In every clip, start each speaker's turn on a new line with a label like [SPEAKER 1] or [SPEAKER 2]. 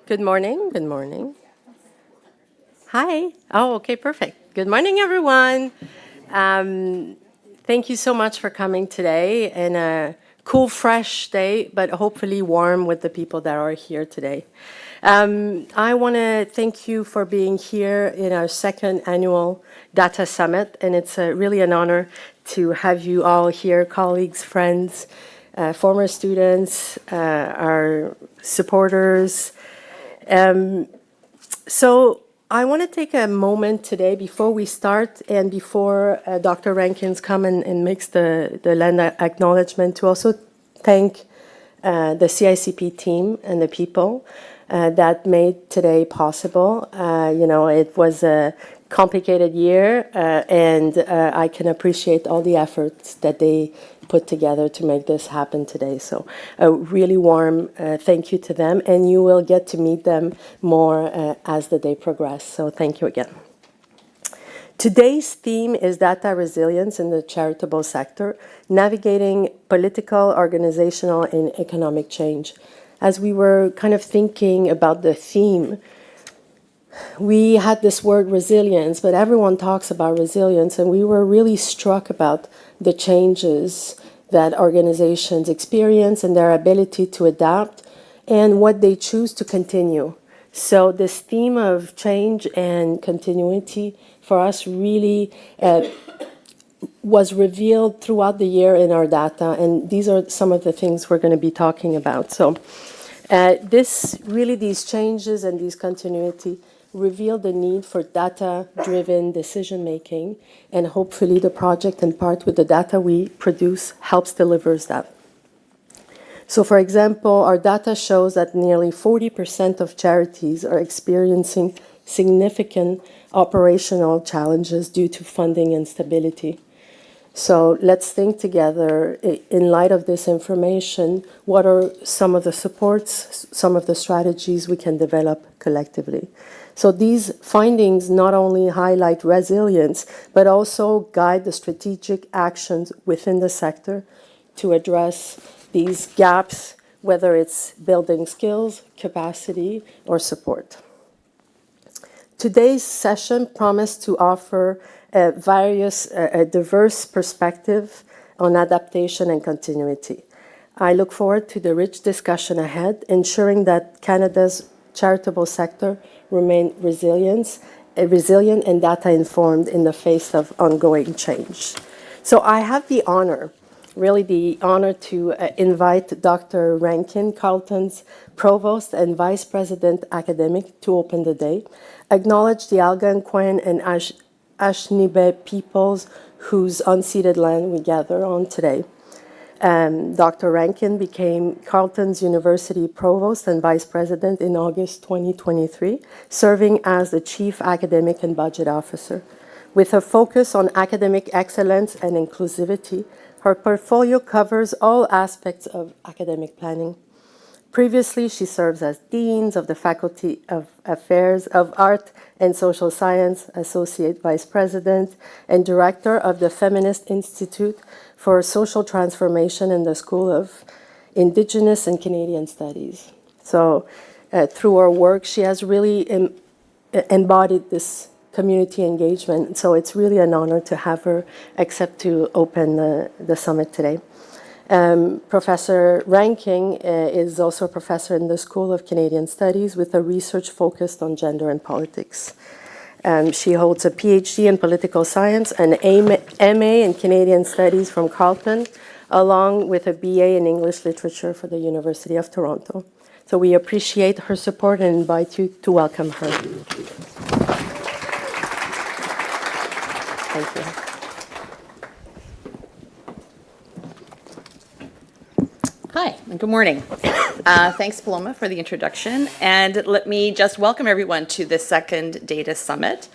[SPEAKER 1] Good morning. Good morning. Hi. Oh, okay, perfect. Good morning, everyone. Thank you so much for coming today in a cool, fresh day, but hopefully warm with the people that are here today. I want to thank you for being here in our second annual Data Summit, and it's really an honor to have you all here, colleagues, friends, former students, our supporters. So I want to take a moment today before we start and before Dr. Rankins come and makes the land acknowledgement to also thank the CICP team and the people that made today possible. It was a complicated year and I can appreciate all the efforts that they put together to make this happen today. So a really warm thank you to them, and you will get to meet them more as the day progresses. So thank you again. Today's theme is data resilience in the charitable sector, navigating political, organizational, and economic change. As we were kind of thinking about the theme, we had this word resilience, but everyone talks about resilience, and we were really struck about the changes that organizations experience and their ability to adapt and what they choose to continue. So this theme of change and continuity for us really was revealed throughout the year in our data, and these are some of the things we're going to be talking about. So these changes and these continuity reveal the need for data-driven decision-making, and hopefully the project, in part with the data we produce, helps delivers that. So for example, our data shows that nearly 40% of charities are experiencing significant operational challenges due to funding instability. So let's think together, in light of this information, what are some of the supports, some of the strategies we can develop collectively? So these findings not only highlight resilience, but also guide the strategic actions within the sector to address these gaps, whether it's building skills, capacity, or support. Today's session promised to offer a diverse perspective on adaptation and continuity. I look forward to the rich discussion ahead, ensuring that Canada's charitable sector remain resilient and data-informed in the face of ongoing change. So I have the honor to invite Dr. Rankin, Carleton's Provost and Vice President Academic, to open the day, acknowledge the Algonquin and Anishinaabe peoples whose unceded land we gather on today. Dr. Rankin became Carleton's University Provost and Vice President in August 2023, serving as the Chief Academic and Budget Officer. With a focus on academic excellence and inclusivity, her portfolio covers all aspects of academic planning. Previously, she serves as Dean of the Faculty of Affairs of Art and Social Science, Associate Vice President, and Director of the Feminist Institute for Social Transformation in the School of Indigenous and Canadian Studies. So through her work, she has really embodied this community engagement. So it's really an honor to have her accept to open the summit today. Professor Rankin is also a professor in the School of Canadian Studies with a research focused on gender and politics. She holds a PhD in political science and MA in Canadian Studies from Carleton, along with a BA in English literature for the University of Toronto. So we appreciate her support and invite you to welcome her. Thank you.
[SPEAKER 2] Hi, and good morning. Thanks, Paloma, for the introduction. And let me just welcome everyone to the second Data Summit.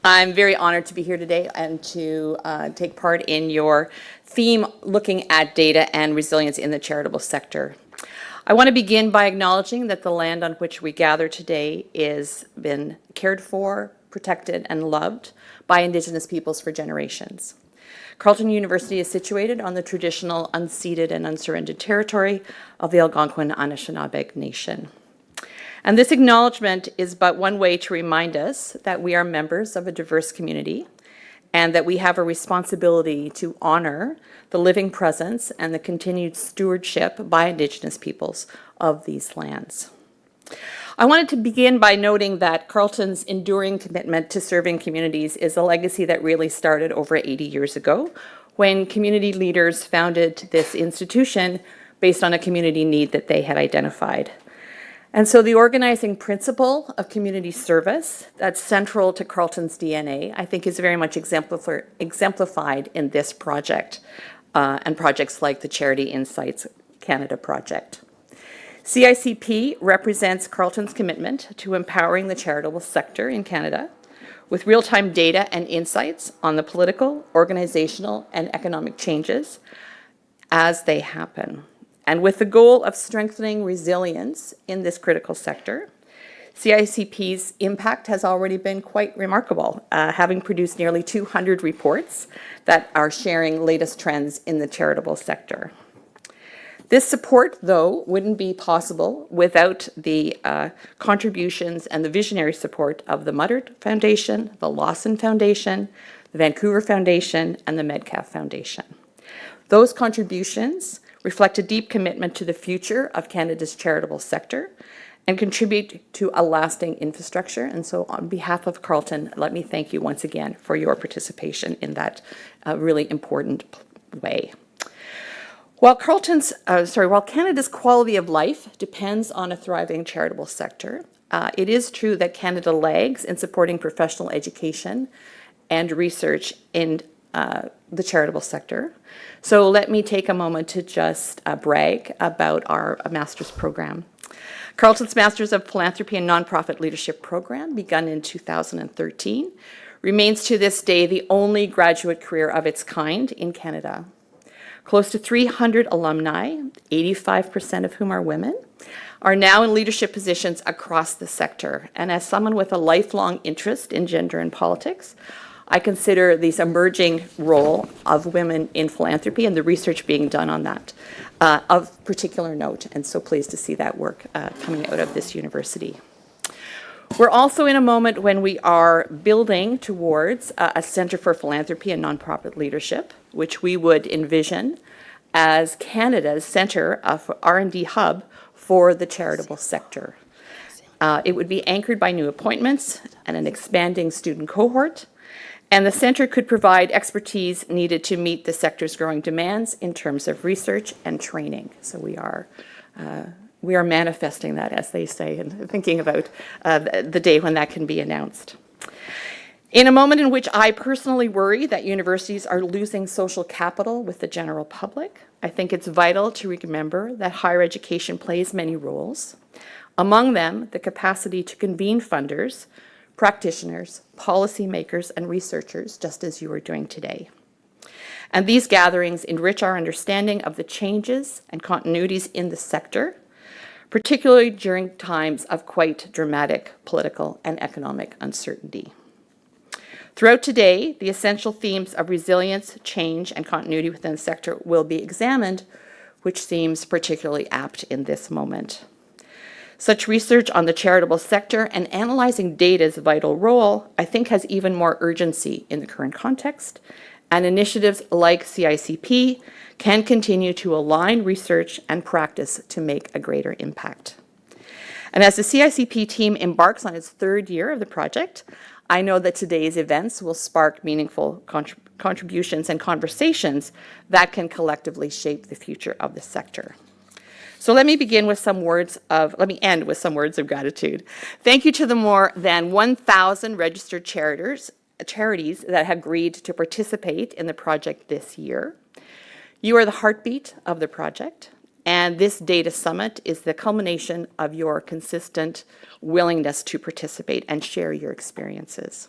[SPEAKER 2] I'm very honored to be here today and to take part in your theme looking at data and resilience in the charitable sector. I want to begin by acknowledging that the land on which we gather today has been cared for, protected, and loved by Indigenous peoples for generations. Carleton University is situated on the traditional unceded and unsurrendered territory of the Algonquin Anishinaabe Nation. And this acknowledgement is but one way to remind us that we are members of a diverse community and that we have a responsibility to honor the living presence and the continued stewardship by Indigenous peoples of these lands. I wanted to begin by noting that Carleton's enduring commitment to serving communities is a legacy that really started over 80 years ago when community leaders founded this institution based on a community need that they had identified. And so the organizing principle of community service that's central to Carleton's DNA, I think, is very much exemplified in this project and projects like the Charity Insights Canada project. CICP represents Carleton's commitment to empowering the charitable sector in Canada with real-time data and insights on the political, organizational, and economic changes as they happen. And with the goal of strengthening resilience in this critical sector, CICP's impact has already been quite remarkable, having produced nearly 200 reports that are sharing latest trends in the charitable sector. This support, though, wouldn't be possible without the contributions and the visionary support of the Muddard Foundation, the Lawson Foundation, the Vancouver Foundation, and the Metcalf Foundation. Those contributions reflect a deep commitment to the future of Canada's charitable sector and contribute to a lasting infrastructure. And so on behalf of Carleton, let me thank you once again for your participation in that really important way. While Canada's quality of life depends on a thriving charitable sector, it is true that Canada lags in supporting professional education and research in the charitable sector. So let me take a moment to just brag about our master's program. Carleton's Masters of Philanthropy and Nonprofit Leadership program, begun in 2013, remains to this day the only graduate career of its kind in Canada. Close to 300 alumni, 85% of whom are women, are now in leadership positions across the sector. And as someone with a lifelong interest in gender and politics, I consider this emerging role of women in philanthropy and the research being done on that of particular note, and so pleased to see that work coming out of this university. We're also in a moment when we are building towards a Centre for Philanthropy and Nonprofit Leadership, which we would envision as Canada's centre of R&D hub for the charitable sector. It would be anchored by new appointments and an expanding student cohort, and the centre could provide expertise needed to meet the sector's growing demands in terms of research and training. So we are manifesting that, as they say, and thinking about the day when that can be announced. In a moment in which I personally worry that universities are losing social capital with the general public, I think it's vital to remember that higher education plays many roles. Among them, the capacity to convene funders, practitioners, policymakers, and researchers, just as you are doing today. And these gatherings enrich our understanding of the changes and continuities in the sector, particularly during times of quite dramatic political and economic uncertainty. Throughout today, the essential themes of resilience, change, and continuity within the sector will be examined, which seems particularly apt in this moment. Such research on the charitable sector and analyzing data's vital role, I think, has even more urgency in the current context, and initiatives like CICP can continue to align research and practice to make a greater impact. And as the CICP team embarks on its third year of the project, I know that today's events will spark meaningful contributions and conversations that can collectively shape the future of the sector. So let me end with some words of gratitude. Thank you to the more than 1,000 registered charities that have agreed to participate in the project this year. You are the heartbeat of the project, and this data summit is the culmination of your consistent willingness to participate and share your experiences.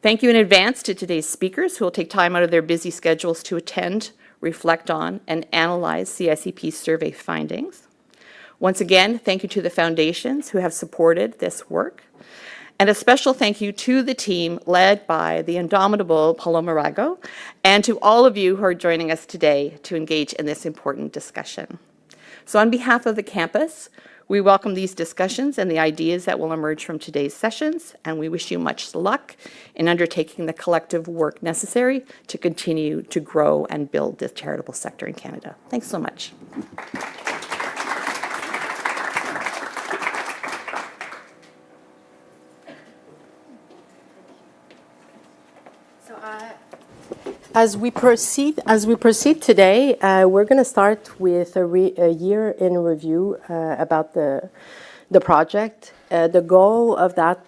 [SPEAKER 2] Thank you in advance to today's speakers who will take time out of their busy schedules to attend, reflect on, and analyze CICP's survey findings. Once again, thank you to the foundations who have supported this work. And a special thank you to the team led by the indomitable Paloma Rago, and to all of you who are joining us today to engage in this important discussion. So on behalf of the campus, We welcome these discussions and the ideas that will emerge from today's sessions, and we wish you much luck in undertaking the collective work necessary to continue to grow and build the charitable sector in Canada. Thanks so much.
[SPEAKER 1] As we proceed today, we're going to start with a year in review about the project. The goal of that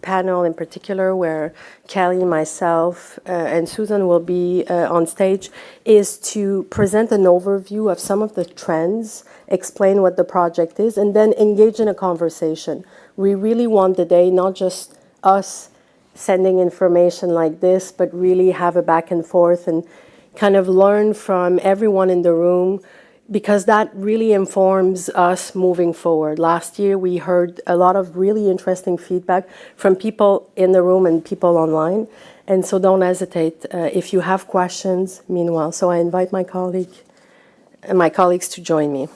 [SPEAKER 1] panel in particular, where Kelly, myself, and Susan will be on stage, is to present an overview of some of the trends, explain what the project is, and then engage in a conversation. We really want the day, not just us sending information like this, but really have a back and forth and kind of learn from everyone in the room, because that really informs us moving forward. Last year, we heard a lot of really interesting feedback from people in the room and people online. And so don't hesitate if you have questions meanwhile. So I invite my colleagues to join me.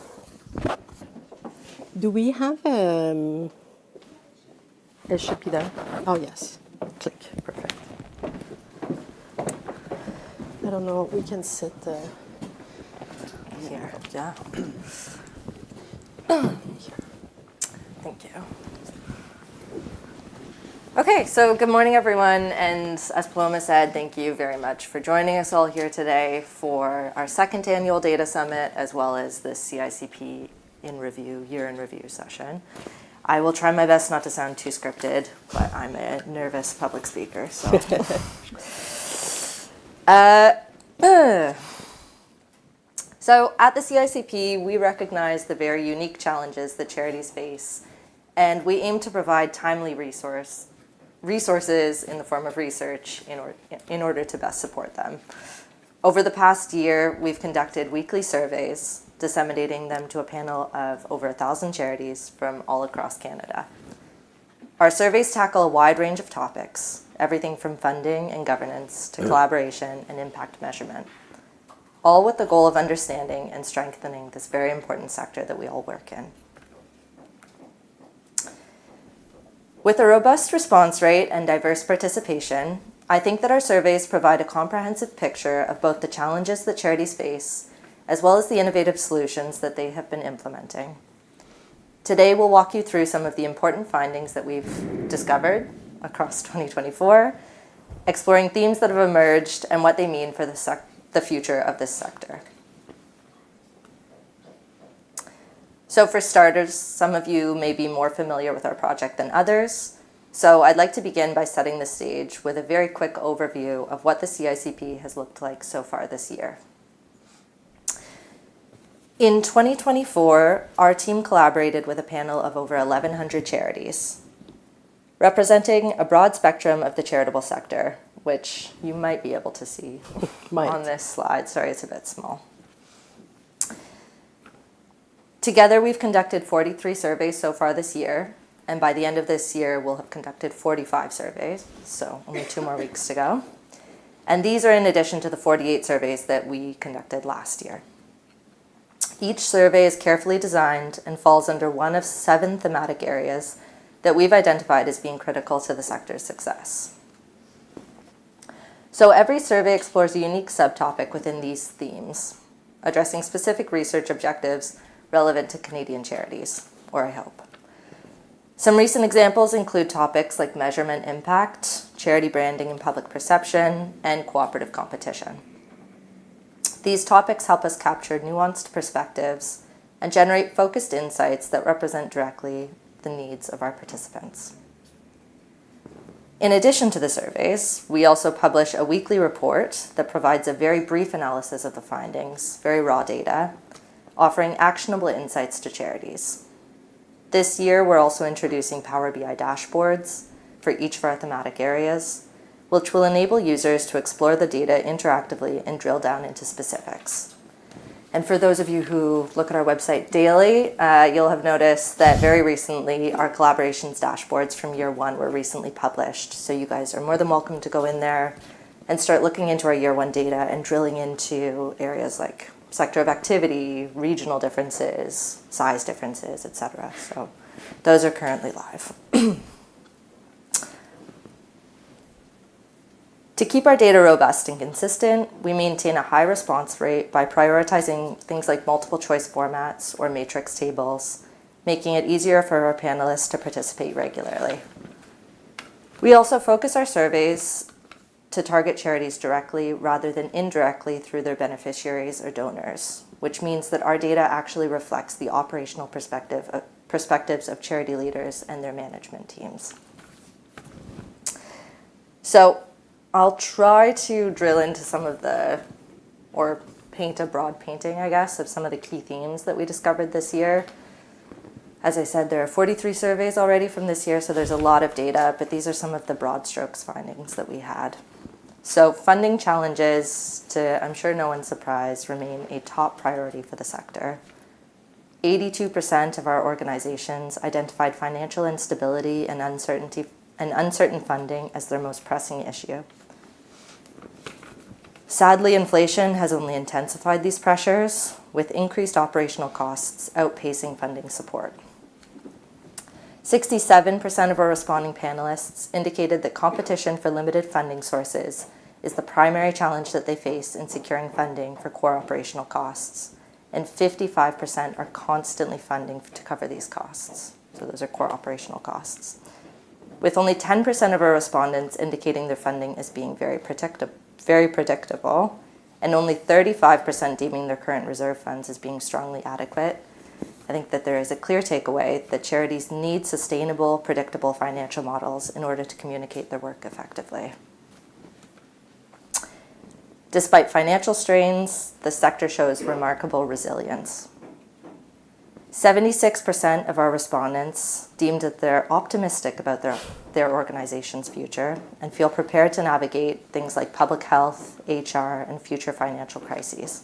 [SPEAKER 1] Do we have it should be there. Oh, yes. Click. Perfect. I don't know. We can sit here. Yeah. Thank you.
[SPEAKER 3] Okay, so good morning, everyone. And as Paloma said, thank you very much for joining us all here today for our second annual Data Summit, as well as the CICP year in review session. I will try my best not to sound too scripted, but I'm a nervous public speaker. So, so at the CICP, we recognize the very unique challenges that charities face, and we aim to provide timely resources in the form of research in order to best support them. Over the past year, we've conducted weekly surveys, disseminating them to a panel of over 1,000 charities from all across Canada. Our surveys tackle a wide range of topics, everything from funding and governance to collaboration and impact measurement, all with the goal of understanding and strengthening this very important sector that we all work in. With a robust response rate and diverse participation, I think that our surveys provide a comprehensive picture of both the challenges that charities face, as well as the innovative solutions that they have been implementing. Today, we'll walk you through some of the important findings that we've discovered across 2024, exploring themes that have emerged and what they mean for the future of this sector. So for starters, some of you may be more familiar with our project than others. So I'd like to begin by setting the stage with a very quick overview of what the CICP has looked like so far this year. In 2024, our team collaborated with a panel of over 1,100 charities, representing a broad spectrum of the charitable sector, which you might be able to see on this slide. Sorry, it's a bit small. Together, we've conducted 43 surveys so far this year, and by the end of this year, we'll have conducted 45 surveys, so only 2 more weeks to go. And these are in addition to the 48 surveys that we conducted last year. Each survey is carefully designed and falls under one of 7 thematic areas that we've identified as being critical to the sector's success. So every survey explores a unique subtopic within these themes, addressing specific research objectives relevant to Canadian charities, or I hope. Some recent examples include topics like measurement impact, charity branding and public perception, and cooperative competition. These topics help us capture nuanced perspectives and generate focused insights that represent directly the needs of our participants. In addition to the surveys, we also publish a weekly report that provides a very brief analysis of the findings, very raw data, offering actionable insights to charities. This year, we're also introducing Power BI dashboards for each of our thematic areas, which will enable users to explore the data interactively and drill down into specifics. And for those of you who look at our website daily, you'll have noticed that very recently our collaborations dashboards from year 1 were recently published. So you guys are more than welcome to go in there and start looking into our year 1 data and drilling into areas like sector of activity, regional differences, size differences, etc. So those are currently live. To keep our data robust and consistent, we maintain a high response rate by prioritizing things like multiple choice formats or matrix tables, making it easier for our panelists to participate regularly. We also focus our surveys to target charities directly rather than indirectly through their beneficiaries or donors, which means that our data actually reflects the operational perspectives of charity leaders and their management teams. So I'll try to drill into some of or paint a broad painting, I guess, of some of the key themes that we discovered this year. As I said, there are 43 surveys already from this year, so there's a lot of data, but these are some of the broad strokes findings that we had. So funding challenges, to I'm sure no one's surprised, remain a top priority for the sector. 82% of our organizations identified financial instability and uncertain funding as their most pressing issue. Sadly, inflation has only intensified these pressures, with increased operational costs outpacing funding support. 67% of our responding panelists indicated that competition for limited funding sources is the primary challenge that they face in securing funding for core operational costs, and 55% are constantly funding to cover these costs. So those are core operational costs. With only 10% of our respondents indicating their funding as being very predictable, and only 35% deeming their current reserve funds as being strongly adequate, I think that there is a clear takeaway that charities need sustainable, predictable financial models in order to communicate their work effectively. Despite financial strains, the sector shows remarkable resilience. 76% of our respondents deemed that they're optimistic about their organization's future and feel prepared to navigate things like public health, HR, and future financial crises.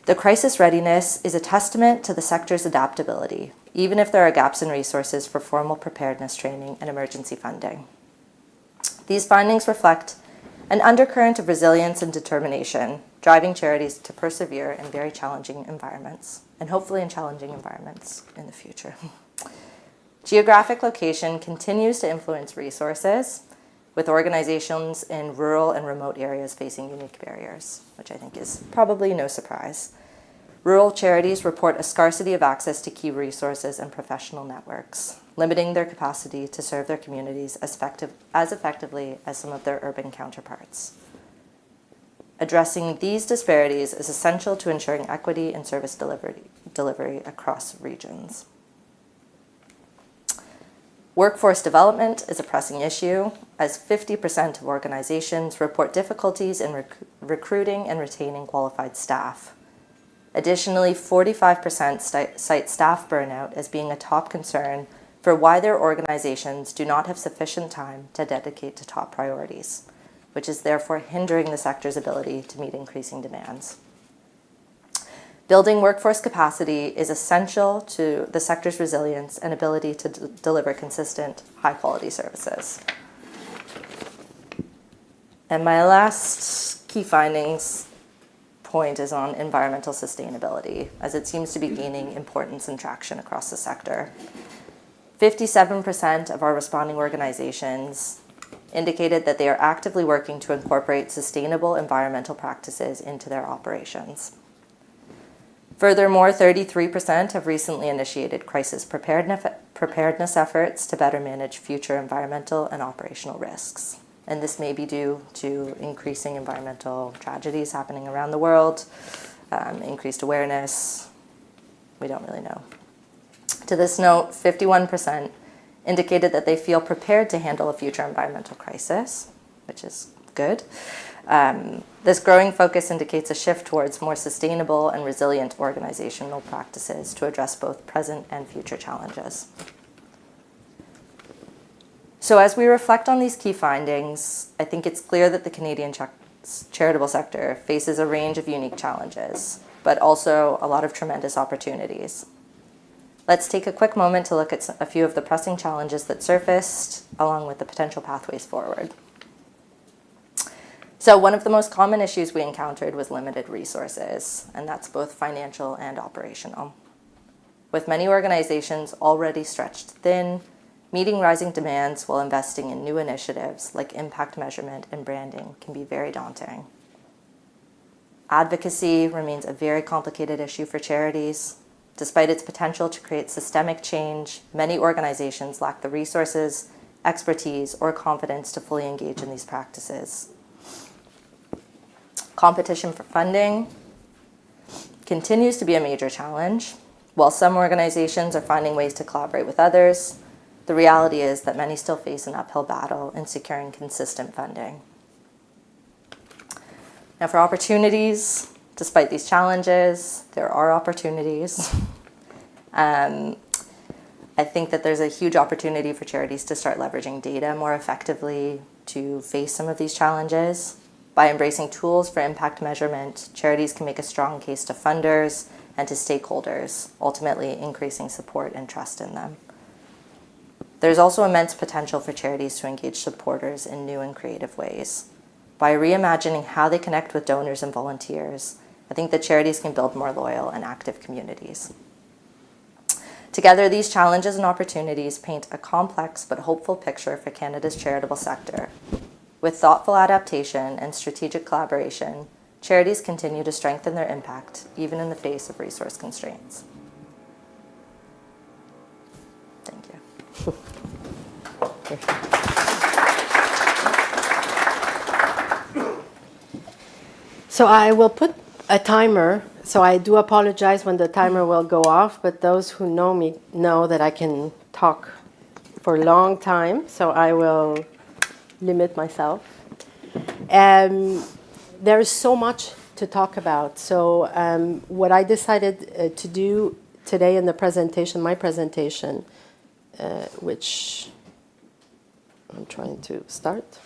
[SPEAKER 3] The crisis readiness is a testament to the sector's adaptability, even if there are gaps in resources for formal preparedness training and emergency funding. These findings reflect an undercurrent of resilience and determination, driving charities to persevere in very challenging environments, and hopefully in challenging environments in the future. Geographic location continues to influence resources, with organizations in rural and remote areas facing unique barriers, which I think is probably no surprise. Rural charities report a scarcity of access to key resources and professional networks, limiting their capacity to serve their communities as effectively as some of their urban counterparts. Addressing these disparities is essential to ensuring equity in service delivery across regions. Workforce development is a pressing issue, as 50% of organizations report difficulties in recruiting and retaining qualified staff. Additionally, 45% cite staff burnout as being a top concern for why their organizations do not have sufficient time to dedicate to top priorities, which is therefore hindering the sector's ability to meet increasing demands. Building workforce capacity is essential to the sector's resilience and ability to deliver consistent, high-quality services. And my last key findings point is on environmental sustainability, as it seems to be gaining importance and traction across the sector. 57% of our responding organizations indicated that they are actively working to incorporate sustainable environmental practices into their operations. Furthermore, 33% have recently initiated crisis preparedness efforts to better manage future environmental and operational risks. And this may be due to increasing environmental tragedies happening around the world, increased awareness. We don't really know. To this note, 51% indicated that they feel prepared to handle a future environmental crisis, which is good. This growing focus indicates a shift towards more sustainable and resilient organizational practices to address both present and future challenges. So as we reflect on these key findings, I think it's clear that the Canadian charitable sector faces a range of unique challenges, but also a lot of tremendous opportunities. Let's take a quick moment to look at a few of the pressing challenges that surfaced, along with the potential pathways forward. So one of the most common issues we encountered was limited resources, and that's both financial and operational. With many organizations already stretched thin, meeting rising demands while investing in new initiatives like impact measurement and branding can be very daunting. Advocacy remains a very complicated issue for charities. Despite its potential to create systemic change, many organizations lack the resources, expertise, or confidence to fully engage in these practices. Competition for funding continues to be a major challenge. While some organizations are finding ways to collaborate with others, the reality is that many still face an uphill battle in securing consistent funding. Now, for opportunities, despite these challenges, there are opportunities. I think that there's a huge opportunity for charities to start leveraging data more effectively to face some of these challenges. By embracing tools for impact measurement, charities can make a strong case to funders and to stakeholders, ultimately increasing support and trust in them. There's also immense potential for charities to engage supporters in new and creative ways. By reimagining how they connect with donors and volunteers, I think that charities can build more loyal and active communities. Together, these challenges and opportunities paint a complex but hopeful picture for Canada's charitable sector. With thoughtful adaptation and strategic collaboration, charities continue to strengthen their impact, even in the face of resource constraints. Thank you.
[SPEAKER 1] So I will put a timer. So I do apologize when the timer will go off, but those who know me know that I can talk for a long time, so I will limit myself. There is so much to talk about. So what I decided to do today in the presentation, my presentation, which I'm trying to start.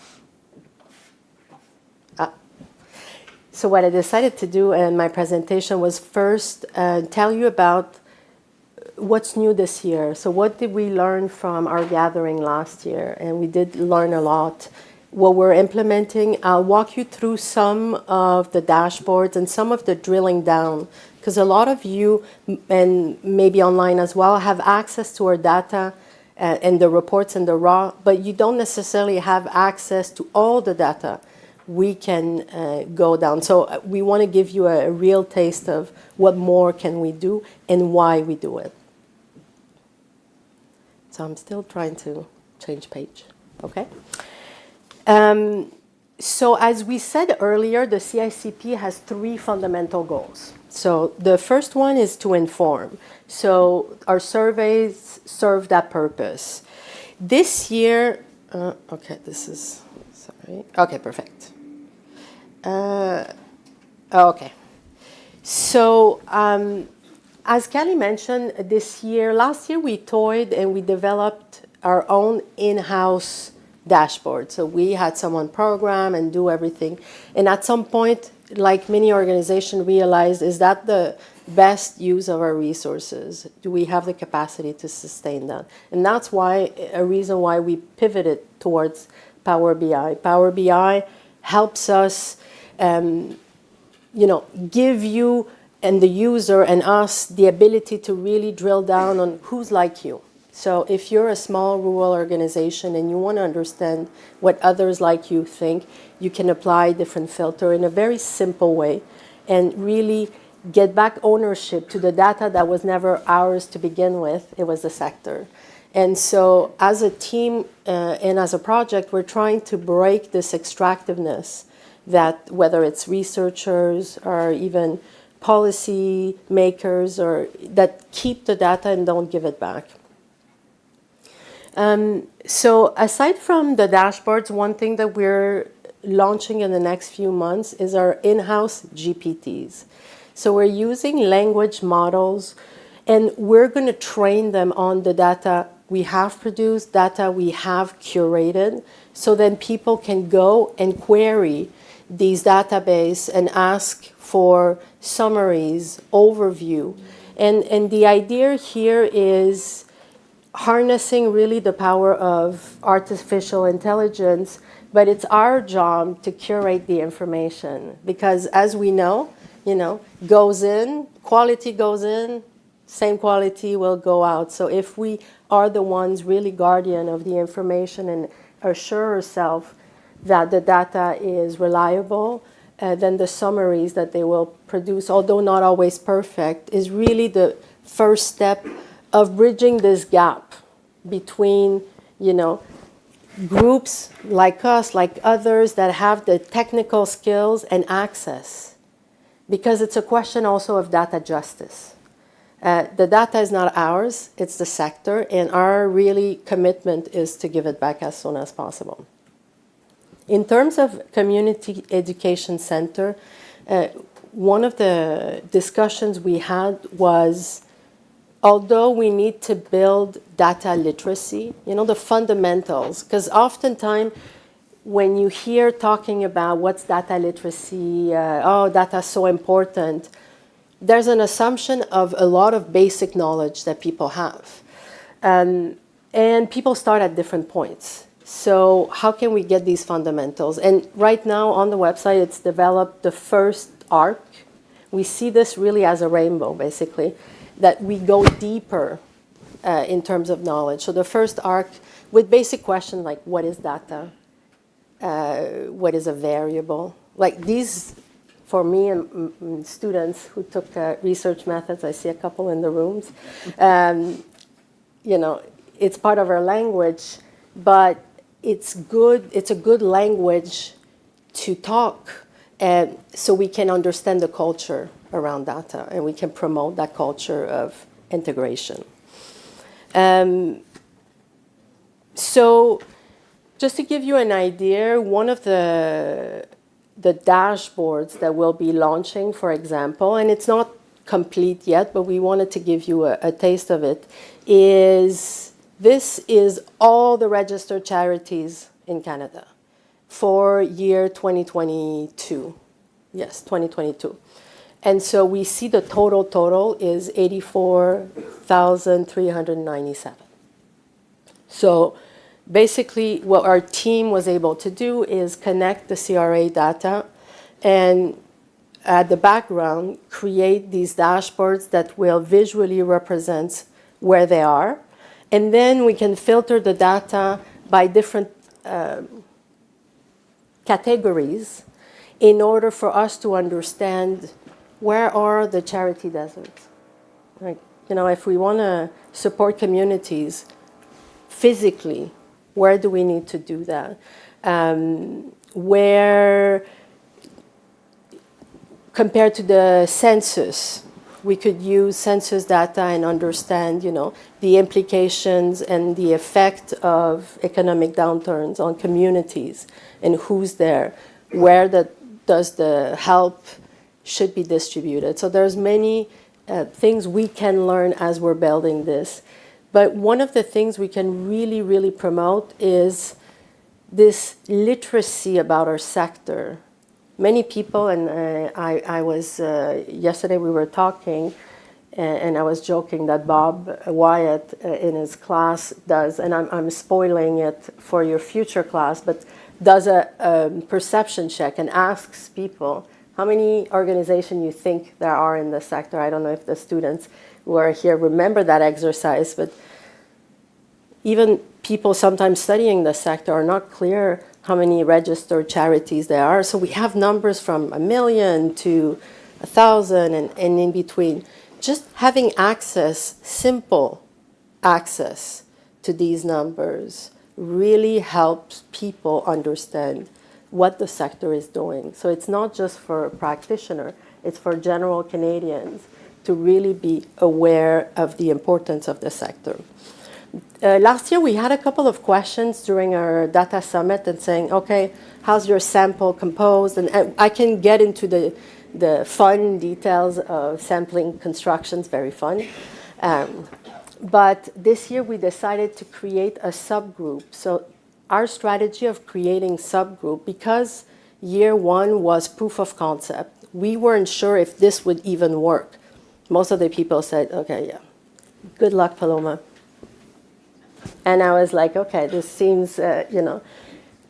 [SPEAKER 1] So what I decided to do in my presentation was first tell you about what's new this year. So what did we learn from our gathering last year? And we did learn a lot. What we're implementing, I'll walk you through some of the dashboards and some of the drilling down, because a lot of you, and maybe online as well, have access to our data and the reports and the raw, but you don't necessarily have access to all the data we can go down. So we want to give you a real taste of what more can we do and why we do it. So I'm still trying to change page, okay? So as we said earlier, the CICP has 3 fundamental goals. So the first one is to inform. So our surveys serve that purpose. This year, okay, this is, sorry. Okay, perfect. Okay. So as Kelly mentioned, last year we toyed and we developed our own in-house dashboard. So we had someone program and do everything. And at some point, like many organizations realized, is that the best use of our resources? Do we have the capacity to sustain that? And that's why a reason why we pivoted towards Power BI. Power BI helps us, give you and the user and us the ability to really drill down on who's like you. So if you're a small rural organization and you want to understand what others like you think, you can apply different filter in a very simple way and really get back ownership to the data that was never ours to begin with. It was the sector. And so as a team and as a project, we're trying to break this extractiveness that whether it's researchers or even policy makers or that keep the data and don't give it back. So aside from the dashboards, one thing that we're launching in the next few months is our in-house GPTs. So we're using language models and we're going to train them on the data we have produced, data we have curated, so then people can go and query these databases and ask for summaries, overview. And the idea here is harnessing really the power of artificial intelligence But it's our job to curate the information because, as we know, goes in, quality goes in, same quality will go out. So if we are the ones really guardian of the information and assure ourselves that the data is reliable, then the summaries that they will produce, although not always perfect, is really the first step of bridging this gap between, groups like us, like others that have the technical skills and access. Because it's a question also of data justice. The data is not ours, it's the sector, and our really commitment is to give it back as soon as possible. In terms of community education center, one of the discussions we had was, although we need to build data literacy, the fundamentals, because oftentimes when you hear talking about what's data literacy, data is so important, there's an assumption of a lot of basic knowledge that people have. And people start at different points. So how can we get these fundamentals? And right now on the website, it's developed the first arc. We see this really as a rainbow, basically, that we go deeper in terms of knowledge. So the first arc with basic questions like, what is data? What is a variable? Like these, for me and students who took research methods, I see a couple in the rooms, it's part of our language, but it's a good language to talk so we can understand the culture around data and we can promote that culture of integration. So just to give you an idea, one of the dashboards that we'll be launching, for example, and it's not complete yet, but we wanted to give you a taste of it, this is all the registered charities in Canada for year 2022. Yes, 2022. And so we see the total is 84,397. So basically what our team was able to do is connect the CRA data and at the background create these dashboards that will visually represent where they are. And then we can filter the data by different categories in order for us to understand where are the charity deserts. Like, if we want to support communities physically, where do we need to do that? Where, compared to the census, we could use census data and understand, the implications and the effect of economic downturns on communities and who's there, where does the help should be distributed. So there's many things we can learn as we're building this. But one of the things we can really, really promote is this literacy about our sector. Many people, and I was, yesterday we were talking, and I was joking that Bob Wyatt in his class does, and I'm spoiling it for your future class, but does a perception check and asks people, how many organizations you think there are in the sector? I don't know if the students who are here remember that exercise, but even people sometimes studying the sector are not clear how many registered charities there are. So we have numbers from 1 million to 1,000 and in between. Just having access, simple access to these numbers really helps people understand what the sector is doing. So it's not just for a practitioner, it's for general Canadians to really be aware of the importance of the sector. Last year we had a couple of questions during our data summit and saying, okay, how's your sample composed? And I can get into the fun details of sampling constructions, very fun. But this year we decided to create a subgroup. So our strategy of creating subgroup, because year one was proof of concept, we weren't sure if this would even work. Most of the people said, okay, yeah, good luck, Paloma. And I was like, okay, this seems,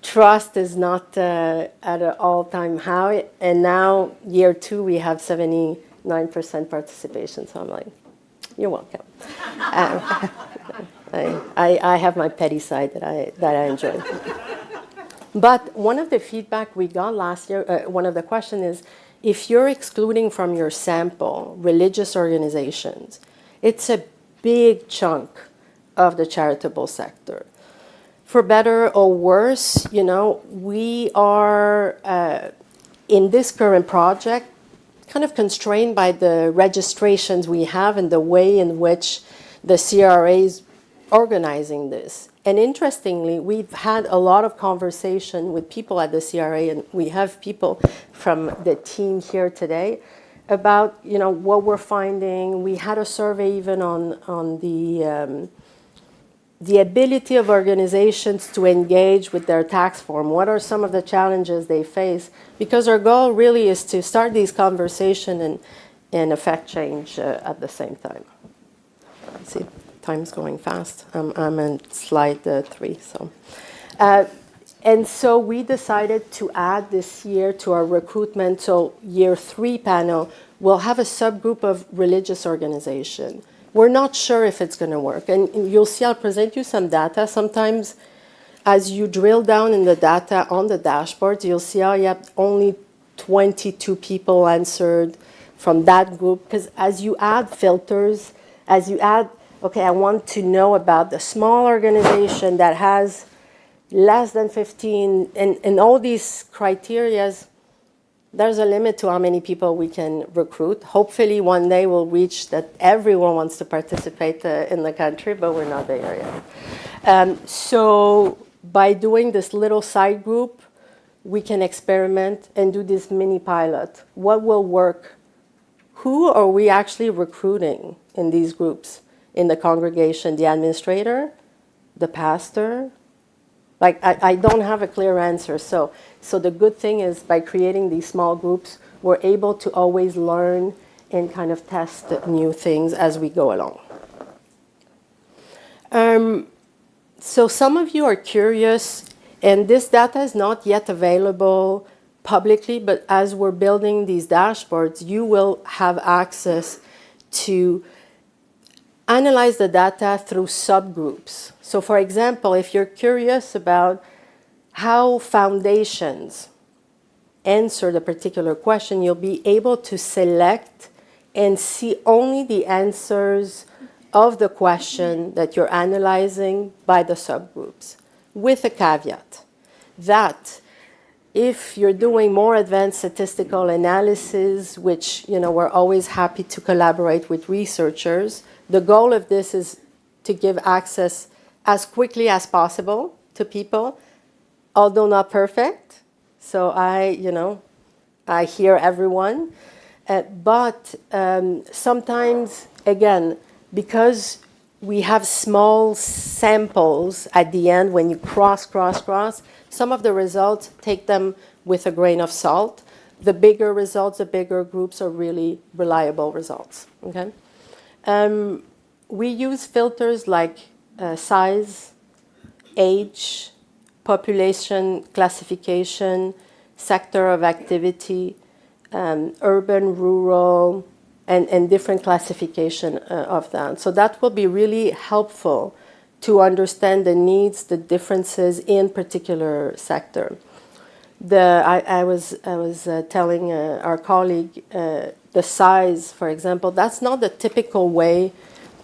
[SPEAKER 1] trust is not at an all-time high, and now year 2 we have 79% participation. So I'm like, you're welcome. I have my petty side that I enjoy. But one of the feedback we got last year, one of the questions is, if you're excluding from your sample religious organizations, it's a big chunk of the charitable sector. For better or worse, we are, in this current project, kind of constrained by the registrations we have and the way in which the CRA is organizing this. And interestingly, we've had a lot of conversation with people at the CRA, and we have people from the team here today about, what we're finding. We had a survey even on the ability of organizations to engage with their tax form. What are some of the challenges they face? Because our goal really is to start these conversations and affect change at the same time. Let's see. Time's going fast. I'm on slide 3. And so we decided to add this year to our recruitment. So year 3 panel will have a subgroup of religious organization. We're not sure if it's going to work. And you'll see, I'll present you some data. Sometimes as you drill down in the data on the dashboard, you'll see how you have only 22 people answered from that group. Because as you add filters, as you add, okay, I want to know about the small organization that has less than 15, and all these criterias, there's a limit to how many people we can recruit. Hopefully one day we'll reach that everyone wants to participate in the country, but we're not there yet. So by doing this little side group, we can experiment and do this mini pilot. What will work? Who are we actually recruiting in these groups? In the congregation, the administrator, the pastor? I don't have a clear answer. So the good thing is by creating these small groups, we're able to always learn and kind of test new things as we go along. So some of you are curious, and this data is not yet available publicly, but as we're building these dashboards, you will have access to analyze the data through subgroups. So for example, if you're curious about how foundations answer the particular question, you'll be able to select and see only the answers of the question that you're analyzing by the subgroups, with a caveat that if you're doing more advanced statistical analysis, which we're always happy to collaborate with researchers, the goal of this is to give access as quickly as possible to people, although not perfect. So I hear everyone. But sometimes, again, because we have small samples at the end, when you cross, some of the results, take them with a grain of salt. The bigger results, the bigger groups are really reliable results, okay? We use filters like size, age, population classification, sector of activity, urban, rural, and different classification of that. So that will be really helpful to understand the needs, the differences in particular sector. I was telling our colleague the size, for example, that's not the typical way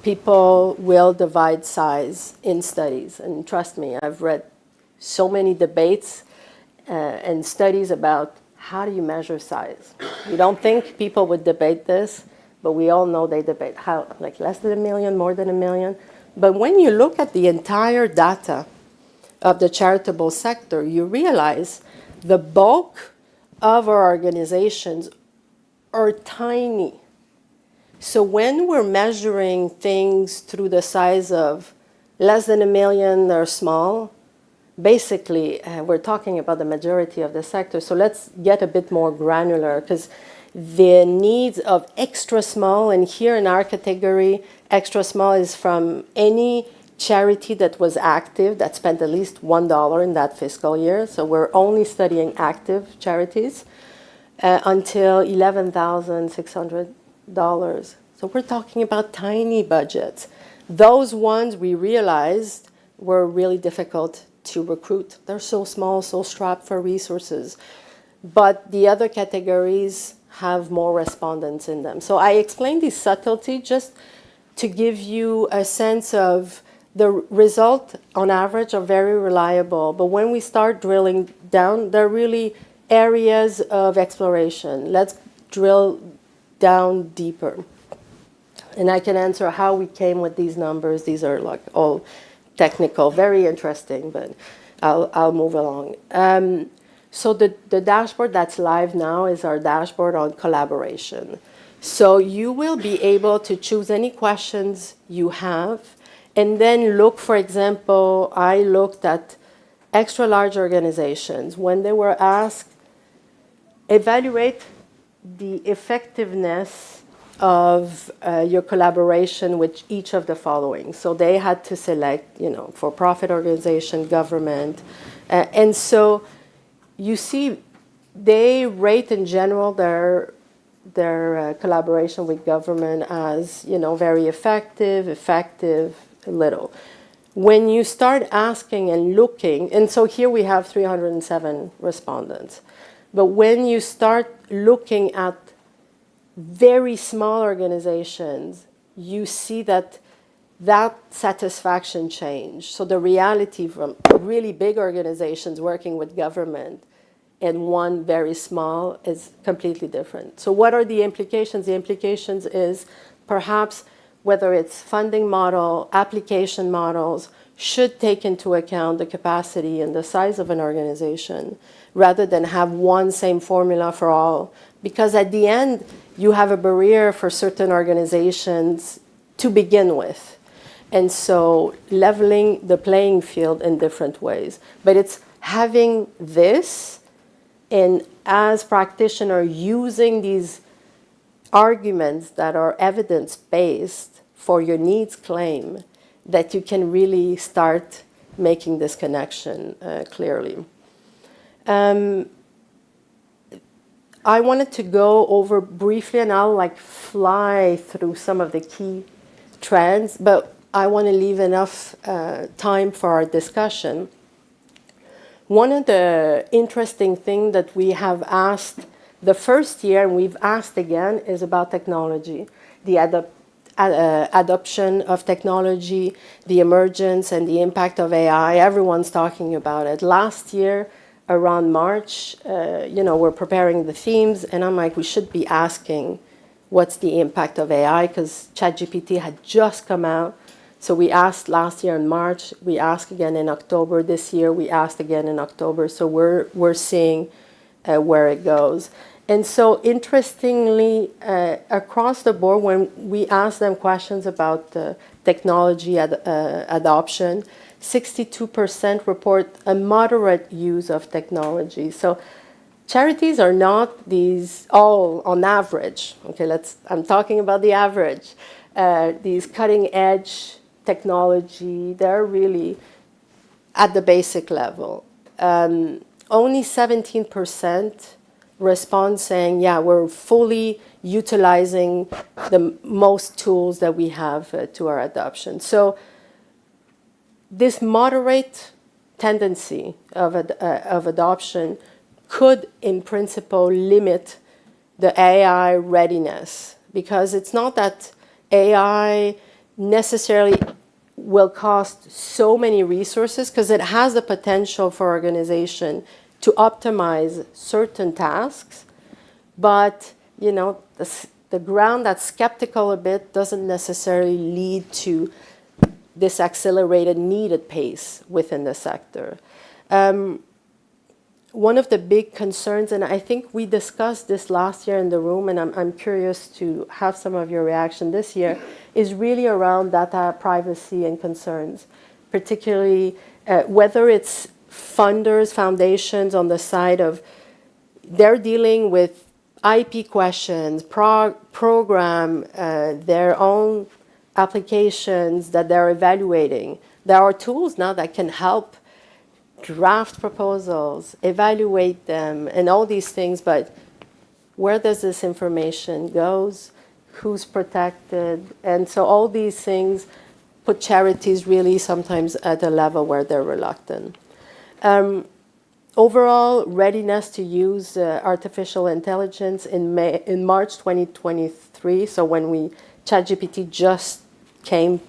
[SPEAKER 1] people will divide size in studies. And trust me, I've read so many debates and studies about how do you measure size. You don't think people would debate this, but we all know they debate how, like less than 1 million, more than 1 million. But when you look at the entire data of the charitable sector, you realize the bulk of our organizations are tiny. So when we're measuring things through the size of less than 1 million or small, basically we're talking about the majority of the sector. So let's get a bit more granular, because the needs of extra small, and here in our category, extra small is from any charity that was active, that spent at least $1 in that fiscal year. So we're only studying active charities until $11,600. So we're talking about tiny budgets. Those ones we realized were really difficult to recruit. They're so small, so strapped for resources. But the other categories have more respondents in them. So I explained this subtlety just to give you a sense of the result on average are very reliable. But when we start drilling down, they're really areas of exploration. Let's drill down deeper. And I can answer how we came with these numbers. These are like all technical, very interesting, but I'll move along. So the dashboard that's live now is our dashboard on collaboration. So you will be able to choose any questions you have and then look, for example, I looked at extra large organizations. When they were asked, evaluate the effectiveness of your collaboration with each of the following. So they had to select, for-profit organization, government. And so you see they rate in general their collaboration with government as, very effective, little. When you start asking and looking, and so here we have 307 respondents, but when you start looking at very small organizations, you see that satisfaction change. So the reality from really big organizations working with government and one very small is completely different. So what are the implications? The implications is perhaps whether it's funding model, application models, should take into account the capacity and the size of an organization rather than have one same formula for all. Because at the end, you have a barrier for certain organizations to begin with. And so leveling the playing field in different ways. But it's having this and as practitioner using these arguments that are evidence-based for your needs claim that you can really start making this connection clearly. I wanted to go over briefly, and I'll fly through some of the key trends, but I want to leave enough time for our discussion. One of the interesting things that we have asked the first year, and we've asked again, is about technology, the adoption of technology, the emergence and the impact of AI. Everyone's talking about it. Last year, around March, we're preparing the themes, and I'm like, we should be asking what's the impact of AI, because ChatGPT had just come out. So we asked last year in March, we asked again in October. This year, we asked again in October. So we're seeing where it goes. And so interestingly, across the board, when we ask them questions about technology adoption, 62% report a moderate use of technology. So charities are not these all on average. Okay, I'm talking about the average. These cutting edge technology, they're really at the basic level. Only 17% respond saying, yeah, we're fully utilizing the most tools that we have to our adoption. So this moderate tendency of adoption could, in principle, limit the AI readiness, because it's not that AI necessarily will cost so many resources, because it has the potential for organization to optimize certain tasks, but the ground that's skeptical a bit doesn't necessarily lead to this accelerated needed pace within the sector. One of the big concerns, and I think we discussed this last year in the room, and I'm curious to have some of your reaction this year, is really around data privacy and concerns, particularly whether it's funders, foundations on the side of they're dealing with IP questions, program their own applications that they're evaluating. There are tools now that can help draft proposals, evaluate them, and all these things, but where does this information goes? Who's protected? And so all these things put charities really sometimes at a level where they're reluctant. Overall readiness to use artificial intelligence in March 2023, so when ChatGPT just came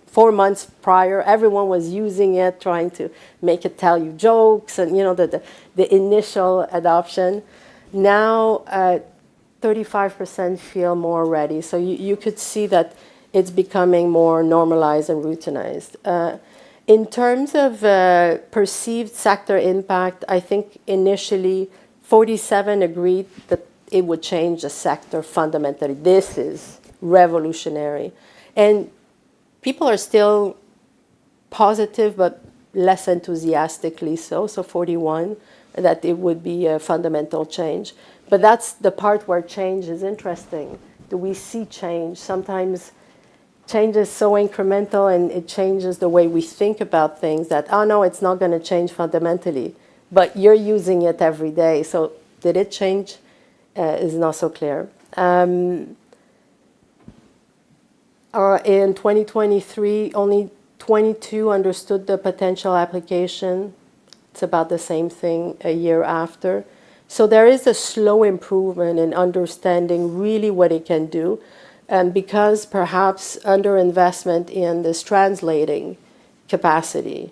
[SPEAKER 1] 4 months prior, everyone was using it, trying to make it tell you jokes, and the initial adoption. Now, 35% feel more ready. So you could see that it's becoming more normalized and routinized. In terms of perceived sector impact, I think initially 47 agreed that it would change the sector fundamentally. This is revolutionary. And people are still positive, but less enthusiastically so. So 41, that it would be a fundamental change. But that's the part where change is interesting. Do we see change? Sometimes change is so incremental and it changes the way we think about things that, oh no, it's not going to change fundamentally. But you're using it every day. So did it change? Is not so clear. In 2023, only 22 understood the potential application. It's about the same thing a year after. So there is a slow improvement in understanding really what it can do. And because perhaps underinvestment in this translating capacity,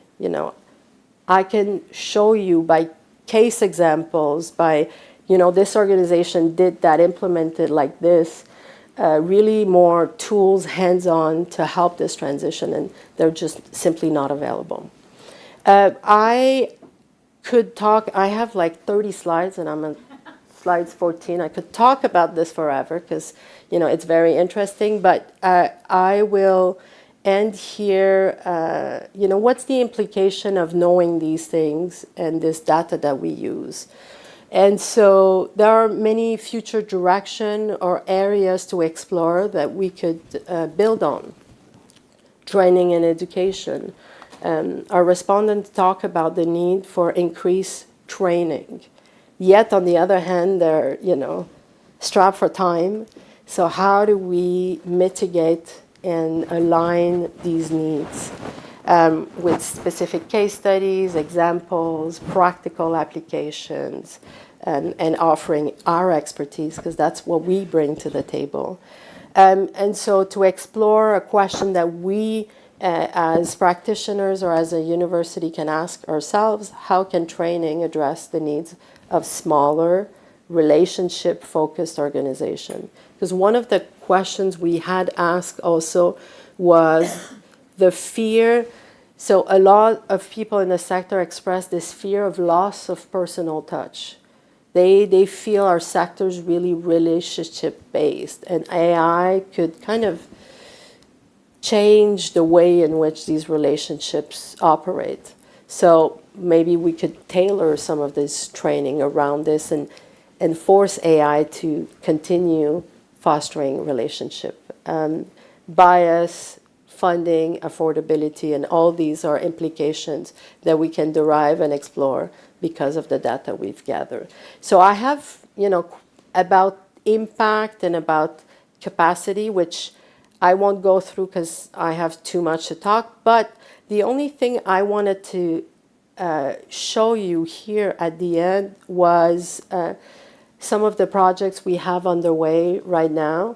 [SPEAKER 1] I can show you by case examples, by, this organization did that, implemented like this, really more tools hands-on to help this transition, and they're just simply not available. I could talk, I have like 30 slides, and I'm on slides 14. I could talk about this forever because, it's very interesting, but I will end here. What's the implication of knowing these things and this data that we use? And so there are many future direction or areas to explore that we could build on. Training and education. Our respondents talk about the need for increased training. Yet, on the other hand, they're, strapped for time. So how do we mitigate and align these needs with specific case studies, examples, practical applications, and offering our expertise, because that's what we bring to the table. And so to explore a question that we, as practitioners or as a university, can ask ourselves, how can training address the needs of smaller, relationship-focused organization? Because one of the questions we had asked also was the fear. So a lot of people in the sector express this fear of loss of personal touch. They feel our sector is really relationship-based, and AI could kind of change the way in which these relationships operate. So maybe we could tailor some of this training around this and force AI to continue fostering relationship. Bias, funding, affordability, and all these are implications that we can derive and explore because of the data we've gathered. So I have, about impact and about capacity, which I won't go through because I have too much to talk, but the only thing I wanted to show you here at the end was some of the projects we have underway right now.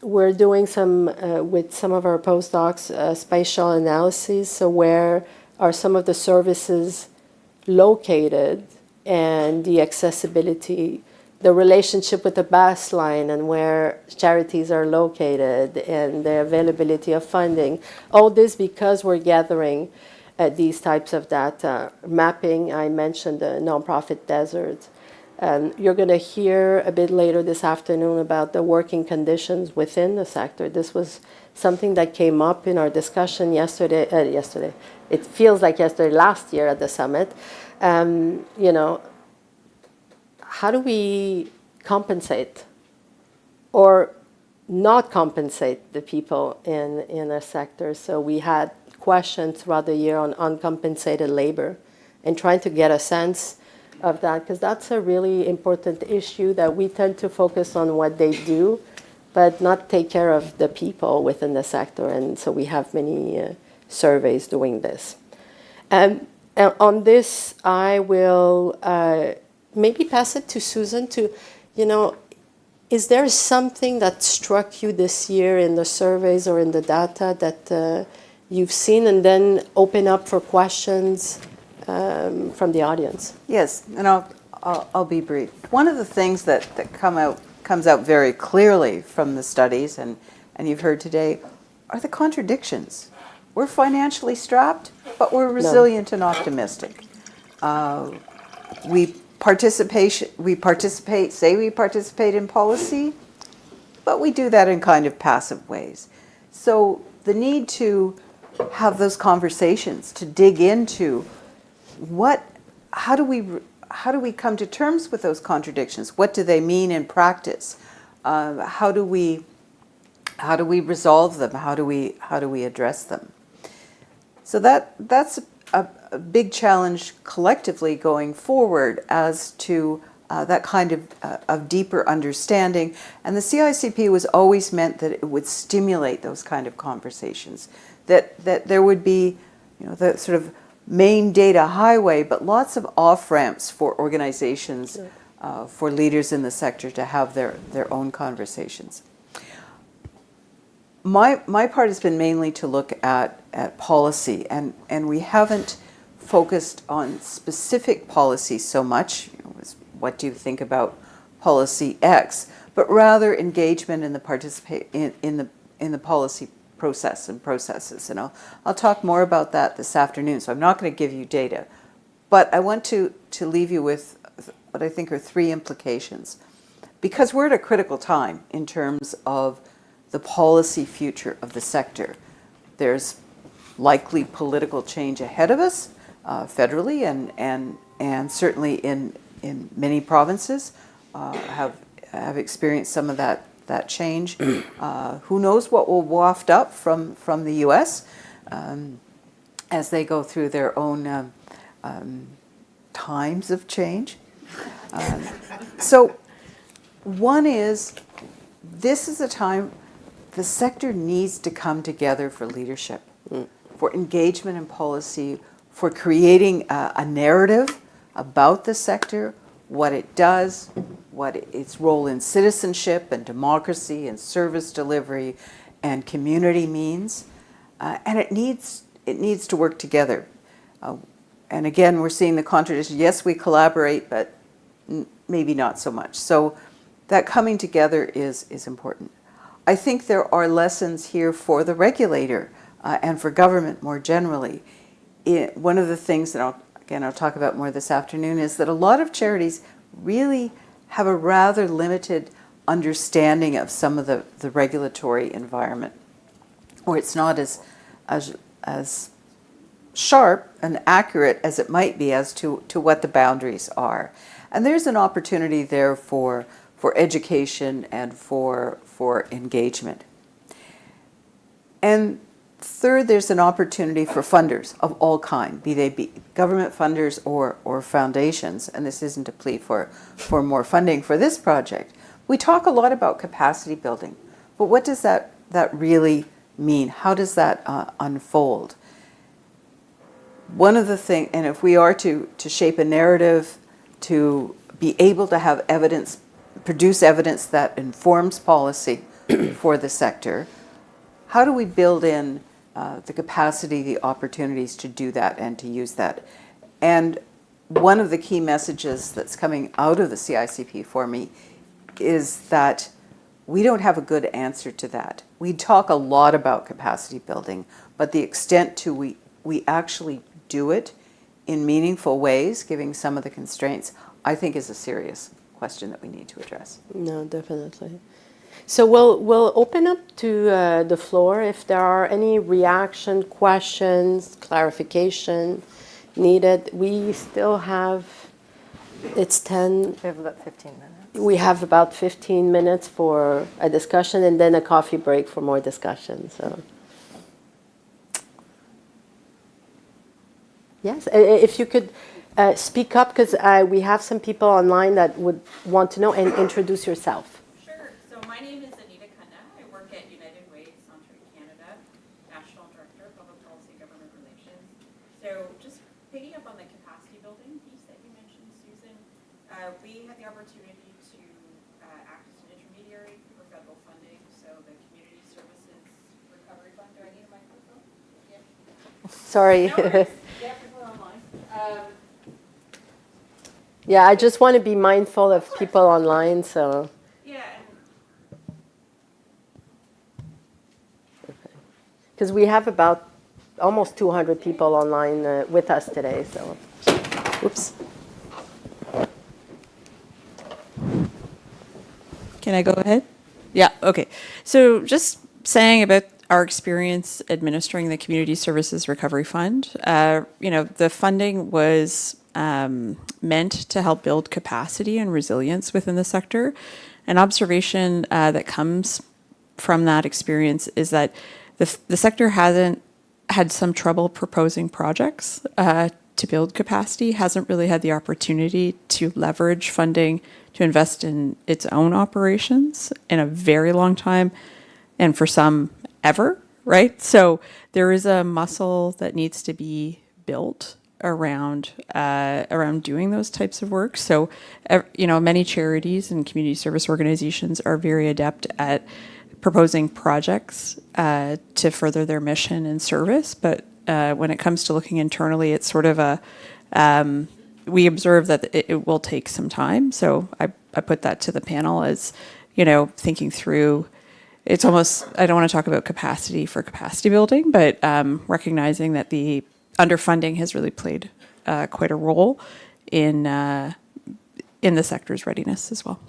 [SPEAKER 1] We're doing some, with some of our postdocs, spatial analysis, so where are some of the services located and the accessibility, the relationship with the baseline and where charities are located and the availability of funding. All this because we're gathering these types of data. Mapping, I mentioned the nonprofit desert. You're going to hear a bit later this afternoon about the working conditions within the sector. This was something that came up in our discussion yesterday. It feels like yesterday, last year at the summit. How do we compensate? Or not compensate the people in a sector. So we had questions throughout the year on uncompensated labor and trying to get a sense of that, because that's a really important issue that we tend to focus on what they do, but not take care of the people within the sector. And so we have many surveys doing this. And on this, I will maybe pass it to Susan to, is there something that struck you this year in the surveys or in the data that you've seen, and then open up for questions from the audience?
[SPEAKER 4] Yes, and I'll be brief. One of the things that comes out very clearly from the studies, and you've heard today, are the contradictions. We're financially strapped, but we're resilient and optimistic. We participate in policy, but we do that in kind of passive ways. So the need to have those conversations, to dig into how do we come to terms with those contradictions? What do they mean in practice? How do we resolve them? How do we address them? So that's a big challenge collectively going forward as to that kind of deeper understanding. And the CICP was always meant that it would stimulate those kind of conversations, that there would be, the sort of main data highway, but lots of off-ramps for organizations, for leaders in the sector to have their own conversations. My part has been mainly to look at policy, and we haven't focused on specific policy so much. What do you think about policy X? But rather engagement in the policy process and processes. And I'll talk more about that this afternoon. So I'm not going to give you data, but I want to leave you with what I think are 3 implications, because we're at a critical time in terms of the policy future of the sector. There's likely political change ahead of us, federally and certainly in many provinces have experienced some of that change. Who knows what will waft up from the U.S. As they go through their own times of change. So one is, this is a time the sector needs to come together for leadership, for engagement in policy, for creating a narrative about the sector, what it does, what its role in citizenship and democracy and service delivery and community means. And it needs to work together. And again, we're seeing the contradiction. Yes, we collaborate, but maybe not so much. So that coming together is important. I think there are lessons here for the regulator and for government more generally. One of the things that I'll talk about more this afternoon is that a lot of charities really have a rather limited understanding of some of the regulatory environment, or it's not as sharp and accurate as it might be as to what the boundaries are. And there's an opportunity there for education and for engagement. And third, there's an opportunity for funders of all kind, be they government funders or foundations, and this isn't a plea for more funding for this project. We talk a lot about capacity building, but what does that really mean? How does that unfold? One of the things, and if we are to shape a narrative, to be able to have evidence, produce evidence that informs policy for the sector, how do we build in the capacity, the opportunities to do that and to use that? And one of the key messages that's coming out of the CICP for me is that we don't have a good answer to that. We talk a lot about capacity building, but the extent to we actually do it in meaningful ways, giving some of the constraints, I think is a serious question that we need to address.
[SPEAKER 1] No, definitely. So we'll open up to the floor if there are any reaction, questions, clarification needed. We still have, it's 10.
[SPEAKER 3] We have about 15 minutes.
[SPEAKER 1] We have about 15 minutes for a discussion and then a coffee break for more discussion, so. Yes, if you could speak up, because we have some people online that would want to know, and introduce yourself.
[SPEAKER 5] Sure. So my name is Anita Khanna. I work at United Way, Centre Canada, National Director of Public Policy and Government Relations. So just picking up on the capacity building piece that you mentioned, Susan, we had the opportunity to act as an intermediary for federal funding. So the Community Services Recovery Fund. Do I need a microphone? Yeah.
[SPEAKER 1] Sorry.
[SPEAKER 5] No worries. Yeah, people are online.
[SPEAKER 1] Yeah, I just want to be mindful of people online, so.
[SPEAKER 5] Yeah,
[SPEAKER 1] Because we have about almost 200 people online with us today, so. Oops.
[SPEAKER 6] Can I go ahead? Yeah, okay. So just saying about our experience administering the Community Services Recovery Fund, the funding was meant to help build capacity and resilience within the sector. An observation that comes from that experience is that the sector hasn't had some trouble proposing projects to build capacity, hasn't really had the opportunity to leverage funding to invest in its own operations in a very long time, and for some ever, right? So there is a muscle that needs to be built around doing those types of work. So, many charities and community service organizations are very adept at proposing projects to further their mission and service. But when it comes to looking internally, it's sort of we observe that it will take some time. So I put that to the panel as, thinking through. It's almost, I don't want to talk about capacity for capacity building, but recognizing that the underfunding has really played quite a role in the sector's readiness as well.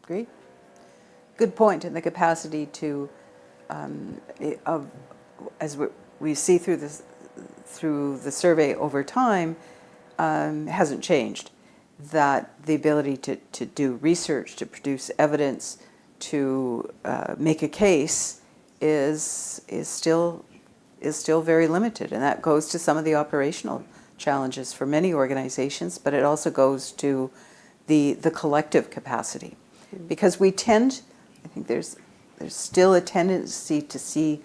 [SPEAKER 4] Great. Good point. And the capacity to, as we see through the survey over time, hasn't changed. That the ability to do research, to produce evidence, to make a case is still very limited, and that goes to some of the operational challenges for many organizations, but it also goes to the collective capacity, because we tend, I think there's still a tendency to see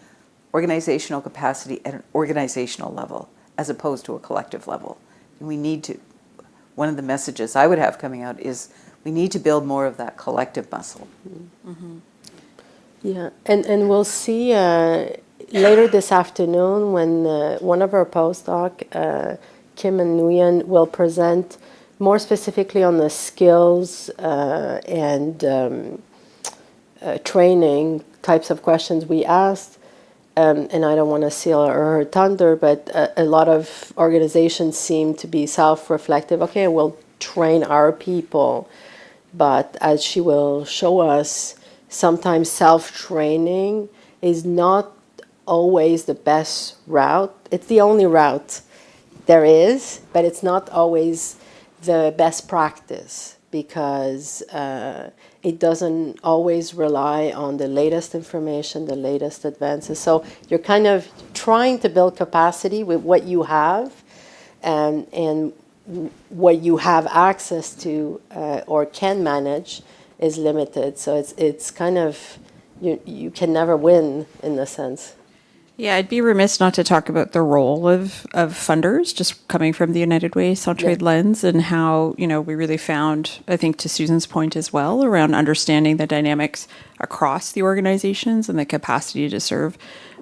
[SPEAKER 4] organizational capacity at an organizational level as opposed to a collective level, and we need to. One of the messages I would have coming out is we need to build more of that collective muscle.
[SPEAKER 1] Mm-hmm. Yeah, and we'll see later this afternoon when one of our postdoc, Kim and Nguyen, will present more specifically on the skills and training types of questions we asked. And I don't want to steal her thunder, but a lot of organizations seem to be self-reflective. Okay, we'll train our people, but as she will show us, sometimes self-training is not always the best route. It's the only route there is, but it's not always the best practice, because it doesn't always rely on the latest information, the latest advances. So you're kind of trying to build capacity with what you have, and what you have access to or can manage is limited. So it's kind of, you can never win in a sense.
[SPEAKER 6] Yeah, I'd be remiss not to talk about the role of funders, just coming from the United Way Centre lens, and how, we really found, I think to Susan's point as well, around understanding the dynamics across the organizations and the capacity to serve,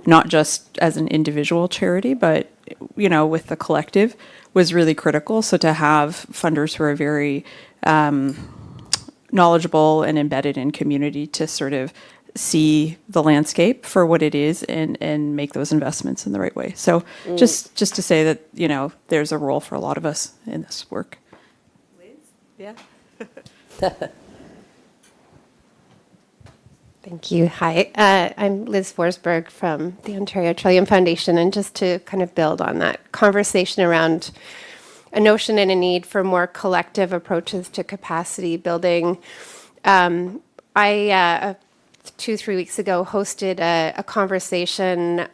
[SPEAKER 6] not just as an individual charity, but, with the collective, was really critical. So to have funders who are very knowledgeable and embedded in community to sort of see the landscape for what it is and make those investments in the right way. So just to say that, there's a role for a lot of us in this work.
[SPEAKER 2] Liz? Yeah.
[SPEAKER 7] Thank you. Hi, I'm Liz Forsberg from the Ontario Trillium Foundation, and just to kind of build on that conversation around a notion and a need for more collective approaches to capacity building. I 2-3 weeks ago hosted a conversation.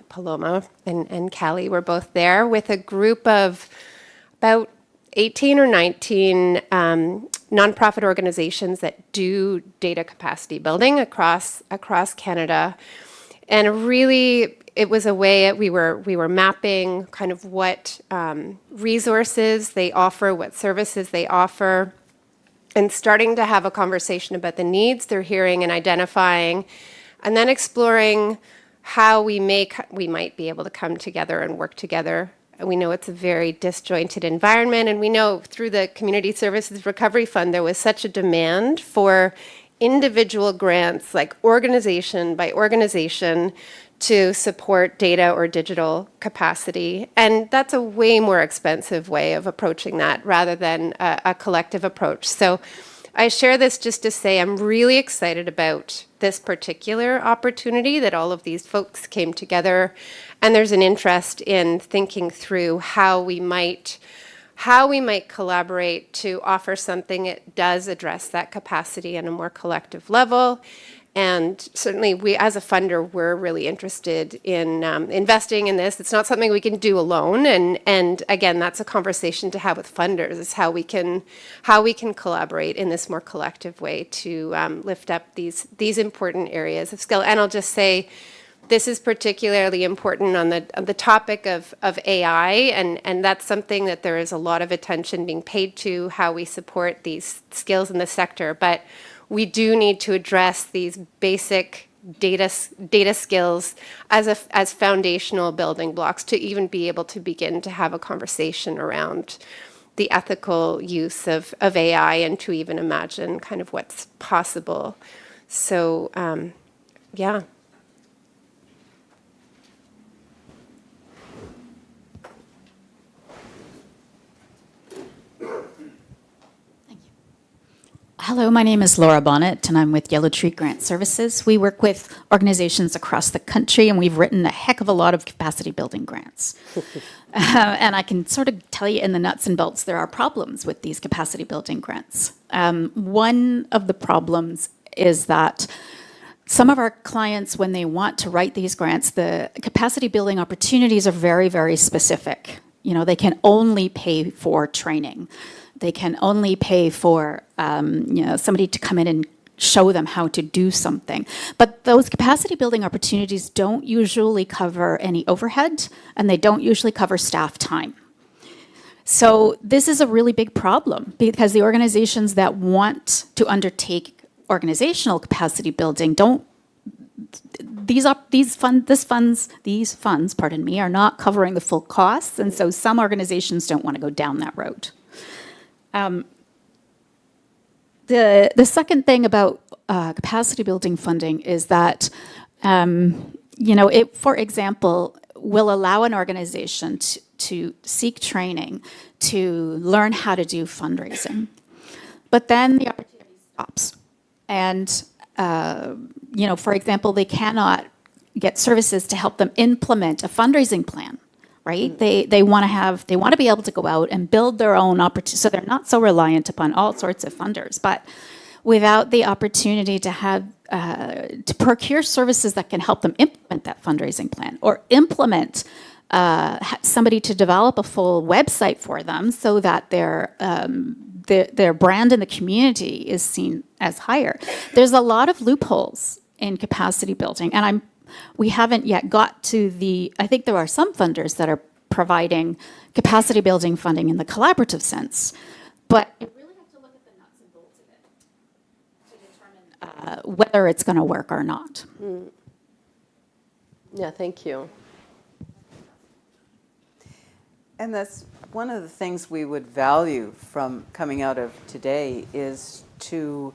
[SPEAKER 7] Paloma and Callie were both there with a group of about 18 or 19 nonprofit organizations that do data capacity building across Canada, and really it was a way we were mapping kind of what resources they offer, what services they offer, and starting to have a conversation about the needs they're hearing and identifying, and then exploring how we might be able to come together and work together. We know it's a very disjointed environment, and we know through the Community Services Recovery Fund there was such a demand for individual grants, like organization by organization, to support data or digital capacity. And that's a way more expensive way of approaching that rather than a collective approach. So I share this just to say I'm really excited about this particular opportunity that all of these folks came together, and there's an interest in thinking through how we might collaborate to offer something that does address that capacity on a more collective level. And certainly we, as a funder, we're really interested in investing in this. It's not something we can do alone. And again, that's a conversation to have with funders, is how we can collaborate in this more collective way to lift up these important areas of skill. And I'll just say, this is particularly important on the topic of AI, and that's something that there is a lot of attention being paid to, how we support these skills in the sector. But we do need to address these basic data skills as foundational building blocks to even be able to begin to have a conversation around the ethical use of AI and to even imagine kind of what's possible. So, yeah.
[SPEAKER 8] Hello, my name is Laura Bonnet, and I'm with Yellow Tree Grant Services. We work with organizations across the country, and we've written a heck of a lot of capacity building grants. And I can sort of tell you in the nuts and bolts, there are problems with these capacity building grants. One of the problems is that some of our clients, when they want to write these grants, the capacity building opportunities are very, very specific. You know, they can only pay for training. They can only pay for somebody to come in and show them how to do something. But those capacity building opportunities don't usually cover any overhead, and they don't usually cover staff time. So this is a really big problem, because the organizations that want to undertake organizational capacity building don't. These funds, pardon me, are not covering the full costs, and so some organizations don't want to go down that road. The second thing about capacity building funding is that, it, for example, will allow an organization to seek training to learn how to do fundraising. But then the opportunity stops. And, for example, they cannot get services to help them implement a fundraising plan. Right? They want to be able to go out and build their own opportunity, so they're not so reliant upon all sorts of funders. But without the opportunity to have to procure services that can help them implement that fundraising plan, or implement somebody to develop a full website for them, so that their brand in the community is seen as higher. There's a lot of loopholes in capacity building, and we haven't yet got to I think there are some funders that are providing capacity building funding in the collaborative sense, but you really have to look at the nuts and bolts of it to determine whether it's going to work or not.
[SPEAKER 1] Yeah, thank you.
[SPEAKER 4] And that's one of the things we would value from coming out of today, is to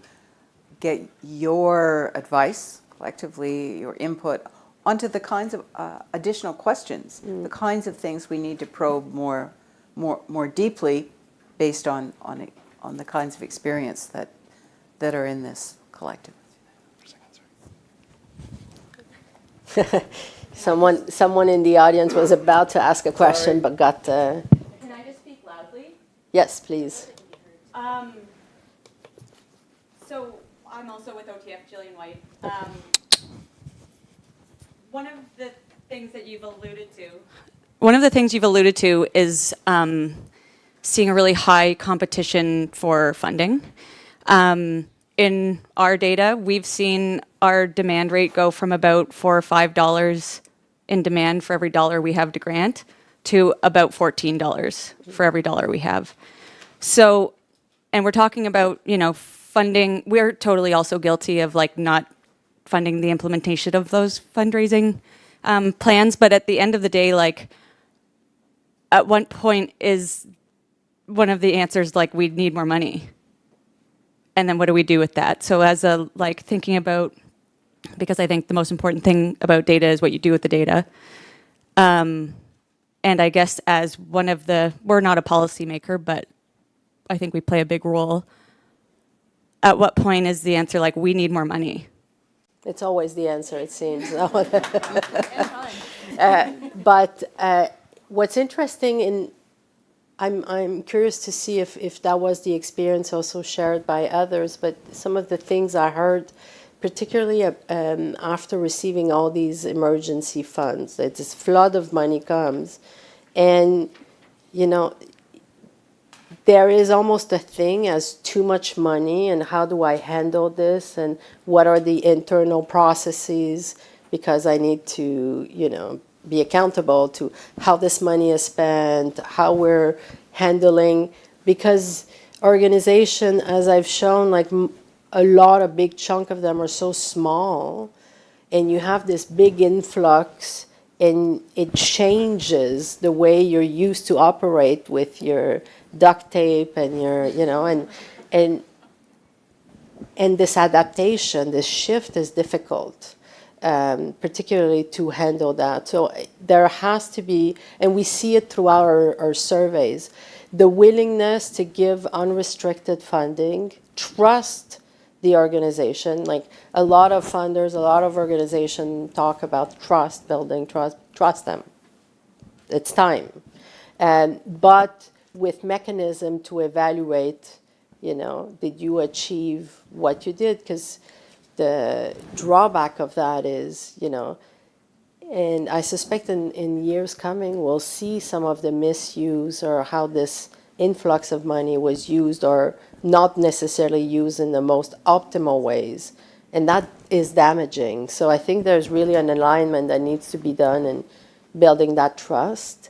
[SPEAKER 4] get your advice, collectively, your input onto the kinds of additional questions, the kinds of things we need to probe more deeply, based on the kinds of experience that are in this collective.
[SPEAKER 1] Someone in the audience was about to ask a question, but got.
[SPEAKER 8] Can I just speak loudly?
[SPEAKER 1] Yes, please.
[SPEAKER 5] So I'm also with OTF, Jillian White. One of the things that you've alluded to. One of the things you've alluded to is seeing a really high competition for funding. In our data, we've seen our demand rate go from about $4 or $5 in demand for every dollar we have to grant to about $14 for every dollar we have. So, and we're talking about, funding. We're totally also guilty of like not funding the implementation of those fundraising plans. But at the end of the day, like, at what point is one of the answers like we need more money? And then what do we do with that? So as a like thinking about, because I think the most important thing about data is what you do with the data. And I guess as one of we're not a policymaker, but I think we play a big role. At what point is the answer like, we need more money?
[SPEAKER 1] It's always the answer, it seems. But what's interesting I'm curious to see if that was the experience also shared by others, but some of the things I heard, particularly after receiving all these emergency funds, that this flood of money comes, and, there is almost a thing as too much money, and how do I handle this, and what are the internal processes, because I need to, be accountable to how this money is spent, how we're handling, because organization, as I've shown, like a lot, a big chunk of them are so small, and you have this big influx, and it changes the way you're used to operate with your duct tape and your, and this adaptation, this shift is difficult. Particularly to handle that. So there has to be, and we see it throughout our surveys, the willingness to give unrestricted funding, trust the organization. Like a lot of funders, a lot of organizations talk about trust building, trust them. It's time. But with mechanism to evaluate, did you achieve what you did? Because the drawback of that is, and I suspect in years coming, we'll see some of the misuse or how this influx of money was used or not necessarily used in the most optimal ways. And that is damaging. So I think there's really an alignment that needs to be done in building that trust,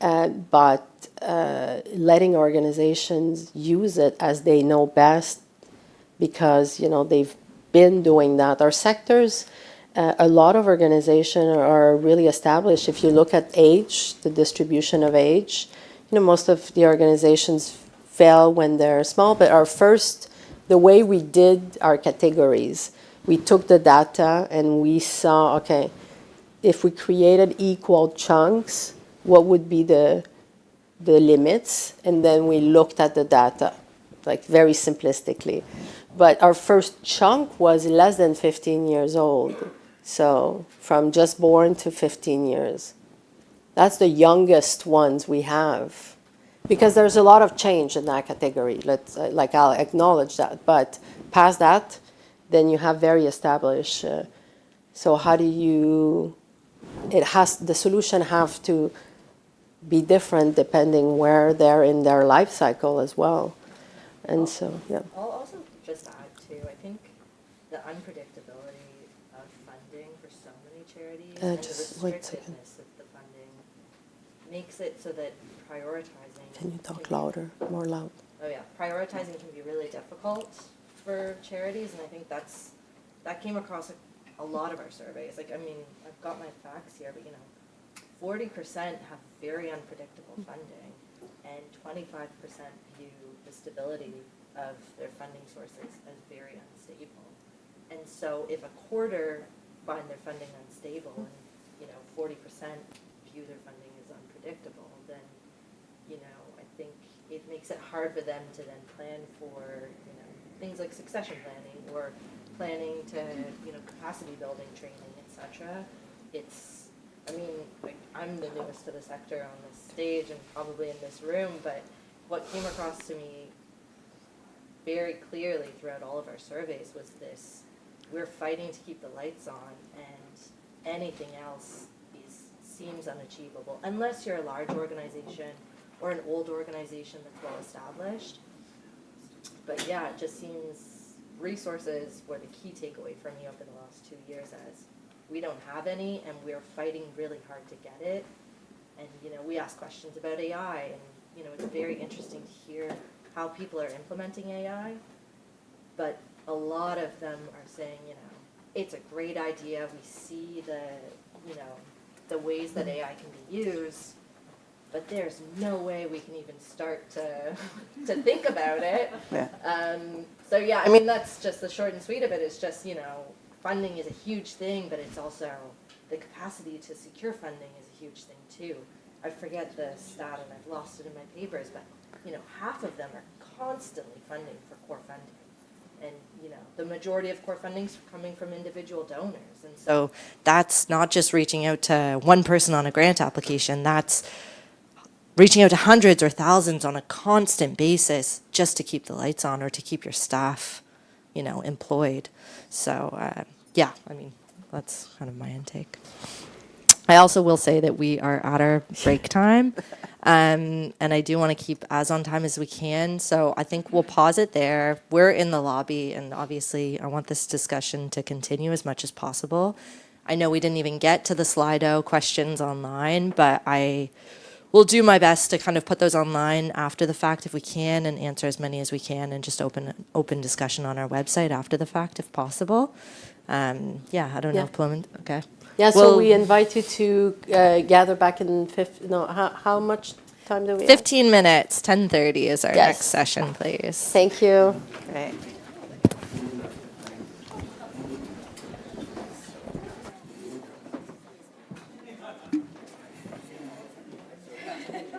[SPEAKER 1] but letting organizations use it as they know best, because, they've been doing that. Our sectors, a lot of organizations are really established. If you look at age, the distribution of age, most of the organizations fail when they're small, but the way we did our categories, we took the data and we saw, okay, if we created equal chunks, what would be the limits? And then we looked at the data, like very simplistically. But our first chunk was less than 15 years old. So from just born to 15 years. That's the youngest ones we have. Because there's a lot of change in that category. I'll acknowledge that. But past that, then you have very established. So how do the solution have to be different depending where they're in their life cycle as well. And so, yeah.
[SPEAKER 3] I'll also just add too, I think the unpredictability of funding for so many charities and the restrictedness of the funding makes it so that prioritizing...
[SPEAKER 1] Can you talk louder, more loud?
[SPEAKER 3] Oh yeah, prioritizing can be really difficult for charities, and I think that came across a lot of our surveys. Like, I mean, I've got my facts here, but 40% have very unpredictable funding, and 25% view the stability of their funding sources as very unstable. And so if a quarter find their funding unstable and 40% view their funding as unpredictable, then I think it makes it hard for them to then plan for things like succession planning or planning to capacity building training, etc. I'm the newest to the sector on this stage and probably in this room, but what came across to me very clearly throughout all of our surveys was this: we're fighting to keep the lights on, and anything else seems unachievable unless you're a large organization or an old organization that's well established. But yeah, it just seems resources were the key takeaway for me over the last 2 years, as we don't have any and we're fighting really hard to get it. And we ask questions about AI, and it's very interesting to hear how people are implementing AI, but a lot of them are saying, it's a great idea. We see the ways that AI can be used, but there's no way we can even start to think about it.
[SPEAKER 4] Yeah.
[SPEAKER 3] So yeah, I mean, that's just the short and sweet of it. It's just, funding is a huge thing, but it's also the capacity to secure funding is a huge thing too. I forget the stat and I've lost it in my papers, but half of them are constantly funding for core funding. And, the majority of core funding is coming from individual donors. And so that's not just reaching out to one person on a grant application. That's reaching out to hundreds or thousands on a constant basis just to keep the lights on or to keep your staff, employed. So, yeah, I mean, that's kind of my intake. I also will say that we are at our break time. And I do want to keep as on time as we can. So I think we'll pause it there. We're in the lobby, and obviously I want this discussion to continue as much as possible. I know we didn't even get to the Slido questions online, but I will do my best to kind of put those online after the fact if we can, and answer as many as we can, and just open discussion on our website after the fact if possible. Yeah, I don't know if Plum, okay.
[SPEAKER 1] Yeah, so we invite you to gather back in how much time do we have?
[SPEAKER 3] 15 minutes, 10:30 is our
[SPEAKER 1] Yes.
[SPEAKER 3] next session, please.
[SPEAKER 1] Thank you.
[SPEAKER 3] Great.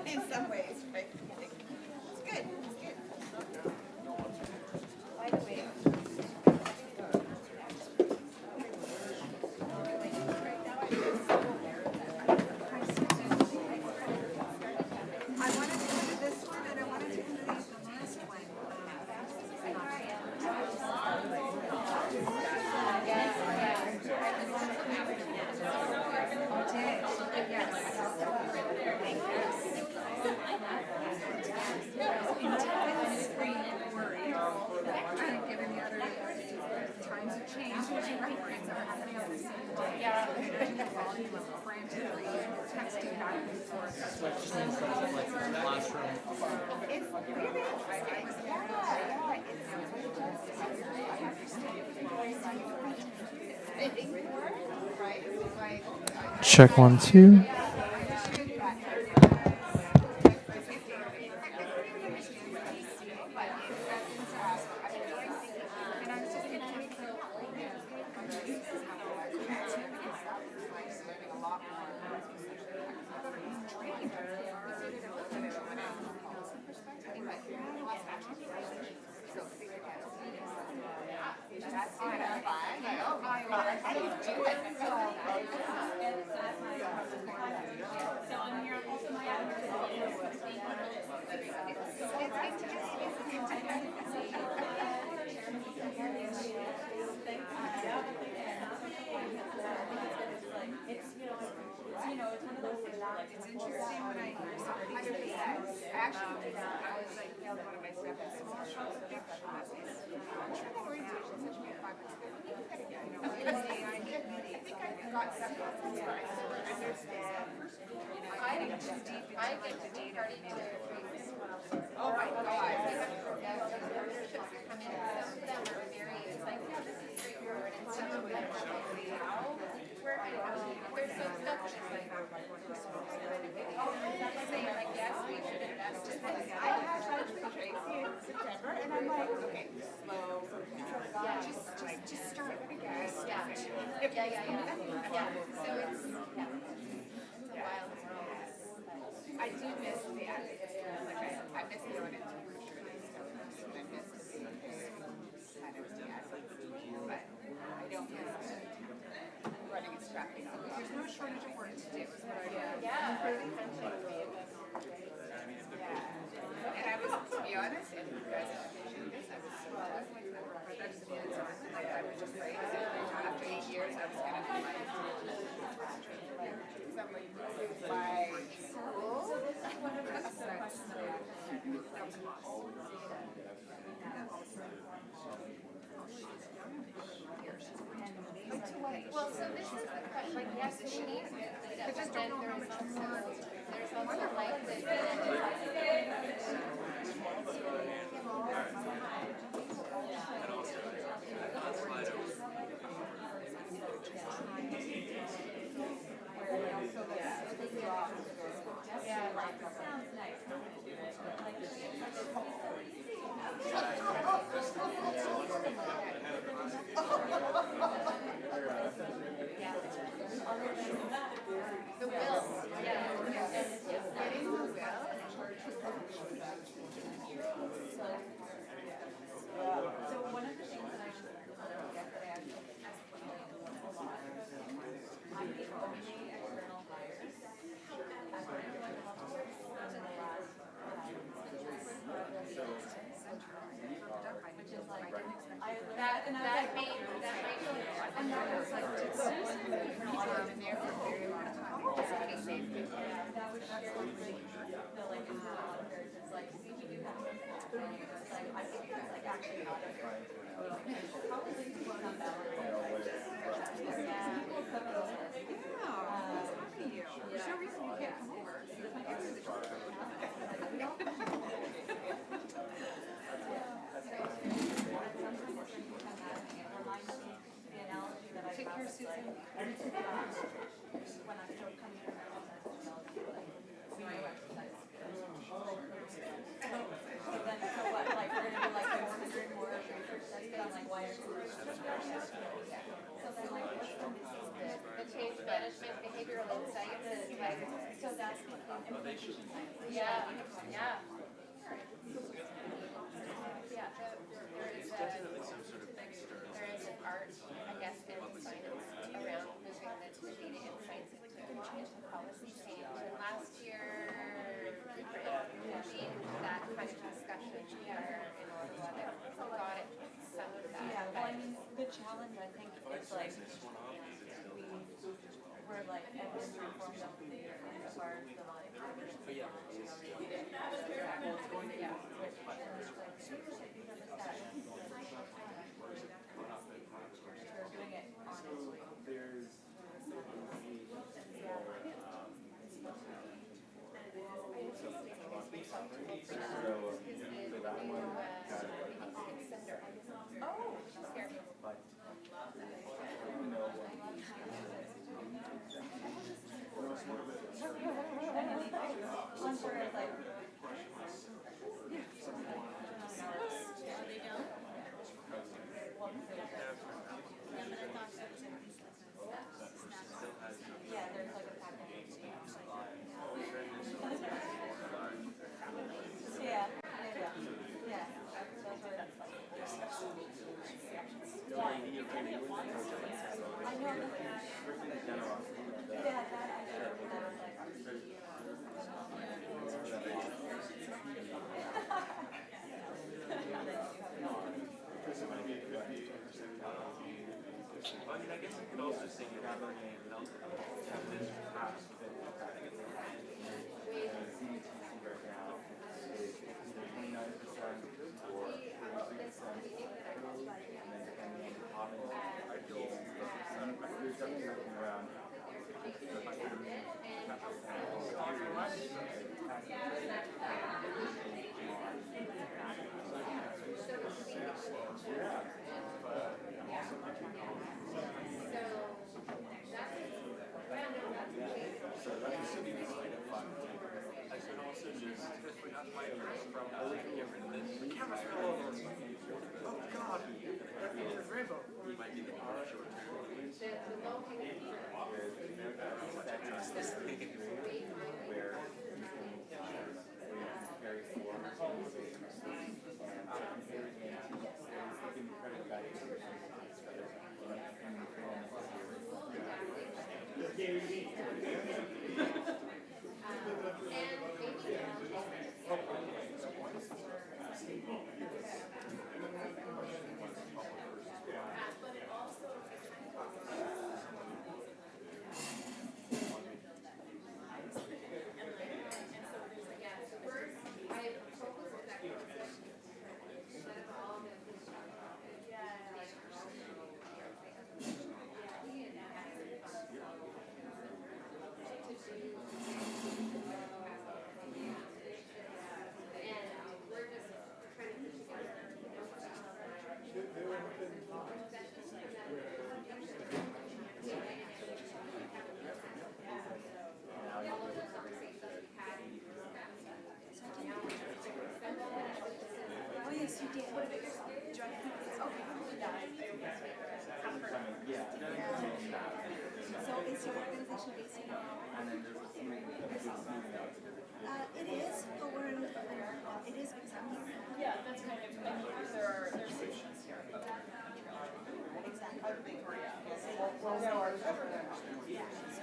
[SPEAKER 4] In some ways, right? It's good. It's good. By the way, I wanted to do this one, and I wanted to do the last one. Given the other times of change, which things are happening on the same day. And the volume of frantically texting back and forth. It's really interesting. Yeah, it's
[SPEAKER 9] Check 1, 2.
[SPEAKER 5] It's interesting when I hear somebody say that. Actually, I was like, one of my steps is small shots of big shots. I'm sure that orientation session at 5 months ago. I think I got several things where I sort of understand. I get too deep into the data. Oh my God. September, and I'm like, okay, slow, just start again. I do miss the advocacy. I miss going into brochures and I miss kind of the advocacy, but I don't miss running and strapping on. There's no shortage of work to do. Is what I know. And I was
[SPEAKER 9] just like, after 8 years, I was gonna do my because I'm like, this is my school.
[SPEAKER 7] Well, so this is the question, like, yes, we need to get data, but then there's also like the will, getting the
[SPEAKER 5] So one of the things that I was yesterday, I was I'm the only external hire. Which is like,
[SPEAKER 7] that made
[SPEAKER 5] and that was like,
[SPEAKER 9] And there for a very long time.
[SPEAKER 5] that was shared with the like developers, it's like, see, we do have to and it's like, I think it's like actually not a probably people come back.
[SPEAKER 9] There's no reason you can't come over.
[SPEAKER 5] The analogy that I found is like, when I'm still coming from we know exercise. So then, so what, like, we're gonna do like 400 more research studies, I'm like, why are you? So then like, what's the missing
[SPEAKER 7] the change management, behavioral insights, like,
[SPEAKER 5] so that's the implementation science.
[SPEAKER 7] yeah. Yeah, there is an art, I guess, and science around moving the data insights into policy change. And last year, we convened that kind of discussion here in Ottawa that got it, some of that.
[SPEAKER 5] Yeah, well, I mean, the challenge, I think, is like, we're like evidence-informed of the data as far as the like. We're doing it honestly.
[SPEAKER 7] Oh, she's scared.
[SPEAKER 5] I'm sure it's like. Yeah, there's like a package. Yeah, that's where it's like. I know that I know that was like.
[SPEAKER 10] I mean, I guess you could also say you have a game that has perhaps been right now is either 29% or 33%, and then depending on the province, there's definitely looking around. So that can still be the side of fun. I could also just the camera's still over. Oh God! It's a rainbow. You might be the short term. Where carry forward and give me credit guys.
[SPEAKER 9] organization based in
[SPEAKER 10] And then there's a smoothing,
[SPEAKER 9] It is, but it is because I'm here.
[SPEAKER 5] Yeah, that's kind of, I mean, there are stations here.
[SPEAKER 9] Exactly. Yeah, so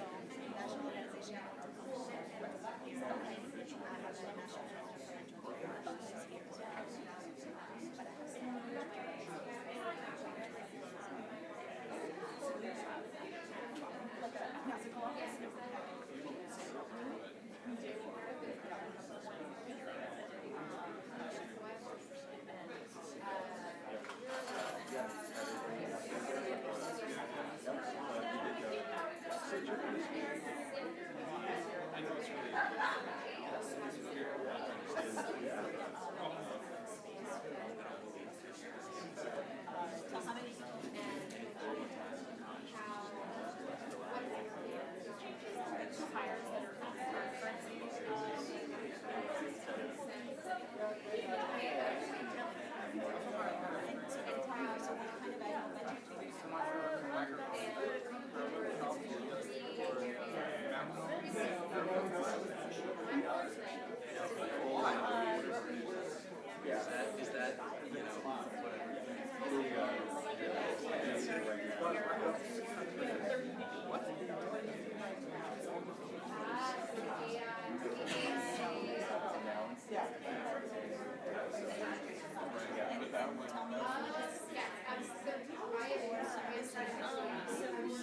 [SPEAKER 9] national organization. I have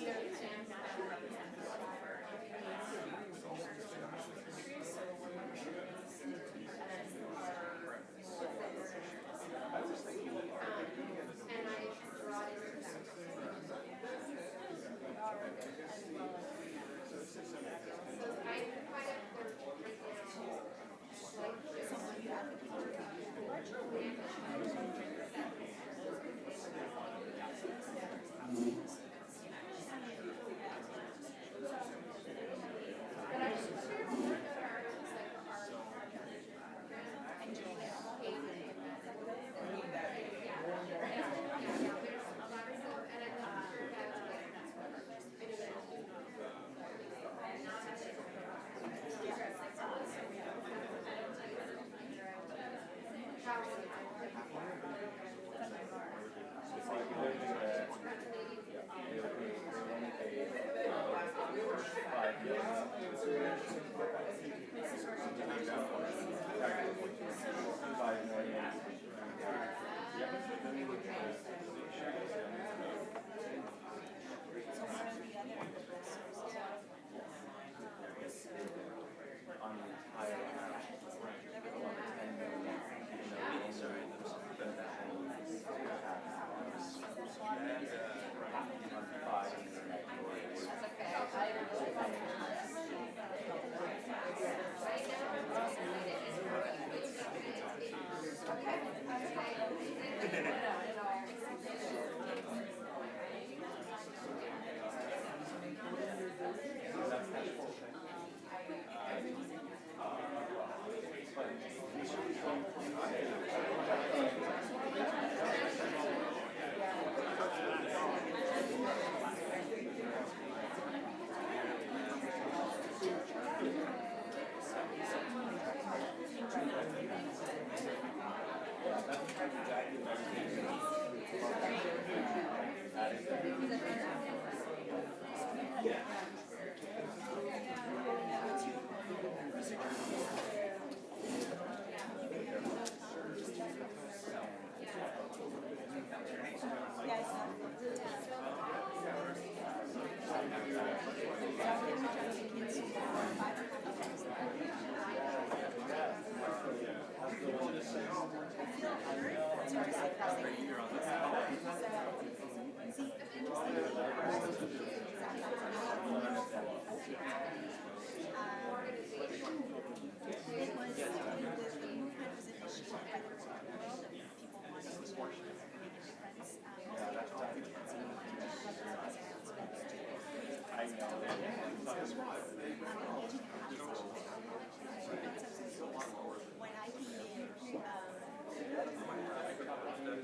[SPEAKER 9] a national
[SPEAKER 10] on the entire amount. About 10 million, even though we also spend that whole on 5 categories.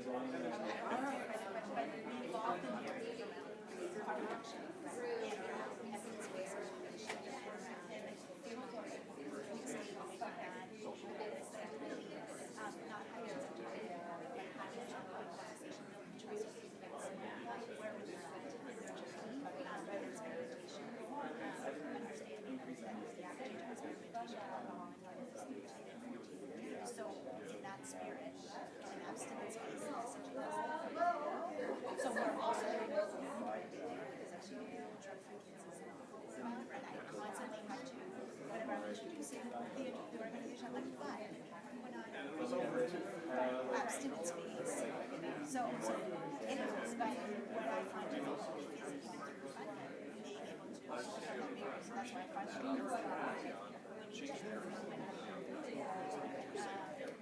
[SPEAKER 9] involved in introducing the organization, I'm like, why? We're not abstinence based. So anyways, but what I find difficult is even through funding, being able to overcome that barrier. So that's why I find it when you check the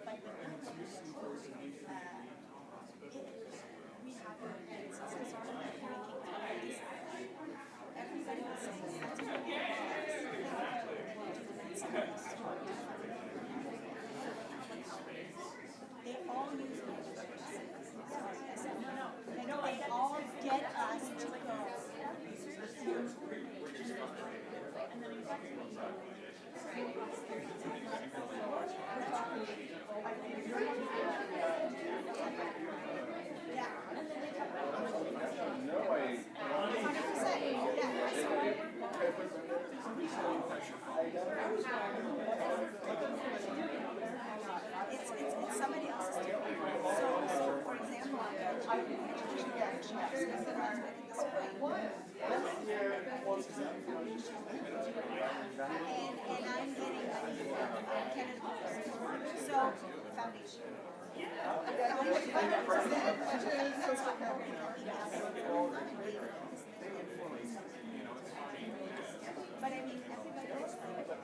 [SPEAKER 9] but we have a success rate ranking everybody was saying that's they all use it. No, they all get us to go. It's somebody else's different. So for example, I'm education action, let's make it this way. And I'm getting money from Canada Post. So foundation. But I mean, everybody is like,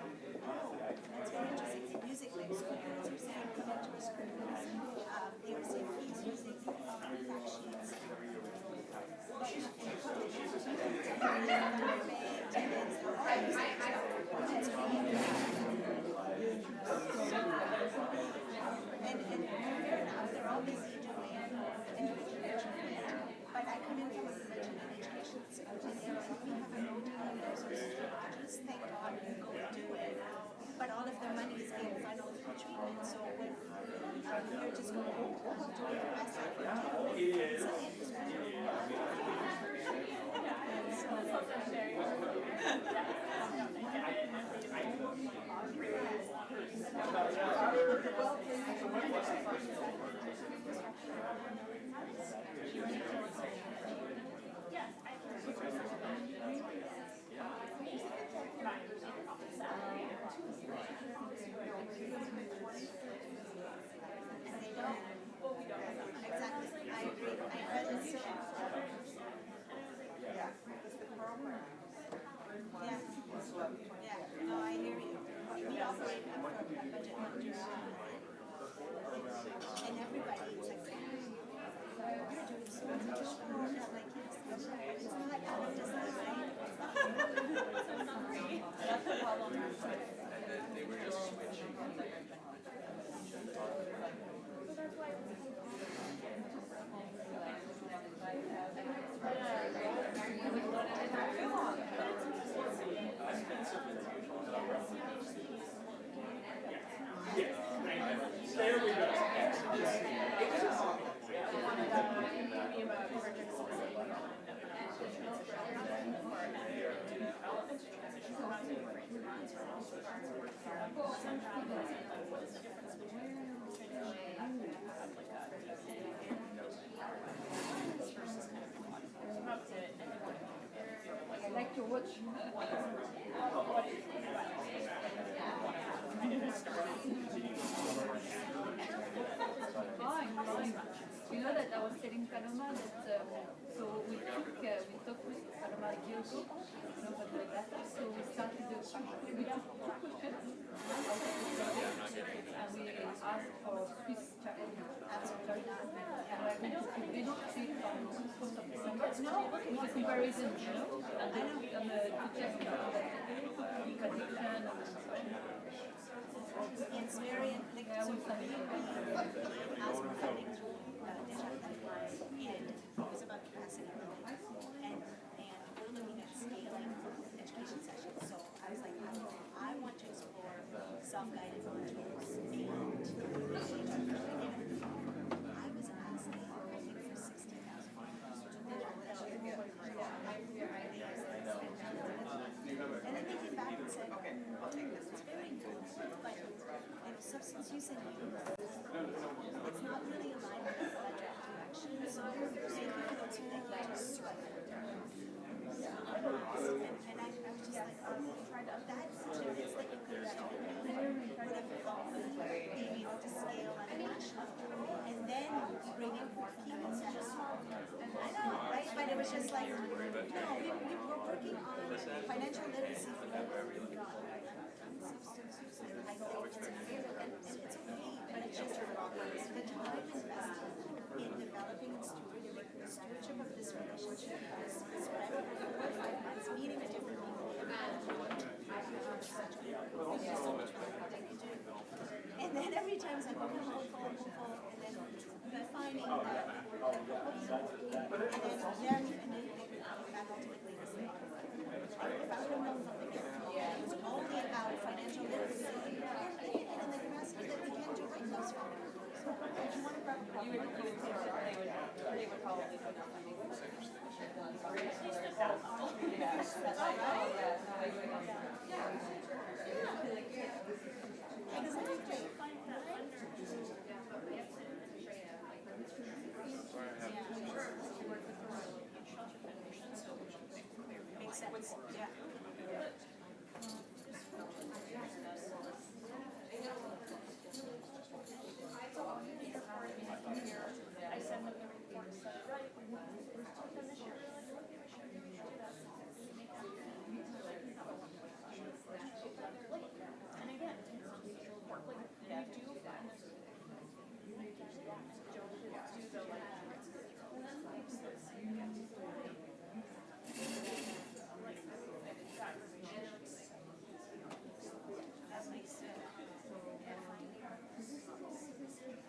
[SPEAKER 9] oh, that's very interesting. Music makes good. You're saying come into a school. They were saying he's using fact sheets. And fair enough, they're all busy doing education. But I come in from a religion and education school, and we have a no time resources strategies. Thank God we go do it. But all of their money is being funneled for treatment. So when you're just going, doing the best I Exactly. I agree. I read it so. Yeah. Yeah. No, I hear you. We operate a budget under and everybody is like, you're doing so much more. I'm like, yes, it's not out of design. That's the problem. They were just switching.
[SPEAKER 10] There we go.
[SPEAKER 9] I like to watch.
[SPEAKER 11] You know that I was telling Paloma that so we talked with Paloma Kyoto, about the data. So we started we took 2 questions and we asked for Swiss charitable answers. And we're going to publish it on the 1st of December with a comparison, to check the addiction and
[SPEAKER 9] It's very like so for me, we asked for funding through digital and it was about capacity building and we're looking at scaling education sessions. So I was like, I want to explore self-guided modules and I was asking for $60,000 and then they came back and said, okay, I'll take this. It's very good, but substance use and youth, it's not really aligned with the budget direction. So thank you for the opportunity to serve. And I was just like, that it's like a good being able to scale on a national, and then bring in people to help. I know, right? But it was just like, no, we were working on financial literacy for substance use. I think it's fair and it's okay, but it's just the time invested in developing and stewardship of this relationship is spread over 4 or 5 months, meeting with different people. Thank you so much for everything you do. And then every time it's like, okay, hopeful, and then refining that, and then enabling that ultimately is like, if I would have known something else, it was only about financial literacy, and the capacity that we can do right those families. If you want to grab a coffee, they would probably put makes sense. Yeah. I send them the reports. Right. And again, yeah. We do find that makes sense.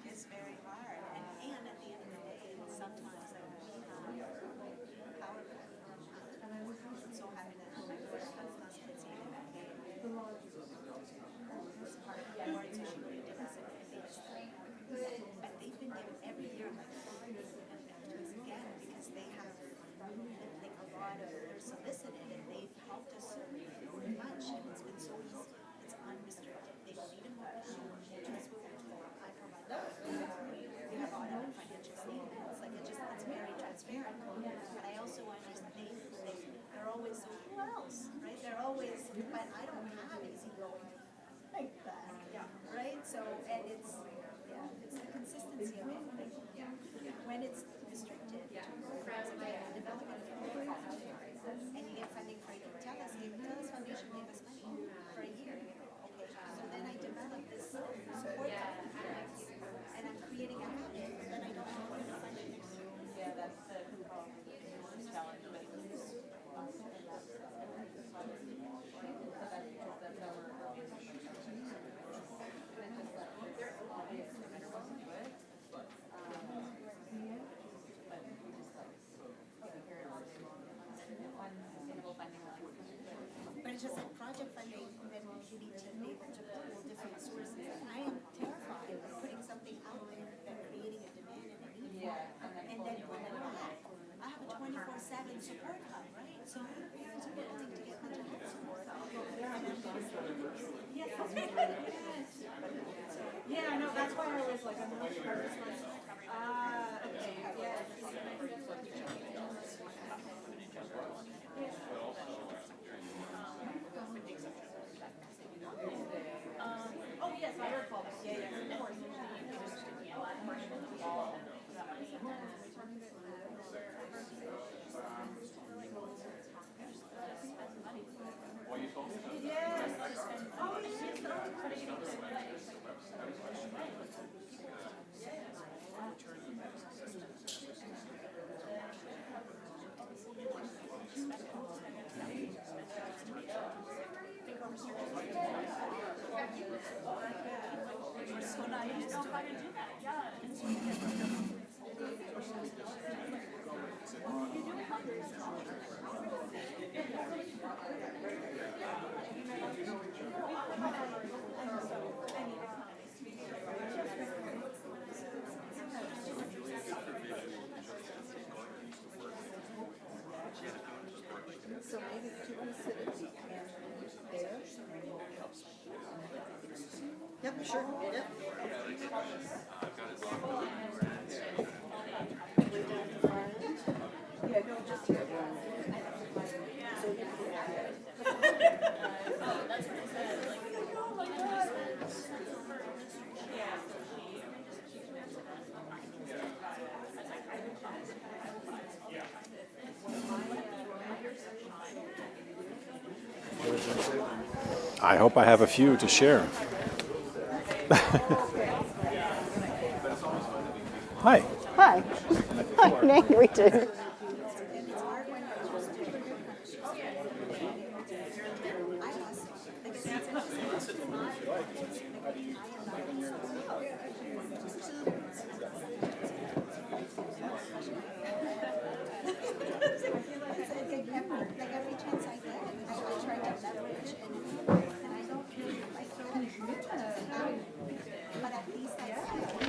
[SPEAKER 9] It's very hard, and at the end of the day, sometimes like we have our I'm so happy that us kids see that game. It's part of the orientation we did as but they've been given every year again because they have like a lot of they're solicited and they've helped us so much and it's been so easy. It's unrestricted. They don't need a motion. Just I provide that. We have audit and financial statements. Like it's very transparent. But I also understand they're always so who else? Right? They're always but I don't have easygoing like that. Yeah. Right? So and it's the consistency of it. When it's restricted to programs again, development and you get funding for it, tell us Foundation gave us money for a year. Okay, so then I develop this support and I'm creating a habit, but then I don't know what the funding is. Yeah, that's the challenge, but but it's just like project funding, then you need to be able to pull different sources. I am terrified of putting something out there and creating a demand and a need for it, and then pulling it back. I have a 24/7 support hub, right? So parents are willing to get mental health support. Yes. Yeah, I know, that's why I was like, I'm not sure. Okay, yes. Oh, yes, I recall this. Yeah, of course. Yes. Oh, so now you just know how to do that. Yeah.
[SPEAKER 4] So maybe to consider the there.
[SPEAKER 1] Yep, sure. Yep.
[SPEAKER 4] Yeah, no, just here. So you can
[SPEAKER 12] I hope I have a few to share. Hi.
[SPEAKER 13] Hi. I'm angry too.
[SPEAKER 9] Like every chance I get, I try to leverage and I don't really like but at least I stand for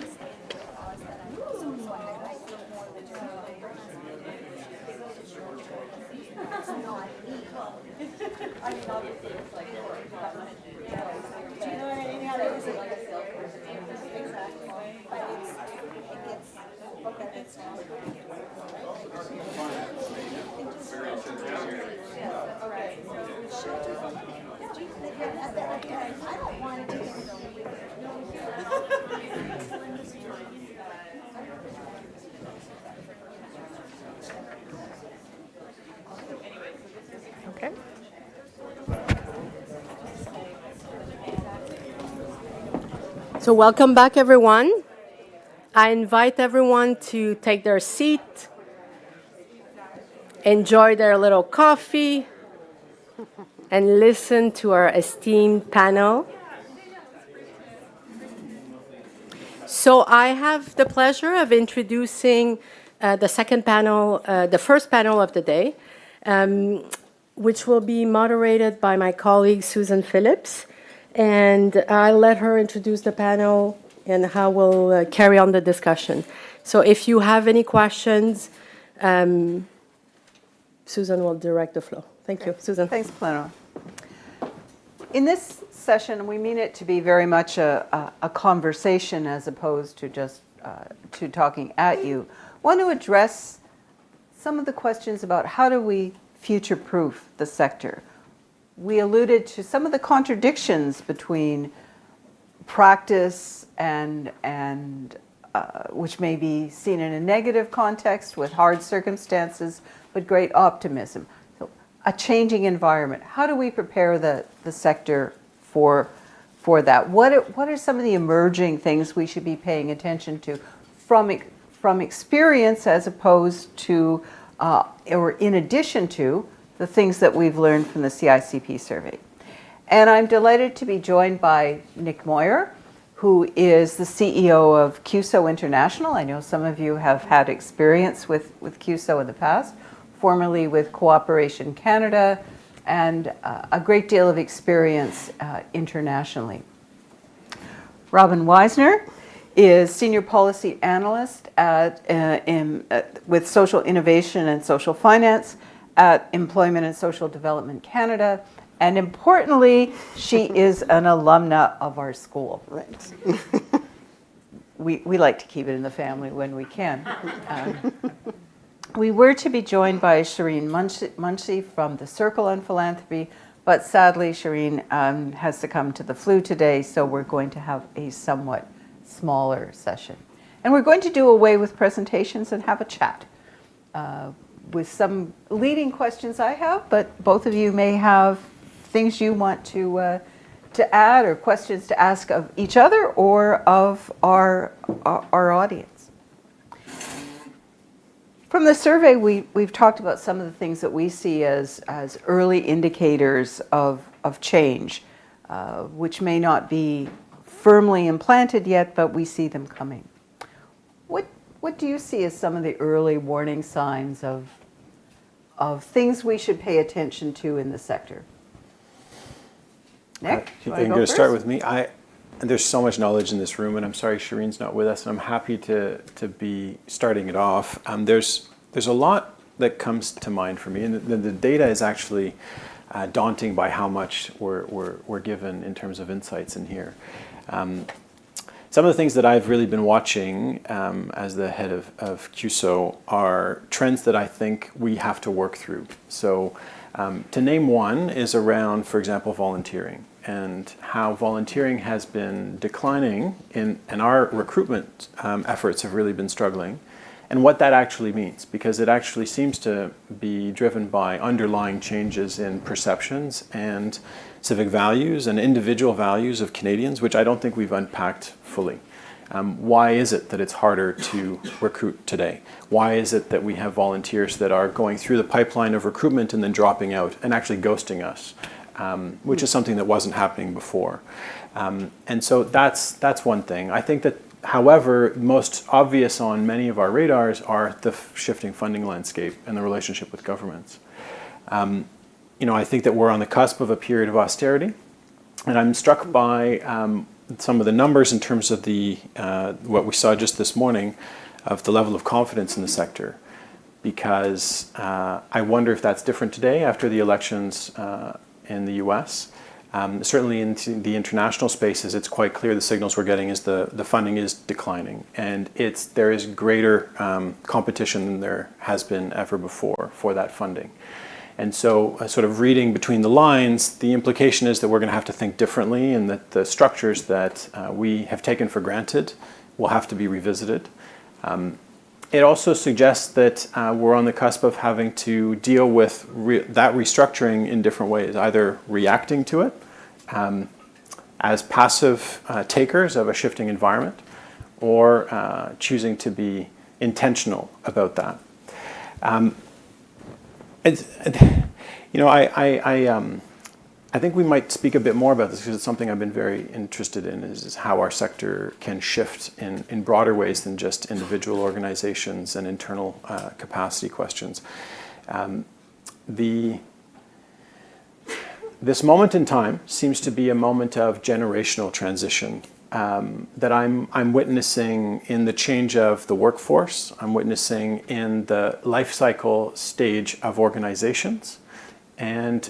[SPEAKER 9] the cause that I so I feel more legitimate. Not me. I mean, obviously it's like do you know what I mean? Yeah, it's like a salesperson. Exactly. But it gets I don't want to get
[SPEAKER 1] Okay. So welcome back, everyone. I invite everyone to take their seat, enjoy their little coffee, and listen to our esteemed panel. So I have the pleasure of introducing the second panel, the first panel of the day, which will be moderated by my colleague Susan Phillips. And I'll let her introduce the panel and how we'll carry on the discussion. So if you have any questions, Susan will direct the flow. Thank you, Susan.
[SPEAKER 4] Thanks, Plano. In this session, we mean it to be very much a conversation as opposed to just to talking at you. I want to address some of the questions about how do we future-proof the sector. We alluded to some of the contradictions between practice and which may be seen in a negative context with hard circumstances, but great optimism. So a changing environment. How do we prepare the sector for that? What are some of the emerging things we should be paying attention to from experience as opposed to, or in addition to, the things that we've learned from the CICP survey? And I'm delighted to be joined by Nick Moyer, who is the CEO of CUSO International. I know some of you have had experience with CUSO in the past, formerly with Cooperation Canada, and a great deal of experience internationally. Robin Weisner is Senior Policy Analyst with Social Innovation and Social Finance at Employment and Social Development Canada. And importantly, she is an alumna of our school.
[SPEAKER 13] Right.
[SPEAKER 4] We like to keep it in the family when we can. We were to be joined by Shireen Munshi from the Circle on Philanthropy, but sadly Shireen has succumbed to the flu today, so we're going to have a somewhat smaller session. And we're going to do away with presentations and have a chat with some leading questions I have, but both of you may have things you want to add or questions to ask of each other or of our audience. From the survey, we've talked about some of the things that we see as early indicators of change, which may not be firmly implanted yet, but we see them coming. What do you see as some of the early warning signs of things we should pay attention to in the sector? Nick,
[SPEAKER 12] you're going to start with me. And there's so much knowledge in this room, and I'm sorry Shireen's not with us, and I'm happy to be starting it off. There's a lot that comes to mind for me, and the data is actually daunting by how much we're given in terms of insights in here. Some of the things that I've really been watching as the head of CUSO are trends that I think we have to work through. So to name one is around, for example, volunteering, and how volunteering has been declining and our recruitment efforts have really been struggling. and what that actually means, because it actually seems to be driven by underlying changes in perceptions and civic values and individual values of Canadians, which I don't think we've unpacked fully. Why is it that it's harder to recruit today? Why is it that we have volunteers that are going through the pipeline of recruitment and then dropping out and actually ghosting us, which is something that wasn't happening before? And so that's one thing. I think that, however, most obvious on many of our radars are the shifting funding landscape and the relationship with governments. I think that we're on the cusp of a period of austerity, and I'm struck by some of the numbers in terms of the what we saw just this morning of the level of confidence in the sector, because I wonder if that's different today after the elections in the US. Certainly in the international spaces, it's quite clear the signals we're getting is the funding is declining, and there is greater competition than there has been ever before for that funding. And so sort of reading between the lines, the implication is that we're going to have to think differently, and that the structures that we have taken for granted will have to be revisited. It also suggests that we're on the cusp of having to deal with that restructuring in different ways, either reacting to it as passive takers of a shifting environment, or choosing to be intentional about that. I think we might speak a bit more about this, because it's something I've been very interested in, is how our sector can shift in broader ways than just individual organizations and internal capacity questions. This moment in time seems to be a moment of generational transition that I'm witnessing in the change of the workforce. I'm witnessing in the life cycle stage of organizations. And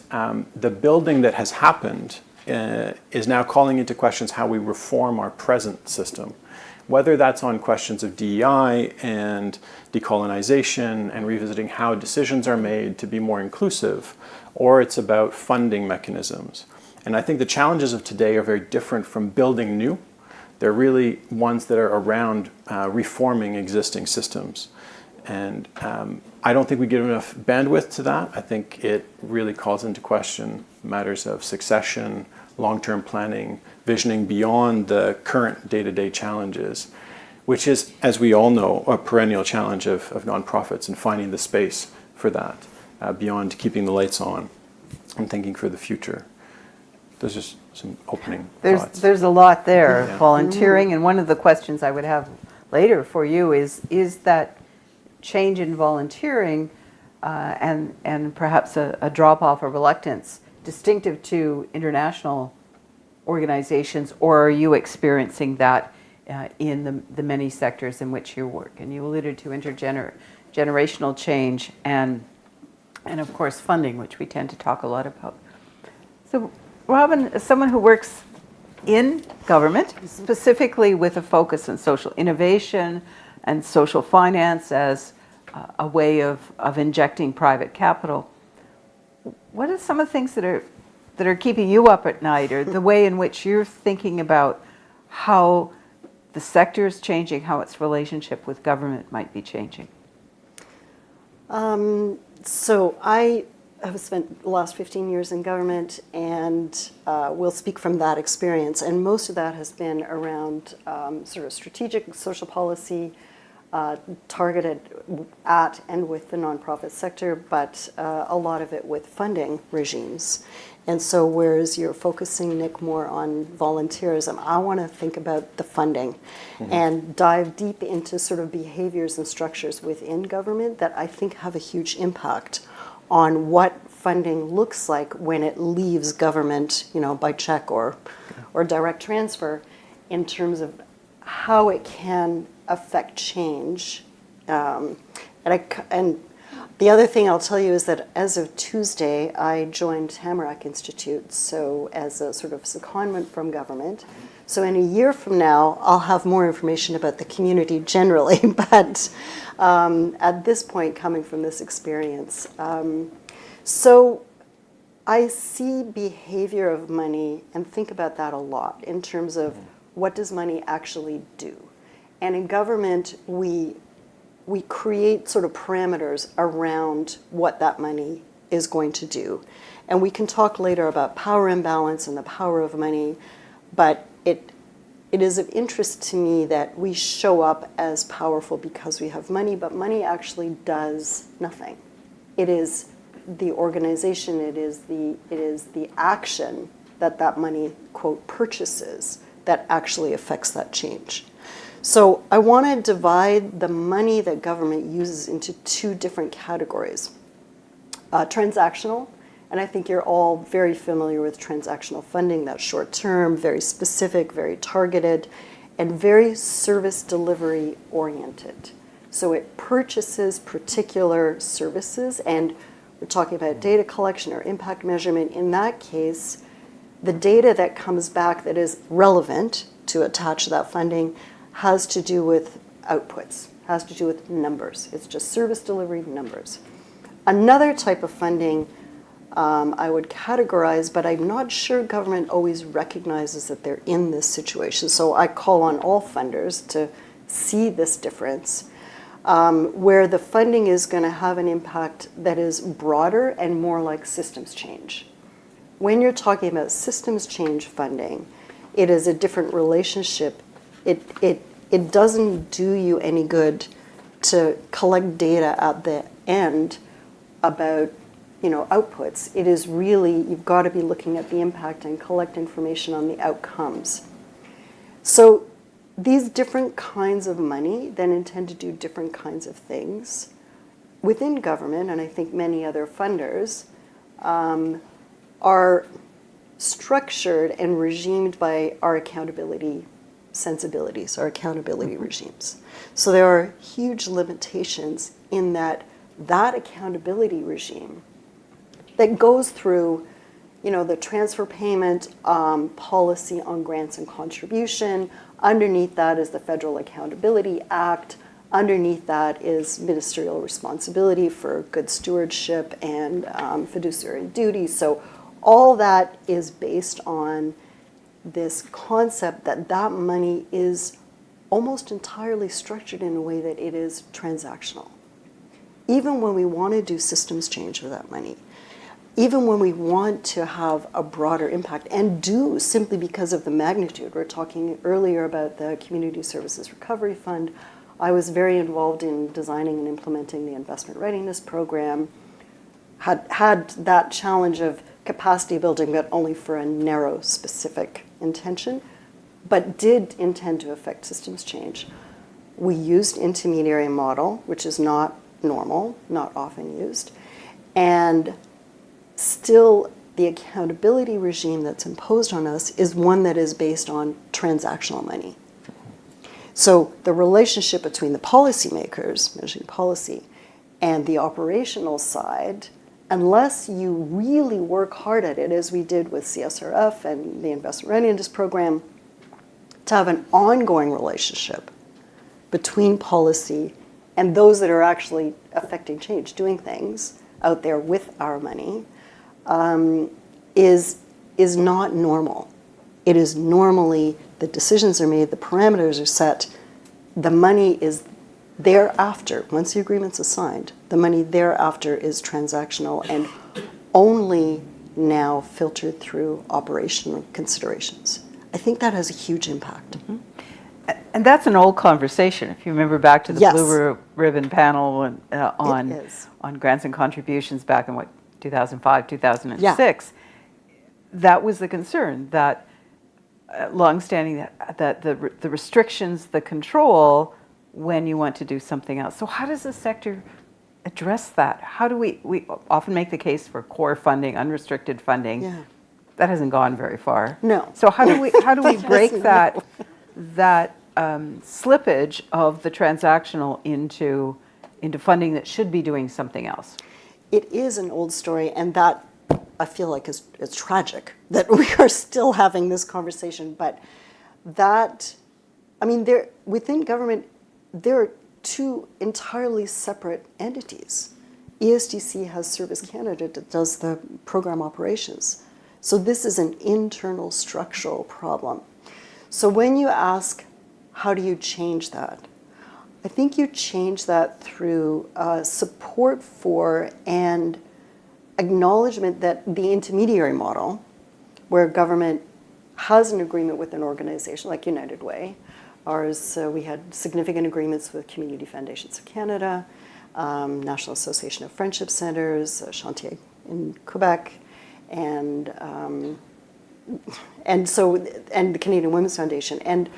[SPEAKER 12] the building that has happened is now calling into questions how we reform our present system, whether that's on questions of DEI and decolonization and revisiting how decisions are made to be more inclusive, or it's about funding mechanisms. And I think the challenges of today are very different from building new. They're really ones that are around reforming existing systems. And I don't think we give enough bandwidth to that. I think it really calls into question matters of succession, long-term planning, visioning beyond the current day-to-day challenges, which is, as we all know, a perennial challenge of nonprofits, and finding the space for that beyond keeping the lights on and thinking for the future. Those are some opening thoughts.
[SPEAKER 4] There's a lot there,
[SPEAKER 12] Yeah.
[SPEAKER 4] volunteering, and one of the questions I would have later for you is that change in volunteering and perhaps a drop-off or reluctance distinctive to international organizations, or are you experiencing that in the many sectors in which you work? And you alluded to intergenerational change and of course funding, which we tend to talk a lot about. So Robin, as someone who works in government, specifically with a focus on social innovation and social finance as a way of injecting private capital, what are some of the things that are keeping you up at night, or the way in which you're thinking about how the sector is changing, how its relationship with government might be changing?
[SPEAKER 13] So I have spent the last 15 years in government, and will speak from that experience. And most of that has been around sort of strategic social policy, targeted at and with the nonprofit sector, but a lot of it with funding regimes. And so whereas you're focusing, Nick, more on volunteerism, I want to think about the funding and dive deep into sort of behaviors and structures within government that I think have a huge impact on what funding looks like when it leaves government, by check or direct transfer, in terms of how it can affect change. And the other thing I'll tell you is that as of Tuesday, I joined Tamarack Institute, so as a sort of secondment from government. So in a year from now, I'll have more information about the community generally, but at this point, coming from this experience. So I see behavior of money and think about that a lot in terms of what does money actually do? And in government, we we create sort of parameters around what that money is going to do. And we can talk later about power imbalance and the power of money, but it is of interest to me that we show up as powerful because we have money, but money actually does nothing. It is the organization, it is the action that money, quote, purchases that actually affects that change. So I want to divide the money that government uses into two different categories. Transactional, and I think you're all very familiar with transactional funding. That's short term, very specific, very targeted, and very service delivery oriented. So it purchases particular services, and we're talking about data collection or impact measurement. In that case, the data that comes back that is relevant to attach to that funding has to do with outputs, has to do with numbers. It's just service delivery numbers. Another type of funding I would categorize, but I'm not sure government always recognizes that they're in this situation. So I call on all funders to see this difference, where the funding is going to have an impact that is broader and more like systems change. When you're talking about systems change funding, it is a different relationship. It doesn't do you any good to collect data at the end about outputs. It is really, you've got to be looking at the impact and collect information on the outcomes. So these different kinds of money then intend to do different kinds of things within government, and I think many other funders are structured and regimed by our accountability sensibilities, our accountability regimes. So there are huge limitations in that accountability regime that goes through, the transfer payment policy on grants and contribution. Underneath that is the Federal Accountability Act. Underneath that is ministerial responsibility for good stewardship and fiduciary duty. So all that is based on this concept that money is almost entirely structured in a way that it is transactional. Even when we want to do systems change with that money, even when we want to have a broader impact, and do simply because of the magnitude. We're talking earlier about the Community Services Recovery Fund. I was very involved in designing and implementing the investment readiness program, had that challenge of capacity building, but only for a narrow, specific intention, but did intend to affect systems change. We used intermediary model, which is not normal, not often used, and still the accountability regime that's imposed on us is one that is based on transactional money. So the relationship between the policymakers, measuring policy, and the operational side, unless you really work hard at it, as we did with CSRF and the Investment Readiness Program, to have an ongoing relationship between policy and those that are actually affecting change, doing things out there with our money, is not normal. It is normally the decisions are made, the parameters are set, the money is thereafter, once the agreement's signed, the money thereafter is transactional and only now filtered through operational considerations. I think that has a huge impact.
[SPEAKER 4] Mm-hmm. And that's an old conversation. If you remember back to the
[SPEAKER 13] Yes.
[SPEAKER 4] Blue Ribbon panel on grants and contributions back in 2005, 2006, that was the concern, that longstanding that the restrictions, the control when you want to do something else. So how does the sector address that? How do we often make the case for core funding, unrestricted funding?
[SPEAKER 13] Yeah.
[SPEAKER 4] That hasn't gone very far.
[SPEAKER 13] No.
[SPEAKER 4] So how do we break that slippage of the transactional into funding that should be doing something else?
[SPEAKER 13] It is an old story, and that I feel like is tragic that we are still having this conversation. But within government, there are two entirely separate entities. ESDC has Service Canada that does the program operations. So this is an internal structural problem. So when you ask, how do you change that? I think you change that through support for and acknowledgement that the intermediary model, where government has an agreement with an organization like United Way. Ours, we had significant agreements with Community Foundations of Canada, National Association of Friendship Centers, Chantier in Quebec, and the Canadian Women's Foundation. And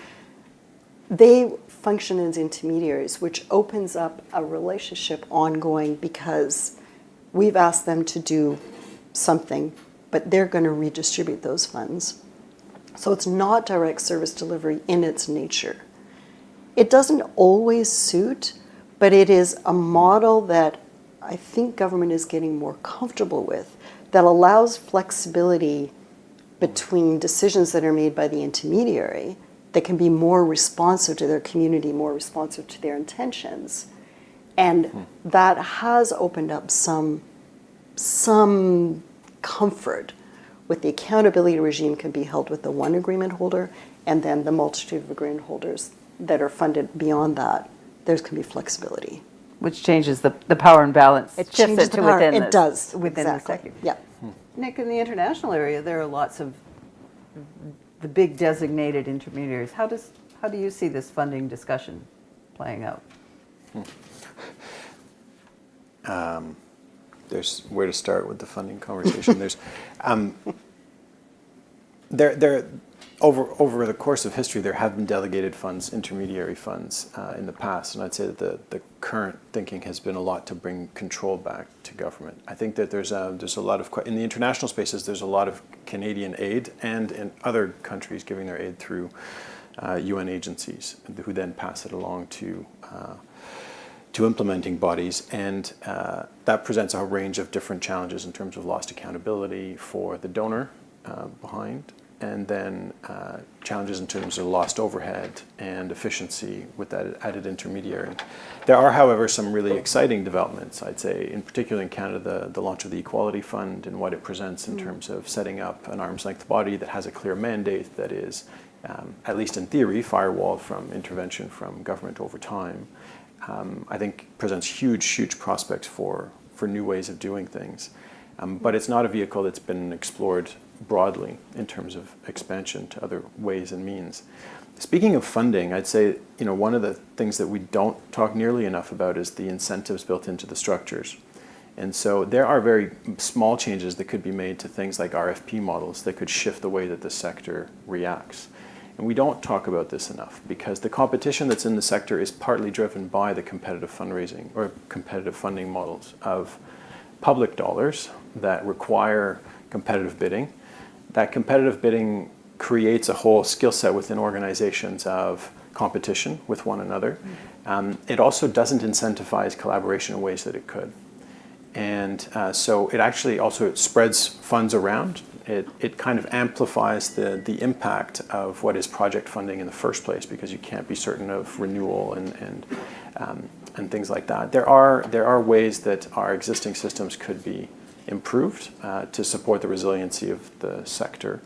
[SPEAKER 13] they function as intermediaries, which opens up a relationship ongoing because we've asked them to do something, but they're going to redistribute those funds. So it's not direct service delivery in its nature. It doesn't always suit, but it is a model that I think government is getting more comfortable with, that allows flexibility between decisions that are made by the intermediary that can be more responsive to their community, more responsive to their intentions. And that has opened up some comfort with the accountability regime can be held with the one agreement holder, and then the multitude of agreement holders that are funded beyond that, there can be flexibility.
[SPEAKER 4] Which changes the power and balance.
[SPEAKER 13] It changes the power. It does,
[SPEAKER 4] within
[SPEAKER 13] exactly.
[SPEAKER 4] the sector.
[SPEAKER 13] Yeah.
[SPEAKER 4] Nick, in the international area, there are lots of the big designated intermediaries. How do you see this funding discussion playing out?
[SPEAKER 12] There's where to start with the funding conversation. There's over the course of history, there have been delegated funds, intermediary funds in the past, and I'd say that the current thinking has been a lot to bring control back to government. I think that there's a lot of in the international spaces. There's a lot of Canadian aid, and in other countries giving their aid through UN agencies, who then pass it along to implementing bodies, and that presents a range of different challenges in terms of lost accountability for the donor behind, and then challenges in terms of lost overhead and efficiency with that added intermediary. There are, however, some really exciting developments, I'd say, in particular in Canada, the launch of the Equality Fund and what it presents in terms of setting up an arm's length body that has a clear mandate that is, at least in theory, firewalled from intervention from government over time. I think presents huge prospects for new ways of doing things. But it's not a vehicle that's been explored broadly in terms of expansion to other ways and means. Speaking of funding, I'd say one of the things that we don't talk nearly enough about is the incentives built into the structures. And so there are very small changes that could be made to things like RFP models that could shift the way that the sector reacts. And we don't talk about this enough because the competition that's in the sector is partly driven by the competitive fundraising or competitive funding models of public dollars that require competitive bidding. That competitive bidding creates a whole skill set within organizations of competition with one another. It also doesn't incentivize collaboration in ways that it could. And so it actually also spreads funds around. It kind of amplifies the impact of what is project funding in the first place because you can't be certain of renewal and things like that. There are ways that our existing systems could be improved to support the resiliency of the sector.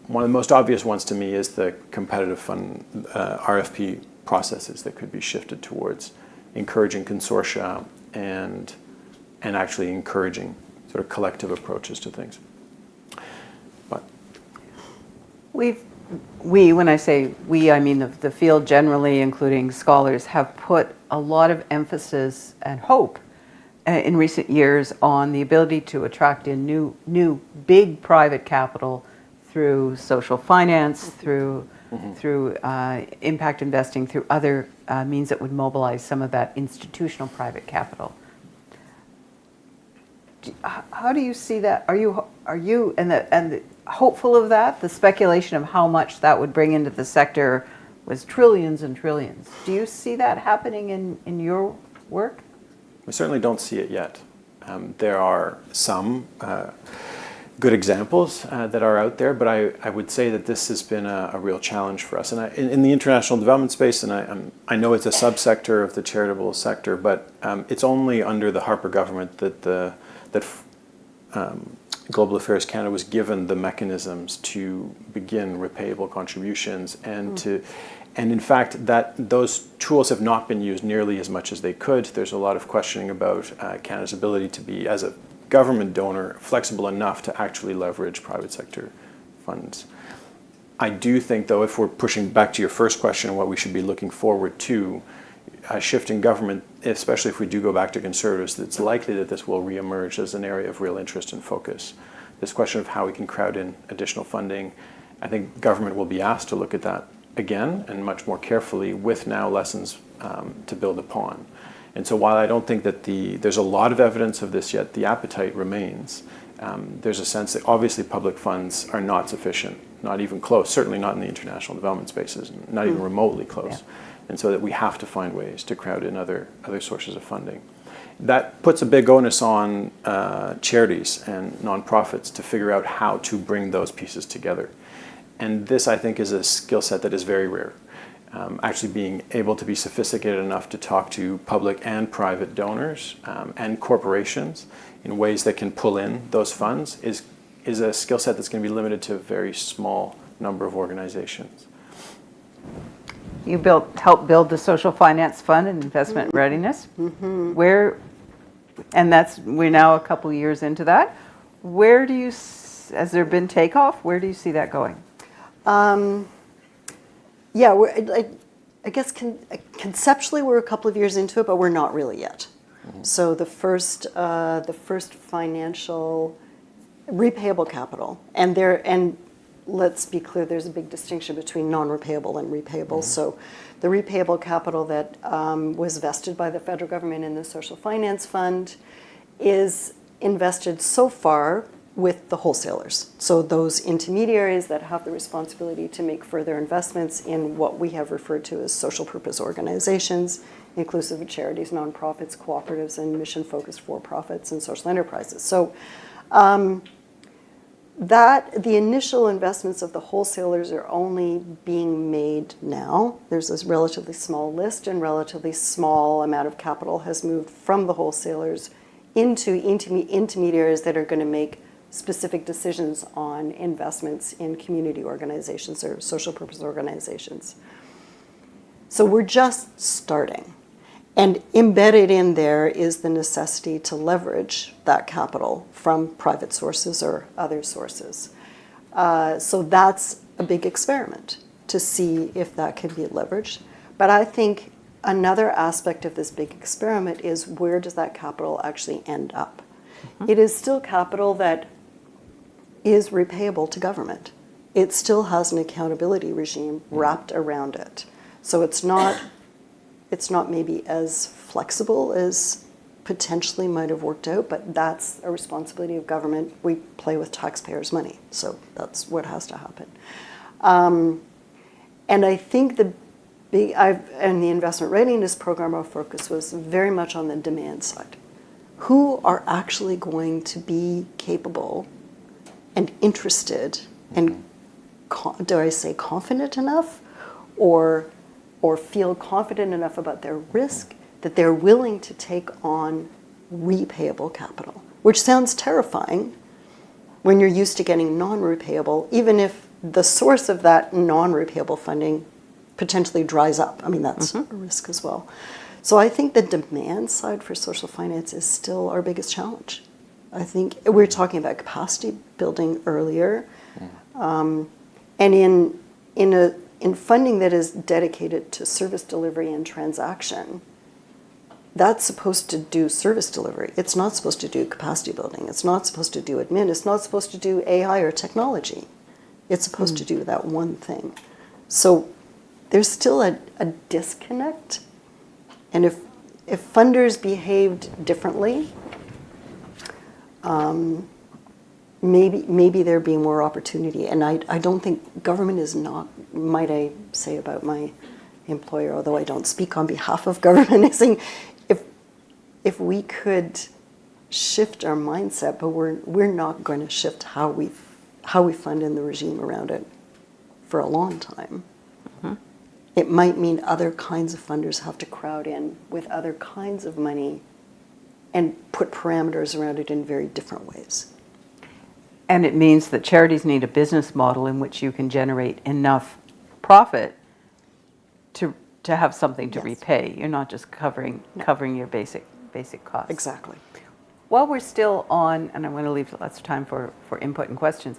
[SPEAKER 12] One of the most obvious ones to me is the competitive fund RFP processes that could be shifted towards encouraging consortia and actually encouraging sort of collective approaches to things. But
[SPEAKER 4] when I say we, I mean the field generally, including scholars, have put a lot of emphasis and hope in recent years on the ability to attract in new big private capital through social finance, through impact investing, through other means that would mobilize some of that institutional private capital. How do you see that? Are you and hopeful of that? The speculation of how much that would bring into the sector was trillions and trillions. Do you see that happening in your work?
[SPEAKER 12] We certainly don't see it yet. There are some good examples that are out there, but I would say that this has been a real challenge for us. And in the international development space, and I know it's a subsector of the charitable sector, but it's only under the Harper government that Global Affairs Canada was given the mechanisms to begin repayable contributions and in fact those tools have not been used nearly as much as they could. There's a lot of questioning about Canada's ability to be, as a government donor, flexible enough to actually leverage private sector funds. I do think, though, if we're pushing back to your first question, what we should be looking forward to, a shift in government, especially if we do go back to Conservatives, it's likely that this will reemerge as an area of real interest and focus. This question of how we can crowd in additional funding, I think government will be asked to look at that again and much more carefully with now lessons to build upon. And so while I don't think that there's a lot of evidence of this yet, the appetite remains. There's a sense that obviously public funds are not sufficient, not even close, certainly not in the international development spaces, not even remotely close. Yeah. And so that we have to find ways to crowd in other sources of funding. That puts a big onus on charities and nonprofits to figure out how to bring those pieces together. And this, I think, is a skill set that is very rare. Actually being able to be sophisticated enough to talk to public and private donors and corporations in ways that can pull in those funds is a skill set that's going to be limited to a very small number of organizations.
[SPEAKER 4] You helped build the Social Finance Fund and Investment Readiness. We're now a couple years into that. Where do you, has there been takeoff? Where do you see that going?
[SPEAKER 13] Yeah, I guess conceptually we're a couple of years into it, but we're not really yet. So the first financial repayable capital, and let's be clear, there's a big distinction between non-repayable and repayable. So the repayable capital that was vested by the federal government in the Social Finance Fund is invested so far with the wholesalers. So those intermediaries that have the responsibility to make further investments in what we have referred to as social purpose organizations, inclusive of charities, nonprofits, cooperatives, and mission-focused for-profits and social enterprises. So the initial investments of the wholesalers are only being made now. There's a relatively small list, and relatively small amount of capital has moved from the wholesalers into intermediaries that are going to make specific decisions on investments in community organizations or social purpose organizations. So we're just starting. And embedded in there is the necessity to leverage that capital from private sources or other sources. So that's a big experiment to see if that can be leveraged. But I think another aspect of this big experiment is, where does that capital actually end up? It is still capital that is repayable to government. It still has an accountability regime wrapped around it. So it's not maybe as flexible as potentially might have worked out, but that's a responsibility of government. We play with taxpayers' money, so that's what has to happen. And I think the investment readiness program, our focus was very much on the demand side. Who are actually going to be capable and interested and, dare I say, confident enough, or feel confident enough about their risk that they're willing to take on repayable capital, which sounds terrifying when you're used to getting non-repayable, even if the source of that non-repayable funding potentially dries up. I mean, that's a risk as well. So I think the demand side for social finance is still our biggest challenge. I think we were talking about capacity building earlier, and in funding that is dedicated to service delivery and transaction, that's supposed to do service delivery. It's not supposed to do capacity building. It's not supposed to do admin. It's not supposed to do AI or technology. It's supposed to do that one thing. So there's still a disconnect. And if funders behaved differently, maybe there'd be more opportunity. And I don't think government is not, might I say about my employer, although I don't speak on behalf of government, is saying if we could shift our mindset, but we're not going to shift how we fund in the regime around it for a long time. It might mean other kinds of funders have to crowd in with other kinds of money and put parameters around it in very different ways.
[SPEAKER 4] And it means that charities need a business model in which you can generate enough profit to have something to
[SPEAKER 13] Yes.
[SPEAKER 4] repay. You're not just covering your basic costs.
[SPEAKER 13] Exactly.
[SPEAKER 4] While we're still on, and I'm going to leave lots of time for input and questions,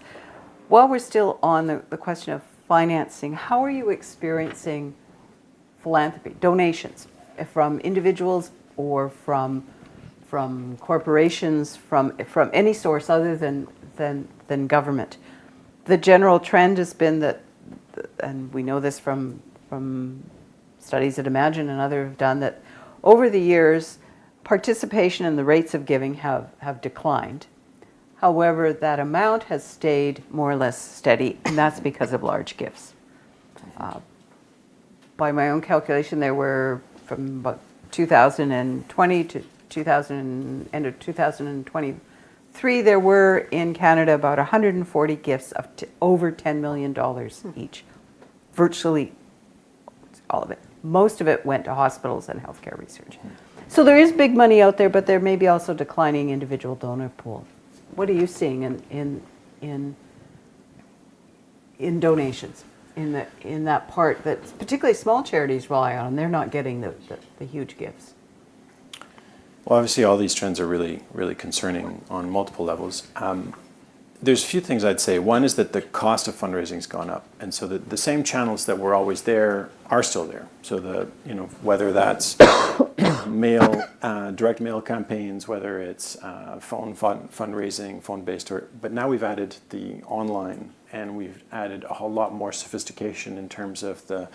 [SPEAKER 4] while we're still on the question of financing, how are you experiencing philanthropy, donations from individuals or from corporations, from any source other than government? The general trend has been that, and we know this from studies that Imagine and others have done, that over the years, participation and the rates of giving have declined. However, that amount has stayed more or less steady, and that's because of large gifts. By my own calculation, there were, from about 2020 to end of 2023, there were in Canada about 140 gifts of over $10 million each. Virtually all of it. Most of it went to hospitals and healthcare research. So there is big money out there, but there may be also declining individual donor pool. What are you seeing in donations, in that part that particularly small charities rely on? They're not getting the huge gifts.
[SPEAKER 12] Well, obviously, all these trends are really, really concerning on multiple levels. There's a few things I'd say. One is that the cost of fundraising has gone up, and so the same channels that were always there are still there. So whether that's direct mail campaigns, whether it's phone fundraising, phone-based, but now we've added the online, and we've added a whole lot more sophistication in terms of the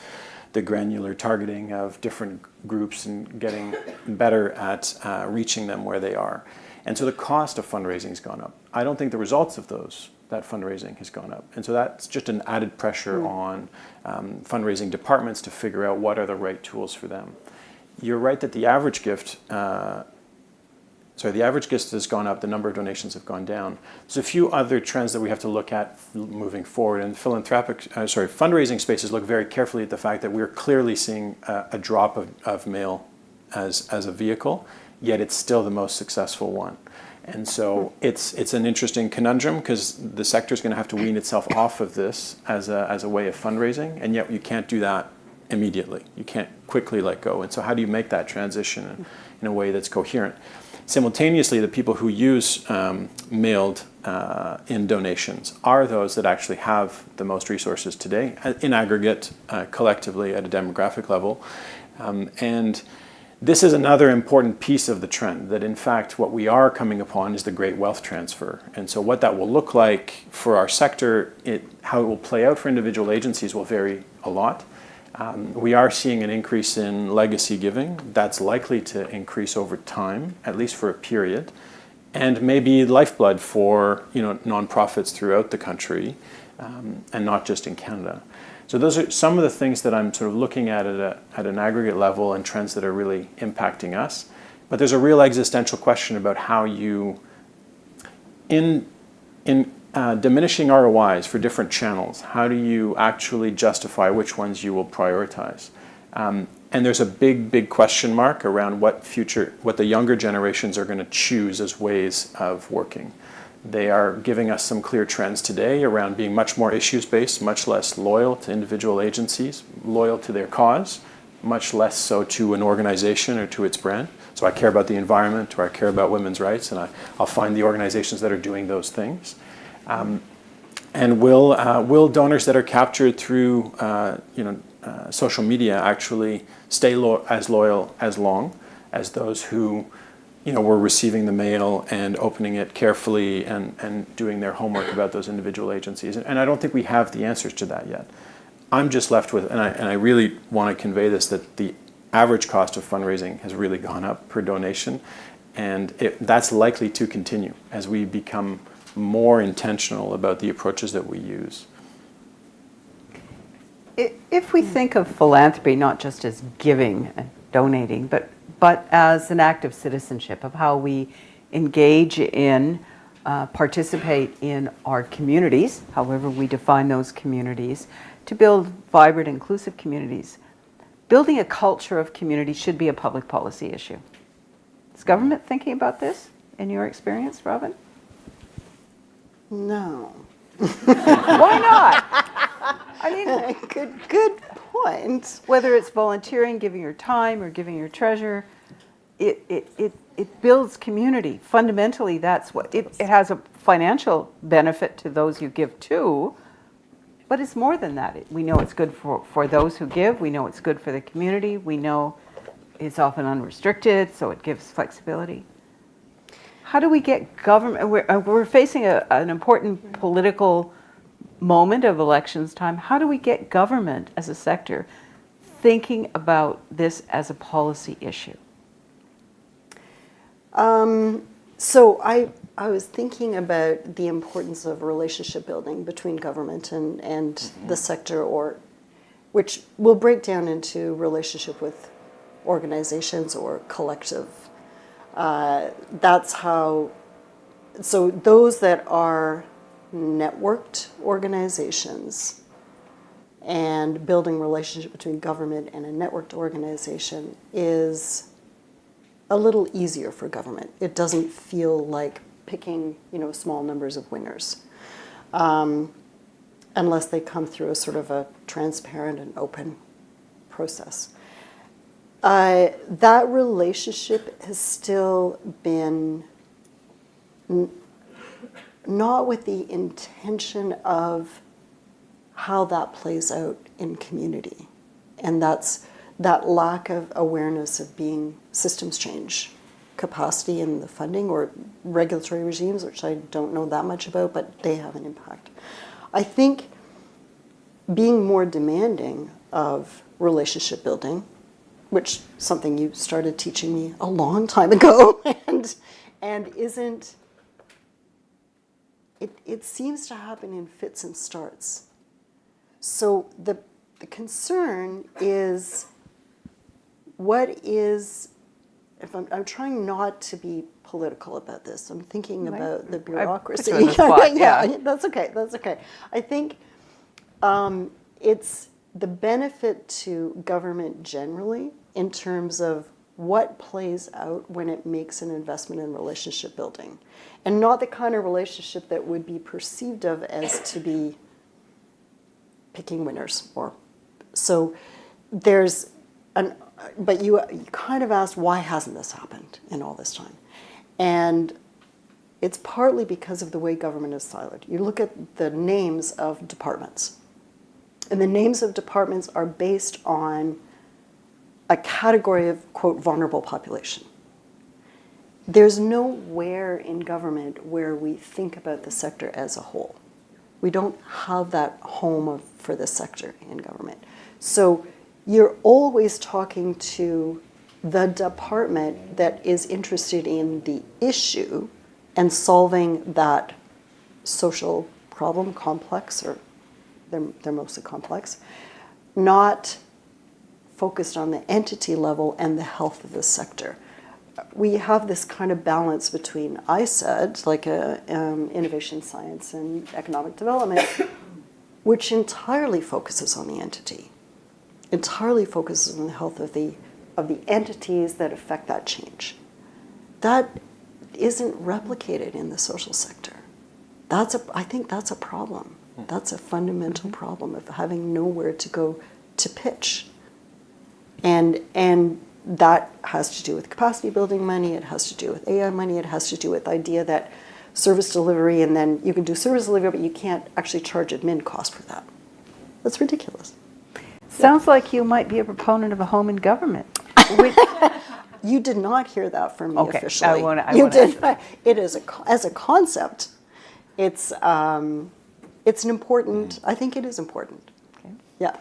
[SPEAKER 12] granular targeting of different groups and getting better at reaching them where they are. And so the cost of fundraising has gone up. I don't think the results of that fundraising has gone up. And so that's just an added pressure on fundraising departments to figure out what are the right tools for them. You're right that the average gift, the average gift has gone up, the number of donations have gone down. There's a few other trends that we have to look at moving forward. And fundraising spaces look very carefully at the fact that we're clearly seeing a drop of mail as a vehicle, yet it's still the most successful one. And so it's an interesting conundrum because the sector is going to have to wean itself off of this as a way of fundraising, and yet you can't do that immediately. You can't quickly let go. And so how do you make that transition in a way that's coherent? Simultaneously, the people who use mailed in donations are those that actually have the most resources today, in aggregate, collectively at a demographic level. And this is another important piece of the trend, that in fact what we are coming upon is the great wealth transfer. And so what that will look like for our sector, how it will play out for individual agencies will vary a lot. We are seeing an increase in legacy giving. That's likely to increase over time, at least for a period, and maybe lifeblood for nonprofits throughout the country, and not just in Canada. So those are some of the things that I'm sort of looking at an aggregate level and trends that are really impacting us. But there's a real existential question about how you, in diminishing ROIs for different channels, how do you actually justify which ones you will prioritize? And there's a big question mark around what the younger generations are going to choose as ways of working. They are giving us some clear trends today around being much more issues-based, much less loyal to individual agencies, loyal to their cause, much less so to an organization or to its brand. So I care about the environment, or I care about women's rights, and I'll find the organizations that are doing those things. And will donors that are captured through social media actually stay as loyal as long as those who were receiving the mail and opening it carefully and doing their homework about those individual agencies? And I don't think we have the answers to that yet. I'm just left with, and I really want to convey this, that the average cost of fundraising has really gone up per donation, and that's likely to continue as we become more intentional about the approaches that we use.
[SPEAKER 4] If we think of philanthropy not just as giving and donating, but as an act of citizenship, of how we engage in, participate in our communities, however we define those communities, to build vibrant, inclusive communities, building a culture of community should be a public policy issue. Is government thinking about this, in your experience, Robin?
[SPEAKER 13] No.
[SPEAKER 4] Why not? I mean,
[SPEAKER 13] Good point.
[SPEAKER 4] whether it's volunteering, giving your time, or giving your treasure, it builds community. Fundamentally, that's what it has a financial benefit to those you give to, but it's more than that. We know it's good for those who give. We know it's good for the community. We know it's often unrestricted, so it gives flexibility. How do we get government? We're facing an important political moment of elections time. How do we get government as a sector thinking about this as a policy issue?
[SPEAKER 13] So I was thinking about the importance of relationship building between government and the sector, or which will break down into relationship with organizations or collective. That's how. So those that are networked organizations and building relationship between government and a networked organization is a little easier for government. It doesn't feel like picking, small numbers of winners, unless they come through a sort of a transparent and open process. That relationship has still been not with the intention of how that plays out in community. And that's that lack of awareness of being systems change capacity in the funding or regulatory regimes, which I don't know that much about, but they have an impact. I think being more demanding of relationship building, which something you started teaching me a long time ago, and isn't, it seems to happen in fits and starts. So the concern is, what is, if I'm trying not to be political about this, I'm thinking about the bureaucracy.
[SPEAKER 4] I put you on the spot, yeah.
[SPEAKER 13] That's okay. I think it's the benefit to government generally in terms of what plays out when it makes an investment in relationship building, and not the kind of relationship that would be perceived of as to be picking winners. Or so there's but you kind of asked, why hasn't this happened in all this time? And it's partly because of the way government is siloed. You look at the names of departments, and the names of departments are based on a category of, quote, vulnerable population. There's nowhere in government where we think about the sector as a whole. We don't have that home for the sector in government. So you're always talking to the department that is interested in the issue and solving that social problem, complex, or they're mostly complex, not focused on the entity level and the health of the sector. We have this kind of balance between ISED, like innovation, science, and economic development, which entirely focuses on the entity, entirely focuses on the health of the entities that affect that change. That isn't replicated in the social sector. I think that's a problem. That's a fundamental problem of having nowhere to go to pitch. And that has to do with capacity building money, it has to do with AI money, it has to do with the idea that service delivery, and then you can do service delivery, but you can't actually charge admin cost for that. That's ridiculous.
[SPEAKER 4] Sounds like you might be a proponent of a home in government.
[SPEAKER 13] You did not hear that from me officially.
[SPEAKER 4] I want to.
[SPEAKER 13] It is as a concept. It's an important. I think it is important.
[SPEAKER 4] Okay.
[SPEAKER 13] Yeah.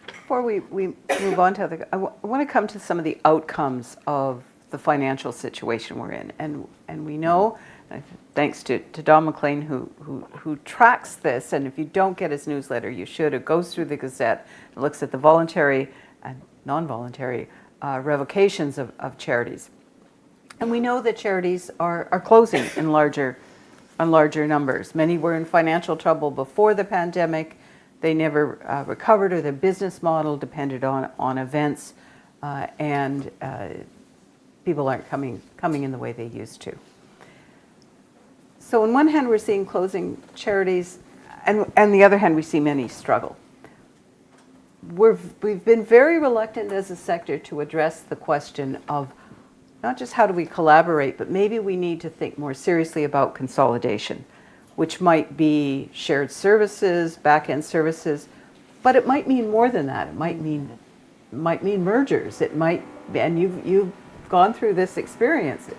[SPEAKER 4] Before we move on to other, I want to come to some of the outcomes of the financial situation we're in, and we know, thanks to Don McLean who tracks this, and if you don't get his newsletter, you should. It goes through the Gazette, it looks at the voluntary and non-voluntary revocations of charities, and we know that charities are closing in larger numbers. Many were in financial trouble before the pandemic. They never recovered, or their business model depended on events, and people aren't coming in the way they used to. So on one hand, we're seeing closing charities, and on the other hand, we see many struggle. We've been very reluctant as a sector to address the question of not just how do we collaborate, but maybe we need to think more seriously about consolidation, which might be shared services, back-end services, but it might mean more than that. It might mean mergers. It might, and you've gone through this experience,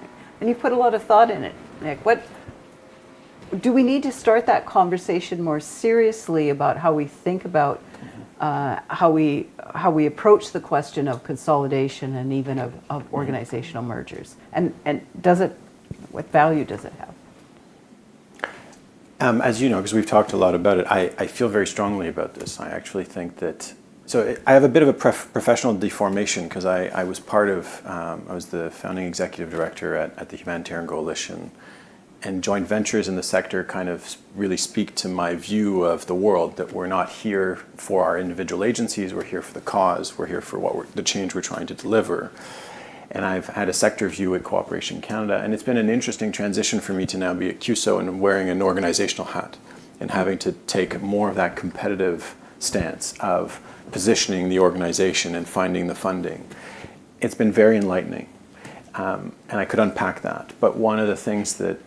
[SPEAKER 4] and you've put a lot of thought in it, Nick. What do we need to start that conversation more seriously about how we think about how we approach the question of consolidation and even of organizational mergers? And what value does it have?
[SPEAKER 12] As you know, because we've talked a lot about it, I feel very strongly about this. I actually think that, I have a bit of a professional deformation because I was I was the founding executive director at the Humanitarian Coalition, and joint ventures in the sector kind of really speak to my view of the world, that we're not here for our individual agencies, we're here for the cause, we're here for the change we're trying to deliver. And I've had a sector view at Cooperation Canada, and it's been an interesting transition for me to now be at CUSO and wearing an organizational hat and having to take more of that competitive stance of positioning the organization and finding the funding. It's been very enlightening, and I could unpack that. But one of the things that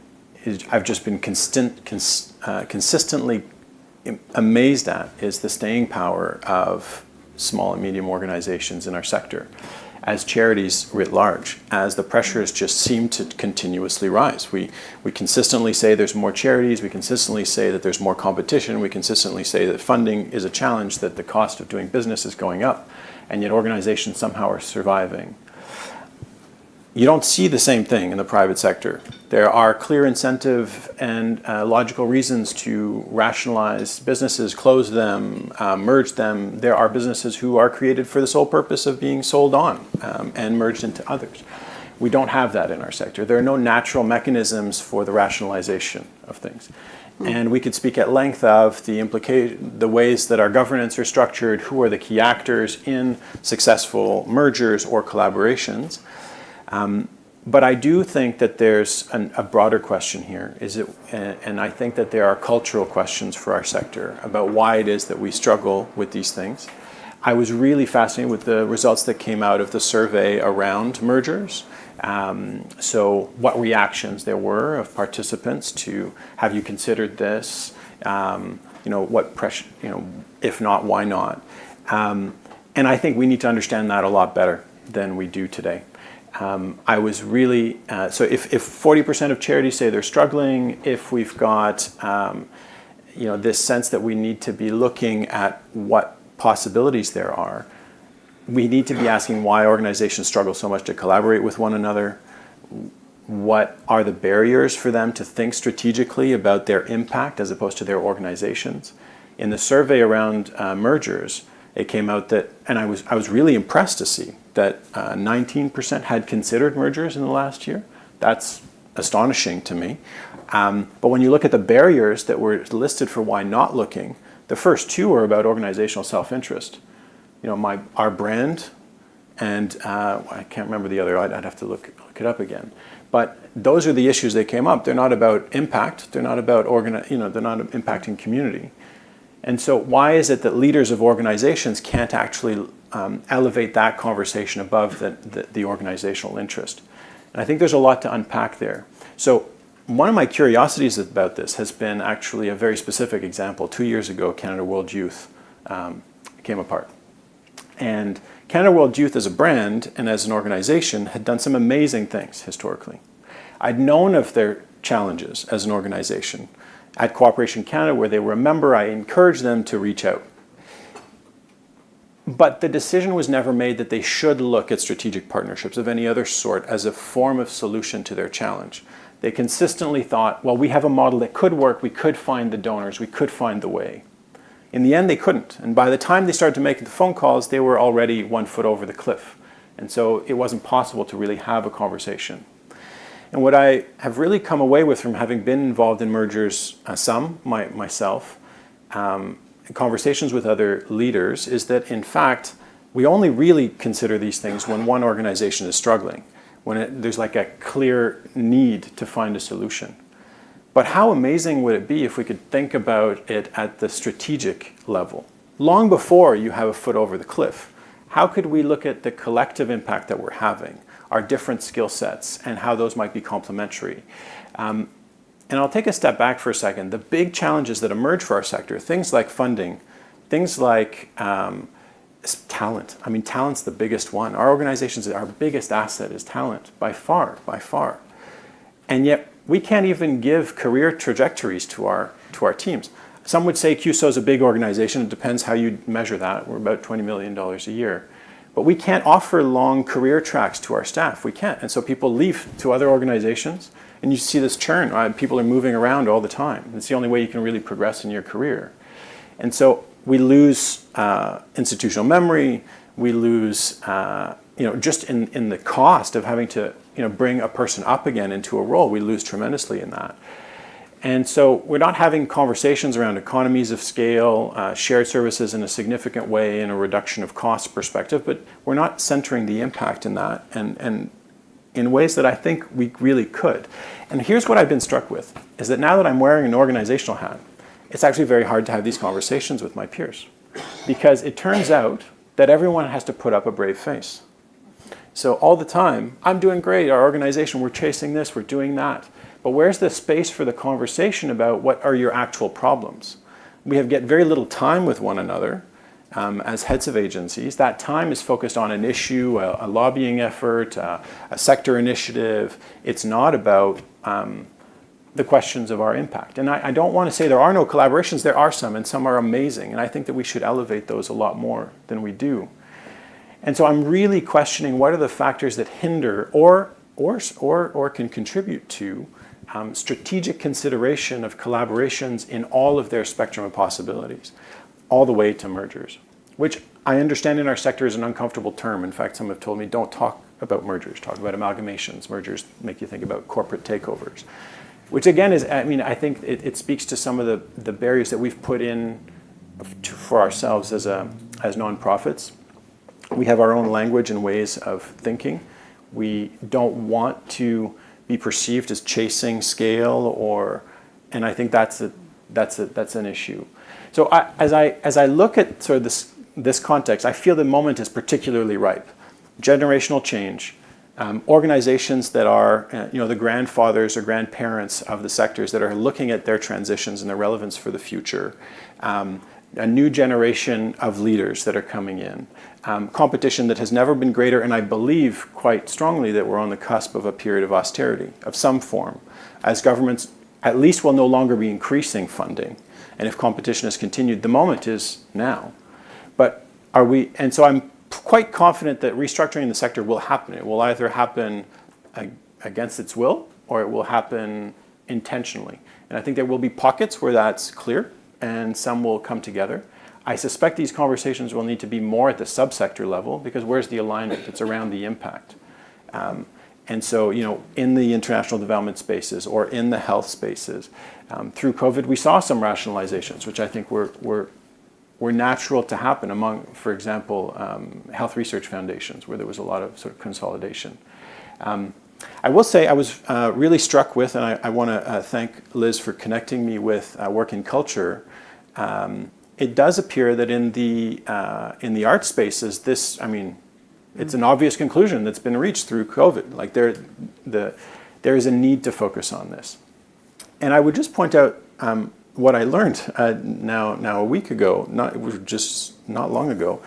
[SPEAKER 12] I've just been consistently amazed at is the staying power of small and medium organizations in our sector, as charities writ large, as the pressures just seem to continuously rise. We consistently say there's more charities, we consistently say that there's more competition, we consistently say that funding is a challenge, that the cost of doing business is going up, and yet organizations somehow are surviving. You don't see the same thing in the private sector. There are clear incentive and logical reasons to rationalize businesses, close them, merge them. There are businesses who are created for the sole purpose of being sold on and merged into others. We don't have that in our sector. There are no natural mechanisms for the rationalization of things. And we could speak at length of the ways that our governance are structured, who are the key actors in successful mergers or collaborations. But I do think that there's a broader question here, and I think that there are cultural questions for our sector about why it is that we struggle with these things. I was really fascinated with the results that came out of the survey around mergers. So what reactions there were of participants to, have you considered this? What pressure, if not, why not? And I think we need to understand that a lot better than we do today. I was really, so if 40% of charities say they're struggling, if we've got, this sense that we need to be looking at what possibilities there are, we need to be asking why organizations struggle so much to collaborate with one another. What are the barriers for them to think strategically about their impact as opposed to their organizations? In the survey around mergers, it came out that, and I was really impressed to see that 19% had considered mergers in the last year. That's astonishing to me. But when you look at the barriers that were listed for why not looking, the first two are about organizational self-interest. Our brand, and I can't remember the other. I'd have to look it up again. But those are the issues that came up. They're not about impact. They're not about they're not impacting community. And so why is it that leaders of organizations can't actually elevate that conversation above the organizational interest? And I think there's a lot to unpack there. So one of my curiosities about this has been actually a very specific example. 2 years ago, Canada World Youth came apart. And Canada World Youth as a brand and as an organization had done some amazing things historically. I'd known of their challenges as an organization. At Cooperation Canada, where they were a member, I encouraged them to reach out. But the decision was never made that they should look at strategic partnerships of any other sort as a form of solution to their challenge. They consistently thought, well, we have a model that could work, we could find the donors, we could find the way. In the end, they couldn't. And by the time they started to make the phone calls, they were already 1 foot over the cliff. And so it wasn't possible to really have a conversation. And what I have really come away with from having been involved in mergers, myself, conversations with other leaders, is that in fact, we only really consider these things when one organization is struggling, when there's like a clear need to find a solution. But how amazing would it be if we could think about it at the strategic level? Long before you have a foot over the cliff, how could we look at the collective impact that we're having, our different skill sets, and how those might be complementary? And I'll take a step back for a second. The big challenges that emerge for our sector, things like funding, things like talent. I mean, talent's the biggest one. Our organizations, our biggest asset is talent, by far, by far. And yet, we can't even give career trajectories to our teams. Some would say QSO is a big organization. It depends how you measure that. We're about $20 million a year. But we can't offer long career tracks to our staff. We can't. And so people leave to other organizations, and you see this churn. People are moving around all the time. It's the only way you can really progress in your career. And so we lose institutional memory. We lose, just in the cost of having to bring a person up again into a role, we lose tremendously in that. And so we're not having conversations around economies of scale, shared services in a significant way, and a reduction of cost perspective, but we're not centering the impact in that and in ways that I think we really could. And here's what I've been struck with, is that now that I'm wearing an organizational hat, it's actually very hard to have these conversations with my peers, because it turns out that everyone has to put up a brave face. So all the time, I'm doing great, our organization, we're chasing this, we're doing that. But where's the space for the conversation about what are your actual problems? We get very little time with one another as heads of agencies. That time is focused on an issue, a lobbying effort, a sector initiative. It's not about the questions of our impact. And I don't want to say there are no collaborations. There are some, and some are amazing. And I think that we should elevate those a lot more than we do. And so I'm really questioning what are the factors that hinder or can contribute to strategic consideration of collaborations in all of their spectrum of possibilities, all the way to mergers, which I understand in our sector is an uncomfortable term. In fact, some have told me, don't talk about mergers, talk about amalgamations. Mergers make you think about corporate takeovers, which again is, I think it speaks to some of the barriers that we've put in for ourselves as nonprofits. We have our own language and ways of thinking. We don't want to be perceived as chasing scale, and I think that's an issue. So as I look at sort of this context, I feel the moment is particularly ripe. Generational change, organizations that are the grandfathers or grandparents of the sectors that are looking at their transitions and their relevance for the future. A new generation of leaders that are coming in. Competition that has never been greater, and I believe quite strongly that we're on the cusp of a period of austerity of some form, as governments at least will no longer be increasing funding. And if competition has continued, the moment is now. But and so I'm quite confident that restructuring in the sector will happen. It will either happen against its will, or it will happen intentionally. And I think there will be pockets where that's clear, and some will come together. I suspect these conversations will need to be more at the subsector level, because where's the alignment? It's around the impact. And so, in the international development spaces or in the health spaces, through COVID, we saw some rationalizations, which I think were natural to happen among, for example, health research foundations, where there was a lot of sort of consolidation. I will say I was really struck with, and I want to thank Liz for connecting me with Work in Culture. It does appear that in the art spaces, it's an obvious conclusion that's been reached through COVID. Like there is a need to focus on this. And I would just point out what I learned now a week ago, not long ago,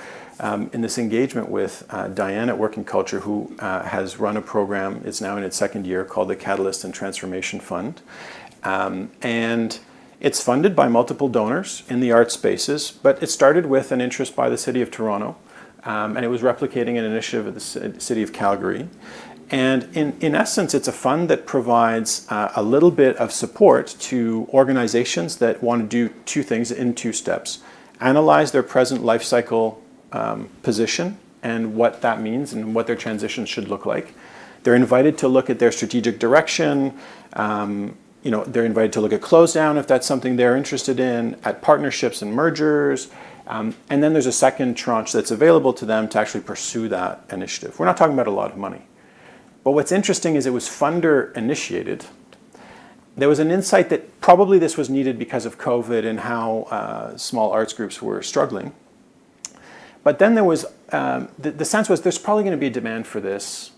[SPEAKER 12] in this engagement with Diane at Work in Culture, who has run a program, it's now in its second year, called the Catalyst and Transformation Fund. And it's funded by multiple donors in the art spaces, but it started with an interest by the City of Toronto, and it was replicating an initiative of the City of Calgary. And in essence, it's a fund that provides a little bit of support to organizations that want to do two things in two steps. Analyze their present life cycle position and what that means and what their transition should look like. They're invited to look at their strategic direction. They're invited to look at close down if that's something they're interested in, at partnerships and mergers. And then there's a second tranche that's available to them to actually pursue that initiative. We're not talking about a lot of money. But what's interesting is it was funder initiated. there was an insight that probably this was needed because of COVID and how small arts groups were struggling. But then there was, the sense was there's probably going to be a demand for this.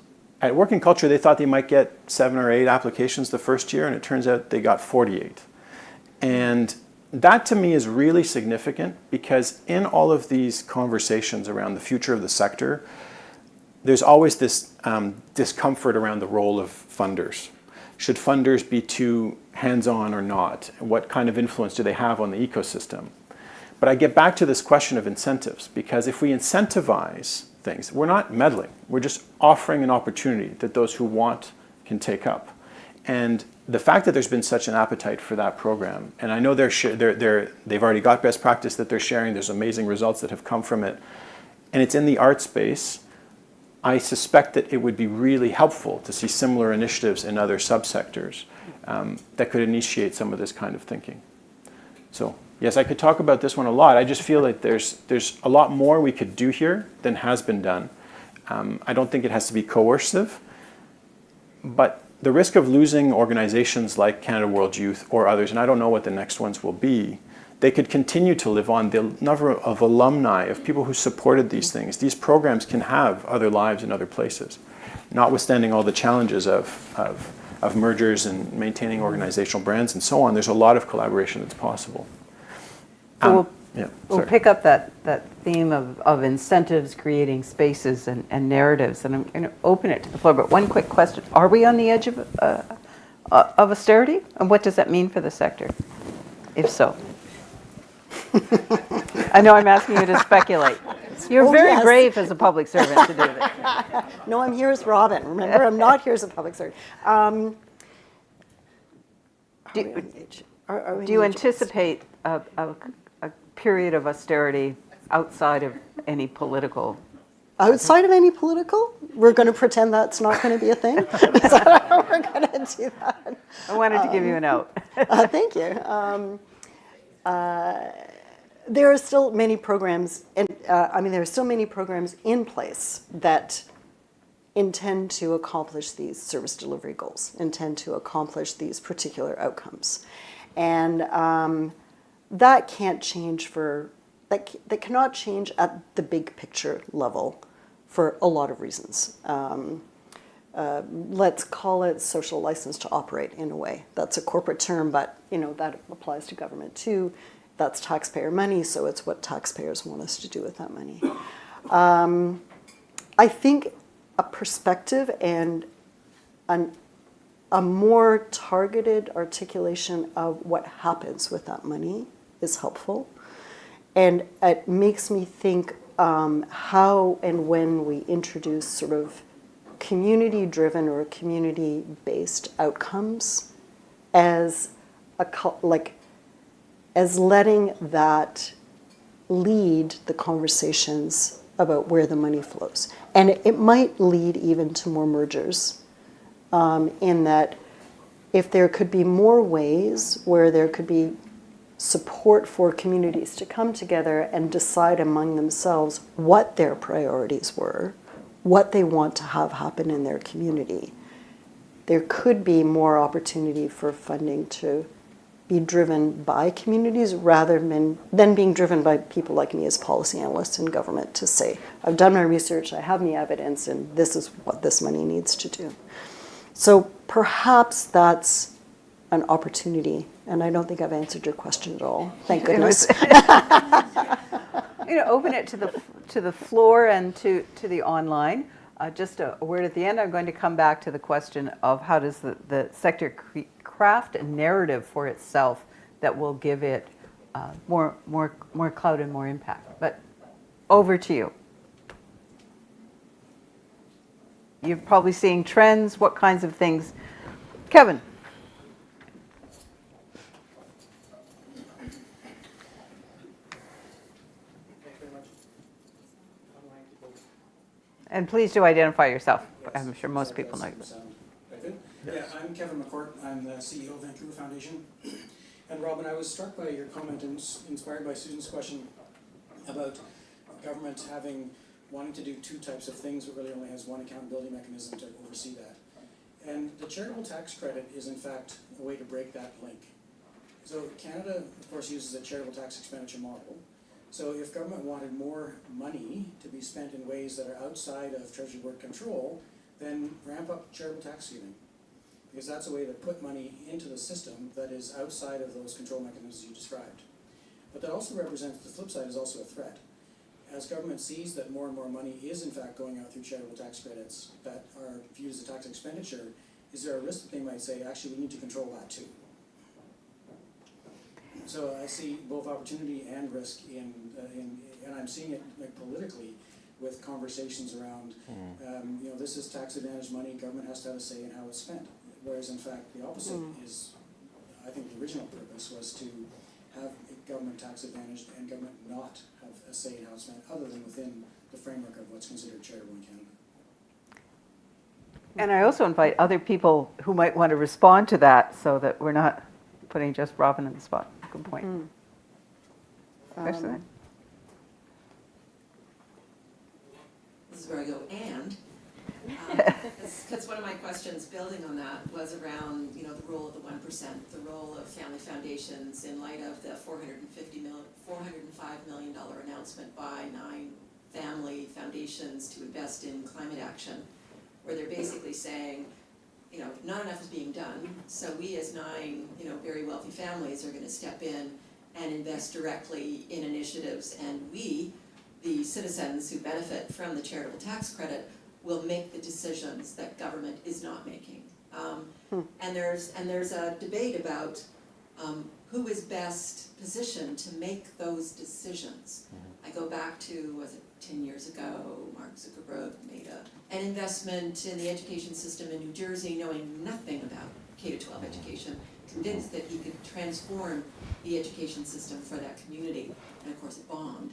[SPEAKER 12] At Working Culture, they thought they might get 7 or 8 applications the first year, and it turns out they got 48. And that to me is really significant, because in all of these conversations around the future of the sector, there's always this discomfort around the role of funders. Should funders be too hands-on or not? What kind of influence do they have on the ecosystem? But I get back to this question of incentives, because if we incentivize things, we're not meddling. We're just offering an opportunity that those who want can take up. And the fact that there's been such an appetite for that program, and I know they've already got best practice that they're sharing, there's amazing results that have come from it, and it's in the art space, I suspect that it would be really helpful to see similar initiatives in other subsectors that could initiate some of this kind of thinking. So, yes, I could talk about this one a lot. I just feel like there's a lot more we could do here than has been done. I don't think it has to be coercive, but the risk of losing organizations like Canada World Youth or others, and I don't know what the next ones will be, they could continue to live on. The number of alumni, of people who supported these things, these programs can have other lives in other places, notwithstanding all the challenges of mergers and maintaining organizational brands and so on. There's a lot of collaboration that's possible.
[SPEAKER 4] So
[SPEAKER 12] Yeah,
[SPEAKER 4] we'll
[SPEAKER 12] sorry.
[SPEAKER 4] pick up that theme of incentives, creating spaces and narratives, and I'm going to open it to the floor. But one quick question: are we on the edge of austerity, and what does that mean for the sector, if so? I know I'm asking you to speculate. You're very
[SPEAKER 13] yes.
[SPEAKER 4] brave as a public servant to do this.
[SPEAKER 13] No, I'm here as Robin. Remember, I'm not here as a public servant.
[SPEAKER 4] Do you anticipate a period of austerity outside of any political?
[SPEAKER 13] Outside of any political? We're going to pretend that's not going to be a thing? Is that how we're going to do that?
[SPEAKER 4] I wanted to give you an out.
[SPEAKER 13] Thank you. There are still many programs, and there are still many programs in place that intend to accomplish these service delivery goals, intend to accomplish these particular outcomes. And that can't change that cannot change at the big picture level for a lot of reasons. Let's call it social license to operate in a way. That's a corporate term, but that applies to government too. That's taxpayer money, so it's what taxpayers want us to do with that money. I think a perspective and a more targeted articulation of what happens with that money is helpful. And it makes me think how and when we introduce sort of community-driven or community-based outcomes as letting that lead the conversations about where the money flows. And it might lead even to more mergers, in that if there could be more ways where there could be support for communities to come together and decide among themselves what their priorities were, what they want to have happen in their community, there could be more opportunity for funding to be driven by communities rather than being driven by people like me as policy analysts in government to say, I've done my research, I have the evidence, and this is what this money needs to do. So perhaps that's an opportunity, and I don't think I've answered your question at all. Thank goodness.
[SPEAKER 4] Open it to the floor and to the online. Just a word at the end. I'm going to come back to the question of how does the sector craft a narrative for itself that will give it more clout and more impact. But over to you. You're probably seeing trends. What kinds of things? Kevin. And please do identify yourself. I'm sure most people know you.
[SPEAKER 14] Yeah, I'm Kevin McCourt. I'm the CEO of Vancouver Foundation. And Robin, I was struck by your comment and inspired by Susan's question about government wanting to do two types of things, but really only has one accountability mechanism to oversee that. And the charitable tax credit is in fact a way to break that link. So Canada, of course, uses a charitable tax expenditure model. So if government wanted more money to be spent in ways that are outside of Treasury Board control, then ramp up charitable tax giving. Because that's a way to put money into the system that is outside of those control mechanisms you described. But that also represents, the flip side is also a threat. As government sees that more and more money is in fact going out through charitable tax credits that are viewed as a tax expenditure, is there a risk that they might say, actually we need to control that too? So I see both opportunity and risk and I'm seeing it like politically with conversations around, you know, this is tax advantage money, government has to have a say in how it's spent. Whereas in fact the opposite is, I think the original purpose was to have government tax advantaged and government not have a say in how it's spent other than within the framework of what's considered charitable in Canada.
[SPEAKER 4] And I also invite other people who might want to respond to that so that we're not putting just Robin in the spot. Good point. Question?
[SPEAKER 15] This is where I go, and, because one of my questions building on that was around, you know, the role of the 1%, the role of family foundations in light of the $405 million announcement by 9 family foundations to invest in climate action, where they're basically saying, you know, not enough is being done, so we as 9, you know, very wealthy families are going to step in and invest directly in initiatives, and we, the citizens who benefit from the charitable tax credit, will make the decisions that government is not making. And there's a debate about who is best positioned to make those decisions. I go back to, was it 10 years ago, Mark Zuckerberg made an investment in the education system in New Jersey, knowing nothing about K-12 education, convinced that he could transform the education system for that community, and of course it bombed.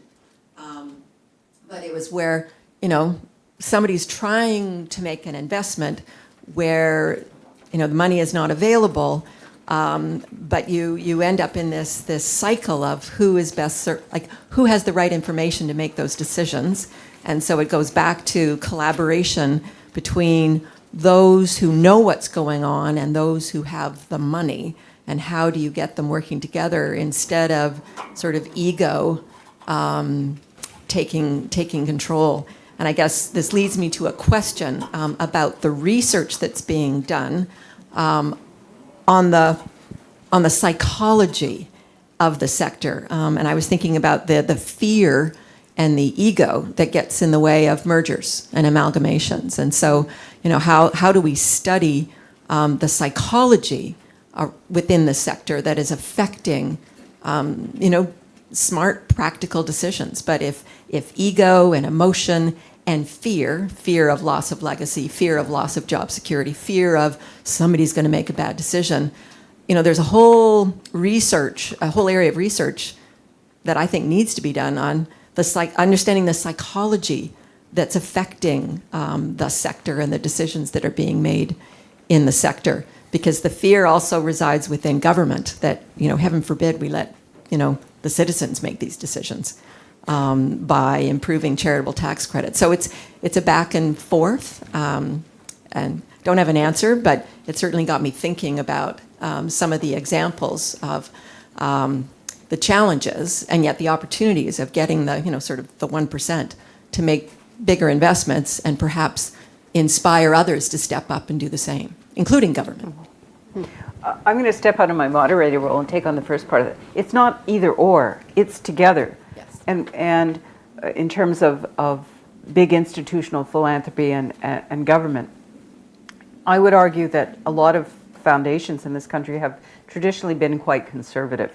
[SPEAKER 15] But it was where, you know, somebody's trying to make an investment where, you know, the money is not available, but you end up in this cycle of who is best like who has the right information to make those decisions. And so it goes back to collaboration between those who know what's going on and those who have the money, and how do you get them working together instead of sort of ego taking control. And I guess this leads me to a question about the research that's being done on the psychology of the sector. And I was thinking about the fear and the ego that gets in the way of mergers and amalgamations. And so, you know, how do we study the psychology within the sector that is affecting, you know, smart, practical decisions? But if ego and emotion and fear of loss of legacy, fear of loss of job security, fear of somebody's going to make a bad decision, you know, there's a whole area of research that I think needs to be done on understanding the psychology that's affecting the sector and the decisions that are being made in the sector. Because the fear also resides within government that, you know, heaven forbid we let, you know, the citizens make these decisions by improving charitable tax credit. So it's a back and forth, and don't have an answer, but it certainly got me thinking about some of the examples of the challenges and yet the opportunities of getting the, you know, sort of the 1% to make bigger investments and perhaps inspire others to step up and do the same, including government.
[SPEAKER 4] I'm going to step out of my moderator role and take on the first part of it. It's not either or, it's together.
[SPEAKER 2] Yes.
[SPEAKER 4] And in terms of big institutional philanthropy and government, I would argue that a lot of foundations in this country have traditionally been quite conservative.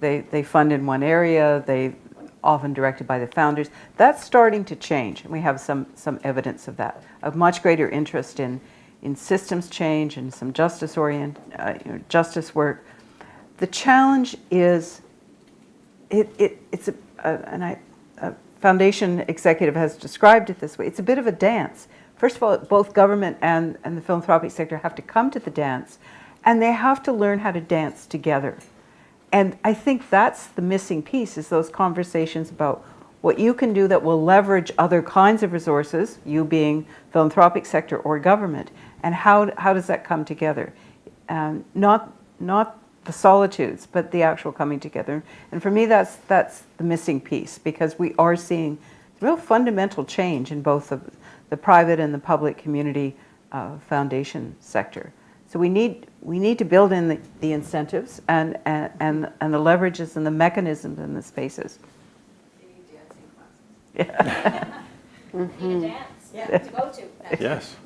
[SPEAKER 4] They fund in one area, they often directed by the founders. That's starting to change, and we have some evidence of that. A much greater interest in systems change and some justice work. The challenge is, it's a foundation executive has described it this way. It's a bit of a dance. First of all, both government and the philanthropic sector have to come to the dance, and they have to learn how to dance together. And I think that's the missing piece, is those conversations about what you can do that will leverage other kinds of resources, you being philanthropic sector or government, And how does that come together? Not the solitudes, but the actual coming together. And for me, that's the missing piece, because we are seeing real fundamental change in both the private and the public community foundation sector. So we need to build in the incentives and the leverages and the mechanisms and the spaces.
[SPEAKER 15] You need dancing classes.
[SPEAKER 4] Yeah.
[SPEAKER 9] Need a dance, yeah, to go to.
[SPEAKER 12] Yes.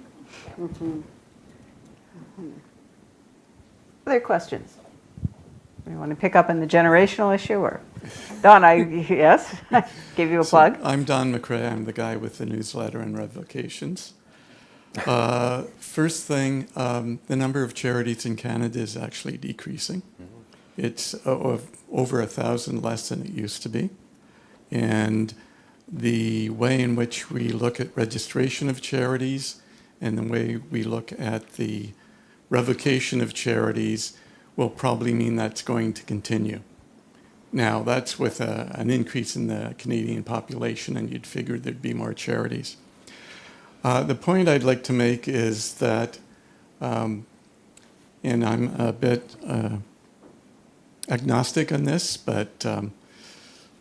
[SPEAKER 4] Other questions? You want to pick up on the generational issue, or Don? Yes, give you a plug.
[SPEAKER 16] I'm Don McRae. I'm the guy with the newsletter and revocations. First thing, the number of charities in Canada is actually decreasing. It's over 1,000 less than it used to be. And the way in which we look at registration of charities and the way we look at the revocation of charities will probably mean that's going to continue. Now, that's with an increase in the Canadian population, and you'd figure there'd be more charities. The point I'd like to make is that, and I'm a bit agnostic on this, but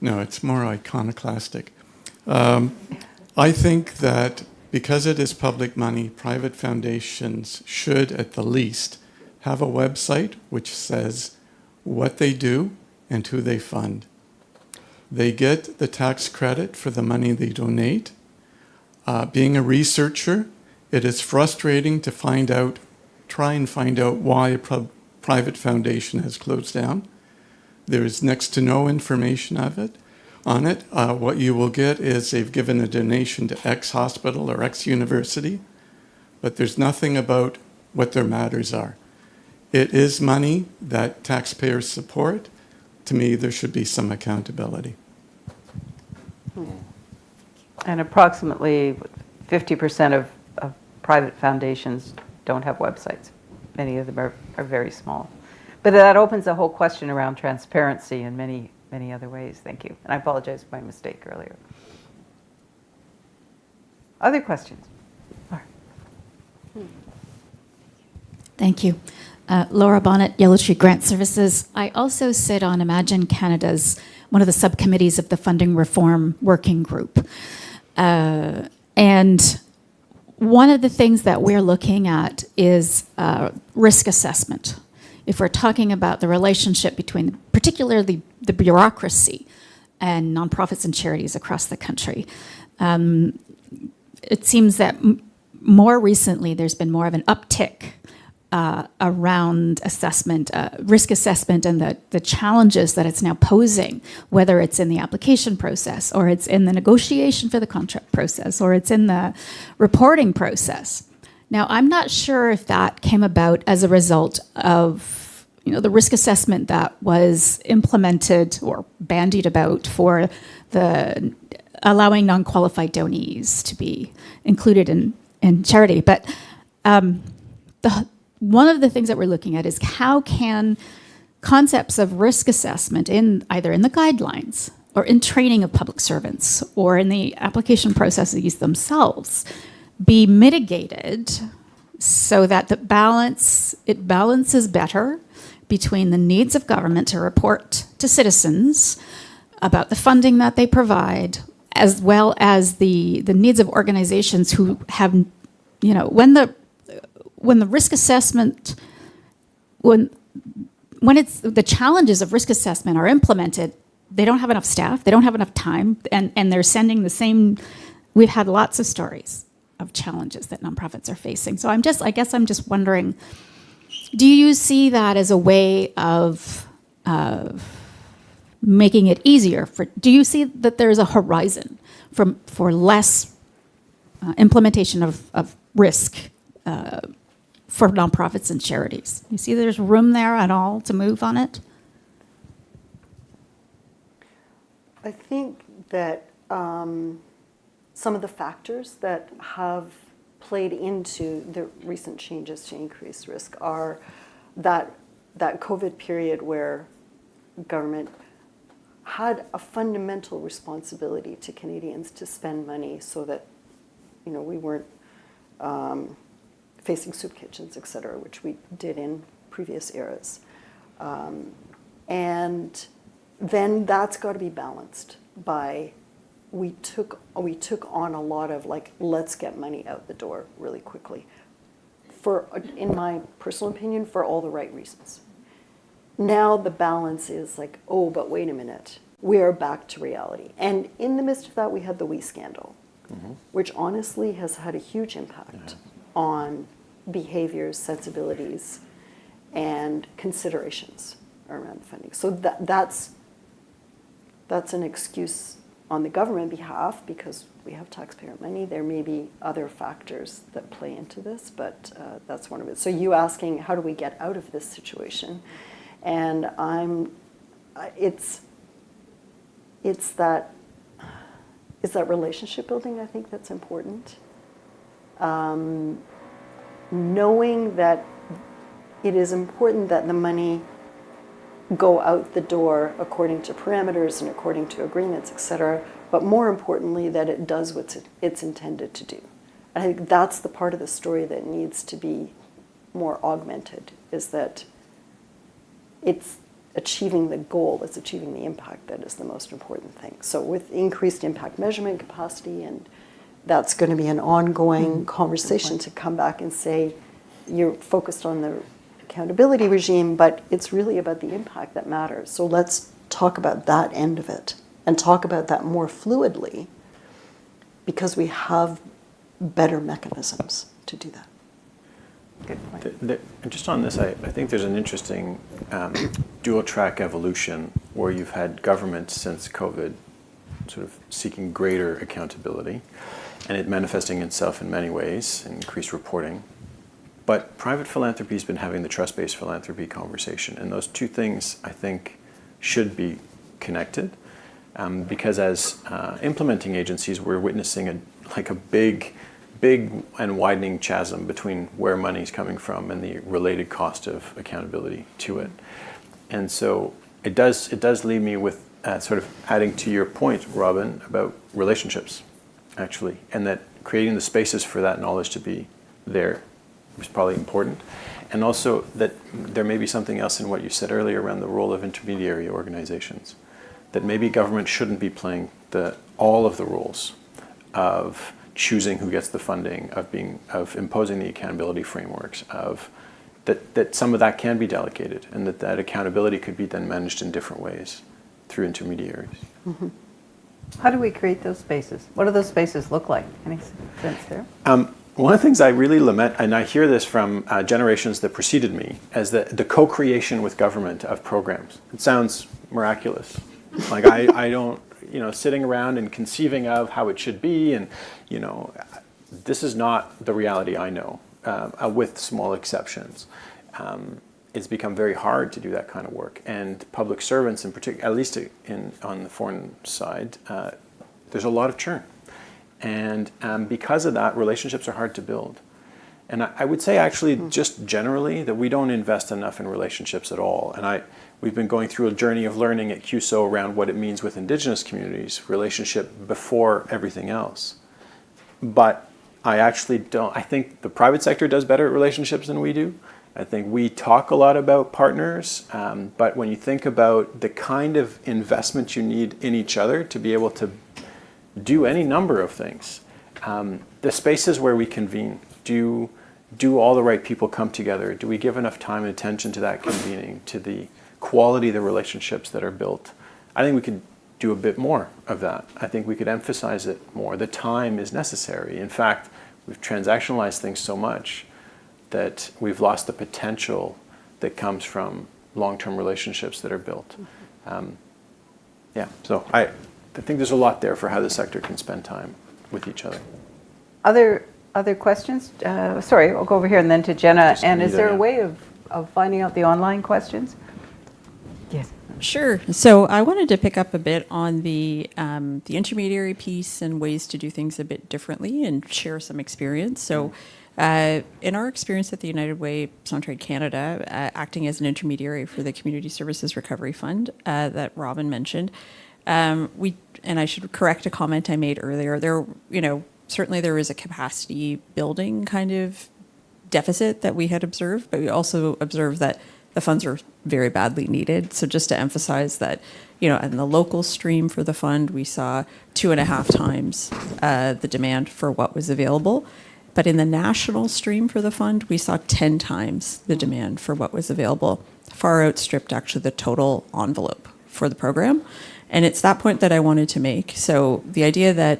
[SPEAKER 16] no, it's more iconoclastic. I think that because it is public money, private foundations should, at the least, have a website which says what they do and who they fund. They get the tax credit for the money they donate. Being a researcher, it is frustrating to try and find out why a private foundation has closed down. There is next to no information on it. What you will get is they've given a donation to X hospital or X university, but there's nothing about what their matters are. It is money that taxpayers support. To me, there should be some accountability.
[SPEAKER 4] And approximately 50% of private foundations don't have websites. Many of them are very small. But that opens a whole question around transparency in many, many other ways. Thank you. And I apologize for my mistake earlier. Other questions?
[SPEAKER 8] Thank you. Laura Bonnet, Yellow Tree Grant Services. I also sit on Imagine Canada's, one of the subcommittees of the Funding Reform Working Group. And one of the things that we're looking at is risk assessment. If we're talking about the relationship between particularly the bureaucracy and nonprofits and charities across the country, it seems that more recently there's been more of an uptick around assessment, risk assessment, and the challenges that it's now posing, whether it's in the application process, or it's in the negotiation for the contract process, or it's in the reporting process. Now, I'm not sure if that came about as a result of the risk assessment that was implemented or bandied about for the allowing non-qualified donees to be included in charity. But one of the things that we're looking at is how can concepts of risk assessment either in the guidelines or in training of public servants or in the application processes themselves be mitigated so that it balances better between the needs of government to report to citizens about the funding that they provide, as well as the needs of organizations who have, when the risk assessment, when it's the challenges of risk assessment are implemented, they don't have enough staff, they don't have enough time, and they're sending the same. We've had lots of stories of challenges that nonprofits are facing. So I guess I'm just wondering, do you see that as a way of making it easier do you see that there's a horizon for less implementation of risk for nonprofits and charities? You see there's room there at all to move on it?
[SPEAKER 13] I think that some of the factors that have played into the recent changes to increased risk are that COVID period where government had a fundamental responsibility to Canadians to spend money so that we weren't facing soup kitchens, et cetera, which we did in previous eras. And then that's got to be balanced by we took on a lot of like, let's get money out the door really quickly. In my personal opinion, for all the right reasons. Now the balance is like, oh, but wait a minute, we are back to reality. And in the midst of that, we had the WE scandal, which honestly has had a huge impact on behaviors, sensibilities, and considerations around funding. So that's an excuse on the government behalf because we have taxpayer money. There may be other factors that play into this, but that's one of it. So you asking, how do we get out of this situation? And it's that relationship building, I think, that's important. Knowing that it is important that the money go out the door according to parameters and according to agreements, et cetera, but more importantly, that it does what it's intended to do. I think that's the part of the story that needs to be more augmented, is that it's achieving the goal, it's achieving the impact that is the most important thing. So with increased impact measurement capacity, and that's going to be an ongoing conversation to come back and say, you're focused on the accountability regime, but it's really about the impact that matters. So let's talk about that end of it and talk about that more fluidly because we have better mechanisms to do that.
[SPEAKER 4] Good point.
[SPEAKER 12] Just on this, I think there's an interesting dual track evolution where you've had government since COVID sort of seeking greater accountability and it manifesting itself in many ways, increased reporting. But private philanthropy has been having the trust-based philanthropy conversation. And those two things, I think, should be connected because as implementing agencies, we're witnessing a big and widening chasm between where money is coming from and the related cost of accountability to it. And so it does leave me with sort of adding to your point, Robin, about relationships, actually, and that creating the spaces for that knowledge to be there is probably important. And also that there may be something else in what you said earlier around the role of intermediary organizations, that maybe government shouldn't be playing all of the roles of choosing who gets the funding, of imposing the accountability frameworks, that some of that can be delegated, and that accountability could be then managed in different ways through intermediaries.
[SPEAKER 4] Mm-hmm. How do we create those spaces? What do those spaces look like? Any sense there?
[SPEAKER 12] One of the things I really lament, and I hear this from generations that preceded me, is the co-creation with government of programs. It sounds miraculous. Like I don't, sitting around and conceiving of how it should be, and this is not the reality I know, with small exceptions. It's become very hard to do that kind of work, and public servants, in particular, at least on the foreign side, there's a lot of churn. And because of that, relationships are hard to build. And I would say actually just generally that we don't invest enough in relationships at all. And we've been going through a journey of learning at QSO around what it means with Indigenous communities, relationship before everything else. But I actually don't, I think the private sector does better at relationships than we do. I think we talk a lot about partners, but when you think about the kind of investment you need in each other to be able to do any number of things. The spaces where we convene, do all the right people come together? Do we give enough time and attention to that convening, to the quality of the relationships that are built? I think we could do a bit more of that. I think we could emphasize it more. The time is necessary. In fact, we've transactionalized things so much that we've lost the potential that comes from long-term relationships that are built. So I think there's a lot there for how the sector can spend time with each other.
[SPEAKER 4] Other questions? Sorry, I'll go over here and then to Jenna. And is there a way of finding out the online questions? Yes.
[SPEAKER 6] Sure. So I wanted to pick up a bit on the intermediary piece and ways to do things a bit differently and share some experience. So in our experience at the United Way Centraide Canada, acting as an intermediary for the Community Services Recovery Fund that Robin mentioned, and I should correct a comment I made earlier, certainly there is a capacity building kind of deficit that we had observed, but we also observed that the funds are very badly needed. So just to emphasize that, in the local stream for the fund, we saw 2.5 times the demand for what was available. But in the national stream for the fund, we saw 10 times the demand for what was available, far outstripped actually the total envelope for the program. And it's that point that I wanted to make. So the idea that,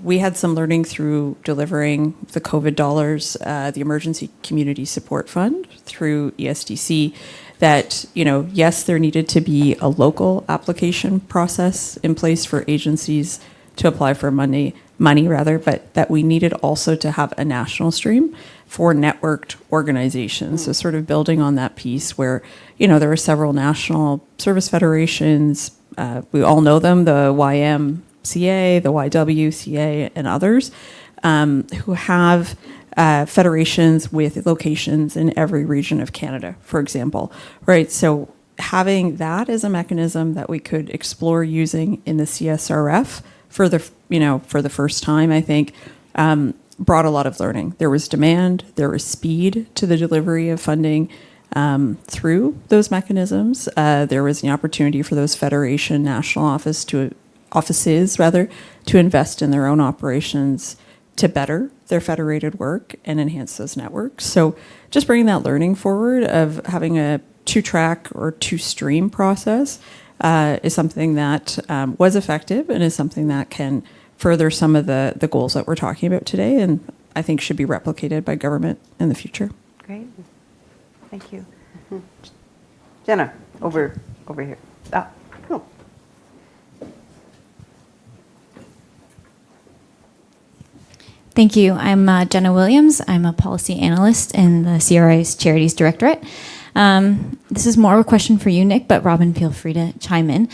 [SPEAKER 6] we had some learning through delivering the COVID dollars, the Emergency Community Support Fund through ESDC, that, yes, there needed to be a local application process in place for agencies to apply for money, but that we needed also to have a national stream for networked organizations. So sort of building on that piece where, there were several national service federations. We all know them, the YMCA, the YWCA, and others, who have federations with locations in every region of Canada, for example, right? So having that as a mechanism that we could explore using in the CSRF for the first time, I think, brought a lot of learning. There was demand, there was speed to the delivery of funding through those mechanisms. There was an opportunity for those federation national offices to invest in their own operations to better their federated work and enhance those networks. So just bringing that learning forward of having a 2-track or 2-stream process is something that was effective and is something that can further some of the goals that we're talking about today, and I think should be replicated by government in the future.
[SPEAKER 4] Great. Thank you. Jenna, over here. Cool.
[SPEAKER 17] Thank you. I'm Jenna Williams. I'm a policy analyst in the CRI's Charities Directorate. This is more of a question for you, Nick, but Robin, feel free to chime in.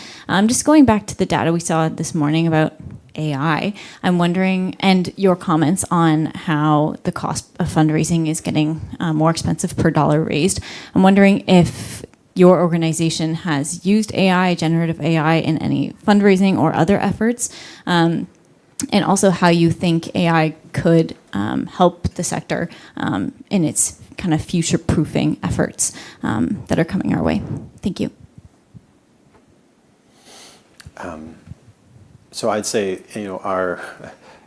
[SPEAKER 17] Just going back to the data we saw this morning about AI, I'm wondering, and your comments on how the cost of fundraising is getting more expensive per dollar raised. I'm wondering if your organization has used AI, generative AI, in any fundraising or other efforts, and also how you think AI could help the sector in its kind of future-proofing efforts that are coming our way. Thank you.
[SPEAKER 12] So I'd say,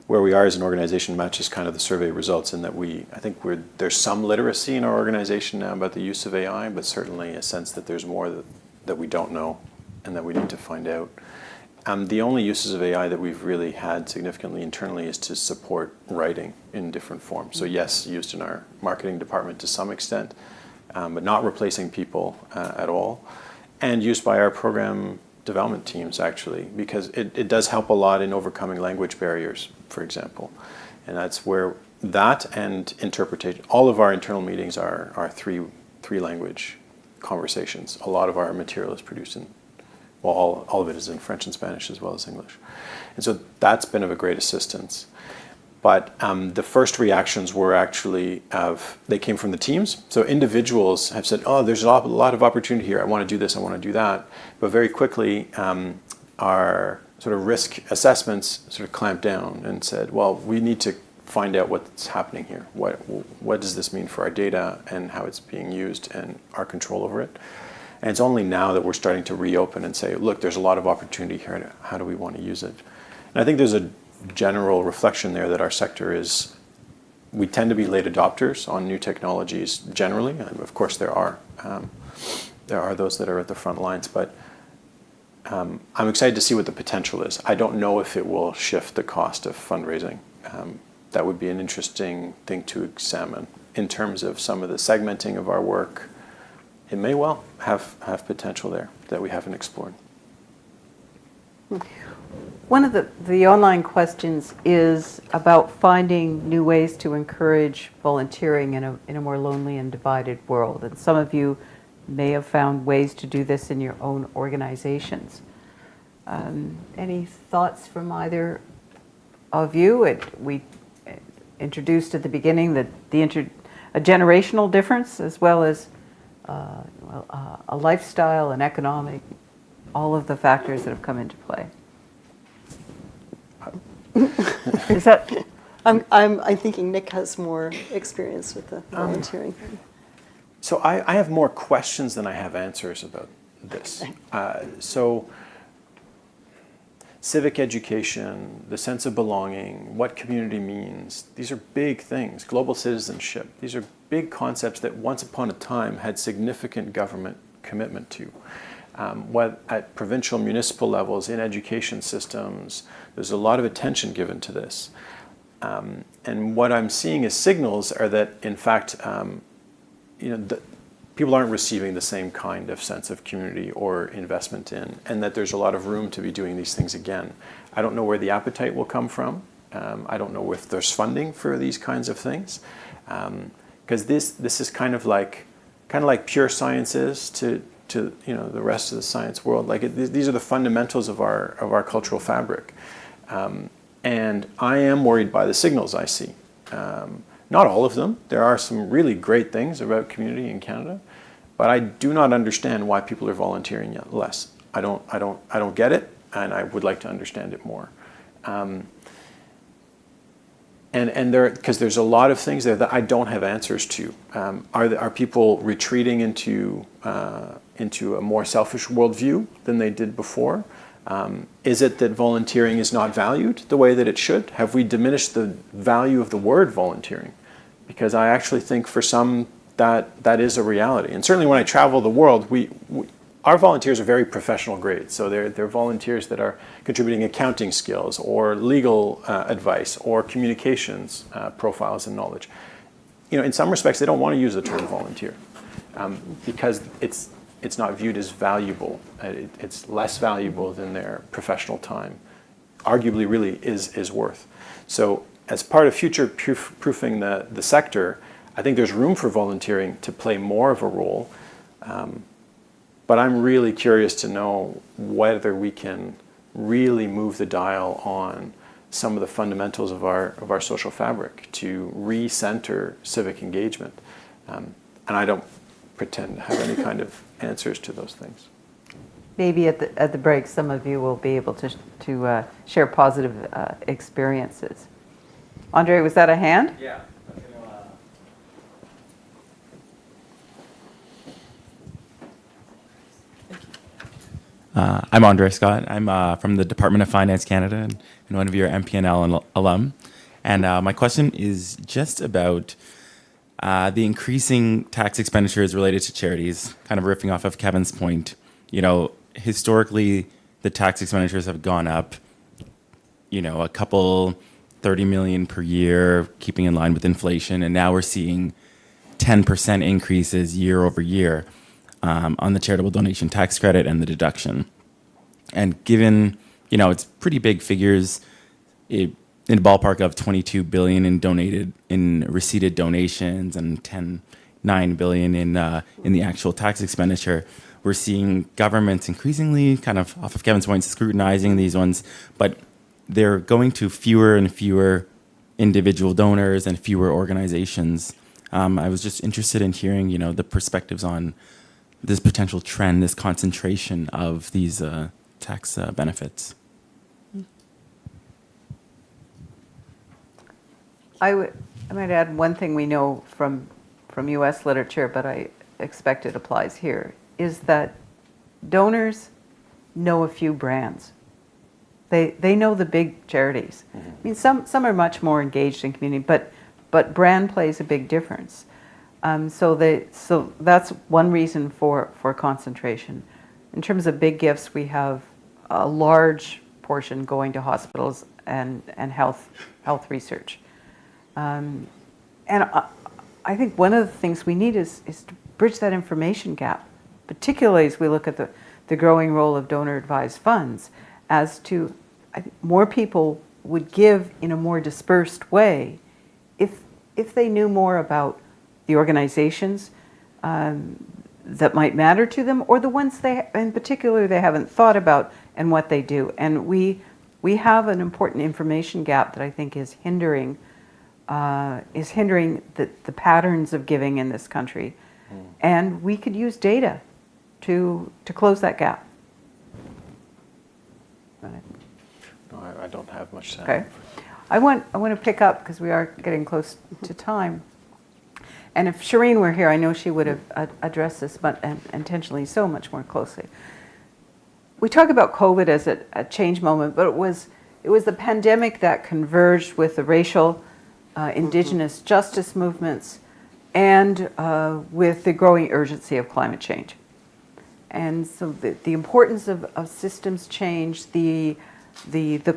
[SPEAKER 12] where we are as an organization matches kind of the survey results in that I think there's some literacy in our organization now about the use of AI, but certainly a sense that there's more that we don't know and that we need to find out. The only uses of AI that we've really had significantly internally is to support writing in different forms. So yes, used in our marketing department to some extent, but not replacing people at all, and used by our program development teams actually, because it does help a lot in overcoming language barriers, for example. And that's where that and interpretation, all of our internal meetings are three language conversations. A lot of our material is produced in, well, all of it is in French and Spanish as well as English. And so that's been of a great assistance. But the first reactions were actually they came from the teams. So individuals have said, oh, there's a lot of opportunity here. I want to do this, I want to do that. But very quickly, our sort of risk assessments sort of clamped down and said, well, we need to find out what's happening here. What does this mean for our data and how it's being used and our control over it? And it's only now that we're starting to reopen and say, look, there's a lot of opportunity here. How do we want to use it? And I think there's a general reflection there that our sector we tend to be late adopters on new technologies generally. And of course, there are those that are at the front lines, but I'm excited to see what the potential is. I don't know if it will shift the cost of fundraising. That would be an interesting thing to examine in terms of some of the segmenting of our work. It may well have potential there that we haven't explored.
[SPEAKER 4] One of the online questions is about finding new ways to encourage volunteering in a more lonely and divided world. And some of you may have found ways to do this in your own organizations. Any thoughts from either of you? We introduced at the beginning a generational difference as well as a lifestyle and economic, all of the factors that have come into play. Is that
[SPEAKER 13] I'm thinking Nick has more experience with the volunteering.
[SPEAKER 12] So I have more questions than I have answers about this. So civic education, the sense of belonging, what community means, these are big things. Global citizenship, these are big concepts that once upon a time had significant government commitment to. What at provincial, municipal levels, in education systems, there's a lot of attention given to this. And what I'm seeing as signals are that, in fact, people aren't receiving the same kind of sense of community or investment in, and that there's a lot of room to be doing these things again. I don't know where the appetite will come from. I don't know if there's funding for these kinds of things, because this is kind of like pure science is to the rest of the science world. These are the fundamentals of our cultural fabric, and I am worried by the signals I see. Not all of them. There are some really great things about community in Canada, but I do not understand why people are volunteering yet less. I don't get it, and I would like to understand it more. Because there's a lot of things there that I don't have answers to. Are people retreating into a more selfish worldview than they did before? Is it that volunteering is not valued the way that it should? Have we diminished the value of the word volunteering? Because I actually think for some that is a reality. And certainly when I travel the world, our volunteers are very professional grade. So they're volunteers that are contributing accounting skills or legal advice or communications profiles and knowledge. In some respects, they don't want to use the term volunteer because it's not viewed as valuable. It's less valuable than their professional time, arguably really is worth. So as part of future-proofing the sector, I think there's room for volunteering to play more of a role. But I'm really curious to know whether we can really move the dial on some of the fundamentals of our social fabric to recenter civic engagement. And I don't pretend to have any kind of answers to those things.
[SPEAKER 4] Maybe at the break, some of you will be able to share positive experiences. Andre, was that a hand?
[SPEAKER 10] Yeah. I'm Andre Scott. I'm from the Department of Finance Canada and one of your MPNL alum. And my question is just about the increasing tax expenditures related to charities, kind of riffing off of Kevin's point. Historically, the tax expenditures have gone up, a couple 30 million per year, keeping in line with inflation. And now we're seeing 10% increases year over year on the charitable donation tax credit and the deduction. And given, it's pretty big figures, in a ballpark of 22 billion in receipted donations and 9 billion in the actual tax expenditure, we're seeing governments increasingly, kind of off of Kevin's point, scrutinizing these ones, but they're going to fewer and fewer individual donors and fewer organizations. I was just interested in hearing, the perspectives on this potential trend, this concentration of these tax benefits.
[SPEAKER 4] I might add one thing we know from U.S. literature, but I expect it applies here, is that donors know a few brands. They know the big charities. I mean, some are much more engaged in community, but brand plays a big difference. So that's one reason for concentration. In terms of big gifts, we have a large portion going to hospitals and health research. And I think one of the things we need is to bridge that information gap, particularly as we look at the growing role of donor-advised funds, as to I think more people would give in a more dispersed way if they knew more about the organizations that might matter to them, or the ones in particular they haven't thought about and what they do. And we have an important information gap that I think is hindering the patterns of giving in this country. And we could use data to close that gap.
[SPEAKER 12] No, I don't have much to
[SPEAKER 4] Okay. I want to pick up, because we are getting close to time. And if Shireen were here, I know she would have addressed this, but intentionally so much more closely. We talk about COVID as a change moment, but it was the pandemic that converged with the racial, indigenous justice movements, and with the growing urgency of climate change. And so the importance of systems change, the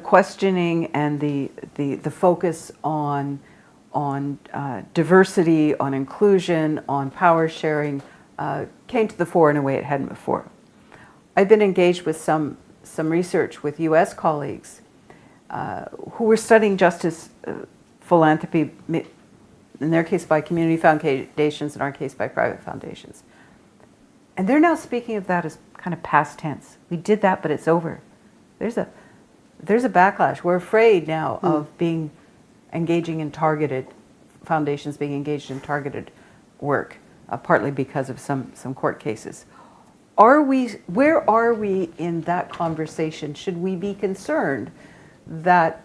[SPEAKER 4] questioning and the focus on diversity, on inclusion, on power sharing came to the fore in a way it hadn't before. I've been engaged with some research with US colleagues who were studying justice philanthropy, in their case by community foundations, in our case by private foundations. And they're now speaking of that as kind of past tense. We did that, but it's over. There's a backlash. We're afraid now of engaging in targeted, foundations being engaged in targeted work, partly because of some court cases. Where are we in that conversation? Should we be concerned that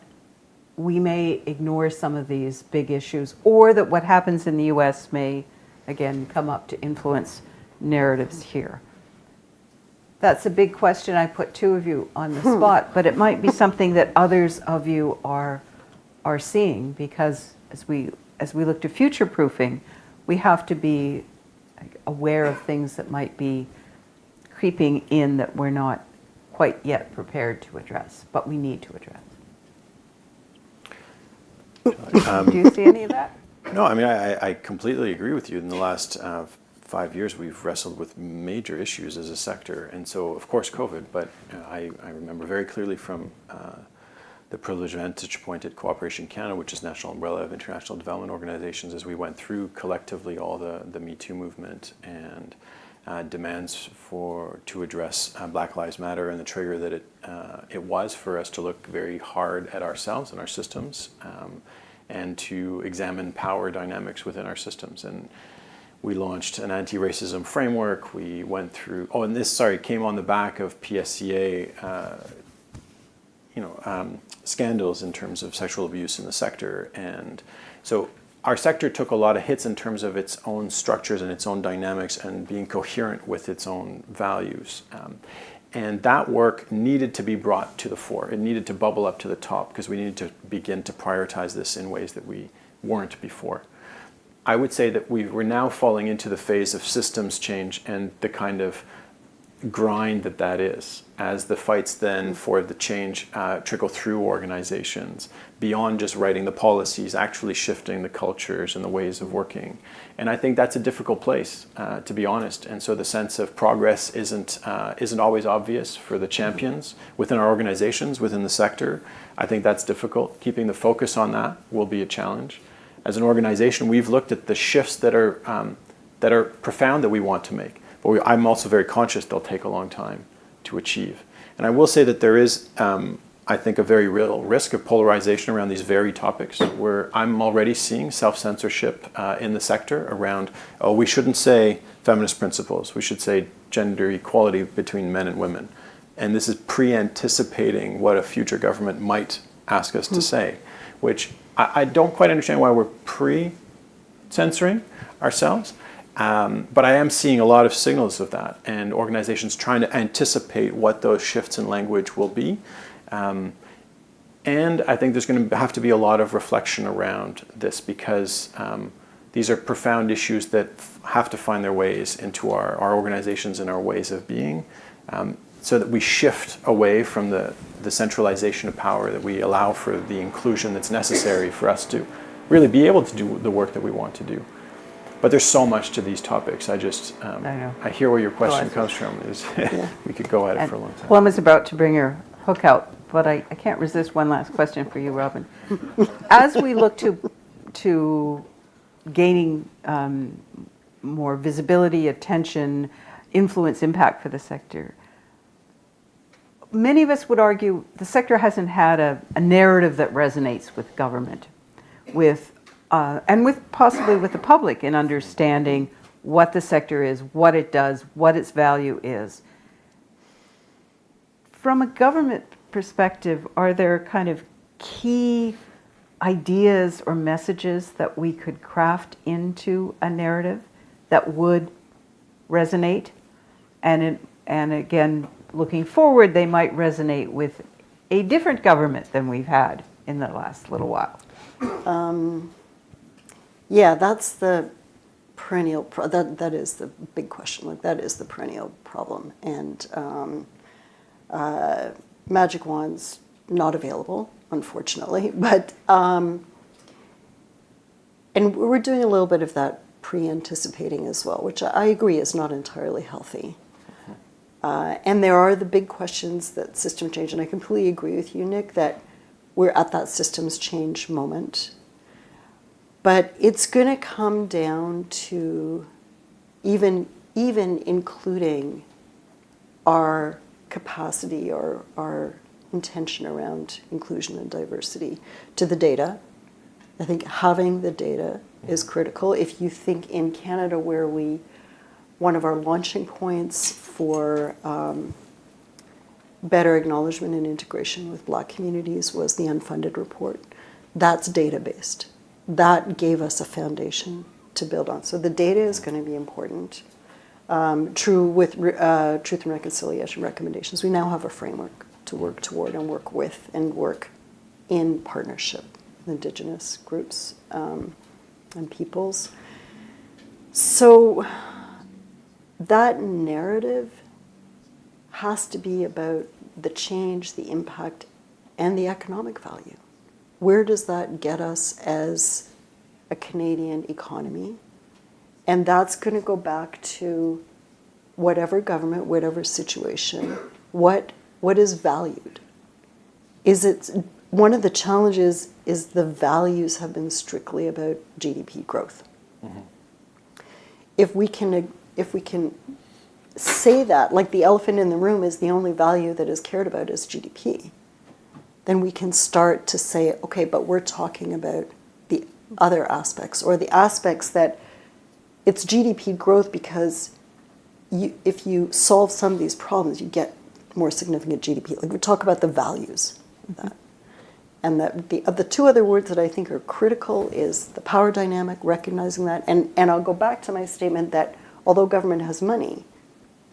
[SPEAKER 4] we may ignore some of these big issues, or that what happens in the US may, again, come up to influence narratives here? That's a big question. I put two of you on the spot, but it might be something that others of you are seeing, because as we look to future proofing, we have to be aware of things that might be creeping in that we're not quite yet prepared to address, but we need to address. Do you see any of that?
[SPEAKER 12] No, I mean, I completely agree with you. In the last 5 years, we've wrestled with major issues as a sector. And so, of course, COVID, but I remember very clearly from the privileged vantage point at Cooperation Canada, which is national umbrella of international development organizations, as we went through collectively all the Me Too movement and demands to address Black Lives Matter, and the trigger that it was for us to look very hard at ourselves and our systems, and to examine power dynamics within our systems. And we launched an anti-racism framework. We went through, and this came on the back of PSCA scandals in terms of sexual abuse in the sector. And so our sector took a lot of hits in terms of its own structures and its own dynamics and being coherent with its own values. And that work needed to be brought to the fore. It needed to bubble up to the top, because we needed to begin to prioritize this in ways that we weren't before. I would say that we're now falling into the phase of systems change and the kind of grind that is, as the fights then for the change trickle through organizations, beyond just writing the policies, actually shifting the cultures and the ways of working. And I think that's a difficult place, to be honest. And so the sense of progress isn't always obvious for the champions within our organizations, within the sector. I think that's difficult. Keeping the focus on that will be a challenge. As an organization, we've looked at the shifts that are profound that we want to make. But I'm also very conscious they'll take a long time to achieve. And I will say that there is, I think, a very real risk of polarization around these very topics, where I'm already seeing self-censorship in the sector around, we shouldn't say feminist principles, we should say gender equality between men and women. And this is pre-anticipating what a future government might ask us to say, which I don't quite understand why we're pre-censoring ourselves. But I am seeing a lot of signals of that, and organizations trying to anticipate what those shifts in language will be. And I think there's going to have to be a lot of reflection around this, because these are profound issues that have to find their ways into our organizations and our ways of being, so that we shift away from the centralization of power, that we allow for the inclusion that's necessary for us to really be able to do the work that we want to do. But there's so much to these topics. I know. I hear where your question comes from. We could go at it for a long time.
[SPEAKER 4] Plum is about to bring her hook out, but I can't resist one last question for you, Robin. As we look to gaining more visibility, attention, influence, impact for the sector, many of us would argue the sector hasn't had a narrative that resonates with government, and possibly with the public, in understanding what the sector is, what it does, what its value is. From a government perspective, are there kind of key ideas or messages that we could craft into a narrative that would resonate. And again, looking forward, they might resonate with a different government than we've had in the last little while.
[SPEAKER 13] Yeah, that's the perennial, that is the big question. Like, that is the perennial problem. And magic wands, not available, unfortunately. But, and we're doing a little bit of that pre-anticipating as well, which I agree is not entirely healthy. And there are the big questions that system change, and I completely agree with you, Nick, that we're at that systems change moment. But it's going to come down to even including our capacity or our intention around inclusion and diversity to the data. I think having the data is critical. If you think in Canada, where one of our launching points for better acknowledgement and integration with Black communities was the unfunded report. That's data-based. That gave us a foundation to build on. So the data is going to be important. True with truth and reconciliation recommendations. We now have a framework to work toward and work with and work in partnership with Indigenous groups and peoples. So that narrative has to be about the change, the impact, and the economic value. Where does that get us as a Canadian economy? And that's going to go back to whatever government, whatever situation, what is valued. One of the challenges is the values have been strictly about GDP growth. Mm-hmm. If we can say that, like the elephant in the room is the only value that is cared about is GDP, then we can start to say, okay, but we're talking about the other aspects, or the aspects that it's GDP growth because if you solve some of these problems, you get more significant GDP. Like, we talk about the values of that. And the two other words that I think are critical is the power dynamic, recognizing that. And I'll go back to my statement that although government has money,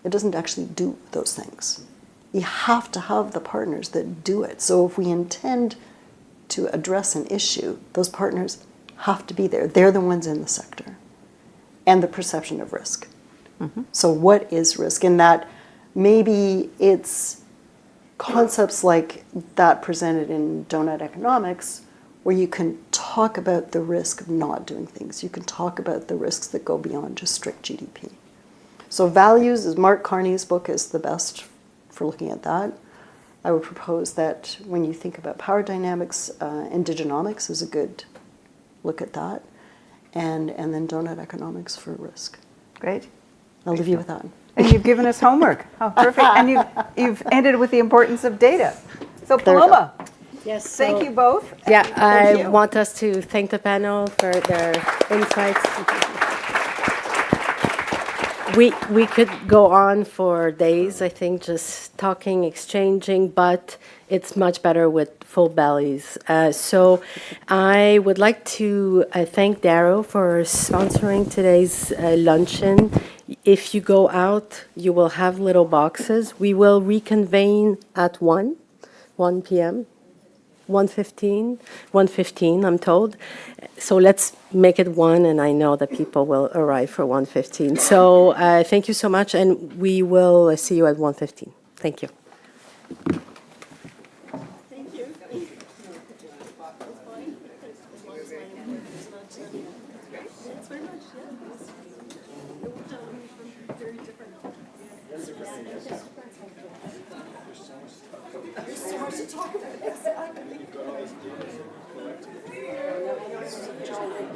[SPEAKER 13] it doesn't actually do those things. You have to have the partners that do it. So if we intend to address an issue, those partners have to be there. They're the ones in the sector. And the perception of risk. Mm-hmm. So what is risk? And that maybe it's concepts like that presented in donut economics, where you can talk about the risk of not doing things. You can talk about the risks that go beyond just strict GDP. So values, is Mark Carney's book is the best for looking at that. I would propose that when you think about power dynamics, indigenomics is a good look at that, and then donut economics for risk.
[SPEAKER 4] Great.
[SPEAKER 13] I'll leave you with that.
[SPEAKER 4] And you've given us homework. Oh, perfect. And you've ended with the importance of data. So Paloma,
[SPEAKER 1] yes,
[SPEAKER 4] thank you both.
[SPEAKER 1] Yeah, I want us to thank the panel for their insights. We could go on for days, I think, just talking, exchanging, but it's much better with full bellies. So I would like to thank Darrow for sponsoring today's luncheon. If you go out, you will have little boxes. We will reconvene at 1 p.m. 1:15, I'm told. So let's make it 1, and I know that people will arrive for 1:15. So thank you so much, and we will see you at 1:15. Thank you.
[SPEAKER 11] Thank you. Thanks very much. Very different. There's so much to talk about. Exactly.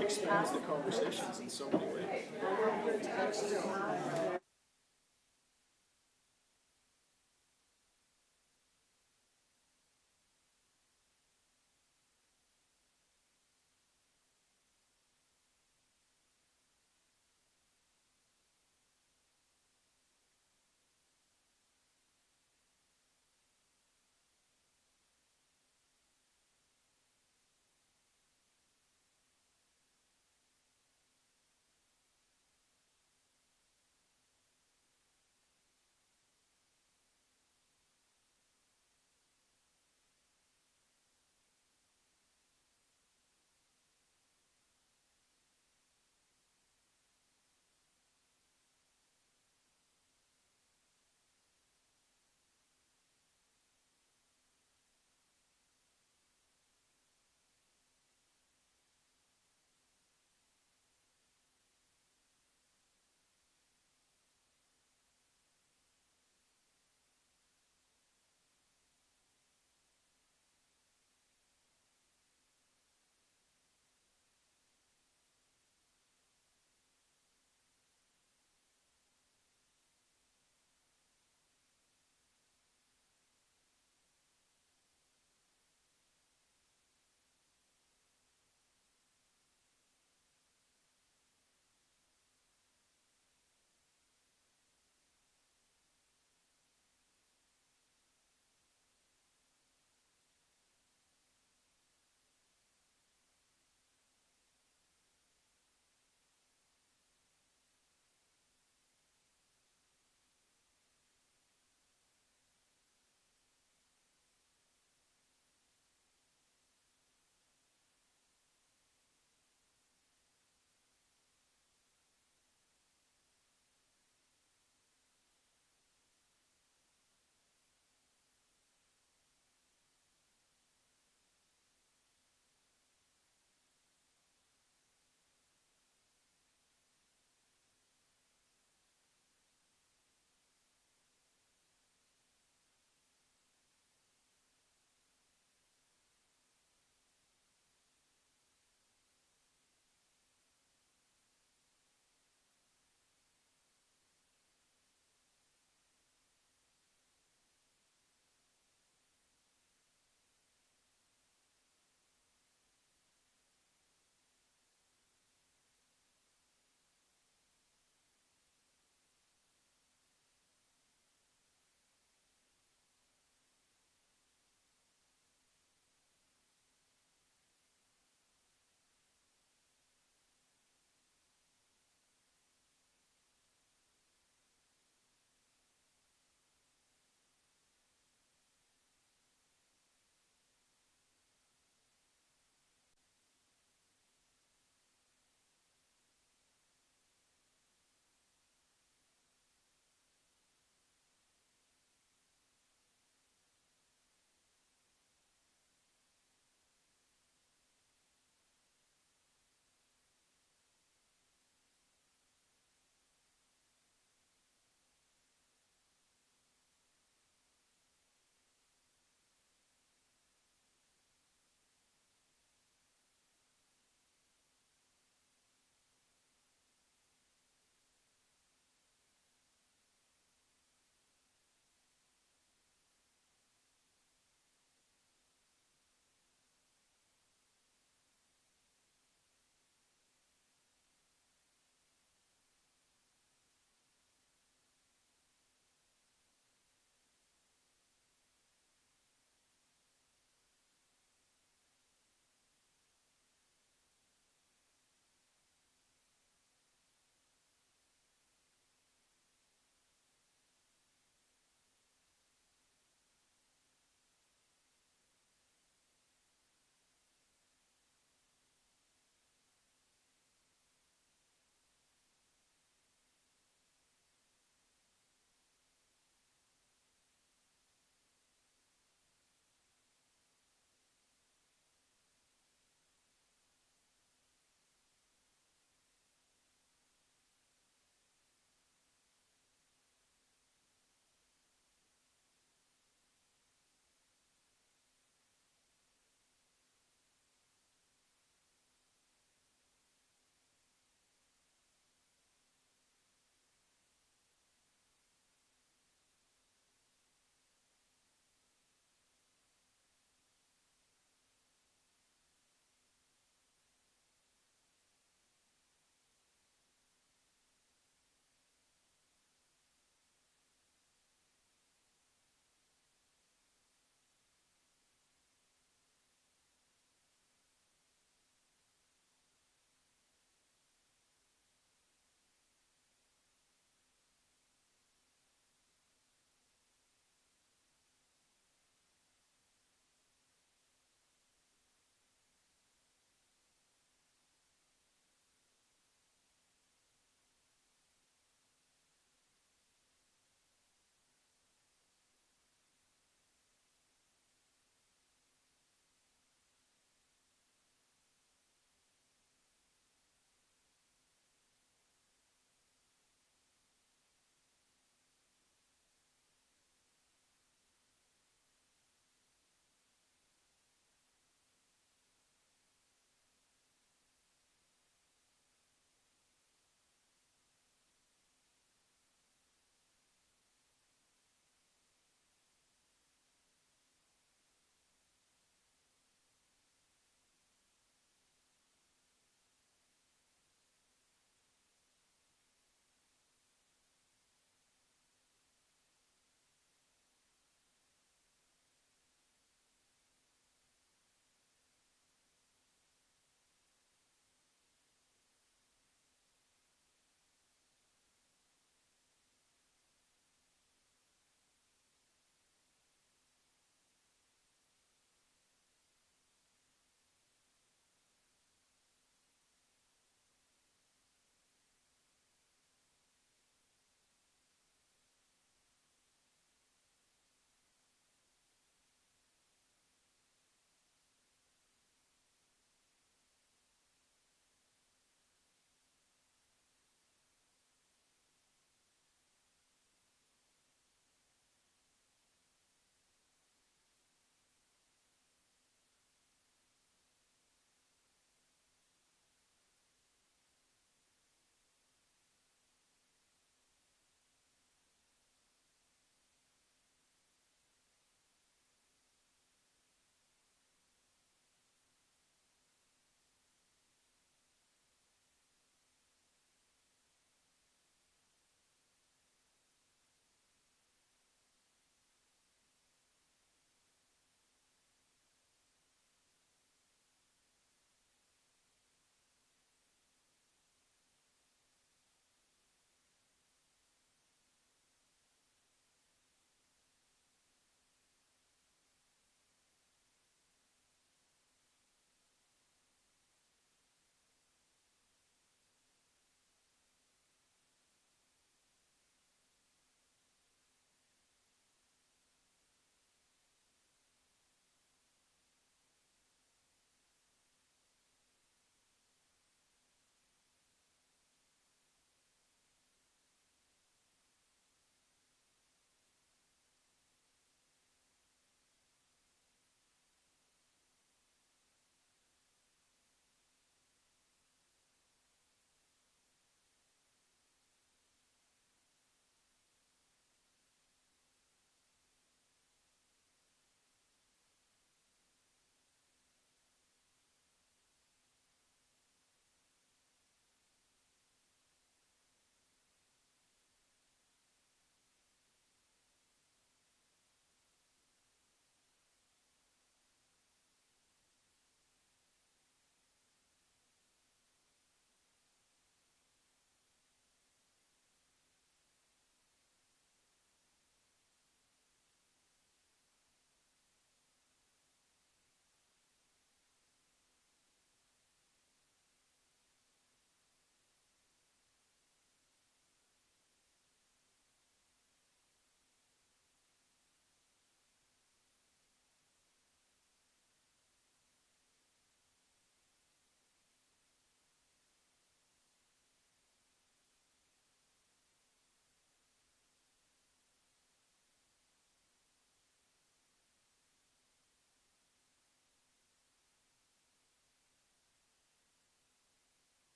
[SPEAKER 12] Expands the conversations in so many ways.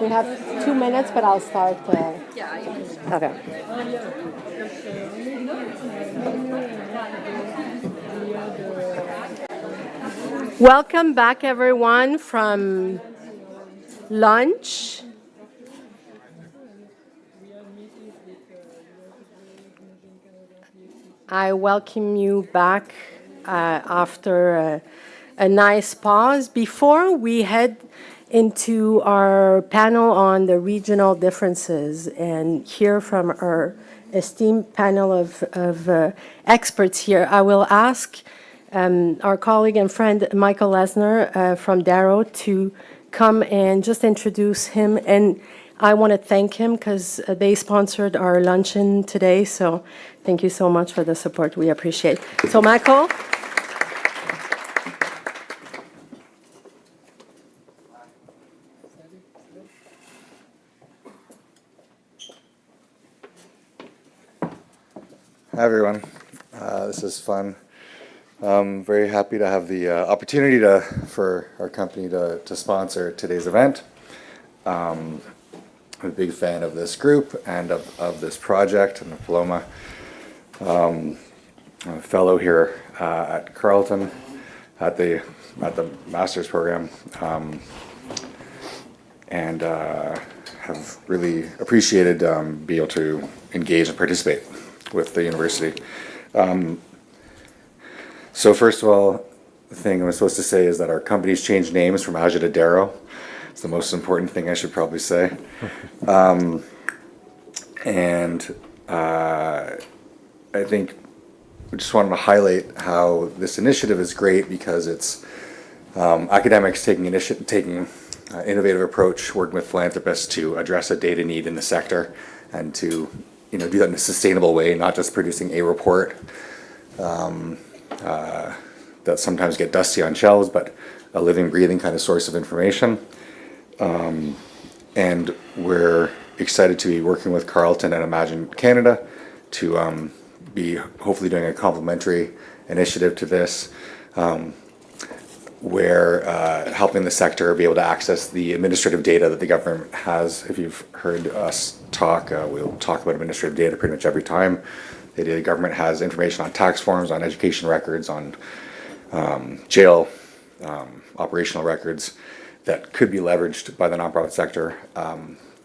[SPEAKER 1] We have 2 minutes, but I'll start. Okay. Welcome back, everyone, from lunch. I welcome you back after a nice pause. Before we head into our panel on the regional differences and hear from our esteemed panel of experts here, I will ask our colleague and friend Michael Lesner from Darrow to come and just introduce him. And I want to thank him because they sponsored our luncheon today. So thank you so much for the support. We appreciate it. So Michael.
[SPEAKER 18] Hi, everyone. This is fun. I'm very happy to have the opportunity for our company to sponsor today's event. I'm a big fan of this group and of this project and of Paloma. I'm a fellow here at Carleton at the master's program, and have really appreciated being able to engage and participate with the university. So first of all, the thing I'm supposed to say is that our company's changed names from Aja to Darrow. It's the most important thing I should probably say. And I think we just wanted to highlight how this initiative is great because it's academics taking innovative approach, working with philanthropists to address a data need in the sector and to do that in a sustainable way, not just producing a report that sometimes get dusty on shelves, but a living, breathing kind of source of information. And we're excited to be working with Carleton and Imagine Canada to be hopefully doing a complementary initiative to this, where helping the sector be able to access the administrative data that the government has. If you've heard us talk, we'll talk about administrative data pretty much every time. The government has information on tax forms, on education records, on jail operational records that could be leveraged by the nonprofit sector.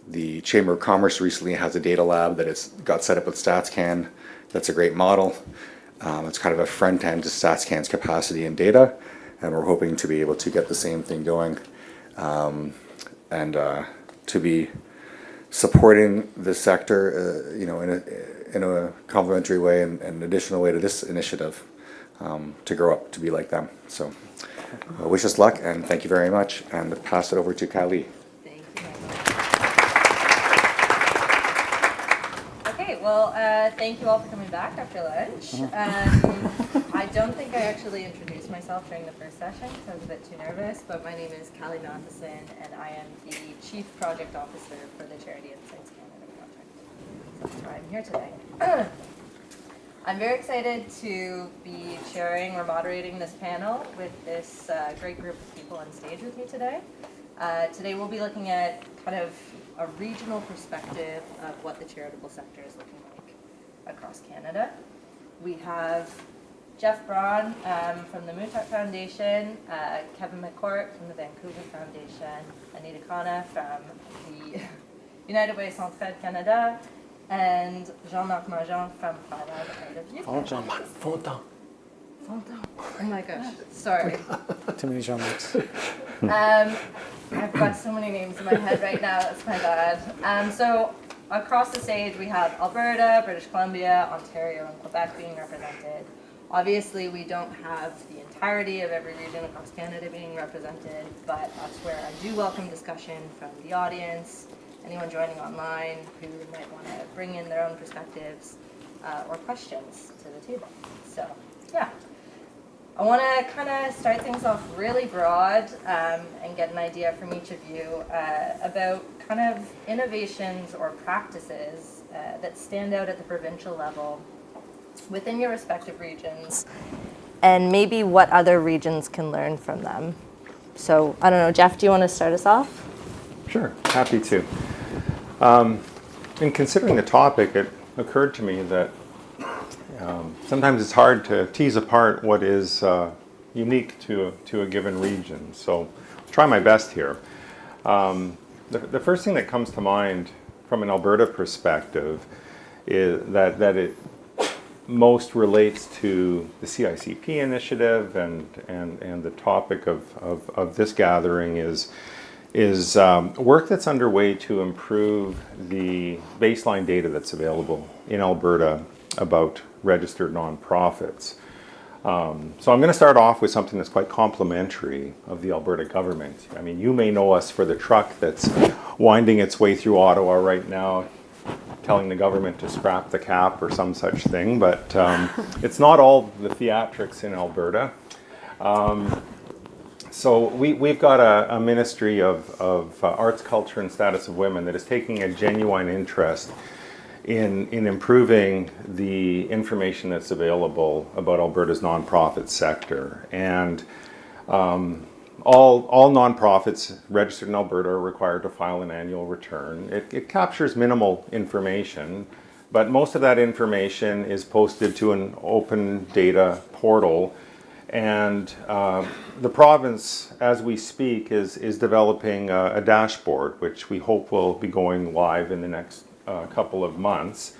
[SPEAKER 18] The Chamber of Commerce recently has a data lab that it's got set up with StatsCan. That's a great model. It's kind of a front end to StatsCan's capacity and data, and we're hoping to be able to get the same thing going, and to be supporting the sector, in a complementary way and an additional way to this initiative, to grow up to be like them. So wish us luck and thank you very much, and pass it over to Kylie.
[SPEAKER 3] Okay, well, thank you all for coming back after lunch. I don't think I actually introduced myself during the first session because I was a bit too nervous, but my name is Callie Matheson, and I am the Chief Project Officer for the Charity Insights Canada project. So that's why I'm here today. I'm very excited to be sharing or moderating this panel with this great group of people on stage with me today. Today we'll be looking at kind of a regional perspective of what the charitable sector is looking like across Canada. We have Jeff Braun from the Mootuck Foundation, Kevin McCourt from the Vancouver Foundation, Anita Khanna from the United Way Centraide Canada, and Jean-Marc Marjan from Finland out of Ukraine.
[SPEAKER 12] Jean-Marc Fontan.
[SPEAKER 3] Oh my gosh, sorry.
[SPEAKER 12] Too many Jean-Marcs.
[SPEAKER 3] I've got so many names in my head right now, that's my bad. So across the stage we have Alberta, British Columbia, Ontario, and Quebec being represented. Obviously we don't have the entirety of every region across Canada being represented, but that's where I do welcome discussion from the audience, anyone joining online who might want to bring in their own perspectives or questions to the table. So yeah. I want to kind of start things off really broad and get an idea from each of you about kind of innovations or practices that stand out at the provincial level within your respective regions, and maybe what other regions can learn from them. So I don't know, Jeff, do you want to start us off?
[SPEAKER 12] Sure, happy to. In considering the topic, it occurred to me that sometimes it's hard to tease apart what is unique to a given region. So I'll try my best here. The first thing that comes to mind from an Alberta perspective is that it most relates to the CICP initiative, and the topic of this gathering is work that's underway to improve the baseline data that's available in Alberta about registered nonprofits. So I'm going to start off with something that's quite complimentary of the Alberta government. I mean, you may know us for the truck that's winding its way through Ottawa right now, telling the government to scrap the cap or some such thing, but it's not all the theatrics in Alberta. So we've got a Ministry of Arts, Culture and Status of Women that is taking a genuine interest in improving the information that's available about Alberta's nonprofit sector. And all nonprofits registered in Alberta are required to file an annual return. It captures minimal information, but most of that information is posted to an open data portal. And the province, as we speak, is developing a dashboard, which we hope will be going live in the next couple of months.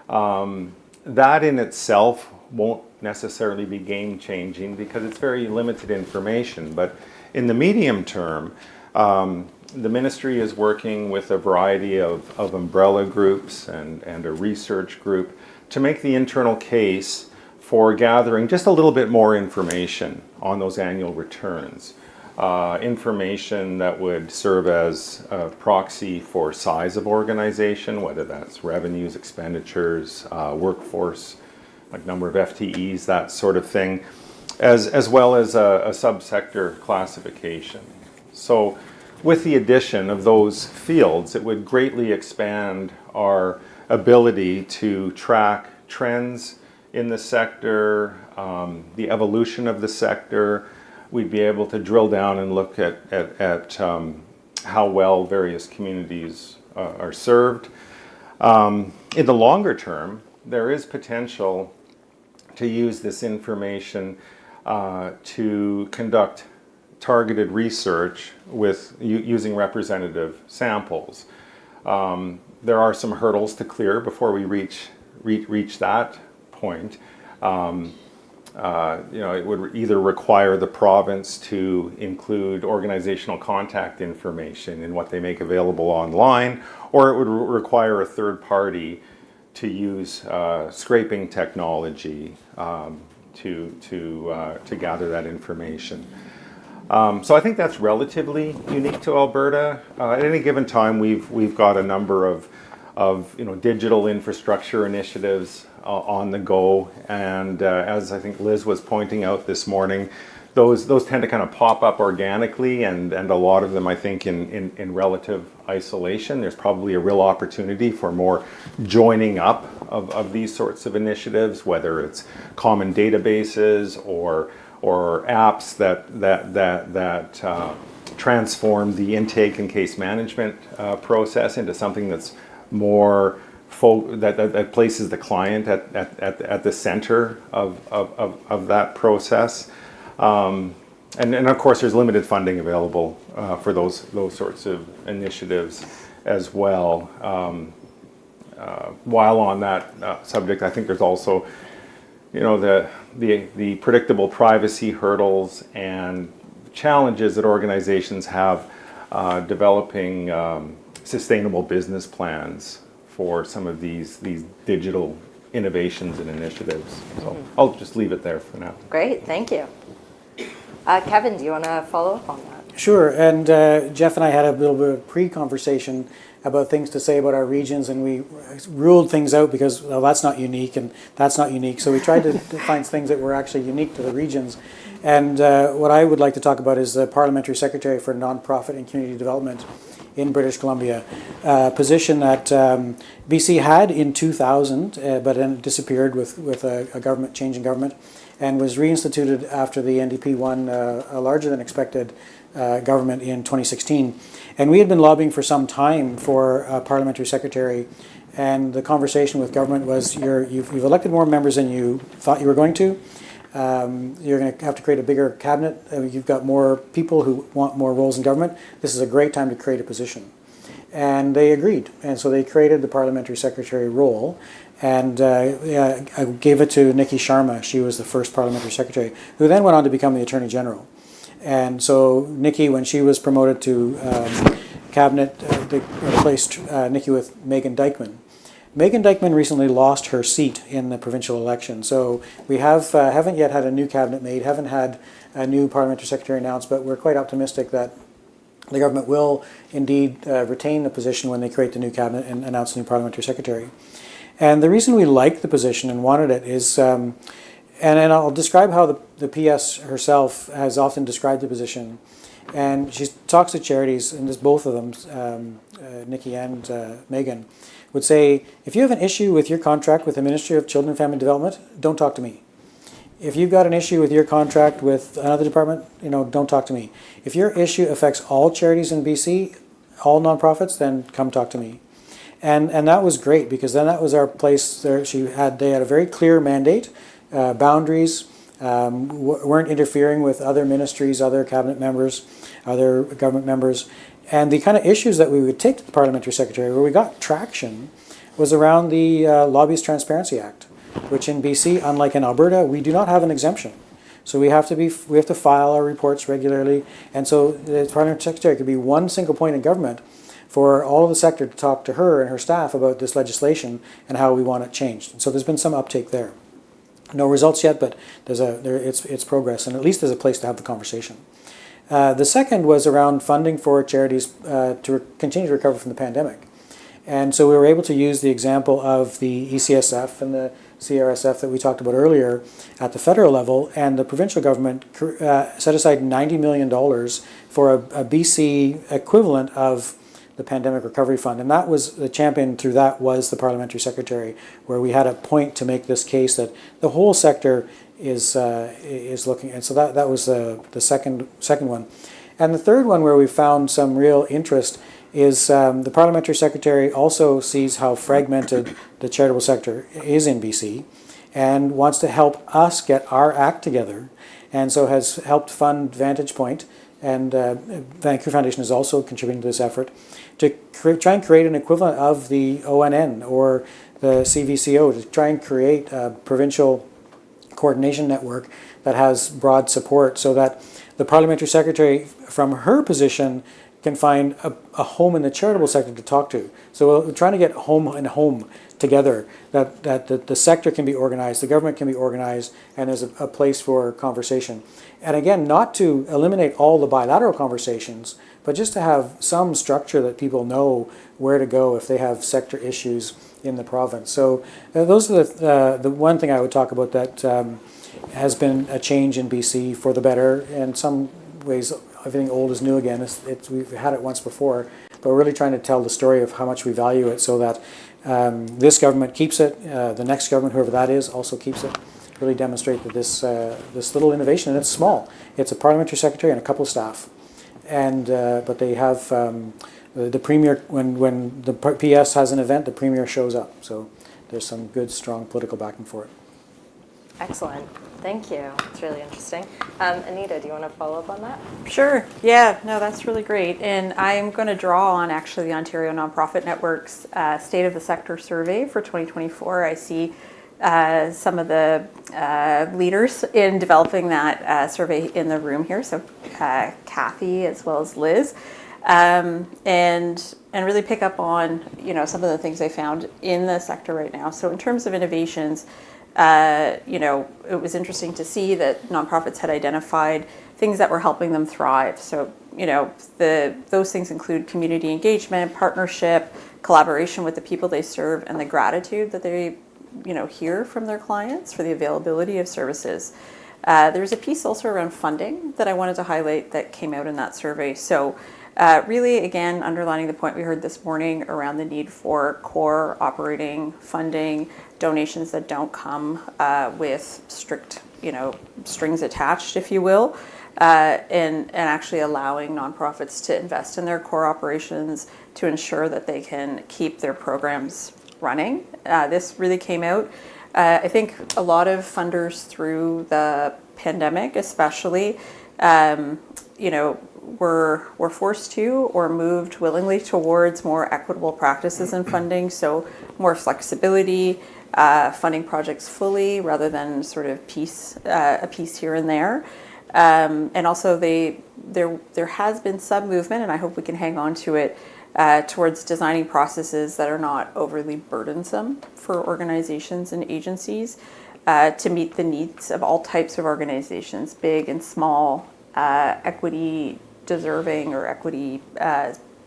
[SPEAKER 12] That in itself won't necessarily be game-changing because it's very limited information. But in the medium term, the ministry is working with a variety of umbrella groups and a research group to make the internal case for gathering just a little bit more information on those annual returns. Information that would serve as a proxy for size of organization, whether that's revenues, expenditures, workforce, like number of FTEs, that sort of thing, as well as a subsector classification. So with the addition of those fields, it would greatly expand our ability to track trends in the sector, the evolution of the sector. We'd be able to drill down and look at how well various communities are served. In the longer term, there is potential to use this information to conduct targeted research with using representative samples. There are some hurdles to clear before we reach that point. It would either require the province to include organizational contact information in what they make available online, or it would require a third party to use scraping technology to gather that information. So I think that's relatively unique to Alberta. At any given time, we've got a number of digital infrastructure initiatives on the go, and as I think Liz was pointing out this morning, those tend to kind of pop up organically, and a lot of them, I think, in relative isolation. There's probably a real opportunity for more joining up of these sorts of initiatives, whether it's common databases or apps that transform the intake and case management process into something that's more that places the client at the center of that process. And of course, there's limited funding available for those sorts of initiatives as well. While on that subject, I think there's also, the predictable privacy hurdles and challenges that organizations have developing sustainable business plans for some of these digital innovations and initiatives. So I'll just leave it there for now.
[SPEAKER 3] Great, thank you. Kevin, do you want to follow up on that?
[SPEAKER 14] Sure, and Jeff and I had a little bit of pre-conversation about things to say about our regions, and we ruled things out because, well, that's not unique and that's not unique. So we tried to find things that were actually unique to the regions. And what I would like to talk about is the Parliamentary Secretary for Nonprofit and Community Development in British Columbia, a position that BC had in 2000, but then disappeared with a change in government, and was reinstituted after the NDP won a larger than expected government in 2016. And we had been lobbying for some time for a parliamentary secretary, and the conversation with government was, you've elected more members than you thought you were going to. You're going to have to create a bigger cabinet. You've got more people who want more roles in government. This is a great time to create a position. And they agreed. And so they created the parliamentary secretary role. And I gave it to Nikki Sharma. She was the first parliamentary secretary, who then went on to become the Attorney General. And so Nikki, when she was promoted to cabinet, they replaced Nikki with Megan Dykeman. Megan Dykeman recently lost her seat in the provincial election. So we haven't yet had a new cabinet made, haven't had a new parliamentary secretary announced, but we're quite optimistic that the government will indeed retain the position when they create the new cabinet and announce a new parliamentary secretary. And the reason we liked the position and wanted it is, and I'll describe how the PS herself has often described the position. And she talks to charities, and there's both of them, Nikki and Megan, would say, if you have an issue with your contract with the Ministry of Children and Family Development, don't talk to me. If you've got an issue with your contract with another department, don't talk to me. If your issue affects all charities in BC, all nonprofits, then come talk to me. And that was great, because then that was our place there. They had a very clear mandate, boundaries, weren't interfering with other ministries, other cabinet members, other government members. And the kind of issues that we would take to the parliamentary secretary, where we got traction, was around the Lobbyist Transparency Act, which in BC, unlike in Alberta, we do not have an exemption. So we have to file our reports regularly. And so the parliamentary secretary could be one single point in government for all of the sector to talk to her and her staff about this legislation and how we want it changed. And so there's been some uptake there. No results yet, but it's progress, and at least there's a place to have the conversation. The second was around funding for charities to continue to recover from the pandemic. And so we were able to use the example of the ECSF and the CRSF that we talked about earlier at the federal level, and the provincial government set aside $90 million for a BC equivalent of the Pandemic Recovery Fund. And that was, the champion through that was the parliamentary secretary, where we had a point to make this case that the whole sector is looking. And so that was the second one. And the third one, where we found some real interest, is the parliamentary secretary also sees how fragmented the charitable sector is in BC and wants to help us get our act together, and so has helped fund Vantage Point, and Vancouver Foundation is also contributing to this effort to try and create an equivalent of the ONN or the CVCO, to try and create a provincial coordination network that has broad support, so that the parliamentary secretary, from her position, can find a home in the charitable sector to talk to. So we're trying to get home and home together, that the sector can be organized, the government can be organized, and there's a place for conversation. And again, not to eliminate all the bilateral conversations, but just to have some structure that people know where to go if they have sector issues in the province. So those are the one thing I would talk about that has been a change in BC for the better. In some ways, everything old is new again. We've had it once before, but we're really trying to tell the story of how much we value it, so that this government keeps it, the next government, whoever that is, also keeps it. Really demonstrate that this little innovation, and it's small. It's a parliamentary secretary and a couple of staff, and but they have the premier. When the PS has an event, the premier shows up. So there's some good, strong political backing for it.
[SPEAKER 3] Excellent. Thank you. It's really interesting. Anita, do you want to follow up on that?
[SPEAKER 6] Sure. Yeah, no, that's really great. And I'm going to draw on actually the Ontario Nonprofit Network's State of the Sector survey for 2024. I see some of the leaders in developing that survey in the room here. So Kathy as well as Liz. And really pick up on, some of the things I found in the sector right now. So in terms of innovations, it was interesting to see that nonprofits had identified things that were helping them thrive. So, those things include community engagement, partnership, collaboration with the people they serve, and the gratitude that they, hear from their clients for the availability of services. There's a piece also around funding that I wanted to highlight that came out in that survey. So, really, again, underlining the point we heard this morning around the need for core operating funding, donations that don't come with strict, strings attached, if you will.
[SPEAKER 19] and actually allowing nonprofits to invest in their core operations to ensure that they can keep their programs running. This really came out. I think a lot of funders through the pandemic, especially, were forced to or moved willingly towards more equitable practices in funding. So more flexibility, funding projects fully rather than sort of a piece here and there. And also there has been some movement, and I hope we can hang on to it, towards designing processes that are not overly burdensome for organizations and agencies to meet the needs of all types of organizations, big and small, equity deserving or equity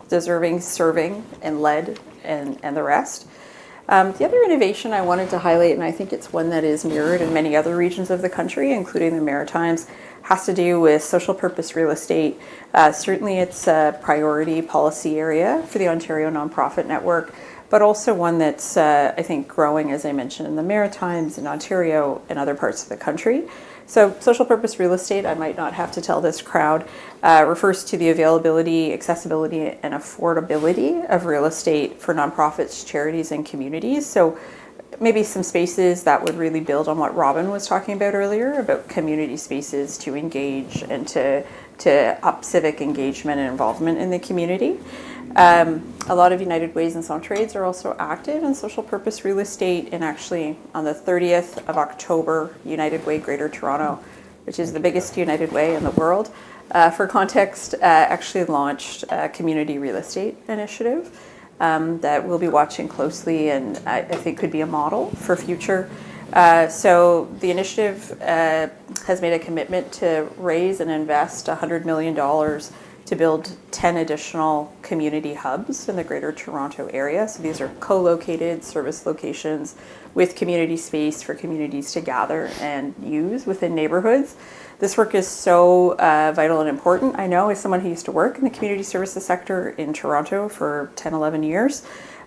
[SPEAKER 19] deserving, serving and led, and the rest. The other innovation I wanted to highlight, and I think it's one that is mirrored in many other regions of the country, including the Maritimes, has to do with social purpose real estate. Certainly it's a priority policy area for the Ontario Nonprofit Network, but also one that's, I think, growing, as I mentioned, in the Maritimes, in Ontario, and other parts of the country. So social purpose real estate, I might not have to tell this crowd, refers to the availability, accessibility, and affordability of real estate for nonprofits, charities, and communities. So maybe some spaces that would really build on what Robin was talking about earlier, about community spaces to engage and to up civic engagement and involvement in the community. A lot of United Ways and Centrades are also active in social purpose real estate, and actually on the 30th of October, United Way Greater Toronto, which is the biggest United Way in the world, for context, actually launched a community real estate initiative that we'll be watching closely, and I think could be a model for future. So the initiative has made a commitment to raise and invest $100 million to build 10 additional community hubs in the Greater Toronto area. So these are co-located service locations with community space for communities to gather and use within neighborhoods. This work is so vital and important. I know, as someone who used to work in the community services sector in Toronto for 10, 11 years,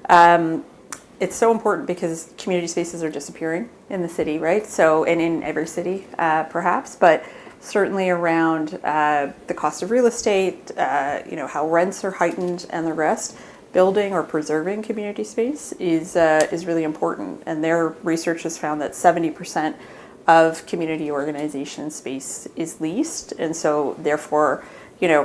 [SPEAKER 19] it's so important because community spaces are disappearing in the city, right? So, and in every city, perhaps, but certainly around the cost of real estate, how rents are heightened and the rest. Building or preserving community space is really important. And their research has found that 70% of community organization space is leased, and so therefore,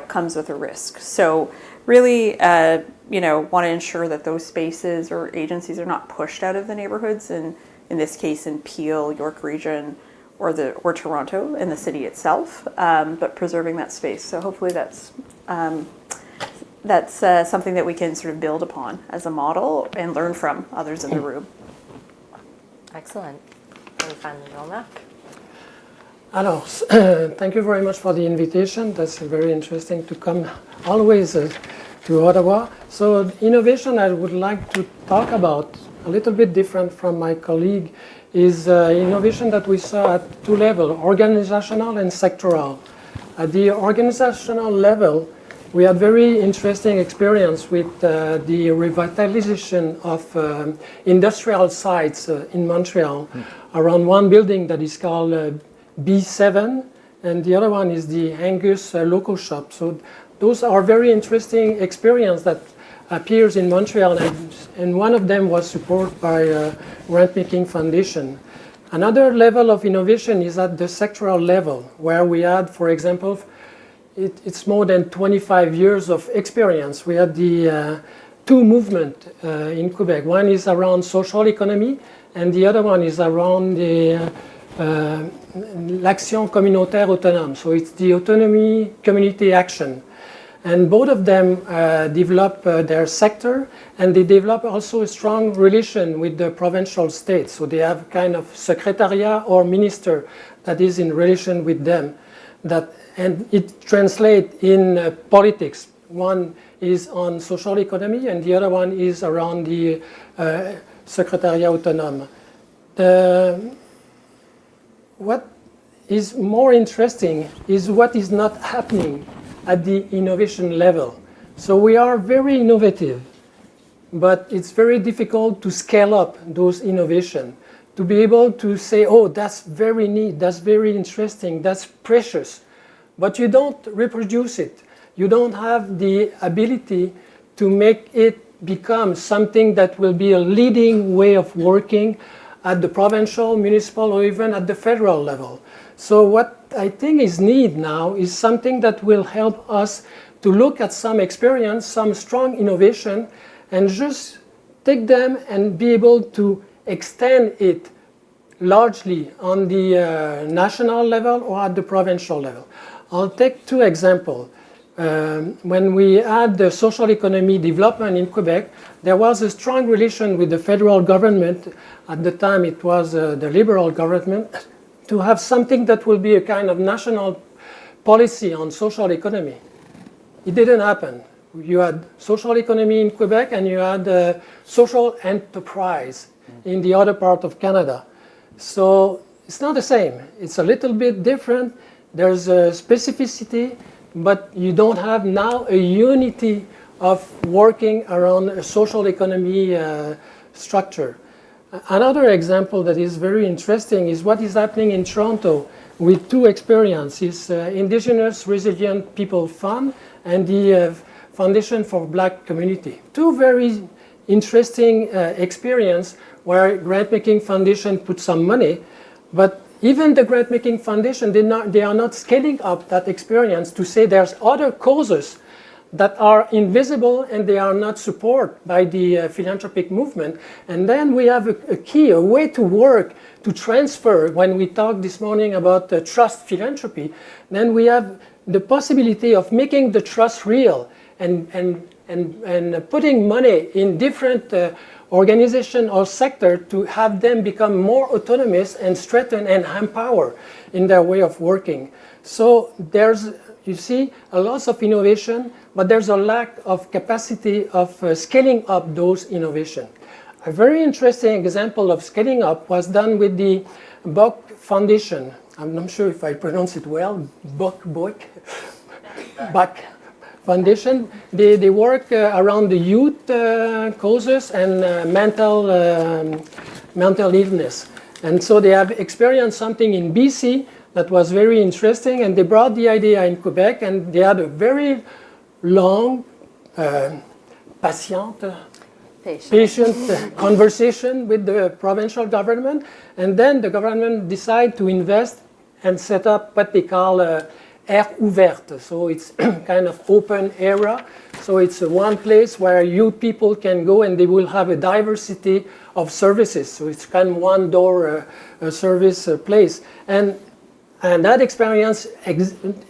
[SPEAKER 19] comes with a risk. So really, want to ensure that those spaces or agencies are not pushed out of the neighborhoods, and in this case in Peel, York Region, or Toronto in the city itself, but preserving that space. So hopefully that's something that we can sort of build upon as a model and learn from others in the room.
[SPEAKER 3] Excellent. Any final remark?
[SPEAKER 20] Alors, thank you very much for the invitation. That's very interesting to come always to Ottawa. So innovation I would like to talk about, a little bit different from my colleague, is innovation that we saw at two levels, organizational and sectoral. At the organizational level, we had very interesting experience with the revitalization of industrial sites in Montreal around one building that is called B7, and the other one is the Angus Local Shop. So those are very interesting experience that appears in Montreal, and one of them was supported by Grant-Making Foundation. Another level of innovation is at the sectoral level, where we had, for example, it's more than 25 years of experience. We had the two movements in Quebec. One is around social economy, and the other one is around the l'action communautaire autonome. So it's the autonomy community action. And both of them develop their sector, and they develop also a strong relation with the provincial states. So they have kind of secretariat or minister that is in relation with them. And it translates in politics. One is on social economy, and the other one is around the secretariat autonome. What is more interesting is what is not happening at the innovation level. So we are very innovative, but it's very difficult to scale up those innovations, to be able to say, oh, that's very neat, that's very interesting, that's precious. but you don't reproduce it. You don't have the ability to make it become something that will be a leading way of working at the provincial, municipal, or even at the federal level. So what I think is needed now is something that will help us to look at some experience, some strong innovation, and just take them and be able to extend it largely on the national level or at the provincial level. I'll take two examples. When we had the social economy development in Quebec, there was a strong relation with the federal government. At the time, it was the Liberal government, to have something that will be a kind of national policy on social economy. It didn't happen. You had social economy in Quebec and you had social enterprise in the other part of Canada. So it's not the same. It's a little bit different. There's a specificity, but you don't have now a unity of working around a social economy structure. Another example that is very interesting is what is happening in Toronto with two experiences, Indigenous Resilient People Fund and the Foundation for Black Community. Two very interesting experience where grant-making foundation put some money, but even the grant-making foundation, they are not scaling up that experience to say there's other causes that are invisible and they are not supported by the philanthropic movement. And then we have a key, a way to work, to transfer, when we talked this morning about trust philanthropy, then we have the possibility of making the trust real and putting money in different organization or sector to have them become more autonomous and strengthen and empower in their way of working. So there's, you see, a lot of innovation, but there's a lack of capacity of scaling up those innovations. A very interesting example of scaling up was done with the Buck Foundation. I'm not sure if I pronounce it well, Buck Foundation. They work around the youth causes and mental illness. And so they have experienced something in BC that was very interesting, and they brought the idea in Quebec, and they had a very long, patient conversation with the provincial government, and then the government decided to invest and set up what they call aire ouverte. So it's kind of open area. So it's one place where youth people can go and they will have a diversity of services. So it's kind of one door service place. And that experience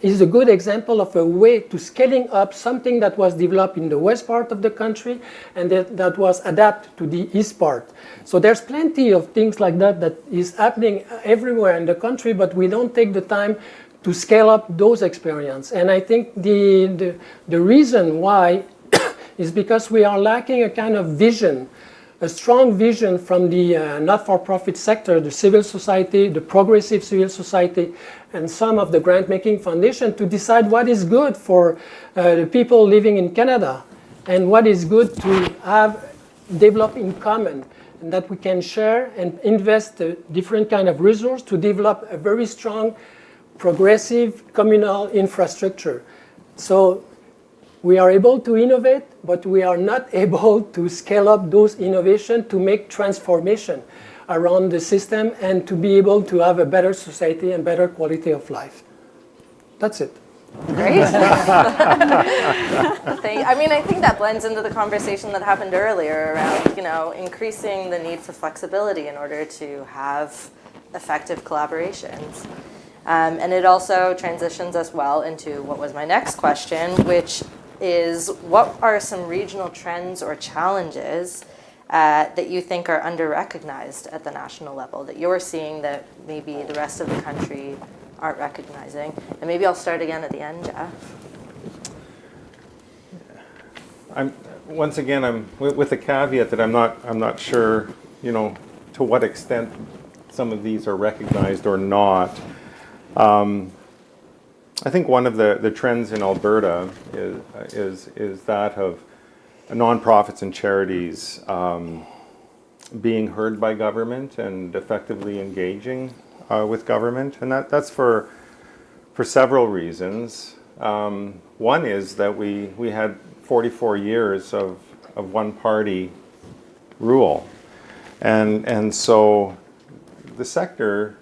[SPEAKER 20] is a good example of a way to scaling up something that was developed in the west part of the country and that was adapted to the east part. So there's plenty of things like that that is happening everywhere in the country, but we don't take the time to scale up those experiences. And I think the reason why is because we are lacking a kind of vision, a strong vision from the not-for-profit sector, the civil society, the progressive civil society, and some of the grant-making foundation to decide what is good for the people living in Canada and what is good to have develop in common, and that we can share and invest different kind of resources to develop a very strong progressive communal infrastructure. So we are able to innovate, but we are not able to scale up those innovations to make transformation around the system and to be able to have a better society and better quality of life. That's it.
[SPEAKER 3] Great. I mean, I think that blends into the conversation that happened earlier around, increasing the need for flexibility in order to have effective collaborations. And it also transitions us well into what was my next question, which is what are some regional trends or challenges that you think are under-recognized at the national level, that you're seeing that maybe the rest of the country aren't recognizing? And maybe I'll start again at the end, Jeff.
[SPEAKER 12] Once again, I'm with the caveat that I'm not sure, to what extent some of these are recognized or not. I think one of the trends in Alberta is that of nonprofits and charities being heard by government and effectively engaging with government, and that's for for several reasons. One is that we had 44 years of one-party rule. And so the sector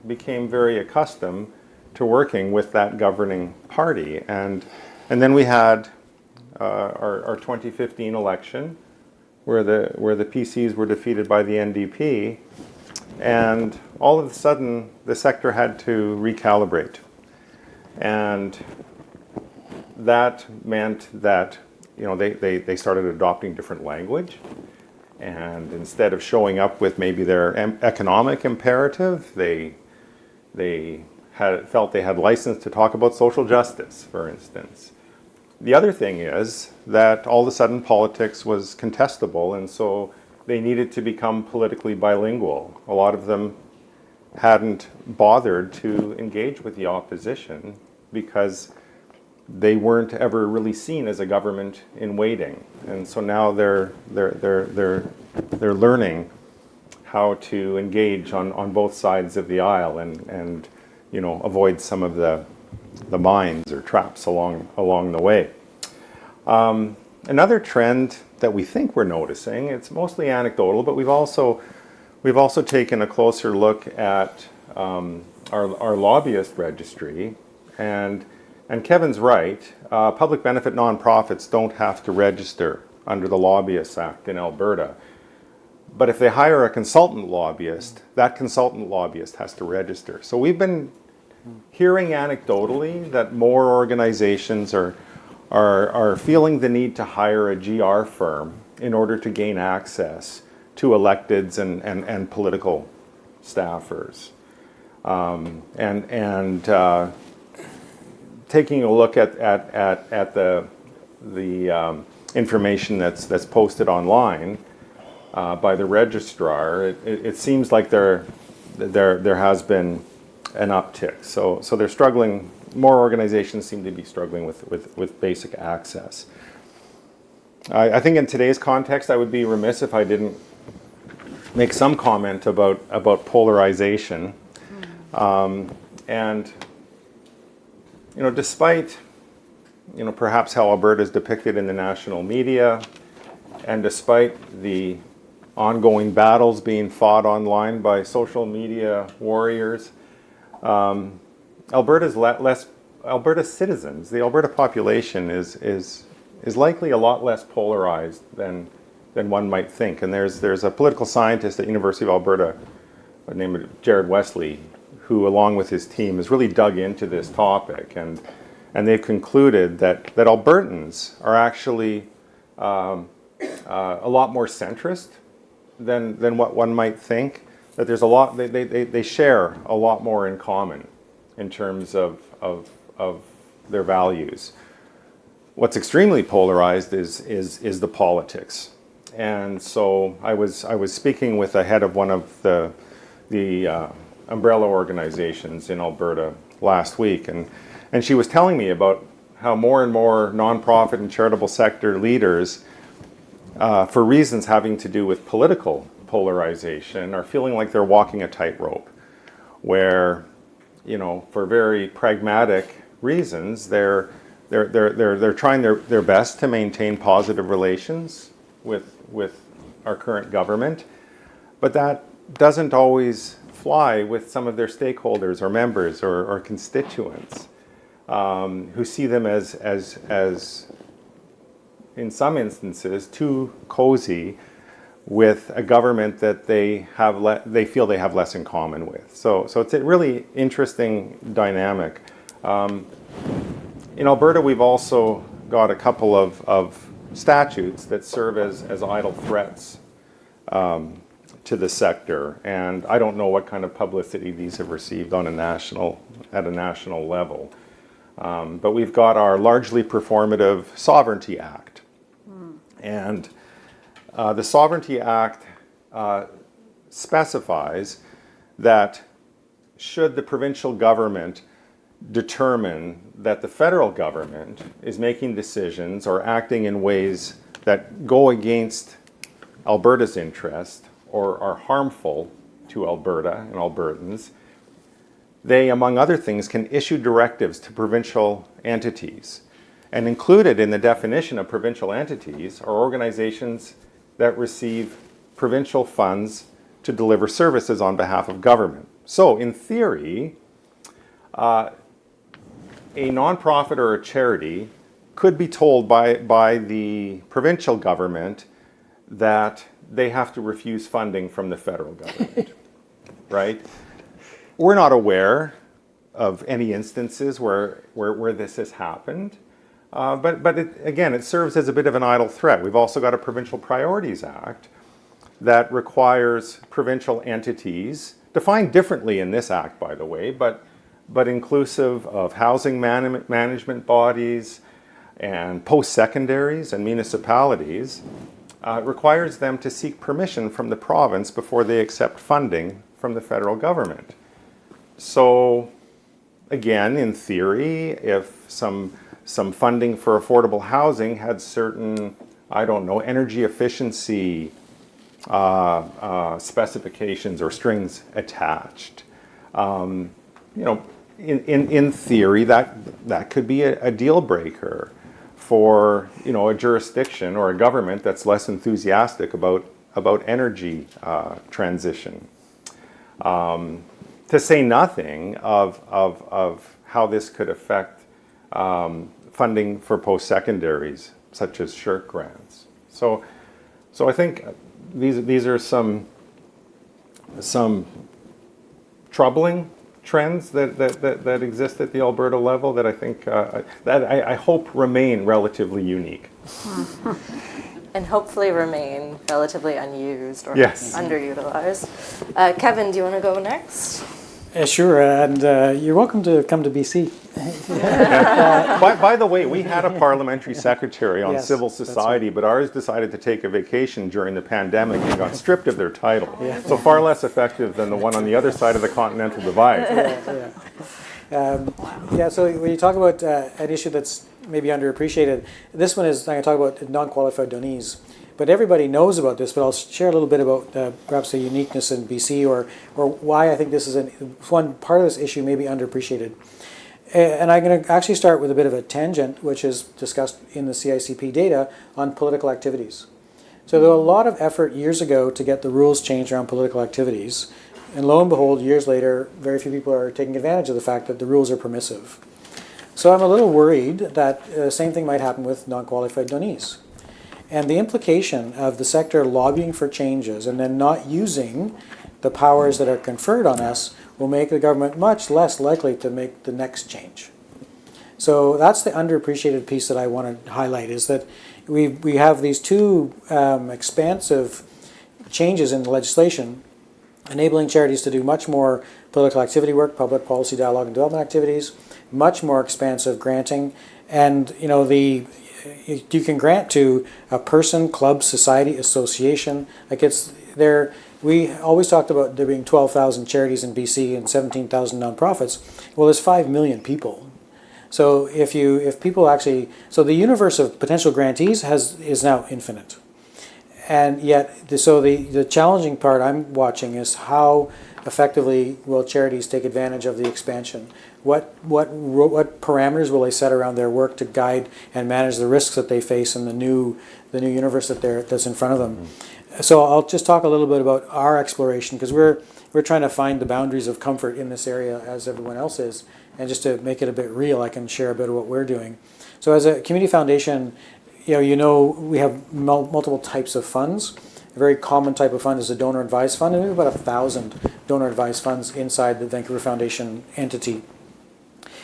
[SPEAKER 12] became very accustomed to working with that governing party. And then we had our 2015 election, where the PCs were defeated by the NDP, and all of a sudden the sector had to recalibrate. And that meant that they started adopting different language, and instead of showing up with maybe their economic imperative, they felt they had license to talk about social justice, for instance. The other thing is that all of a sudden politics was contestable, and so they needed to become politically bilingual. A lot of them hadn't bothered to engage with the opposition because they weren't ever really seen as a government in waiting. And so now they're learning how to engage on both sides of the aisle and avoid some of the mines or traps along the way. Another trend that we think we're noticing, it's mostly anecdotal, but we've also taken a closer look at our lobbyist registry, and Kevin's right. Public benefit nonprofits don't have to register under the Lobbyists Act in Alberta. But if they hire a consultant lobbyist, that consultant lobbyist has to register. So we've been hearing anecdotally that more organizations are feeling the need to hire a GR firm in order to gain access to electeds and political staffers. Taking a look at the information that's posted online by the registrar, it seems like there has been an uptick. So they're struggling. More organizations seem to be struggling with basic access. I think in today's context, I would be remiss if I didn't make some comment about polarization. Despite perhaps how Alberta is depicted in the national media, and despite the ongoing battles being fought online by social media warriors, Alberta's citizens, the Alberta population is likely a lot less polarized than one might think. And there's a political scientist at University of Alberta named Jared Wesley, who along with his team has really dug into this topic, and they've concluded that Albertans are actually a lot more centrist than what one might think. That there's a lot, they share a lot more in common in terms of their values. What's extremely polarized is the politics. And so I was speaking with the head of one of the umbrella organizations in Alberta last week, and she was telling me about how more and more nonprofit and charitable sector leaders, for reasons having to do with political polarization, are feeling like they're walking a tightrope, where, for very pragmatic reasons, they're trying their best to maintain positive relations with our current government, but that doesn't always fly with some of their stakeholders or members or constituents, who see them as in some instances too cozy with a government that they feel they have less in common with. So it's a really interesting dynamic. In Alberta, we've also got a couple of statutes that serve as idle threats to the sector, and I don't know what kind of publicity these have received at a national level. But we've got our largely performative Sovereignty Act. And the Sovereignty Act specifies that should the provincial government determine that the federal government is making decisions or acting in ways that go against Alberta's interest or are harmful to Alberta and Albertans, they, among other things, can issue directives to provincial entities. And included in the definition of provincial entities are organizations that receive provincial funds to deliver services on behalf of government. So, in theory, a nonprofit or a charity could be told by the provincial government that they have to refuse funding from the federal government, right? We're not aware of any instances where this has happened, but again, it serves as a bit of an idle threat. We've also got a Provincial Priorities Act that requires provincial entities, defined differently in this act, by the way, but inclusive of housing management bodies and post-secondaries and municipalities, requires them to seek permission from the province before they accept funding from the federal government. So, again, in theory, if some funding for affordable housing had certain, I don't know, energy efficiency specifications or strings attached, you know, in theory, that could be a deal breaker for, you know, a jurisdiction or a government that's less enthusiastic about energy transition. To say nothing of how this could affect funding for post-secondaries, such as SHIRT grants. So I think these are some troubling trends that exist at the Alberta level that I think that I hope remain relatively unique.
[SPEAKER 3] And hopefully remain relatively unused or
[SPEAKER 12] yes.
[SPEAKER 3] underutilized. Kevin, do you want to go next?
[SPEAKER 14] Sure, and you're welcome to come to BC.
[SPEAKER 12] By the way, we had a parliamentary secretary on
[SPEAKER 14] yes,
[SPEAKER 12] civil society, right. But ours decided to take a vacation during the pandemic and got stripped of their title. Yeah. So far less effective than the one on the other side of the Continental Divide.
[SPEAKER 14] So when you talk about an issue that's maybe underappreciated, this one is, I'm going to talk about non-qualified donees. But everybody knows about this, but I'll share a little bit about perhaps the uniqueness in BC or why I think this is one part of this issue may be underappreciated. And I'm going to actually start with a bit of a tangent, which is discussed in the CICP data on political activities. So there was a lot of effort years ago to get the rules changed around political activities. And lo and behold, years later, very few people are taking advantage of the fact that the rules are permissive. So I'm a little worried that the same thing might happen with non-qualified donees. And the implication of the sector lobbying for changes and then not using the powers that are conferred on us will make the government much less likely to make the next change. So that's the underappreciated piece that I want to highlight, is that we have these two expansive changes in the legislation enabling charities to do much more political activity work, public policy dialogue and development activities, much more expansive granting, and you know you can grant to a person, club, society, association. Like it's there. We always talked about there being 12,000 charities in BC and 17,000 nonprofits. Well, there's 5 million people. So if people actually, so the universe of potential grantees is now infinite. And yet, the challenging part I'm watching is how effectively will charities take advantage of the expansion? What parameters will they set around their work to guide and manage the risks that they face in the new universe that's in front of them? So I'll just talk a little bit about our exploration, because we're trying to find the boundaries of comfort in this area as everyone else is, and just to make it a bit real, I can share a bit of what we're doing. So as a community foundation, we have multiple types of funds. A very common type of fund is a donor advised fund, and we have about 1,000 donor advised funds inside the Vancouver Foundation entity.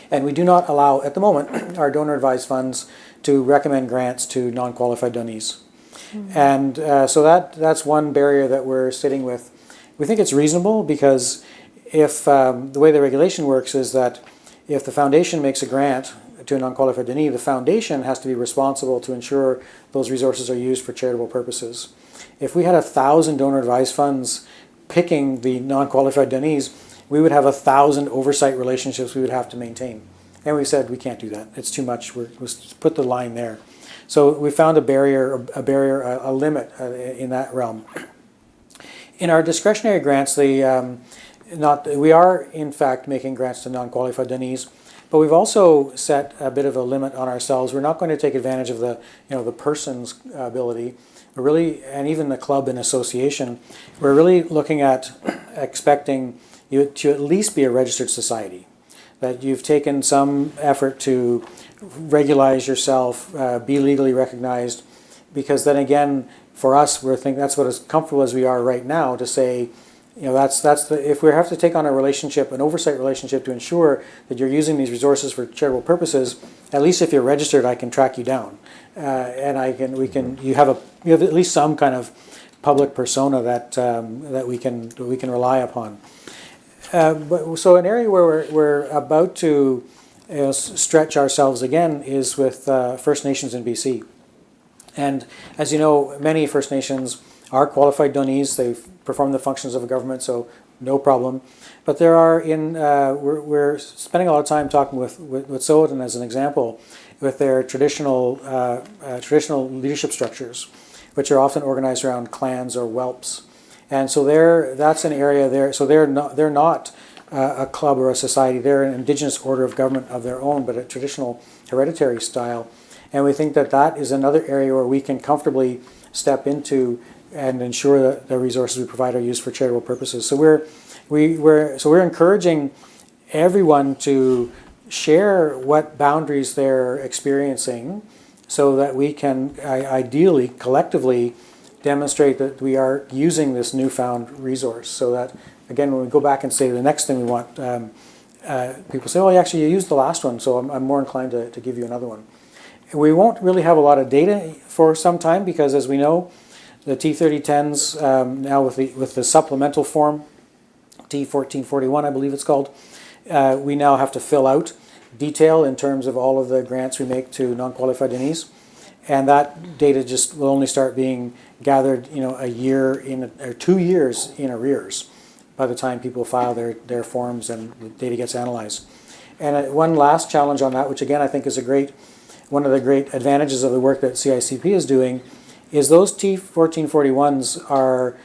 [SPEAKER 14] And we do not allow, at the moment, our donor advised funds to recommend grants to non-qualified donees. Mm-hmm. And so that's one barrier that we're sitting with. We think it's reasonable because if the way the regulation works is that if the foundation makes a grant to a non-qualified donee, the foundation has to be responsible to ensure those resources are used for charitable purposes. If we had 1,000 donor advised funds picking the non-qualified donees, we would have 1,000 oversight relationships we would have to maintain. And we said we can't do that. It's too much. We'll put the line there. So we found a limit in that realm. In our discretionary grants,
[SPEAKER 21] we are in fact making grants to non-qualified donees, but we've also set a bit of a limit on ourselves. We're not going to take advantage of the the person's ability. We're really, and even the club and association, we're really looking at expecting you to at least be a registered society, that you've taken some effort to regularize yourself, be legally recognized, because then again, for us, we're thinking that's what as comfortable as we are right now to say, that's if we have to take on a relationship, an oversight relationship to ensure that you're using these resources for charitable purposes, at least if you're registered, I can track you down, and you have at least some kind of public persona that we can rely upon. So an area where we're about to stretch ourselves again is with First Nations in BC. And as you know, many First Nations are qualified donees. They perform the functions of a government, so no problem. But there are we're spending a lot of time talking with Soden as an example, with their traditional leadership structures, which are often organized around clans or whelps. And so that's an area there. So they're not a club or a society. They're an indigenous order of government of their own, but a traditional hereditary style. And we think that is another area where we can comfortably step into and ensure that the resources we provide are used for charitable purposes. So we're encouraging everyone to share what boundaries they're experiencing, so that we can ideally collectively demonstrate that we are using this newfound resource. So that again, when we go back and say the next thing we want, people say, "Oh, actually, you used the last one, so I'm more inclined to give you another one." We won't really have a lot of data for some time because, as we know, the T3010s now with the supplemental form, T1441, I believe it's called, we now have to fill out detail in terms of all of the grants we make to non-qualified donees, and that data just will only start being gathered, a year or 2 years in arrears by the time people file their forms and the data gets analyzed. And one last challenge on that, which again I think is one of the great advantages of the work that CICP is doing, is those T1441s are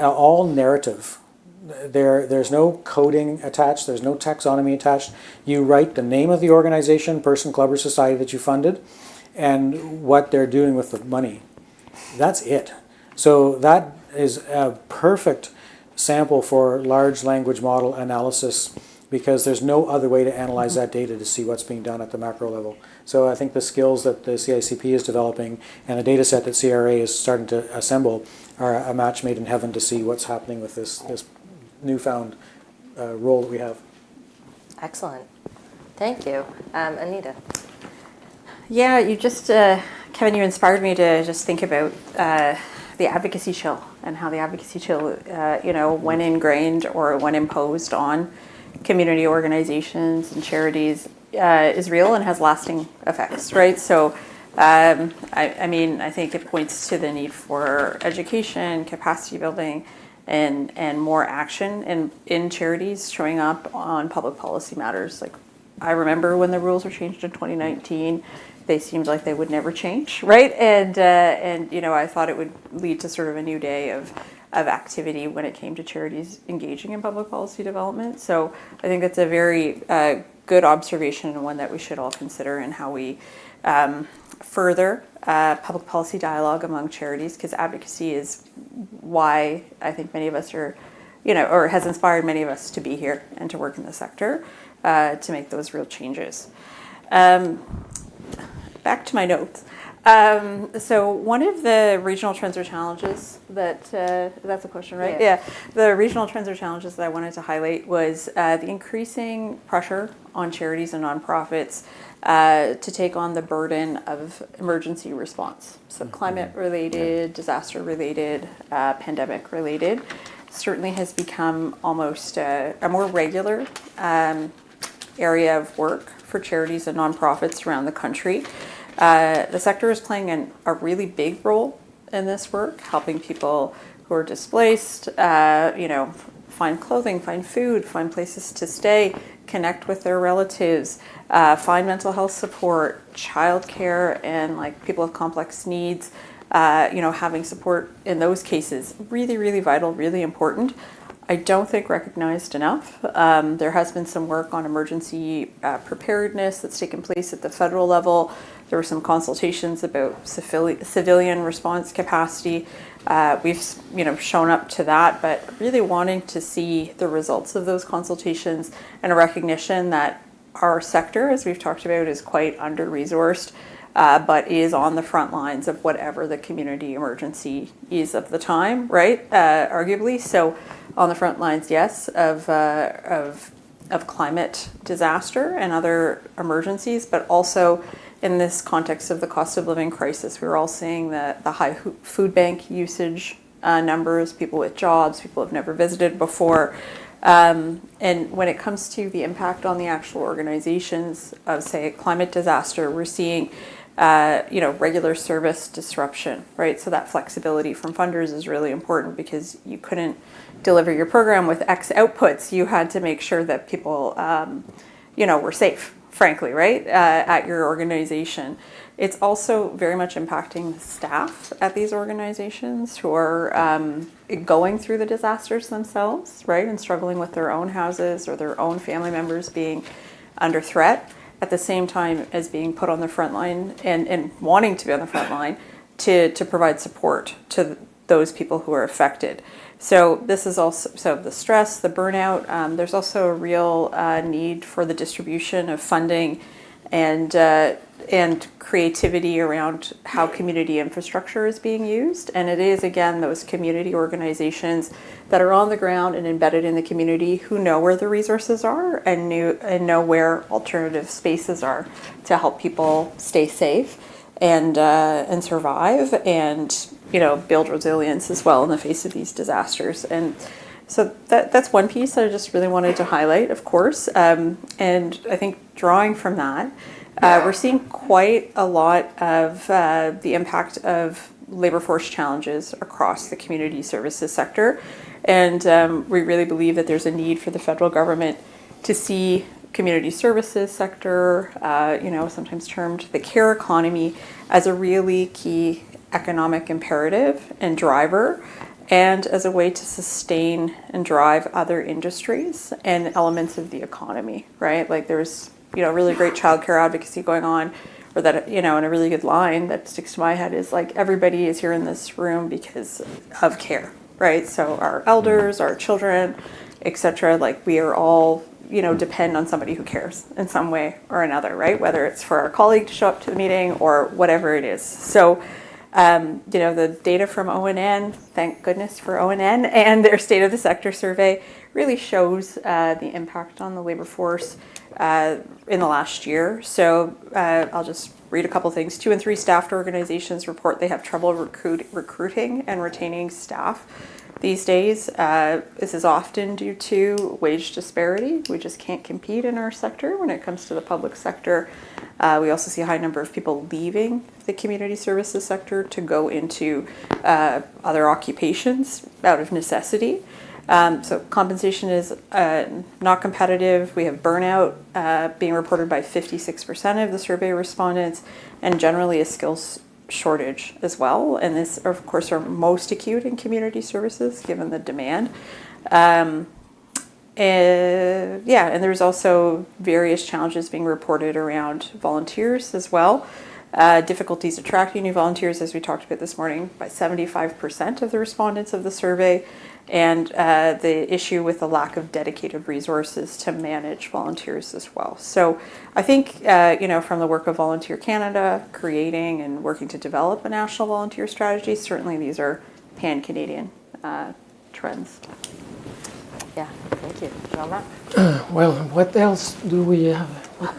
[SPEAKER 21] all narrative. There's no coding attached, there's no taxonomy attached. You write the name of the organization, person, club, or society that you funded, and what they're doing with the money. That's it. So that is a perfect sample for large language model analysis, because there's no other way to analyze that data to see what's being done at the macro level. So I think the skills that the CICP is developing and the data set that CRA is starting to assemble are a match made in heaven to see what's happening with this newfound role that we have.
[SPEAKER 3] Excellent. Thank you. Anita.
[SPEAKER 19] Yeah, you just, Kevin, you inspired me to just think about the advocacy chill and how the advocacy chill, when ingrained or when imposed on community organizations and charities is real and has lasting effects, right? So, I think it points to the need for education, capacity building, and more action in charities showing up on public policy matters. Like, I remember when the rules were changed in 2019, they seemed like they would never change, right? And I thought it would lead to sort of a new day of activity when it came to charities engaging in public policy development. So I think that's a very good observation, and one that we should all consider in how we further public policy dialogue among charities, because advocacy is why I think many of us are, or has inspired many of us to be here and to work in the sector to make those real changes. Back to my notes. So one of the regional trends or challenges that's a question, right? Yeah. The regional trends or challenges that I wanted to highlight was the increasing pressure on charities and nonprofits to take on the burden of emergency response. So climate-related, disaster-related, pandemic-related certainly has become almost a more regular area of work for charities and nonprofits around the country. The sector is playing a really big role in this work, helping people who are displaced, find clothing, find food, find places to stay, connect with their relatives, find mental health support, childcare, and people with complex needs, having support in those cases. Really, really vital, really important. I don't think recognized enough. There has been some work on emergency preparedness that's taken place at the federal level. There were some consultations about civilian response capacity. We've shown up to that, but really wanting to see the results of those consultations and a recognition that our sector, as we've talked about, is quite under-resourced, but is on the front lines of whatever the community emergency is of the time, right? Arguably, so on the front lines, yes, of climate disaster and other emergencies, but also in this context of the cost of living crisis. We're all seeing the high food bank usage numbers, people with jobs, people who have never visited before. And when it comes to the impact on the actual organizations of, say, climate disaster, we're seeing regular service disruption, right? So that flexibility from funders is really important because you couldn't deliver your program with X outputs. You had to make sure that people, were safe, frankly, right, at your organization. It's also very much impacting the staff at these organizations who are going through the disasters themselves, right, and struggling with their own houses or their own family members being under threat, at the same time as being put on the front line and wanting to be on the front line to provide support to those people who are affected. So this is also the stress, the burnout. There's also a real need for the distribution of funding and creativity around how community infrastructure is being used. And it is, again, those community organizations that are on the ground and embedded in the community who know where the resources are and know where alternative spaces are to help people stay safe and survive and build resilience as well in the face of these disasters. And so that's one piece that I just really wanted to highlight, of course. And I think drawing from that, we're seeing quite a lot of the impact of labor force challenges across the community services sector. And we really believe that there's a need for the federal government to see community services sector, sometimes termed the care economy, as a really key economic imperative and driver, and as a way to sustain and drive other industries and elements of the economy, right? Like there's, really great childcare advocacy going on, or that, and a really good line that sticks to my head is like, everybody is here in this room because of care, right? So our elders, our children, etc., like we are all, depend on somebody who cares in some way or another, right? Whether it's for our colleague to show up to the meeting or whatever it is. So, the data from ONN, thank goodness for ONN, and their State of the Sector survey really shows the impact on the labor force in the last year. So I'll just read a couple things. 2 in 3 staffed organizations report they have trouble recruiting and retaining staff these days. This is often due to wage disparity. We just can't compete in our sector when it comes to the public sector. We also see a high number of people leaving the community services sector to go into other occupations out of necessity. So compensation is not competitive. We have burnout being reported by 56% of the survey respondents, and generally a skills shortage as well. And this, of course, are most acute in community services given the demand. And there's also various challenges being reported around volunteers as well. Difficulties attracting new volunteers, as we talked about this morning, by 75% of the respondents of the survey, and the issue with the lack of dedicated resources to manage volunteers as well. So I think, from the work of Volunteer Canada, creating and working to develop a national volunteer strategy, certainly these are pan-Canadian trends.
[SPEAKER 3] Yeah, thank you. Jean-Marc?
[SPEAKER 20] Well, what else do we have?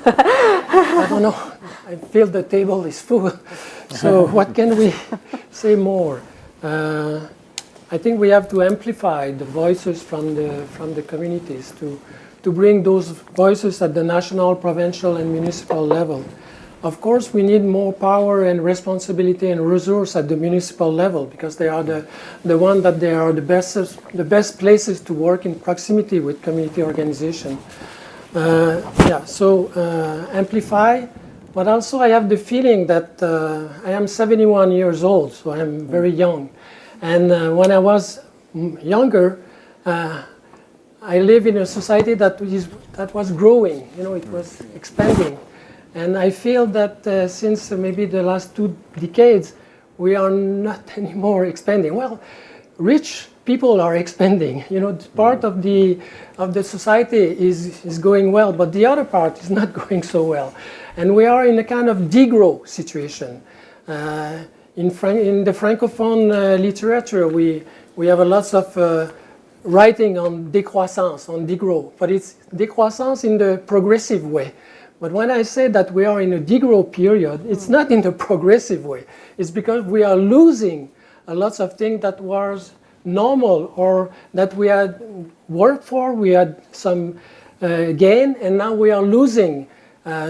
[SPEAKER 20] I don't know. I feel the table is full. So what can we say more? I think we have to amplify the voices from the communities to bring those voices at the national, provincial, and municipal level. Of course, we need more power and responsibility and resource at the municipal level because they are the one that they are the best places to work in proximity with community organization. Amplify, but also I have the feeling that I am 71 years old, so I'm very young. And when I was younger, I live in a society that was growing, it was expanding. And I feel that since maybe the last 2 decades, we are not anymore expanding. Well, rich people are expanding. Part of the society is going well, but the other part is not going so well. And we are in a kind of degrowth situation. In the Francophone literature, we have a lot of writing on décroissance, on degrowth, but it's décroissance in the progressive way. But when I say that we are in a degrowth period, it's not in the progressive way. It's because we are losing a lot of things that was normal or that we had worked for, we had some gain, and now we are losing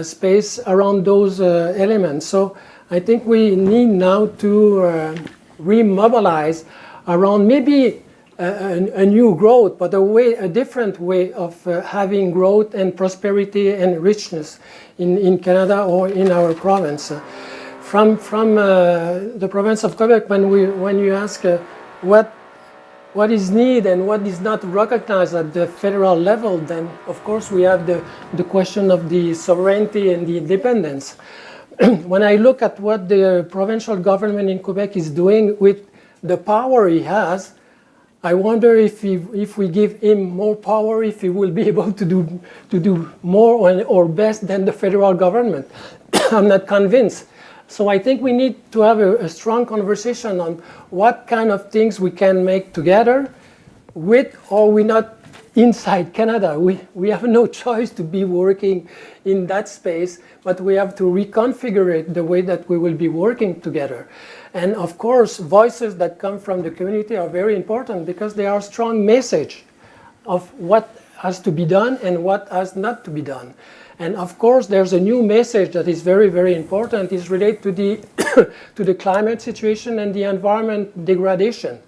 [SPEAKER 20] space around those elements. So I think we need now to remobilize around maybe a new growth, but a different way of having growth and prosperity and richness in Canada or in our province. From the province of Quebec, when you ask what is needed and what is not recognized at the federal level, then of course we have the question of the sovereignty and the independence. When I look at what the provincial government in Quebec is doing with the power he has, I wonder if we give him more power, if he will be able to do more or best than the federal government. I'm not convinced. So I think we need to have a strong conversation on what kind of things we can make together with or we're not inside Canada. We have no choice to be working in that space, but we have to reconfigure it the way that we will be working together. And of course, voices that come from the community are very important because they are a strong message of what has to be done and what has not to be done. And of course, there's a new message that is very, very important. It's related to the, to the climate situation and the environment degradation.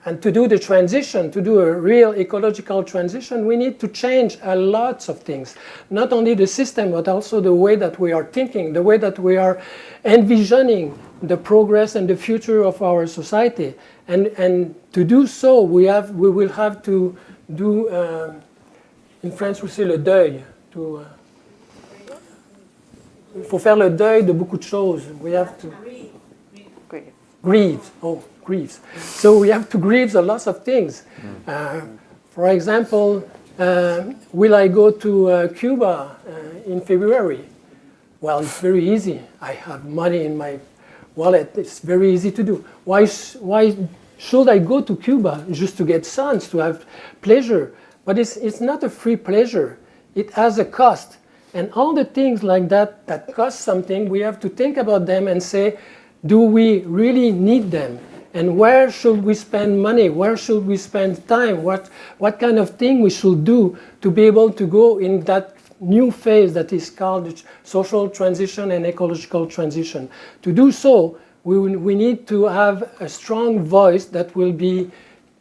[SPEAKER 20] And to do the transition, to do a real ecological transition, we need to change a lot of things. Not only the system, but also the way that we are thinking, the way that we are envisioning the progress and the future of our society. And to do so, we will have to do, in French we say le deuil. Il faut faire le deuil de beaucoup de choses. We have to grieve. Oh, grieves. So we have to grieve a lot of things. For example, will I go to Cuba in February? Well, it's very easy. I have money in my wallet. It's very easy to do. Why should I go to Cuba? Just to get suns, to have pleasure. But it's not a free pleasure. It has a cost. And all the things like that that cost something, we have to think about them and say, do we really need them? And where should we spend money? Where should we spend time? What kind of thing we should do to be able to go in that new phase that is called social transition and ecological transition? To do so, we need to have a strong voice that will be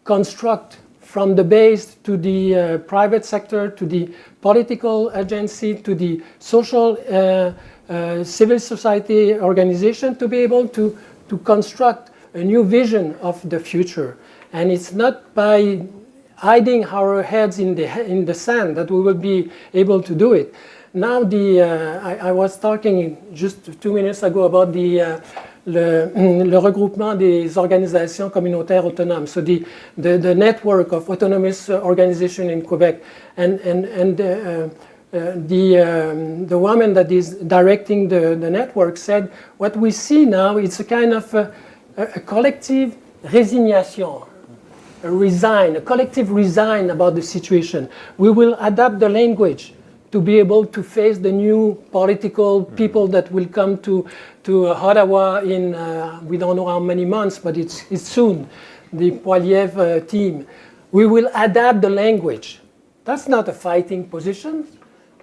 [SPEAKER 20] construct from the base to the private sector, to the political agency, to the social civil society organization, to be able to construct a new vision of the future. And it's not by hiding our heads in the sand that we will be able to do it. Now I was talking just 2 minutes ago about le regroupement des organisations communautaires autonomes, so the network of autonomous organizations in Quebec. And the woman that is directing the network said, what we see now is a kind of a collective resignation, a collective resign about the situation. We will adapt the language to be able to face the new political people that will come to Ottawa in, we don't know how many months, but it's soon, the Poiliev team. We will adapt the language. That's not a fighting position.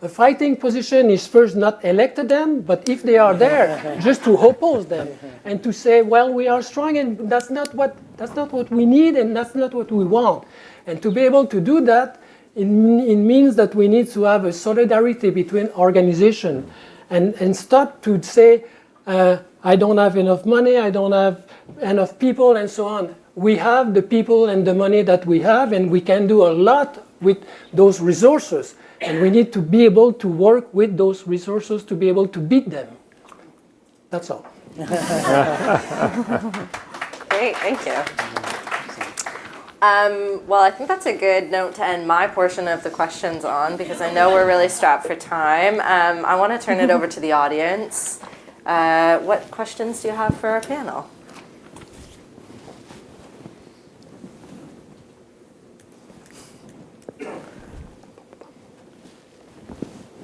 [SPEAKER 20] A fighting position is first not elected them, but if they are there, just to oppose them and to say, well, we are strong and that's not what we need and that's not what we want. And to be able to do that, it means that we need to have a solidarity between organizations and stop to say, I don't have enough money, I don't have enough people and so on. We have the people and the money that we have and we can do a lot with those resources. And we need to be able to work with those resources to be able to beat them. That's all.
[SPEAKER 3] Great, thank you. Well, I think that's a good note to end my portion of the questions on, because I know we're really strapped for time. I want to turn it over to the audience. What questions do you have for our panel?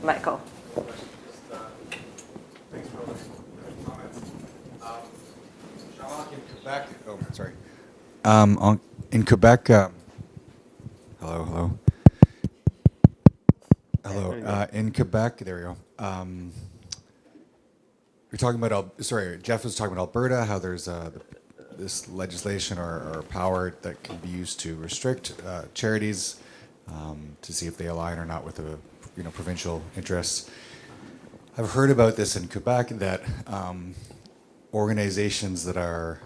[SPEAKER 3] Michael.
[SPEAKER 18] Thanks for all the comments. Jean-Marc, in Quebec, oh, sorry. In Quebec, hello. In Quebec, there we go. You're talking about, Jeff was talking about Alberta, how there's this legislation or power that can be used to restrict charities to see if they align or not with the provincial interests. I've heard about this in Quebec that organizations that are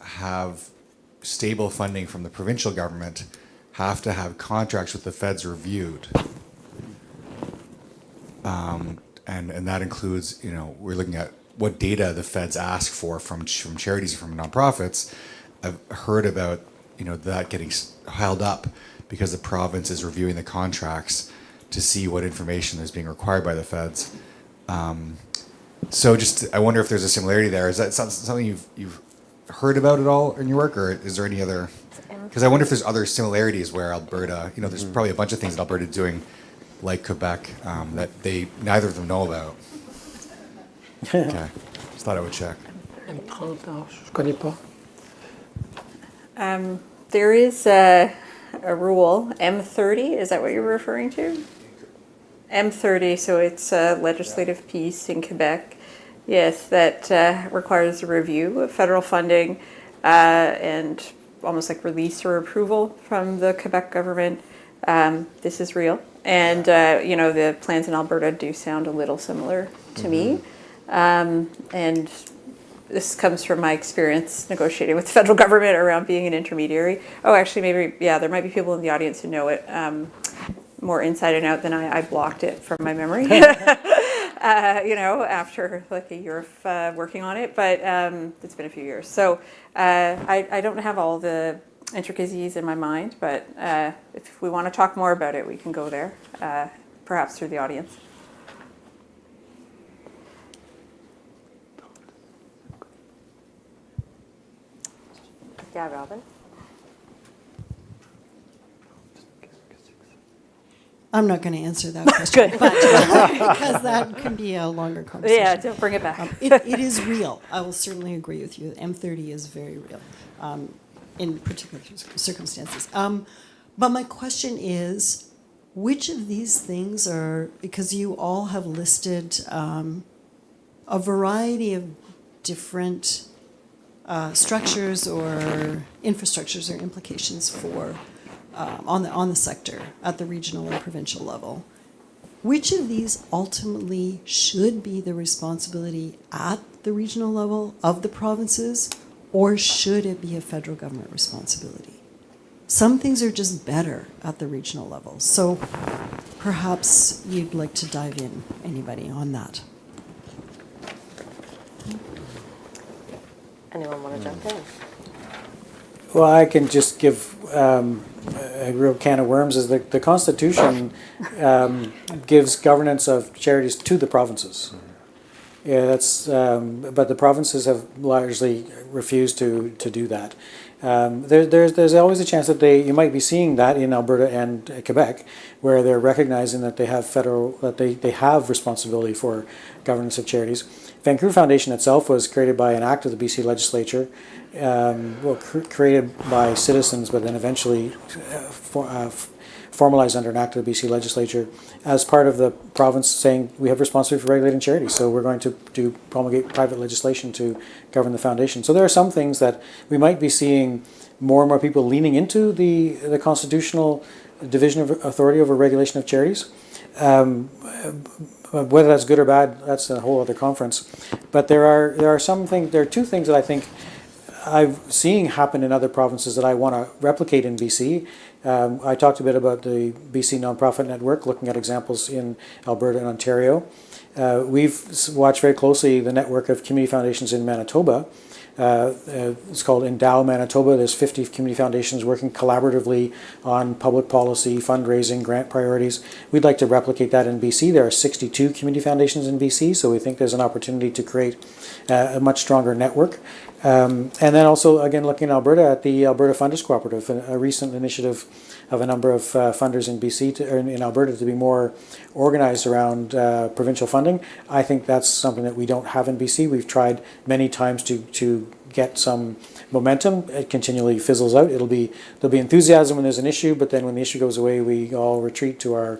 [SPEAKER 18] have stable funding from the provincial government have to have contracts with the feds reviewed. And that includes, we're looking at what data the feds ask for from charities or from nonprofits. I've heard about, that getting held up because the province is reviewing the contracts to see what information is being required by the feds. So I wonder if there's a similarity there. Is that something you've heard about at all in your work, or is there any other? Because I wonder if there's other similarities where Alberta, there's probably a bunch of things that Alberta is doing, like Quebec, that neither of them know about. Okay, just thought I would check.
[SPEAKER 19] There is a rule, M30, is that what you're referring to? M30, so it's a legislative piece in Quebec, yes, that requires a review of federal funding and almost like release or approval from the Quebec government. This is real. And, the plans in Alberta do sound a little similar to me. And this comes from my experience negotiating with the federal government around being an intermediary. Oh, actually, maybe, there might be people in the audience who know it more inside and out than I blocked it from my memory, after like a year of working on it, but it's been a few years. So I don't have all the intricacies in my mind, but if we want to talk more about it, we can go there, perhaps through the audience.
[SPEAKER 3] Yeah, Robin?
[SPEAKER 7] I'm not going to answer that question, but, because that can be a longer conversation.
[SPEAKER 19] Yeah, don't bring it back.
[SPEAKER 7] It is real. I will certainly agree with you. M30 is very real in particular circumstances. But my question is, which of these things are, because you all have listed a variety of different structures or infrastructures or implications for on the sector at the regional and provincial level. Which of these ultimately should be the responsibility at the regional level of the provinces, or should it be a federal government responsibility? Some things are just better at the regional level. So perhaps you'd like to dive in, anybody, on that.
[SPEAKER 3] Anyone want to jump in?
[SPEAKER 21] Well, I can just give a real can of worms. Is the Constitution gives governance of charities to the provinces. Yeah, that's. But the provinces have largely refused to do that. There's always a chance that you might be seeing that in Alberta and Quebec, where they're recognizing that they have responsibility for governance of charities. Vancouver Foundation itself was created by an act of the BC legislature, created by citizens, but then eventually formalized under an act of the BC legislature as part of the province saying we have responsibility for regulating charities, so we're going to promulgate private legislation to govern the foundation. So there are some things that we might be seeing more and more people leaning into the constitutional division of authority over regulation of charities. Whether that's good or bad, that's a whole other conference. But there are two things that I think I've seen happen in other provinces that I want to replicate in BC. I talked a bit about the BC Nonprofit Network, looking at examples in Alberta and Ontario. We've watched very closely the network of community foundations in Manitoba. It's called Endow Manitoba. There's 50 community foundations working collaboratively on public policy, fundraising, grant priorities. We'd like to replicate that in BC. There are 62 community foundations in BC, so we think there's an opportunity to create a much stronger network. And then also, again, looking in Alberta at the Alberta Funders Cooperative, a recent initiative of a number of funders in BC, or in Alberta, to be more organized around provincial funding. I think that's something that we don't have in BC. We've tried many times to get some momentum. It continually fizzles out. There'll be enthusiasm when there's an issue, but then when the issue goes away, we all retreat to our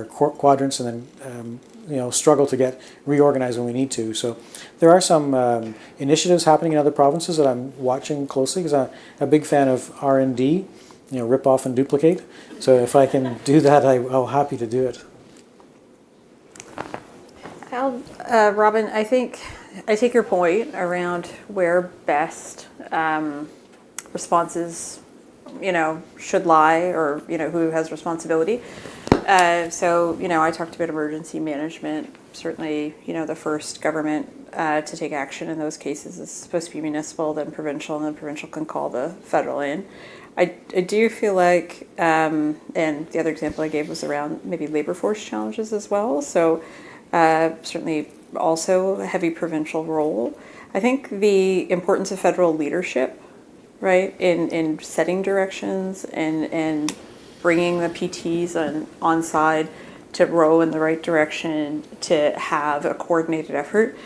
[SPEAKER 21] quadrants and then struggle to get reorganized when we need to. So there are some initiatives happening in other provinces that I'm watching closely, because I'm a big fan of R&D, rip off and duplicate. So if I can do that, I'll happy to do it.
[SPEAKER 19] Robin, I think I take your point around where best responses, should lie, or who has responsibility. So I talked about emergency management. Certainly, the first government to take action in those cases is supposed to be municipal, then provincial, and then provincial can call the federal in. I do feel like, and the other example I gave was around maybe labor force challenges as well. So certainly also a heavy provincial role. I think the importance of federal leadership, right, in setting directions and bringing the PTs on side to row in the right direction, to have a coordinated effort,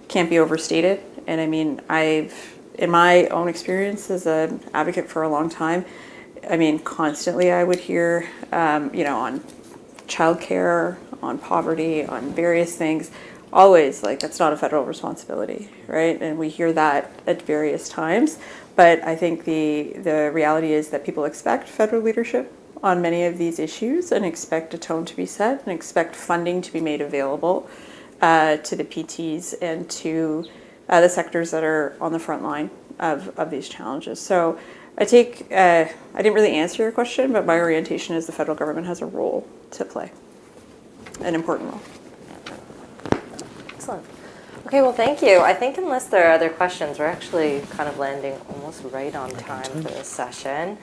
[SPEAKER 19] can't be overstated. And I mean, in my own experience as an advocate for a long time, constantly I would hear, on childcare, on poverty, on various things, always like that's not a federal responsibility, right? And we hear that at various times. But I think the reality is that people expect federal leadership on many of these issues, and expect a tone to be set, and expect funding to be made available to the PTs and to the sectors that are on the front line of these challenges. So I didn't really answer your question, but my orientation is the federal government has a role to play, an important role.
[SPEAKER 3] Excellent. Okay, well, thank you. I think unless there are other questions, we're actually kind of landing almost right on time for this session.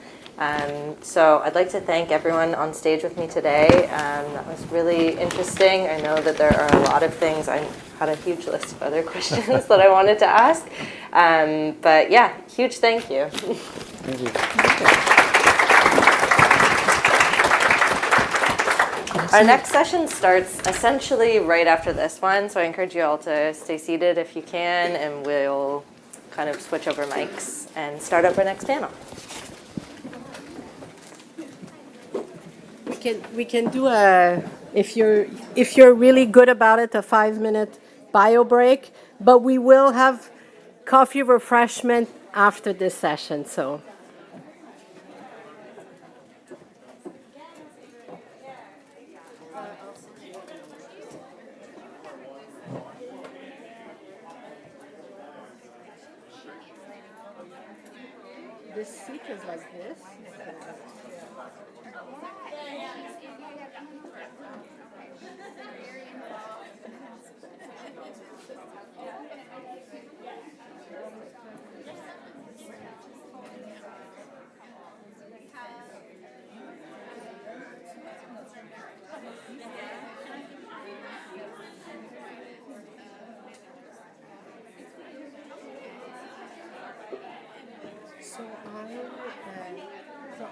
[SPEAKER 3] So I'd like to thank everyone on stage with me today. That was really interesting. I know that there are a lot of things. I had a huge list of other questions that I wanted to ask. But yeah, huge thank you.
[SPEAKER 21] Thank you.
[SPEAKER 3] Our next session starts essentially right after this one, so I encourage you all to stay seated if you can, and we'll kind of switch over mics and start up our next panel.
[SPEAKER 1] We can do if you're really good about it, a 5-minute bio break, but we will have coffee refreshment after this session, so. This seat is like this.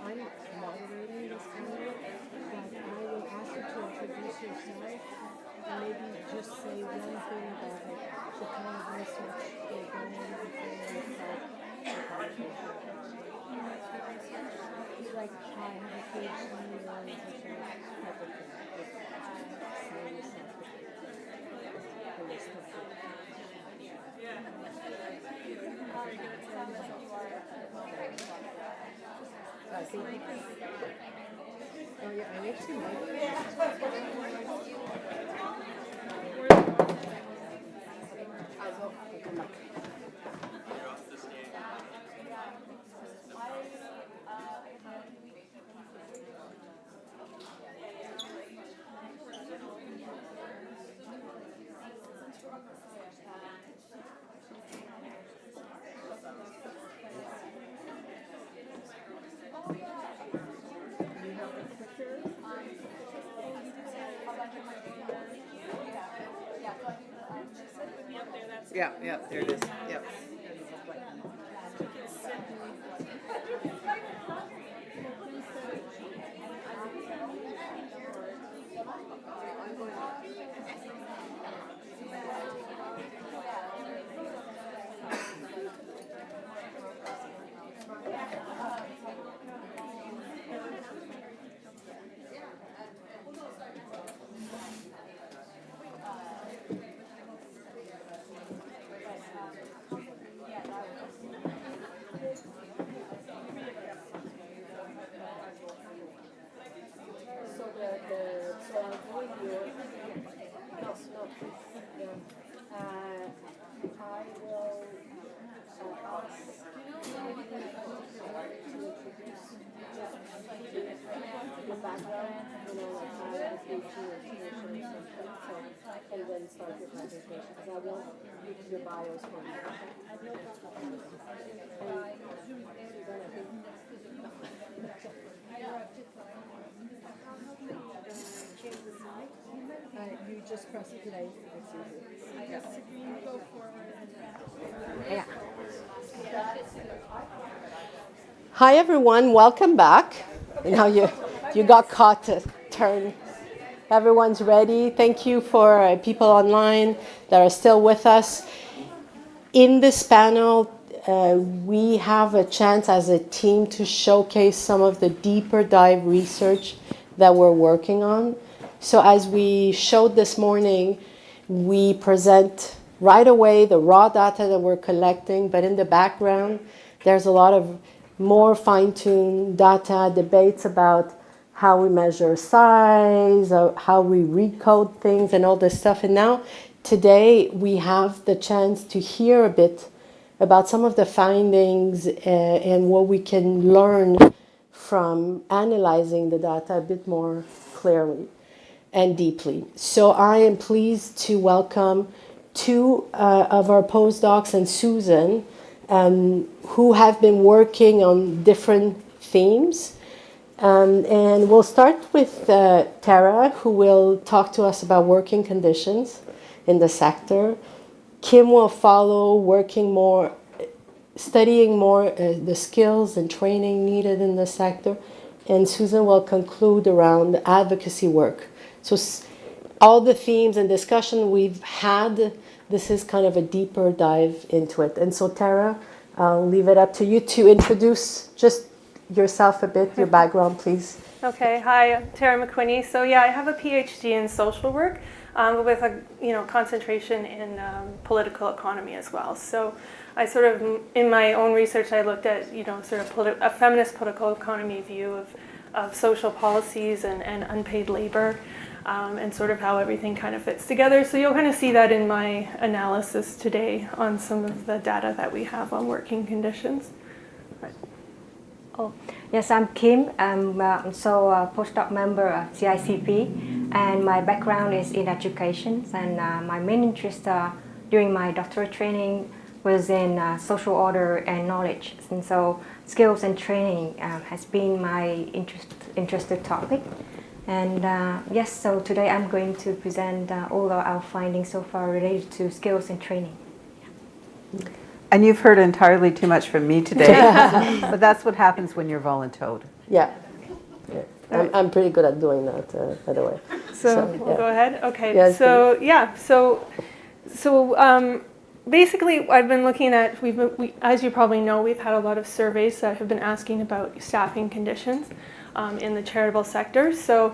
[SPEAKER 1] I'm moderating this panel, but I will ask you to introduce yourself and maybe just say one thing about the kind of research you're doing before you start the conversation. Like, I have a PhD in such a type of thing. Say yourself a list of things. I think. Oh yeah, I actually might.
[SPEAKER 4] Yeah, yeah, there it is. Yep.
[SPEAKER 1] And then start your presentation, because I want your bios for you just press play. Yeah. Hi everyone, welcome back. Now you got caught to turn. Everyone's ready. Thank you for people online that are still with us. In this panel, we have a chance as a team to showcase some of the deeper dive research that we're working on. So as we showed this morning, we present right away the raw data that we're collecting, but in the background, there's a lot of more fine-tuned data, debates about how we measure size, how we recode things and all this stuff. And now, today, we have the chance to hear a bit about some of the findings and what we can learn from analyzing the data a bit more clearly and deeply. So I am pleased to welcome two of our postdocs and Susan, who have been working on different themes. And we'll start with Tara, who will talk to us about working conditions in the sector. Kim will follow, studying more the skills and training needed in the sector. And Susan will conclude around advocacy work. So all the themes and discussion we've had, this is kind of a deeper dive into it. And so Tara, I'll leave it up to you to introduce just yourself a bit, your background, please.
[SPEAKER 5] Okay, hi, I'm Tara McQuinney. So yeah, I have a PhD in social work with a concentration in political economy as well. So I sort of, in my own research, I looked at sort of a feminist political economy view of social policies and unpaid labor and sort of how everything kind of fits together. So you'll kind of see that in my analysis today on some of the data that we have on working conditions.
[SPEAKER 22] Oh, yes, I'm Kim. I'm also a postdoc member of CICP, and my background is in education. And my main interest during my doctoral training was in social order and knowledge. And so skills and training has been my interested topic. And yes, so today I'm going to present all of our findings so far related to skills and training.
[SPEAKER 4] Yeah. And you've heard entirely too much from me today, but that's what happens when you're voluntoed.
[SPEAKER 1] Yeah. I'm pretty good at doing that, by the way.
[SPEAKER 5] So we'll go ahead. Okay. Yes, so yeah. So basically, I've been looking at. As you probably know, we've had a lot of surveys that have been asking about staffing conditions in the charitable sector. So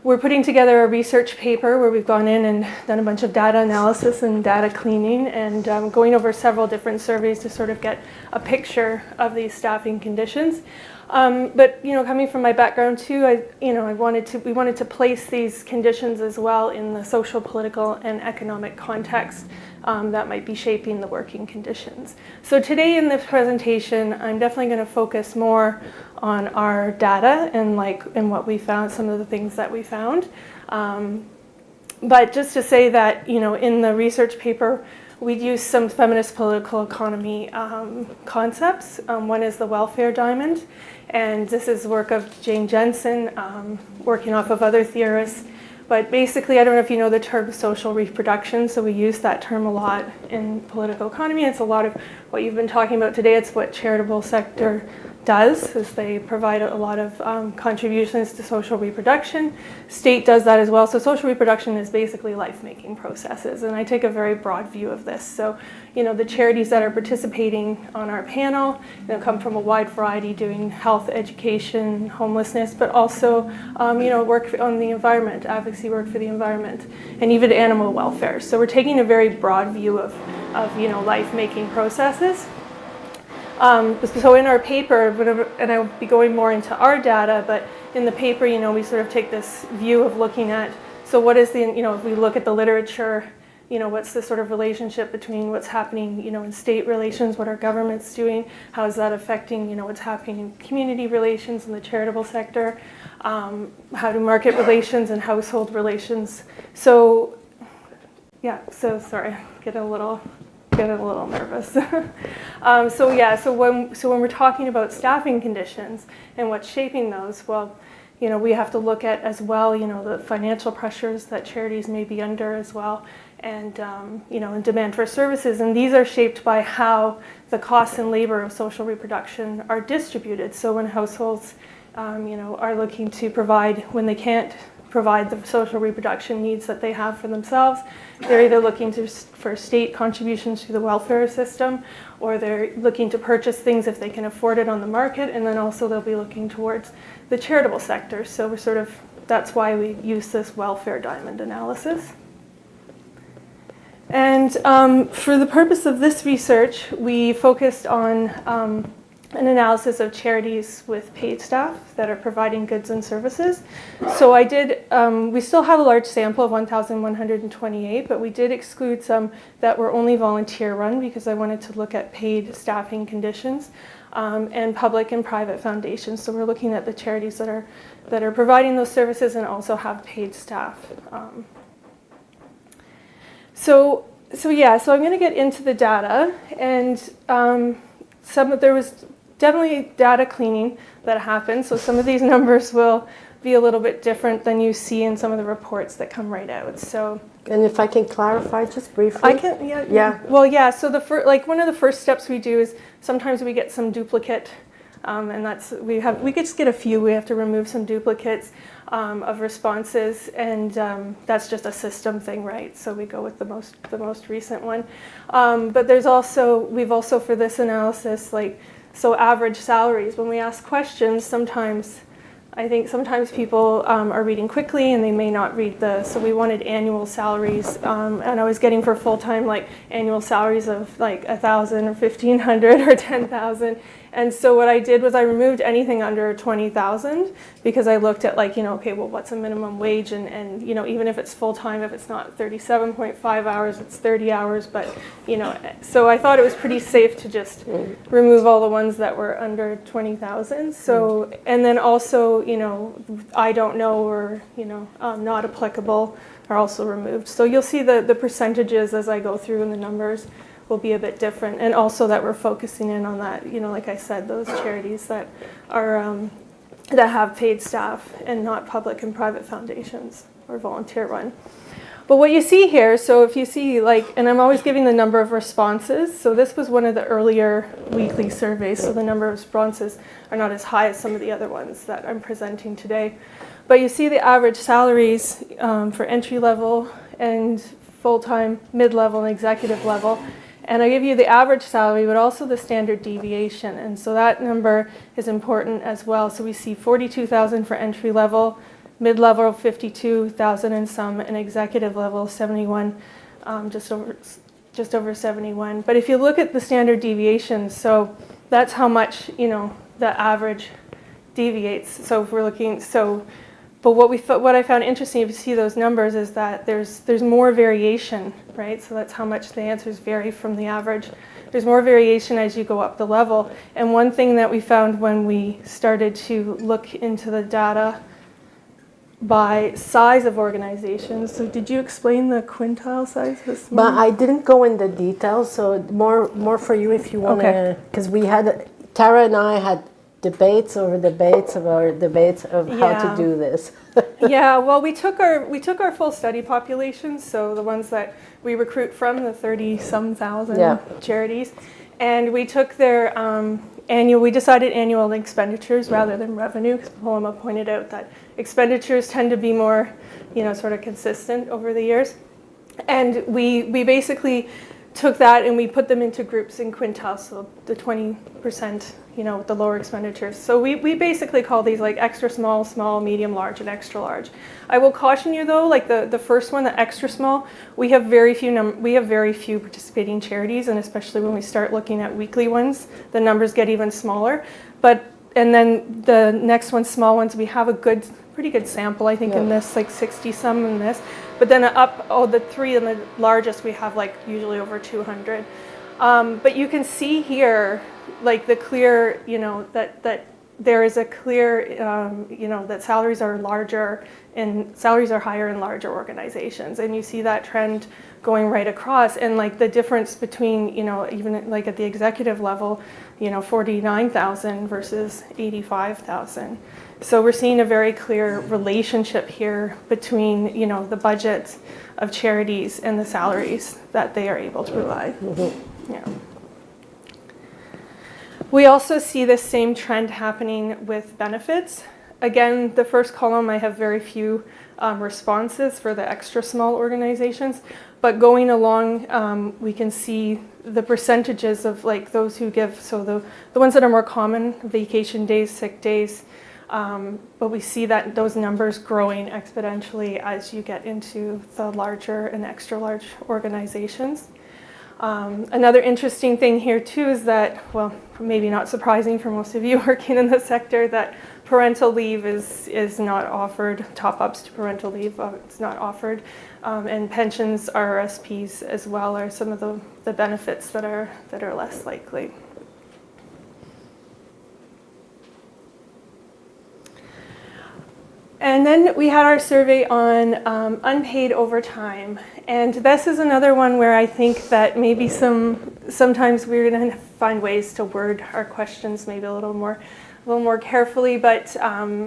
[SPEAKER 5] we're putting together a research paper where we've gone in and done a bunch of data analysis and data cleaning and going over several different surveys to sort of get a picture of these staffing conditions. But coming from my background too, we wanted to place these conditions as well in the social, political, and economic context that might be shaping the working conditions. So today in this presentation, I'm definitely going to focus more on our data and what we found, some of the things that we found. But just to say that, in the research paper, we'd use some feminist political economy concepts. One is the welfare diamond, and this is work of Jane Jensen, working off of other theorists. But basically, I don't know if you know the term social reproduction, so we use that term a lot in political economy. It's a lot of what you've been talking about today. It's what charitable sector does, is they provide a lot of contributions to social reproduction. State does that as well. So social reproduction is basically life-making processes, and I take a very broad view of this. So, you know, the charities that are participating on our panel, you know, come from a wide variety, doing health, education, homelessness, but also, you know, work on the environment, advocacy work for the environment, and even animal welfare. So we're taking a very broad view of you know, life-making processes. So in our paper, and I'll be going more into our data, but in the paper, you know, we sort of take this view of looking at, so what is the, you know, if we look at the literature, you know, what's the sort of relationship between what's happening, you know, in state relations, what our government's doing, how is that affecting, you know, what's happening in community relations in the charitable sector, how do market relations and household relations. So, yeah, so sorry, getting a little nervous. So when we're talking about staffing conditions and what's shaping those, well, you know, we have to look at as well, you know, the financial pressures that charities may be under as well, and you know, and demand for services, and these are shaped by how the costs and labor of social reproduction are distributed. So when households, you know, are looking to provide, when they can't provide the social reproduction needs that they have for themselves, they're either looking for state contributions to the welfare system, or they're looking to purchase things if they can afford it on the market, and then also they'll be looking towards the charitable sector. So we're sort of, that's why we use this welfare diamond analysis. And for the purpose of this research, we focused on an analysis of charities with paid staff that are providing goods and services. So I did, we still have a large sample of 1,128, but we did exclude some that were only volunteer run because I wanted to look at paid staffing conditions and public and private foundations. So we're looking at the charities that are providing those services and also have paid staff. So I'm going to get into the data, and there was definitely data cleaning that happened. So some of these numbers will be a little bit different than you see in some of the reports that come right out. So,
[SPEAKER 1] and if I can clarify just briefly,
[SPEAKER 5] I can. Yeah. Well, yeah. So one of the first steps we do is sometimes we get some duplicate. And that's we just get a few. We have to remove some duplicates of responses, and that's just a system thing, right? So we go with the most recent one. But we've also for this analysis, so average salaries. When we ask questions, sometimes people are reading quickly and they may not read so we wanted annual salaries, and I was getting for full-time annual salaries of 1,000 or 1,500 or 10,000. And so what I did was I removed anything under 20,000 because I looked at okay, well, what's a minimum wage, and even if it's full-time, if it's not 37.5 hours, it's 30 hours, but so I thought it was pretty safe to just remove all the ones that were under 20,000. So, and then also, I don't know or, not applicable are also removed. So you'll see the percentages as I go through, and the numbers will be a bit different, and also that we're focusing in on that, like I said, those charities that are that have paid staff and not public and private foundations or volunteer run. But what you see here, so if you see and I'm always giving the number of responses, so this was one of the earlier weekly surveys, so the number of responses are not as high as some of the other ones that I'm presenting today. But you see the average salaries for entry level and full-time, mid-level, and executive level. And I give you the average salary, but also the standard deviation. And so that number is important as well. So we see 42,000 for entry level, mid-level 52,000 and some, and executive level 71, just over 71. But if you look at the standard deviation, so that's how much the average deviates. So if we're looking, but what I found interesting, if you see those numbers, is that there's more variation, right? So that's how much the answers vary from the average. There's more variation as you go up the level. And one thing that we found when we started to look into the data by size of organizations. So did you explain the quintile size this morning?
[SPEAKER 1] But I didn't go into details, so more for you if you want to, because Tara and I had debates over debates about debates of how
[SPEAKER 5] Yeah.
[SPEAKER 1] to do this.
[SPEAKER 5] Yeah, well, we took our full study populations, so the ones that we recruit from, the 30-some thousand
[SPEAKER 1] Yeah.
[SPEAKER 5] charities, and we took their we decided annual expenditures rather than revenue, because Paloma pointed out that expenditures tend to be more, sort of consistent over the years. And we basically took that and we put them into groups in quintiles, so the 20%, with the lower expenditures. So we basically call these like extra small, small, medium, large, and extra large. I will caution you though, like the first one, the extra small, we have very few participating charities, and especially when we start looking at weekly ones, the numbers get even smaller. And then the next one, small ones, we have a pretty good sample, I think, in this, like 60-some in this. But then the three and the largest, we have like usually over 200. But you can see here, like the clear, that there is a clear, that salaries are larger and salaries are higher in larger organizations. And you see that trend going right across. And like the difference between, even like at the executive level, 49,000 versus 85,000. So we're seeing a very clear relationship here between, the budgets of charities and the salaries that they are able to provide. Mm-hmm. Yeah. We also see this same trend happening with benefits. Again, the first column, I have very few responses for the extra small organizations, but going along, we can see the percentages of like those who give, so the ones that are more common, vacation days, sick days, but we see that those numbers growing exponentially as you get into the larger and extra large organizations. Another interesting thing here too is that, well, maybe not surprising for most of you working in the sector, that parental leave is not offered, top-ups to parental leave, it's not offered, and pensions, RRSPs as well are some of the benefits that are less likely. And then we had our survey on unpaid overtime. And this is another one where I think that maybe sometimes we're going to find ways to word our questions maybe a little more carefully. But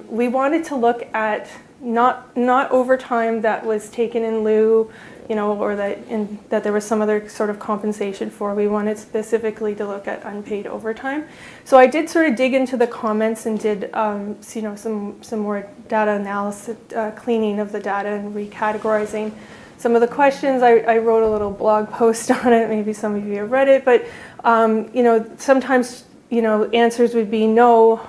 [SPEAKER 5] we wanted to look at not overtime that was taken in lieu, or that there was some other sort of compensation for. We wanted specifically to look at unpaid overtime. So I did sort of dig into the comments and did some more data analysis, cleaning of the data and recategorizing some of the questions. I wrote a little blog post on it. Maybe some of you have read it, but sometimes answers would be no,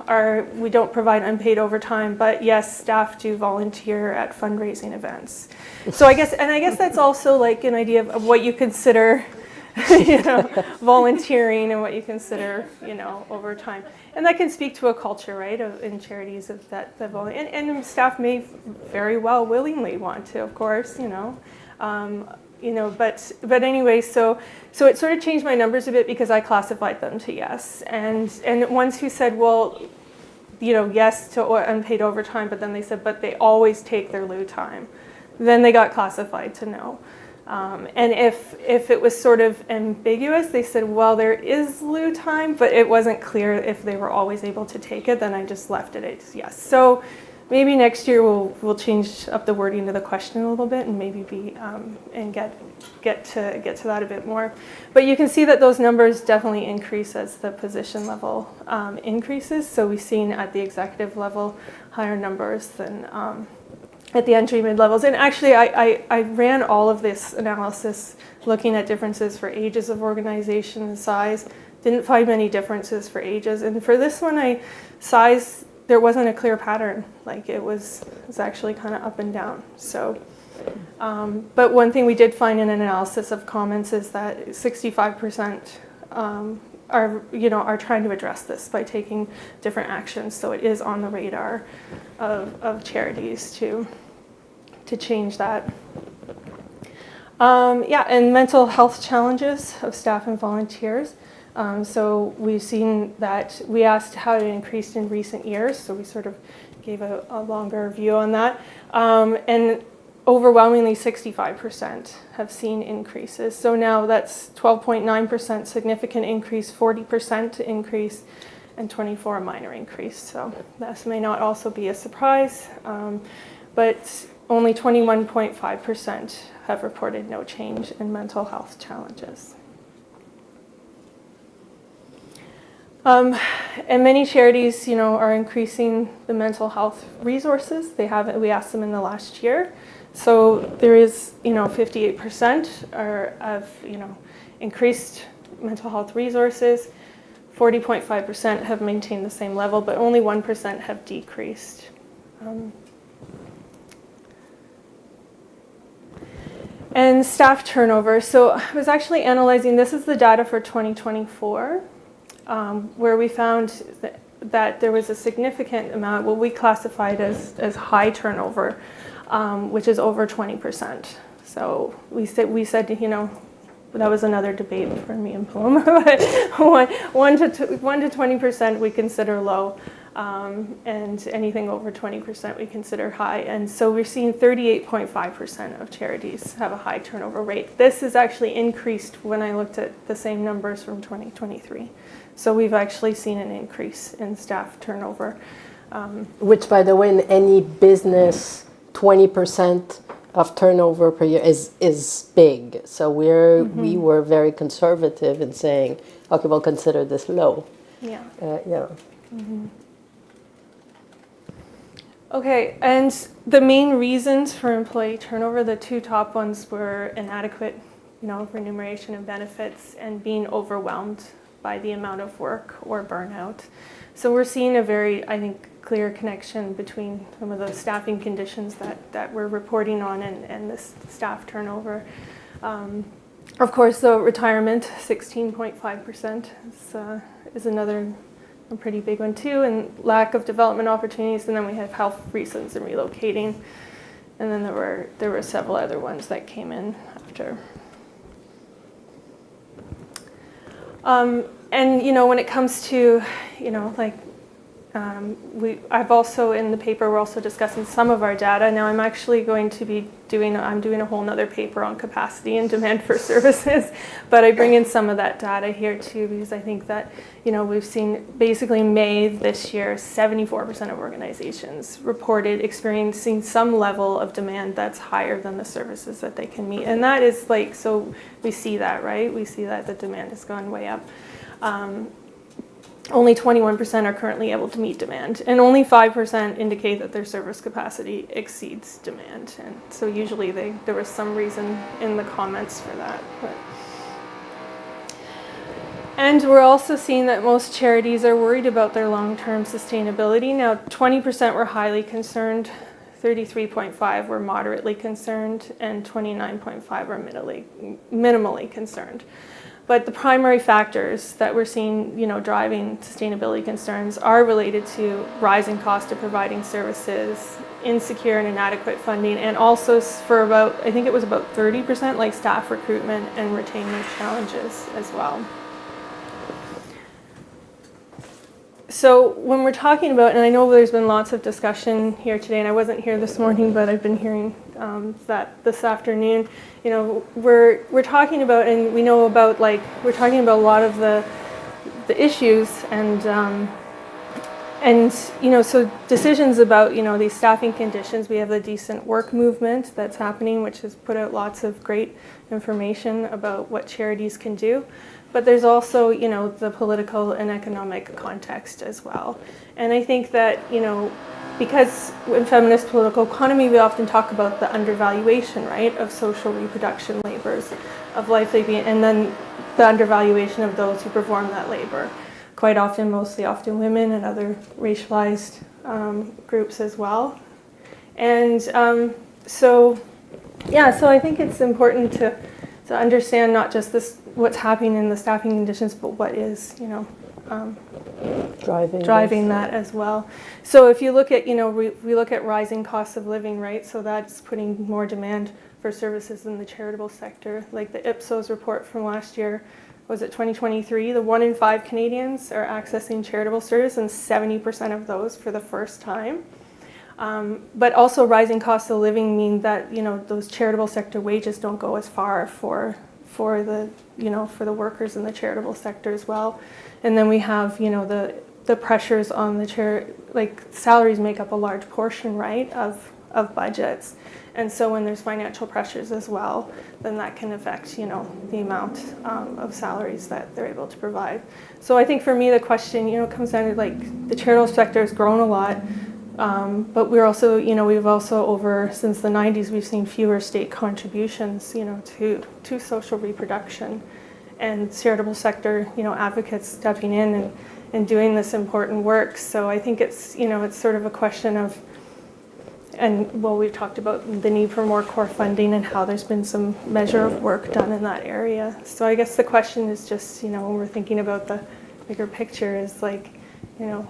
[SPEAKER 5] we don't provide unpaid overtime, but yes, staff do volunteer at fundraising events. So I guess that's also like an idea of what you consider, volunteering and what you consider, overtime. And that can speak to a culture, right, in charities of that and staff may very well willingly want to, of course, but anyway, so it sort of changed my numbers a bit because I classified them to yes. And ones who said, well, yes to unpaid overtime, but then they said, but they always take their lieu time. Then they got classified to no. And if it was sort of ambiguous, they said, well, there is lieu time, but it wasn't clear if they were always able to take it, then I just left it as yes. So maybe next year we'll change up the wording of the question a little bit and maybe and get to that a bit more. But you can see that those numbers definitely increase as the position level increases. So we've seen at the executive level higher numbers than at the entry mid levels. And actually I ran all of this analysis looking at differences for ages of organization and size. Didn't find many differences for ages. And for this one, size, there wasn't a clear pattern. Like it was actually kind of up and down. So, but one thing we did find in an analysis of comments is that 65% are trying to address this by taking different actions. So it is on the radar of charities to change that. And mental health challenges of staff and volunteers. So we've seen that we asked how it increased in recent years. So we sort of gave a longer view on that. And overwhelmingly 65% have seen increases. So now that's 12.9% significant increase, 40% increase, and 24 a minor increase. So this may not also be a surprise, but only 21.5% have reported no change in mental health challenges. And many charities, are increasing the mental health resources. We asked them in the last year. So there is, 58% of increased mental health resources. 40.5% have maintained the same level, but only 1% have decreased. And staff turnover. So I was actually analyzing, this is the data for 2024. Where we found that there was a significant amount, what we classified as high turnover, which is over 20%. So we said, that was another debate for me and Paloma. 1 to 20% we consider low, and anything over 20% we consider high. And so we're seeing 38.5% of charities have a high turnover rate. This is actually increased when I looked at the same numbers from 2023. So we've actually seen an increase in staff turnover.
[SPEAKER 1] Which, by the way, in any business, 20% of turnover per year is big. So we were very conservative in saying, okay, we'll consider this low.
[SPEAKER 5] Yeah.
[SPEAKER 1] Yeah.
[SPEAKER 5] Mm-hmm. Okay, and the main reasons for employee turnover, the two top ones were inadequate, remuneration and benefits, and being overwhelmed by the amount of work or burnout. So we're seeing a very, I think, clear connection between some of the staffing conditions that we're reporting on and this staff turnover. Of course, the retirement, 16.5% is another a pretty big one too, and lack of development opportunities, and then we have health reasons and relocating, and then there were several other ones that came in after. And when it comes to, I've also in the paper we're also discussing some of our data. Now I'm actually going to be doing a whole nother paper on capacity and demand for services, but I bring in some of that data here too because I think that we've seen basically May this year 74% of organizations reported experiencing some level of demand that's higher than the services that they can meet, and that is so we see that, right? We see that the demand has gone way up. Only 21% are currently able to meet demand, and only 5% indicate that their service capacity exceeds demand. And so usually there was some reason in the comments for that. And we're also seeing that most charities are worried about their long-term sustainability. Now, 20% were highly concerned, 33.5% were moderately concerned, and 29.5% were minimally concerned. But the primary factors that we're seeing, driving sustainability concerns are related to rising cost of providing services, insecure and inadequate funding, and also for I think it was about 30%, staff recruitment and retainment challenges as well. So when we're talking about, and I know there's been lots of discussion here today, and I wasn't here this morning, but I've been hearing that this afternoon, we're talking about, and we know about, we're talking about a lot of the issues, and so decisions about, these staffing conditions. We have the decent work movement that's happening, which has put out lots of great information about what charities can do. But there's also, the political and economic context as well. And I think that, because in feminist political economy, we often talk about the undervaluation, right, of social reproduction labors, of life being, and then the undervaluation of those who perform that labor. Quite often, mostly often women and other racialized groups as well. And so I think it's important to understand not just what's happening in the staffing conditions, but what is, driving that as well. So if you look at, we look at rising costs of living, right? So that's putting more demand for services in the charitable sector. Like the Ipsos report from last year, was it 2023? The 1 in 5 Canadians are accessing charitable service, and 70% of those for the first time. But also rising costs of living mean that, those charitable sector wages don't go as far for the workers in the charitable sector as well. And then we have, the the pressures on the chair, like salaries make up a large portion, right, of budgets. And so when there's financial pressures as well, then that can affect, you know, the amount of salaries that they're able to provide. So I think for me, the question, you know, comes down to like the charitable sector has grown a lot, but we're also, you know, we've also since the 90s, we've seen fewer state contributions, you know, to social reproduction, and charitable sector, you know, advocates stepping in and doing this important work. So I think it's, you know, it's sort of a question of, and well, we've talked about the need for more core funding and how there's been some measure of work done in that area. So I guess the question is just, you know, when we're thinking about the bigger picture is like, you know,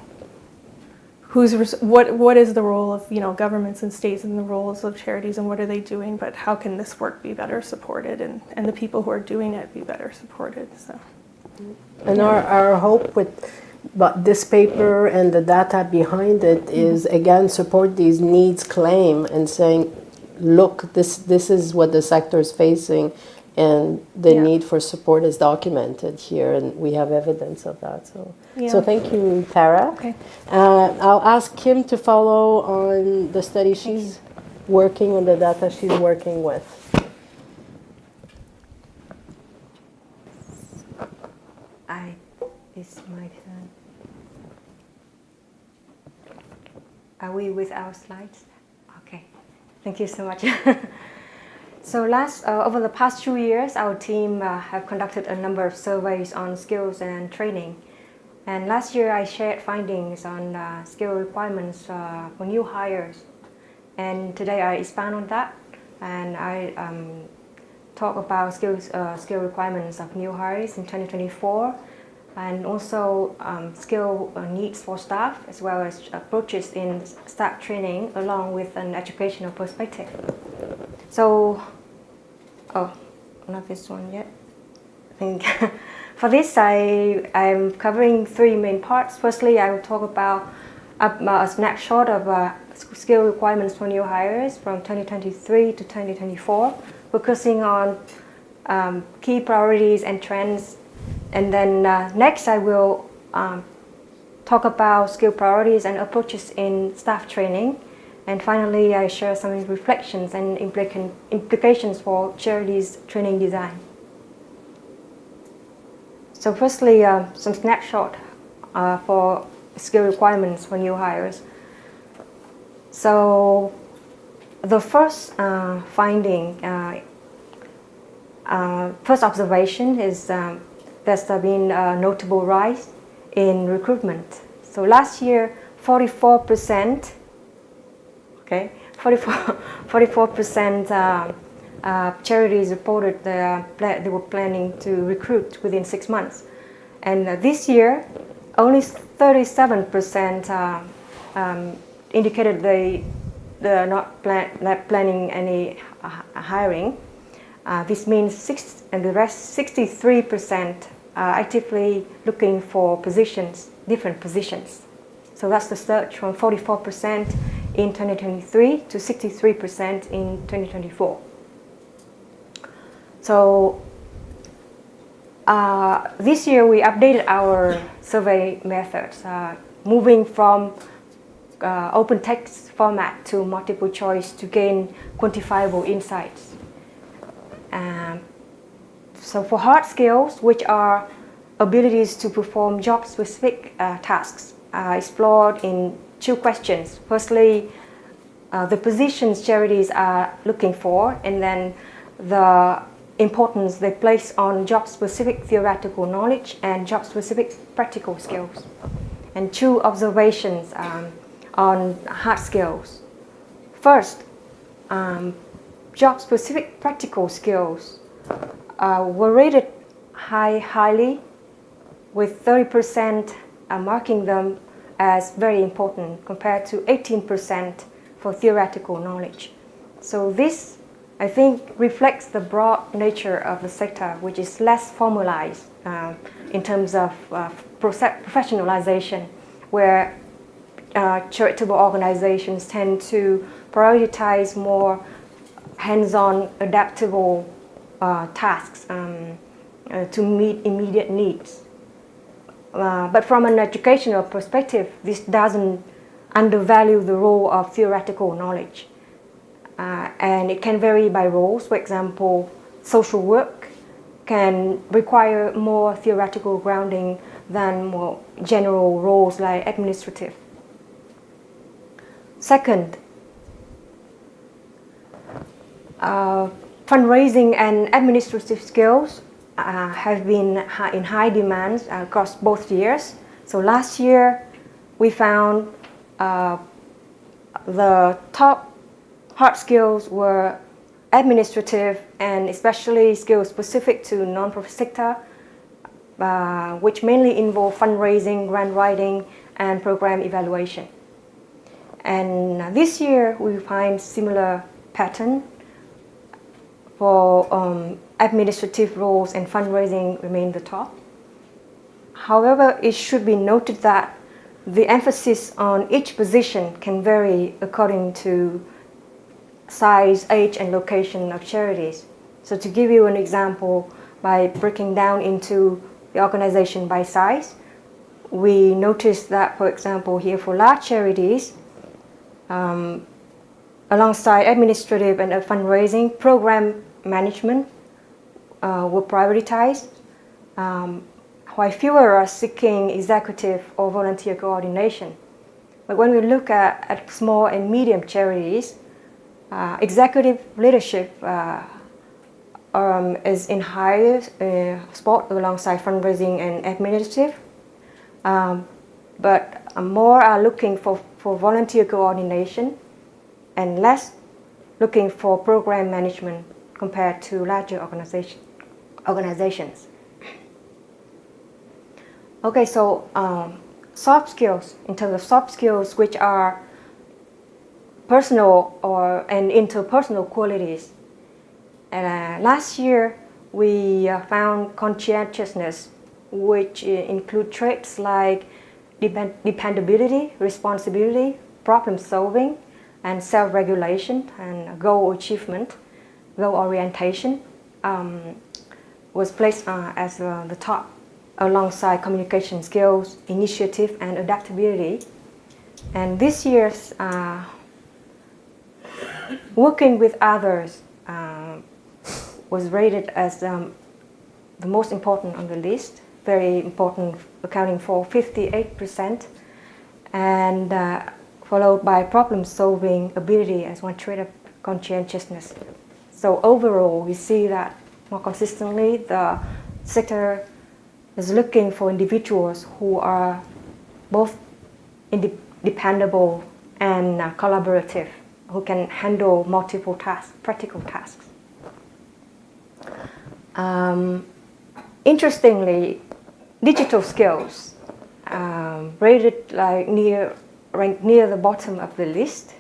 [SPEAKER 5] what is the role of, you know, governments and states and the roles of charities and what are they doing, but how can this work be better supported and the people who are doing it be better supported, so.
[SPEAKER 1] And our hope with this paper and the data behind it is, again, support these needs claim and saying, look, this is what the sector is facing, and the need for support is documented here, and we have evidence of that. So thank you, Tara.
[SPEAKER 5] Okay.
[SPEAKER 1] I'll ask Kim to follow on the study she's working on, the data she's working with.
[SPEAKER 22] It's my turn. Are we with our slides? Okay, thank you so much. So over the past 2 years, our team have conducted a number of surveys on skills and training. And last year, I shared findings on skill requirements for new hires. And today, I expand on that, and I talk about skill requirements of new hires in 2024, and also skill needs for staff, as well as approaches in staff training, along with an educational perspective. So, not this one yet. I think for this, I'm covering 3 main parts. Firstly, I will talk about a snapshot of skill requirements for new hires from 2023 to 2024, focusing on key priorities and trends. And then next, I will talk about skill priorities and approaches in staff training. And finally, I share some reflections and implications for charities' training design. So firstly, some snapshot for skill requirements for new hires. So the first finding, first observation is there's been a notable rise in recruitment. So last year, 44%, 44% charities reported they were planning to recruit within 6 months. And this year, only 37% indicated they're not planning any hiring. This means the rest, 63%, are actively looking for positions, different positions. So that's the surge from 44% in 2023 to 63% in 2024. So this year we updated our survey methods, moving from open text format to multiple choice to gain quantifiable insights. So for hard skills, which are abilities to perform job-specific tasks, explored in 2 questions. Firstly, the positions charities are looking for, and then the importance they place on job-specific theoretical knowledge and job-specific practical skills. And 2 observations on hard skills. First, job-specific practical skills were rated highly, with 30% marking them as very important compared to 18% for theoretical knowledge. So this, I think, reflects the broad nature of the sector, which is less formalized in terms of professionalization, where charitable organizations tend to prioritize more hands-on, adaptable tasks to meet immediate needs. but from an educational perspective, this doesn't undervalue the role of theoretical knowledge. And it can vary by roles. For example, social work can require more theoretical grounding than more general roles like administrative. Second, fundraising and administrative skills have been in high demand across both years. So last year, we found the top hard skills were administrative and especially skills specific to non-profit sector, which mainly involve fundraising, grant writing, and program evaluation. And this year, we find similar pattern for administrative roles and fundraising remain the top. However, it should be noted that the emphasis on each position can vary according to size, age, and location of charities. So to give you an example, by breaking down into the organization by size, we noticed that, for example, here for large charities, alongside administrative and fundraising, program management were prioritized, while fewer are seeking executive or volunteer coordination. But when we look at small and medium charities, executive leadership is in higher spot alongside fundraising and administrative, but more are looking for volunteer coordination and less looking for program management compared to larger organizations. Okay, so soft skills, in terms of soft skills, which are personal and interpersonal qualities. Last year, we found conscientiousness, which include traits like dependability, responsibility, problem solving, and self-regulation, and goal achievement, goal orientation, was placed as the top, alongside communication skills, initiative, and adaptability. And this year's working with others was rated as the most important on the list, very important, accounting for 58%, and followed by problem-solving ability as one trait of conscientiousness. So overall, we see that more consistently, the sector is looking for individuals who are both dependable and collaborative, who can handle multiple tasks, practical tasks. Interestingly, digital skills rated like ranked near the bottom of the list.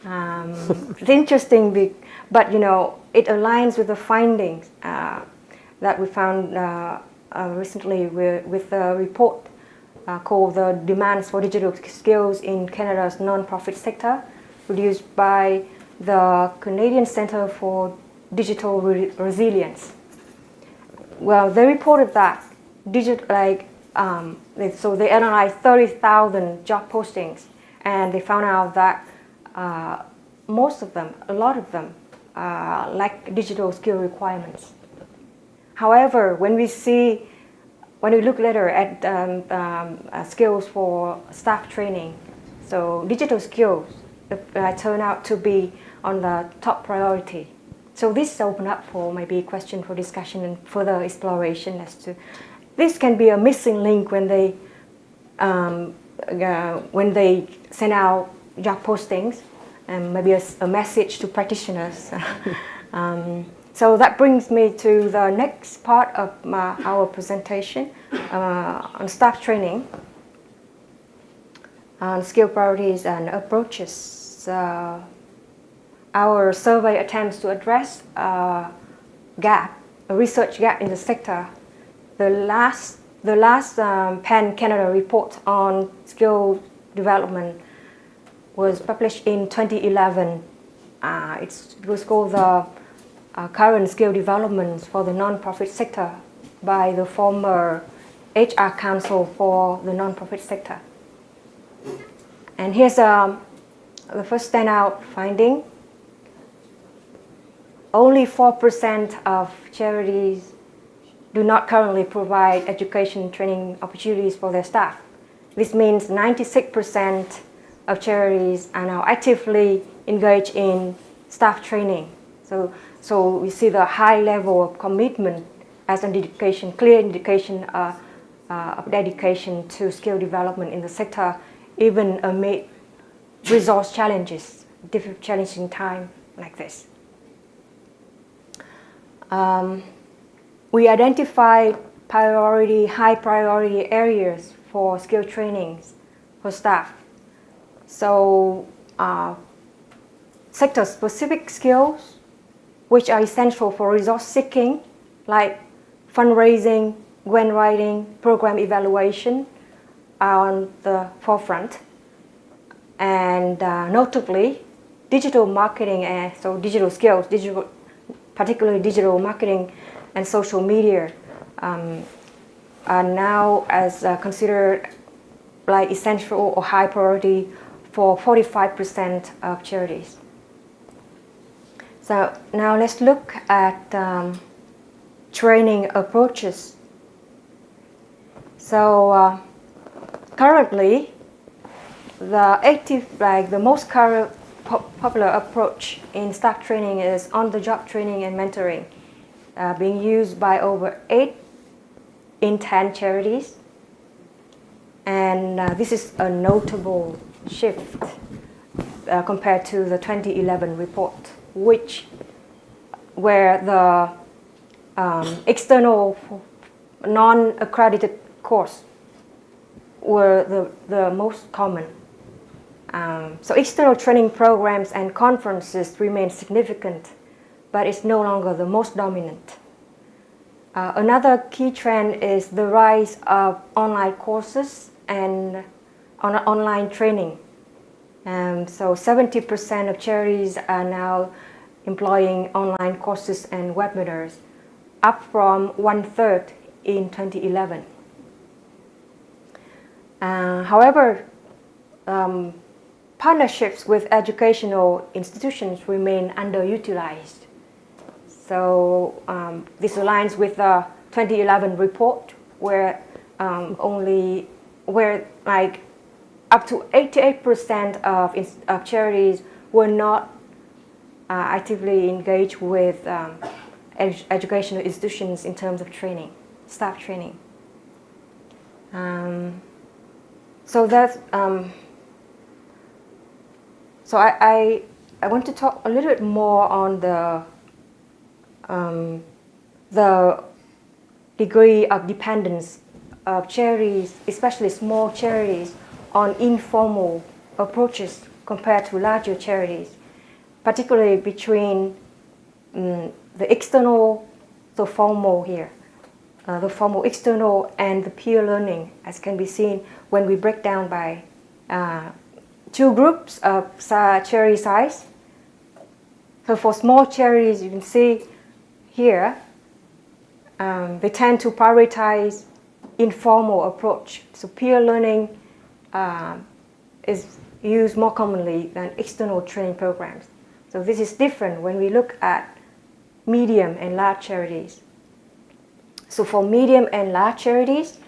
[SPEAKER 22] It's interesting, but you know, it aligns with the findings that we found recently with a report called "The Demands for Digital Skills in Canada's Non-Profit Sector," produced by the Canadian Centre for Digital Resilience. Well, they reported that so they analyzed 30,000 job postings, and they found out that most of them, a lot of them, lack digital skill requirements. However, when we look later at skills for staff training, so digital skills turn out to be on the top priority. So this opened up for maybe a question for discussion and further exploration as to this can be a missing link when they send out job postings, and maybe a message to practitioners. So that brings me to the next part of our presentation on staff training, on skill priorities and approaches. Our survey attempts to address a research gap in the sector. The last Pan-Canada report on skill development was published in 2011. It was called the Current Skill Developments for the Non-Profit Sector by the former HR council for the nonprofit sector. And here's the first standout finding. Only 4% of charities do not currently provide education training opportunities for their staff. This means 96% of charities are now actively engaged in staff training. So we see the high level of commitment as an indication, clear indication of dedication to skill development in the sector, even amid resource challenges, difficult challenging time like this. We identified high priority areas for skill trainings for staff. So sector-specific skills, which are essential for resource seeking, like fundraising, grant writing, program evaluation, are on the forefront. And notably, digital marketing, so digital skills, particularly digital marketing and social media, are now as considered like essential or high priority for 45% of charities. So now let's look at training approaches. So currently, the most popular approach in staff training is on-the-job training and mentoring, being used by over 8 in 10 charities. And this is a notable shift compared to the 2011 report, where the external non-accredited course were the most common. So external training programs and conferences remain significant, but it's no longer the most dominant. Another key trend is the rise of online courses and online training. So 70% of charities are now employing online courses and webinars, up from 1/3 in 2011. However, partnerships with educational institutions remain underutilized. So this aligns with the 2011 report, where up to 88% of charities were not actively engaged with educational institutions in terms of training, staff training. So that's so I want to talk a little bit more on the degree of dependence of charities, especially small charities, on informal approaches compared to larger charities, particularly between the external, so formal here, the formal external and the peer learning, as can be seen when we break down by 2 groups of charity size. So for small charities, you can see here, they tend to prioritize informal approach. So peer learning is used more commonly than external training programs. So this is different when we look at medium and large charities. So for medium and large charities,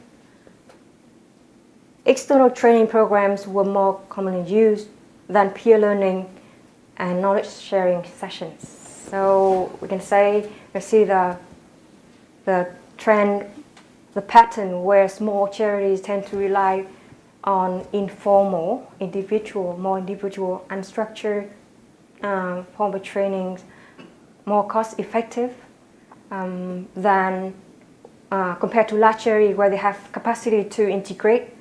[SPEAKER 22] external training programs were more commonly used than peer learning and knowledge sharing sessions. So we can see the trend, the pattern where small charities tend to rely on informal, more individual, unstructured formal trainings, more cost effective than compared to large charities where they have capacity to integrate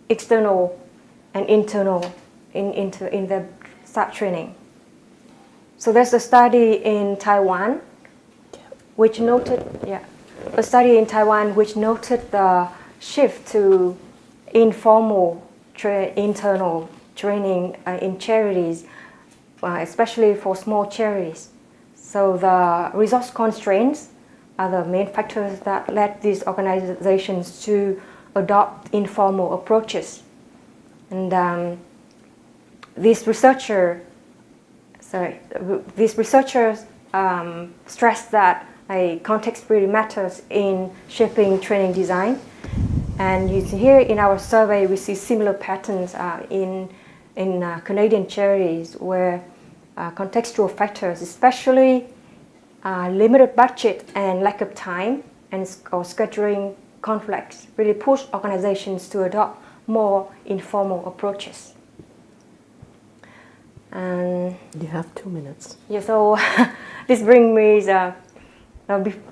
[SPEAKER 22] external and internal in the staff training. So there's a study in Taiwan which noted, the shift to informal internal training in charities, especially for small charities. So the resource constraints are the main factors that led these organizations to adopt informal approaches. And these researchers stress that context really matters in shaping training design. And you see here in our survey, we see similar patterns in Canadian charities where contextual factors, especially limited budget and lack of time or scheduling conflicts, really push organizations to adopt more informal approaches. And
[SPEAKER 1] you have 2 minutes.
[SPEAKER 22] Yeah, so this brings me,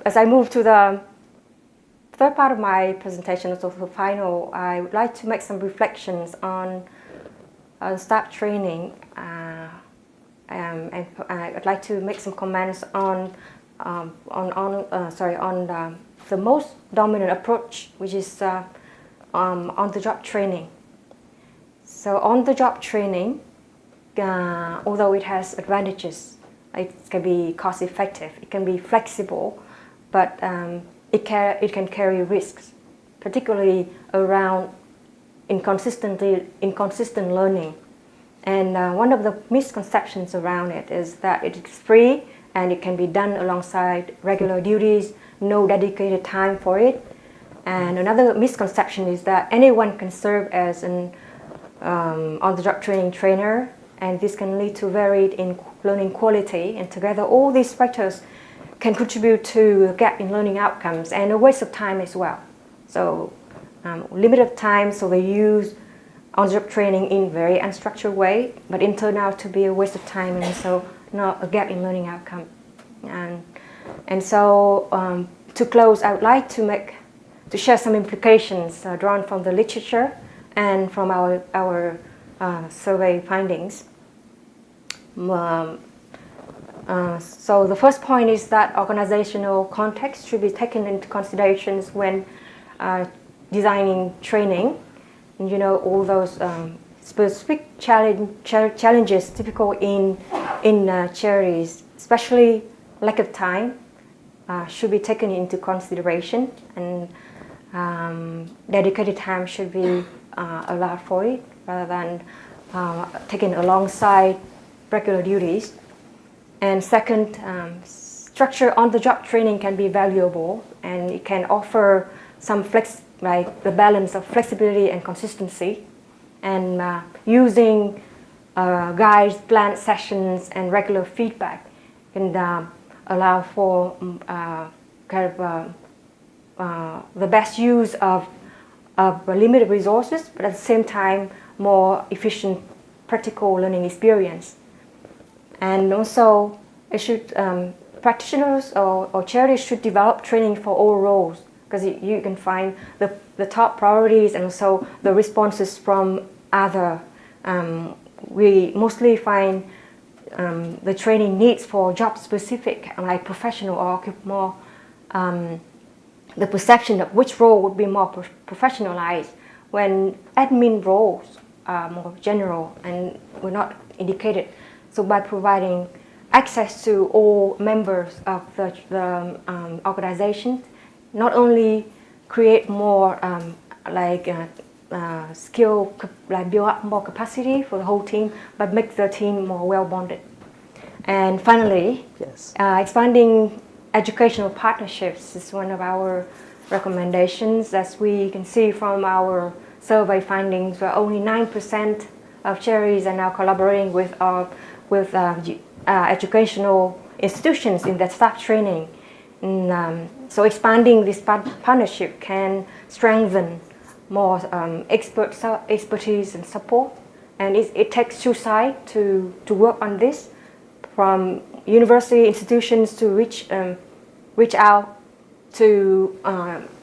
[SPEAKER 22] as I move to the third part of my presentation, so the final, I would like to make some reflections on staff training, and I'd like to make some comments on the most dominant approach, which is on-the-job training. So on-the-job training, although it has advantages, it can be cost-effective, it can be flexible, but it can carry risks, particularly around inconsistent learning. And one of the misconceptions around it is that it is free and it can be done alongside regular duties, no dedicated time for it. And another misconception is that anyone can serve as an on-the-job training trainer, and this can lead to varied in learning quality. And together, all these factors can contribute to a gap in learning outcomes and a waste of time as well. So limited time, so they use on-the-job training in very unstructured way, but it turned out to be a waste of time, and so not a gap in learning outcome. And so to close, I would like to share some implications drawn from the literature and from our survey findings. So the first point is that organizational context should be taken into considerations when designing training. And, you know, all those specific challenges typical in charities, especially lack of time, should be taken into consideration, and dedicated time should be allowed for it rather than taken alongside regular duties. And second, structure on-the-job training can be valuable, and it can offer some like the balance of flexibility and consistency. And using guides, planned sessions, and regular feedback can allow for the best use of limited resources, but at the same time, more efficient practical learning experience. And also, practitioners or charities should develop training for all roles, because you can find the top priorities and also the responses from other. We mostly find the training needs for job specific, like professional or more the perception of which role would be more professionalized, when admin roles are more general and were not indicated. So by providing access to all members of the organization, not only create more skill, like build up more capacity for the whole team, but make the team more well bonded. And finally, expanding educational partnerships is one of our recommendations. As we can see from our survey findings, where only 9% of charities are now collaborating with educational institutions in their staff training. And, so expanding this partnership can strengthen more expertise and support. And it takes two sides to work on this, from university institutions to reach out to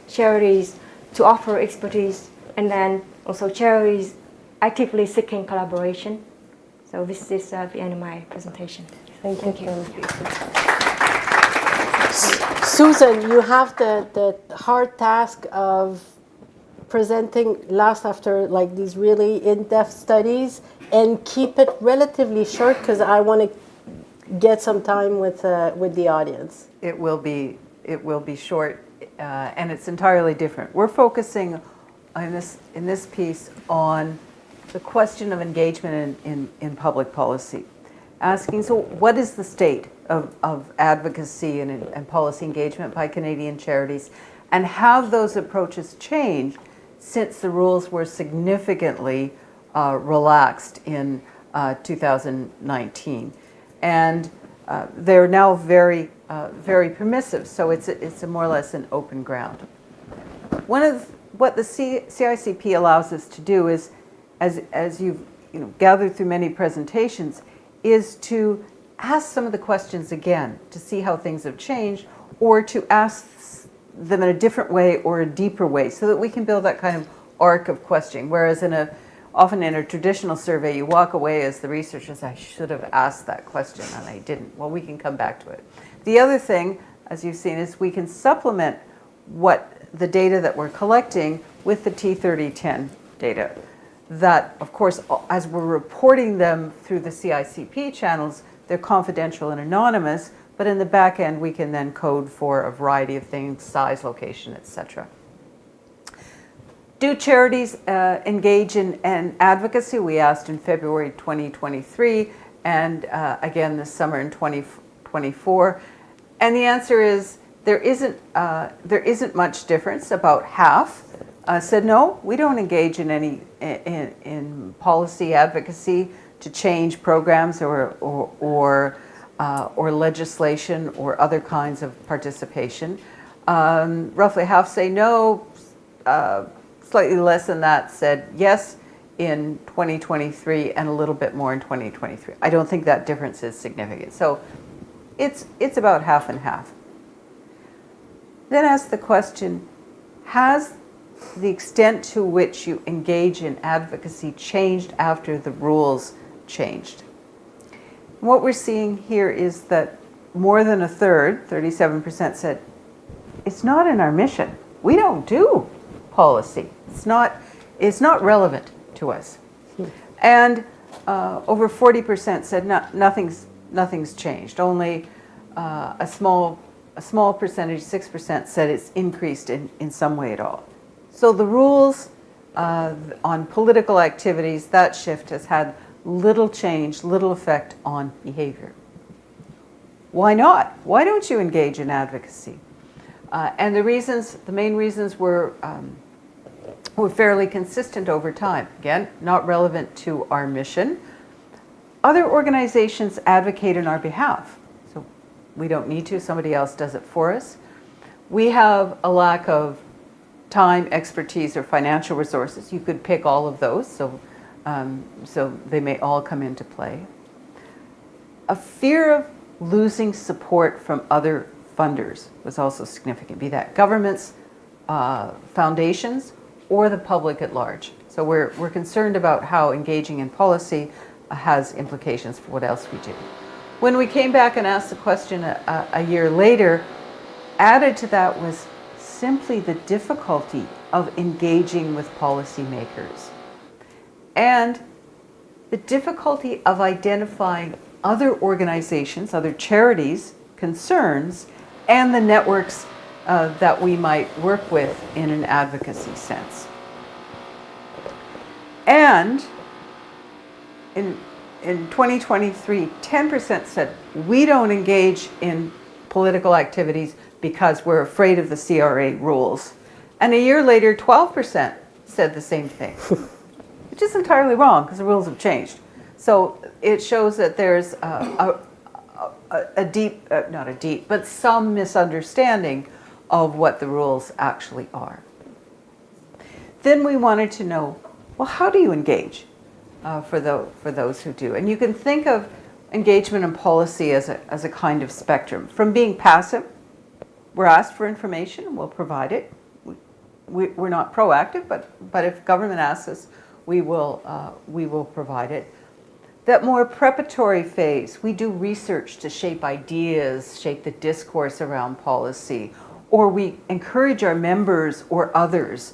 [SPEAKER 22] charities to offer expertise, and then also charities actively seeking collaboration. So this is the end of my presentation.
[SPEAKER 1] Thank you. Susan, you have the hard task of presenting last after like these really in-depth studies, and keep it relatively short because I want to get some time with the audience.
[SPEAKER 4] It will be it will be short, and it's entirely different. We're focusing in this piece on the question of engagement in public policy. Asking, so what is the state of advocacy and policy engagement by Canadian charities, and have those approaches changed since the rules were significantly relaxed in 2019? And they're now very permissive, so it's a more or less an open ground. What the CICP allows us to do is, as you've gathered through many presentations, is to ask some of the questions again to see how things have changed, or to ask them in a different way or a deeper way, so that we can build that kind of arc of questioning. Whereas often in a traditional survey, you walk away as the researcher says, I should have asked that question and I didn't. Well, we can come back to it. The other thing, as you've seen, is we can supplement the data that we're collecting with the T3010 data. That, of course, as we're reporting them through the CICP channels, they're confidential and anonymous, but in the back end, we can then code for a variety of things, size, location, etc. Do charities engage in advocacy? We asked in February 2023, and again this summer in 2024. And the answer is there isn't much difference. About half said no, we don't engage in any in policy advocacy to change programs or legislation or other kinds of participation. Roughly half say no. Slightly less than that said yes in 2023, and a little bit more in 2023. I don't think that difference is significant. So it's about half and half. Then ask the question, has the extent to which you engage in advocacy changed after the rules changed? What we're seeing here is that more than a third, 37%, said, it's not in our mission. We don't do policy. It's not relevant to us. And over 40% said nothing's changed. Only a small percentage, 6%, said it's increased in some way at all. So the rules on political activities, that shift has had little change, little effect on behavior. Why not? Why don't you engage in advocacy? And the main reasons were fairly consistent over time. Again, not relevant to our mission. Other organizations advocate on our behalf, so we don't need to, somebody else does it for us. We have a lack of time, expertise, or financial resources. You could pick all of those, so they may all come into play. A fear of losing support from other funders was also significant, be that governments, foundations, or the public at large. So we're concerned about how engaging in policy has implications for what else we do. When we came back and asked the question a year later, added to that was simply the difficulty of engaging with policymakers and the difficulty of identifying other organizations, other charities, concerns, and the networks that we might work with in an advocacy sense. And in 2023, 10% said we don't engage in political activities because we're afraid of the CRA rules. And a year later, 12% said the same thing, which is entirely wrong because the rules have changed. So it shows that there's some misunderstanding of what the rules actually are. Then we wanted to know, well, how do you engage for those who do? And you can think of engagement in policy as a kind of spectrum. From being passive, we're asked for information and we'll provide it. We're not proactive, but if government asks us, we will provide it. That more preparatory phase, we do research to shape ideas, shape the discourse around policy, or we encourage our members or others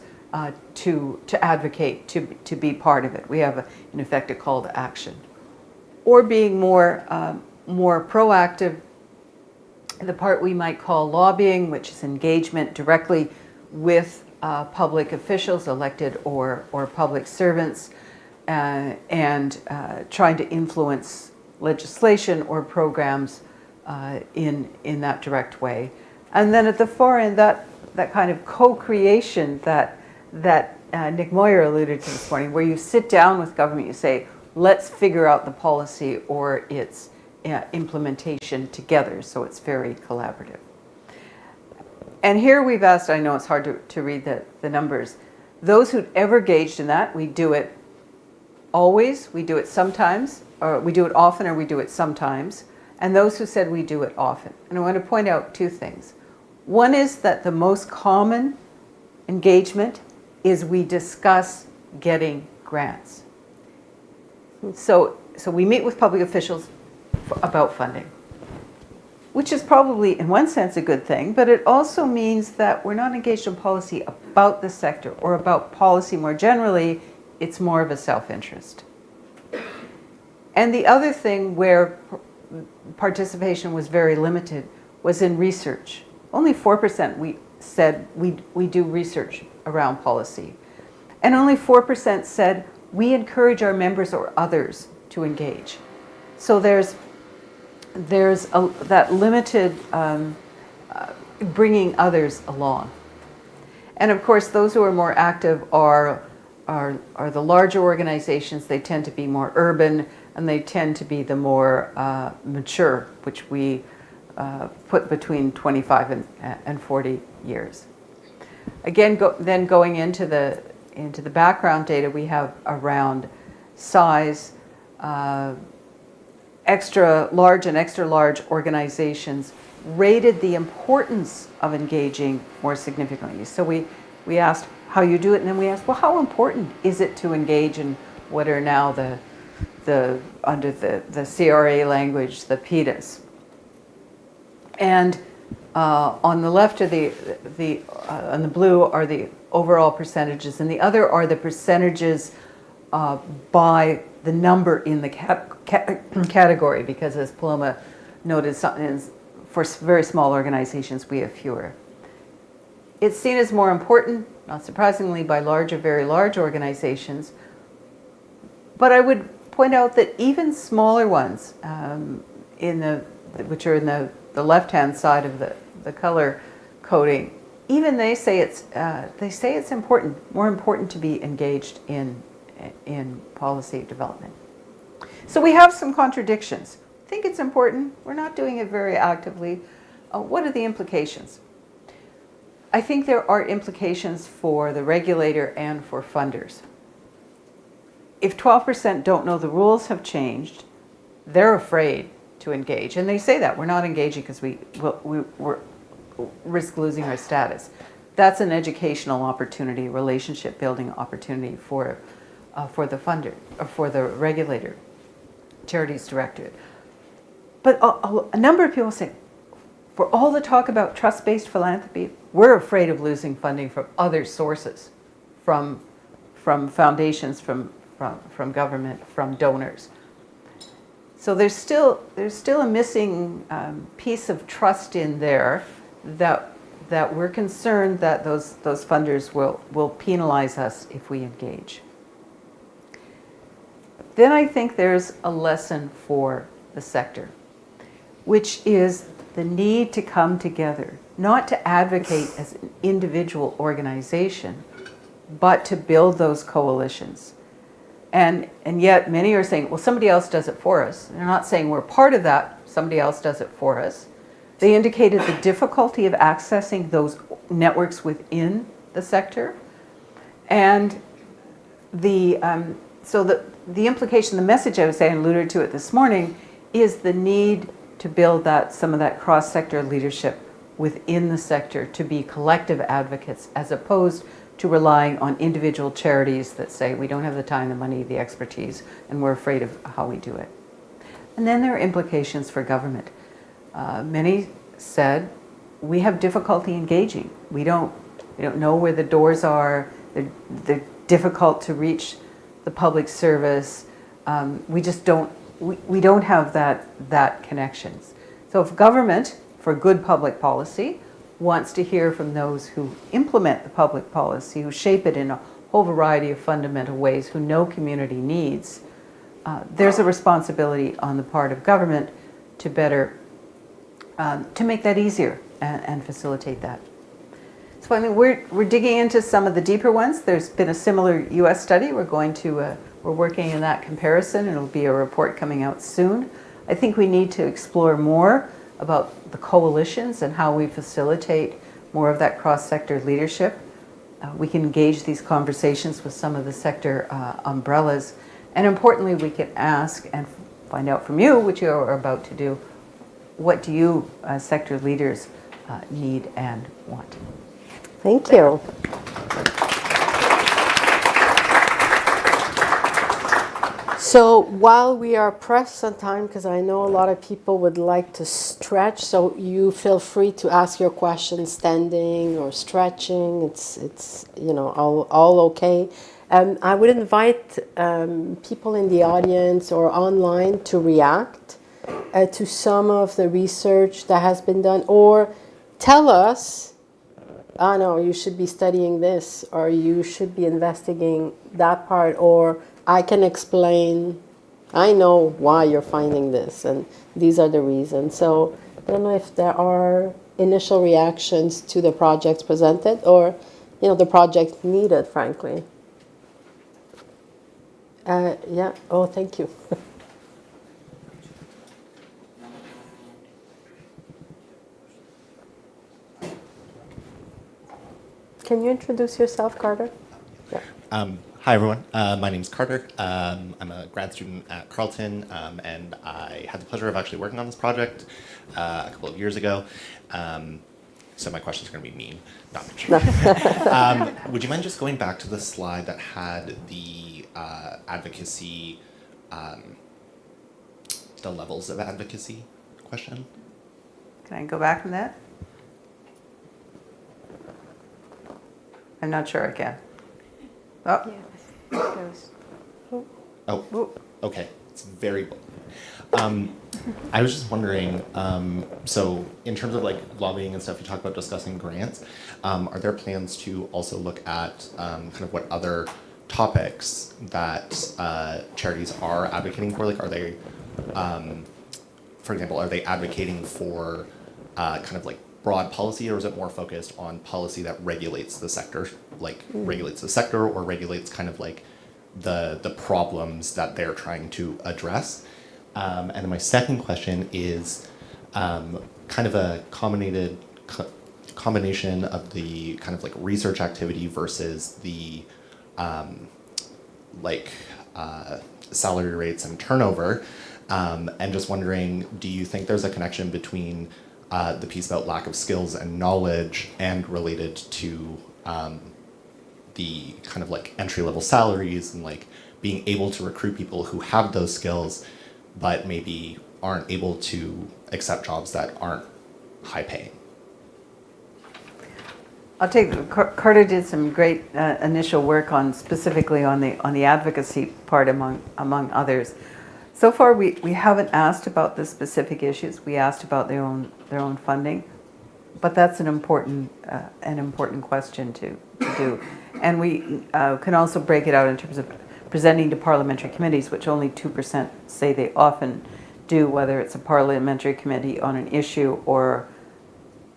[SPEAKER 4] to advocate, to be part of it. We have, in effect, a call to action. Or being more proactive the part we might call lobbying, which is engagement directly with public officials, elected or public servants, and trying to influence legislation or programs in that direct way. And then at the far end, that kind of co-creation that Nick Moyer alluded to this morning, where you sit down with government, you say, let's figure out the policy or its implementation together, so it's very collaborative. And here we've asked, I know it's hard to read the numbers, those who'd ever engaged in that, we do it always, we do it sometimes, or we do it often, or we do it sometimes, and those who said we do it often. And I want to point out two things. One is that the most common engagement is we discuss getting grants. So we meet with public officials about funding, which is probably in one sense a good thing, but it also means that we're not engaged in policy about the sector or about policy more generally. It's more of a self-interest. And the other thing where participation was very limited was in research. Only 4% we said we do research around policy. And only 4% said we encourage our members or others to engage. So there's that limited bringing others along. And of course, those who are more active are the larger organizations. They tend to be more urban, and they tend to be the more mature, which we put between 25 and 40 years. Again, then going into the background data we have around size, extra large and extra large organizations rated the importance of engaging more significantly. So we asked how you do it, and then we asked, well, how important is it to engage in what are now under the CRA language, the PETAs. And on the left of on the blue are the overall percentages, and the other are the percentages by the number in the category, because as Paloma noted, for very small organizations, we have fewer. It's seen as more important, not surprisingly, by larger, very large organizations. But I would point out that even smaller ones, which are in the left-hand side of the color coding, even they say it's important, more important to be engaged in policy development. So we have some contradictions. I think it's important. We're not doing it very actively. What are the implications? I think there are implications for the regulator and for funders. If 12% don't know the rules have changed, they're afraid to engage. And they say that. We're not engaging because we risk losing our status. That's an educational opportunity, relationship building opportunity for the funder, or for the regulator, Charities Directorate. But a number of people say, for all the talk about trust-based philanthropy, we're afraid of losing funding from other sources, from foundations, from government, from donors. So there's still a missing piece of trust in there that we're concerned that those funders will penalize us if we engage. Then I think there's a lesson for the sector, which is the need to come together, not to advocate as an individual organization, but to build those coalitions. And yet many are saying, well, somebody else does it for us. They're not saying we're part of that, somebody else does it for us. They indicated the difficulty of accessing those networks within the sector. And the implication, the message I was saying, alluded to it this morning, is the need to build some of that cross-sector leadership within the sector, to be collective advocates, as opposed to relying on individual charities that say we don't have the time, the money, the expertise, and we're afraid of how we do it. And then there are implications for government. Many said we have difficulty engaging. We don't know where the doors are. They're difficult to reach the public service. We just don't. We don't have that connections. So if government, for good public policy, wants to hear from those who implement the public policy, who shape it in a whole variety of fundamental ways, who know community needs. There's a responsibility on the part of government to better, to make that easier and facilitate that. So I mean, we're digging into some of the deeper ones. There's been a similar U.S. study. We're working in that comparison, and it'll be a report coming out soon. I think we need to explore more about the coalitions and how we facilitate more of that cross-sector leadership. We can engage these conversations with some of the sector umbrellas. And importantly, we can ask and find out from you, which you are about to do, what do you, sector leaders, need and want?
[SPEAKER 1] Thank you. So while we are pressed on time, because I know a lot of people would like to stretch, so you feel free to ask your questions standing or stretching. It's all okay. I would invite people in the audience or online to react to some of the research that has been done, or tell us, no, you should be studying this, or you should be investigating that part, or I can explain, I know why you're finding this, and these are the reasons. So I don't know if there are initial reactions to the projects presented, or the project needed, frankly. Yeah, oh, thank you. Can you introduce yourself, Carter? Yeah.
[SPEAKER 2] Hi, everyone. My name's Carter. I'm a grad student at Carleton, and I had the pleasure of actually working on this project a couple of years ago. So my questions are going to be mean, not sure. Would you mind just going back to the slide that had the advocacy, the levels of advocacy question?
[SPEAKER 4] Can I go back from that? I'm not sure I can. Oh.
[SPEAKER 2] Oh, okay. It's very. I was just wondering, so in terms of like lobbying and stuff, you talk about discussing grants. Are there plans to also look at kind of what other topics that charities are advocating for? Like, are they, for example, are they advocating for kind of like broad policy, or is it more focused on policy that regulates the sector, like regulates the sector, or regulates kind of like the problems that they're trying to address? And then my second question is kind of a combination of the kind of like research activity versus the salary rates and turnover. And just wondering, do you think there's a connection between the piece about lack of skills and knowledge and related to the kind of like entry-level salaries and like being able to recruit people who have those skills but maybe aren't able to accept jobs that aren't high paying?
[SPEAKER 4] I'll take, Carter did some great initial work on specifically on the advocacy part among others. So far, we haven't asked about the specific issues. We asked about their own funding, but that's an important question to do. And we can also break it out in terms of presenting to parliamentary committees, which only 2% say they often do, whether it's a parliamentary committee on an issue or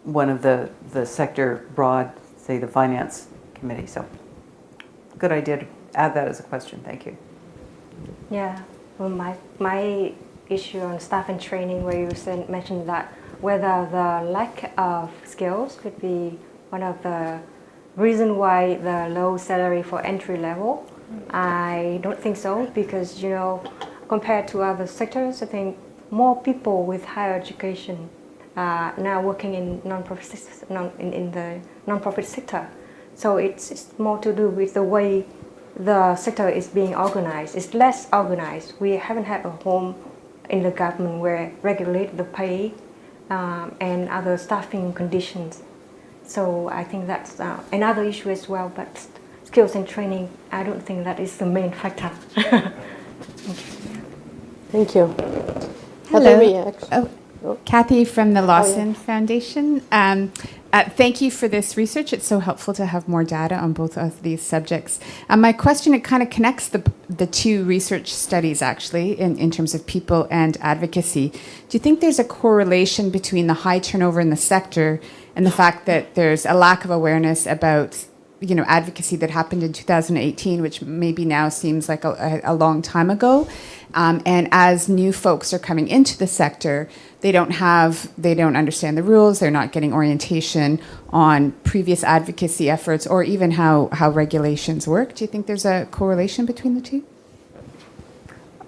[SPEAKER 4] one of the sector broad, say the finance committee. So good idea to add that as a question. Thank you.
[SPEAKER 22] Yeah. Well, my issue on staff and training, where you mentioned that whether the lack of skills could be one of the reason why the low salary for entry level. I don't think so, because compared to other sectors, I think more people with higher education are now working in in the non-profit sector. So it's more to do with the way the sector is being organized. It's less organized. We haven't had a home in the government where regulate the pay and other staffing conditions. So I think that's another issue as well. But skills and training, I don't think that is the main factor.
[SPEAKER 1] Thank you.
[SPEAKER 15] Hello.
[SPEAKER 9] Kathy from the Lawson
[SPEAKER 1] yeah.
[SPEAKER 9] Foundation. Thank you for this research. It's so helpful to have more data on both of these subjects. My question, it kind of connects the two research studies, actually, in terms of people and advocacy. Do you think there's a correlation between the high turnover in the sector and the fact that there's a lack of awareness about advocacy that happened in 2018, which maybe now seems like a long time ago? And as new folks are coming into the sector, they don't understand the rules, they're not getting orientation on previous advocacy efforts or even how regulations work. Do you think there's a correlation between the two?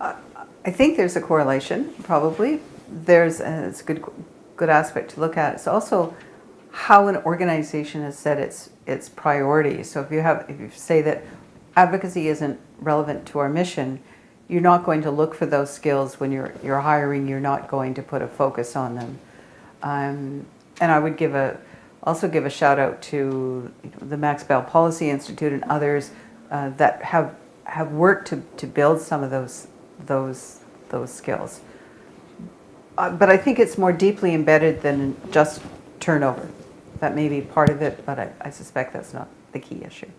[SPEAKER 4] I think there's a correlation, probably. It's a good aspect to look at. It's also how an organization has set its priorities. So if you say that advocacy isn't relevant to our mission, you're not going to look for those skills when you're hiring. You're not going to put a focus on them. And I would also give a shout out to the Max Bell Policy Institute and others that have worked to build some of those skills. But I think it's more deeply embedded than just turnover. That may be part of it, but I suspect that's not the key issue.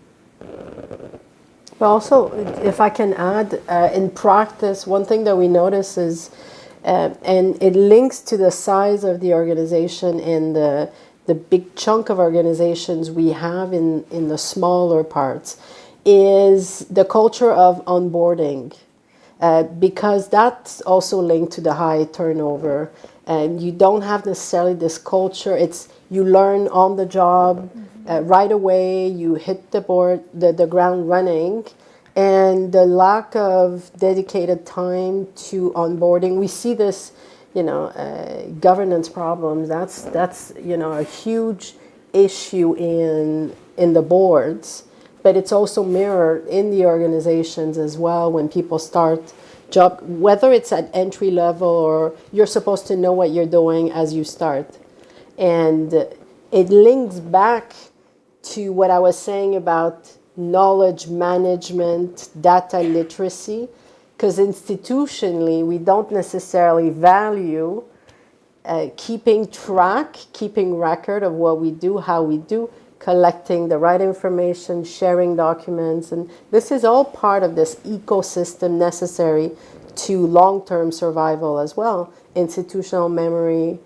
[SPEAKER 1] But also, if I can add, in practice, one thing that we notice is, and it links to the size of the organization and the big chunk of organizations we have in the smaller parts, is the culture of onboarding. Because that's also linked to the high turnover. And you don't have necessarily this culture. You learn on the job right away. You hit the ground running, and the lack of dedicated time to onboarding. We see this, governance problems. That's a huge issue in the boards, but it's also mirrored in the organizations as well when people start job, whether it's at entry level or you're supposed to know what you're doing as you start. And it links back to what I was saying about knowledge management, data literacy, because institutionally we don't necessarily value keeping record of what we do, how we do, collecting the right information, sharing documents, and this is all part of this ecosystem necessary to long-term survival as well. Institutional memory,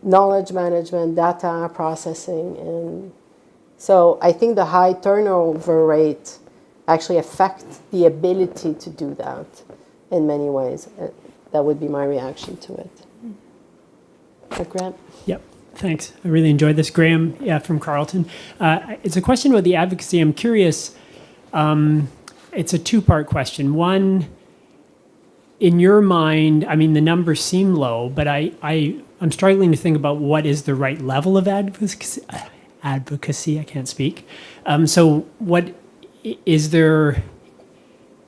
[SPEAKER 1] knowledge management, data processing, and so I think the high turnover rate actually affects the ability to do that in many ways. That would be my reaction to it. Grant?
[SPEAKER 15] Yep. Thanks. I really enjoyed this. Graham, from Carleton. It's a question about the advocacy. I'm curious. It's a two-part question. One, in your mind, I mean, the numbers seem low, but I'm struggling to think about what is the right level of advocacy. I can't speak. So what is there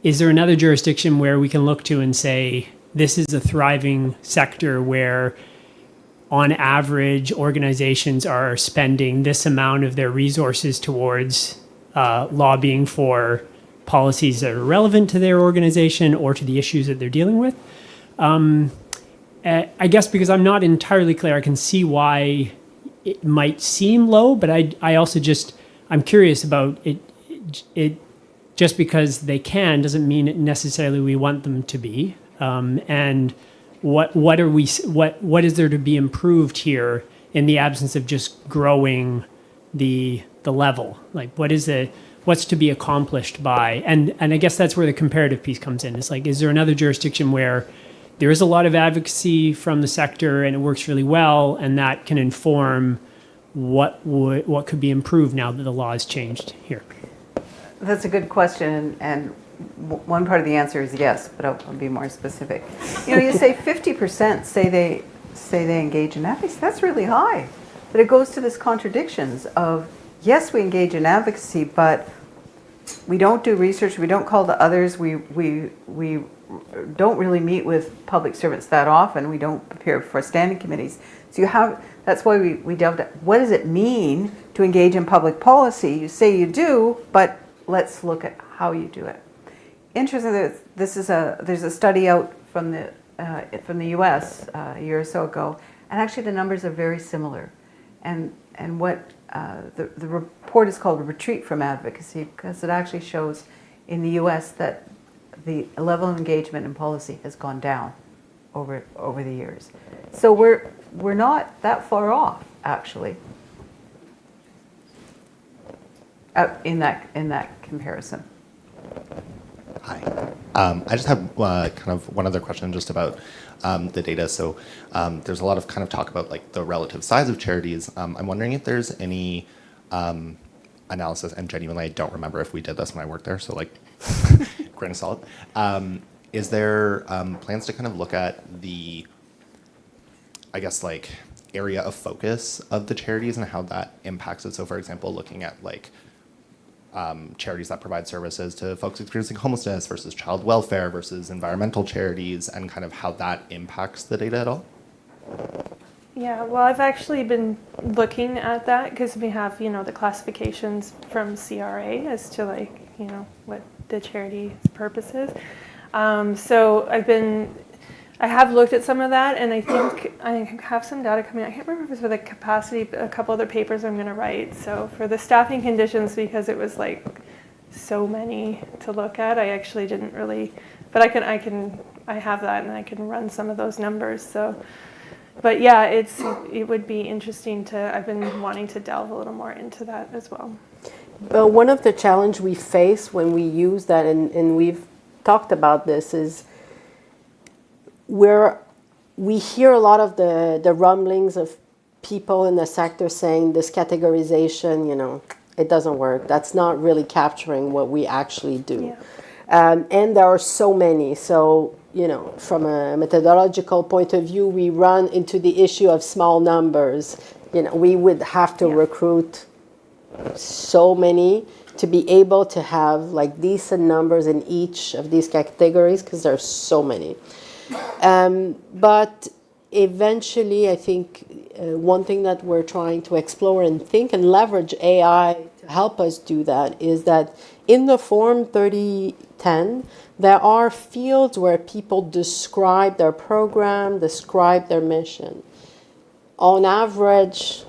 [SPEAKER 15] another jurisdiction where we can look to and say, this is a thriving sector where on average, organizations are spending this amount of their resources towards lobbying for policies that are relevant to their organization or to the issues that they're dealing with? I guess because I'm not entirely clear, I can see why it might seem low, but I also I'm curious about it. Just because they can doesn't mean it necessarily we want them to be. And what is there to be improved here in the absence of just growing the level? Like what's to be accomplished by, and I guess that's where the comparative piece comes in. It's like, is there another jurisdiction where there is a lot of advocacy from the sector and it works really well, and that can inform what could be improved now that the law has changed here?
[SPEAKER 4] That's a good question, and one part of the answer is yes, but I'll be more specific. You say 50% say they engage in advocacy. That's really high, but it goes to this contradictions of, yes, we engage in advocacy, but we don't do research. We don't call to others. We don't really meet with public servants that often. We don't appear for standing committees. So that's why we delved at what does it mean to engage in public policy. You say you do, but let's look at how you do it. Interesting that there's a study out from the from the US a year or so ago, and actually the numbers are very similar. And what the report is called Retreat from Advocacy, because it actually shows in the US that the level of engagement in policy has gone down over the years. So we're not that far off, actually, in that comparison.
[SPEAKER 2] Hi. I just have kind of one other question just about the data. So there's a lot of kind of talk about like the relative size of charities. I'm wondering if there's any analysis, and genuinely I don't remember if we did this when I worked there, so like grain of salt. Is there plans to kind of look at the, I guess, like area of focus of the charities and how that impacts it? So for example, looking at like charities that provide services to folks experiencing homelessness versus child welfare versus environmental charities, and kind of how that impacts the data at all?
[SPEAKER 5] Yeah, well, I've actually been looking at that because we have, the classifications from CRA as to like, what the charity purpose is. So I have looked at some of that, and I think I have some data coming out. I can't remember if it's for the capacity, a couple other papers I'm going to write. So for the staffing conditions, because it was like so many to look at, I actually didn't really, but I have that and I can run some of those numbers. So, but yeah, it would be interesting I've been wanting to delve a little more into that as well.
[SPEAKER 1] But one of the challenges we face when we use that, and we've talked about this, is we hear a lot of the rumblings of people in the sector saying this categorization, it doesn't work. That's not really capturing what we actually do. Yeah. And there are so many. So, from a methodological point of view, we run into the issue of small numbers. We would have to recruit so many to be able to have like decent numbers in each of these categories, because there's so many. But eventually, I think one thing that we're trying to explore and think and leverage AI to help us do that is that in the Form 3010, there are fields where people describe their program, describe their mission. On average,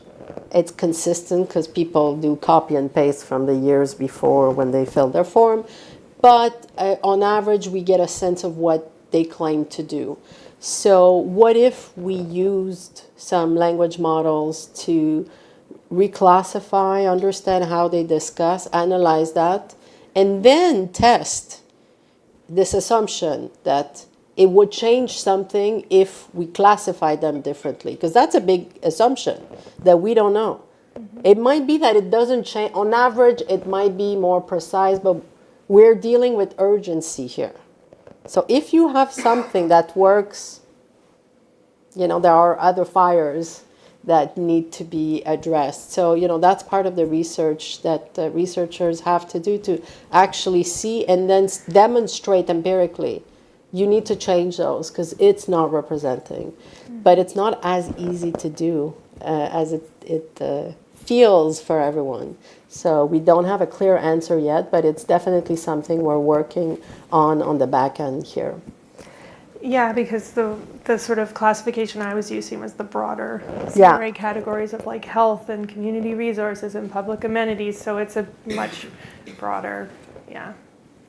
[SPEAKER 1] it's consistent because people do copy and paste from the years before when they filled their form. But on average, we get a sense of what they claim to do. So what if we used some language models to reclassify, understand how they discuss, analyze that, and then test this assumption that it would change something if we classify them differently? Because that's a big assumption that we don't know. Mm-hmm. It might be that it doesn't change. On average, it might be more precise, but we're dealing with urgency here. So if you have something that works, there are other fires that need to be addressed. So, that's part of the research that researchers have to do, to actually see and then demonstrate empirically. You need to change those because it's not representing. But it's not as easy to do as it feels for everyone. So we don't have a clear answer yet, but it's definitely something we're working on the back end here.
[SPEAKER 5] Yeah, because the sort of classification I was using was the broader CRA categories of like health and community resources and public amenities. So it's a much broader,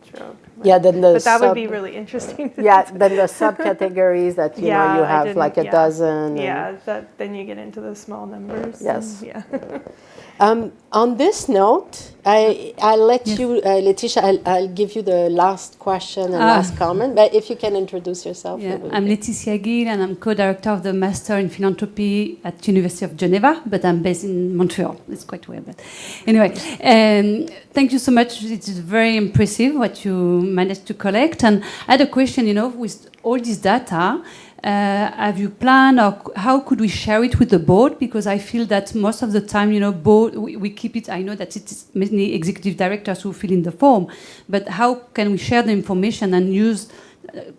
[SPEAKER 5] stroke.
[SPEAKER 1] Yeah, then
[SPEAKER 5] but that would be really interesting.
[SPEAKER 1] Then the subcategories that you have like a dozen.
[SPEAKER 5] Then you get into the small numbers.
[SPEAKER 1] Yes.
[SPEAKER 5] And,
[SPEAKER 1] on this note, I'll let you, Laetitia, I'll give you the last question and last comment, but if you can introduce yourself.
[SPEAKER 8] Yeah, I'm Laetitia Gill, and I'm co-director of the Master in Philanthropy at University of Geneva, but I'm based in Montreal. It's quite weird, but anyway. Thank you so much. It's very impressive what you managed to collect. And I had a question, with all this data, have you planned, or how could we share it with the board? Because I feel that most of the time, board, we keep it. I know that it's many executive directors who fill in the form, but how can we share the information and use,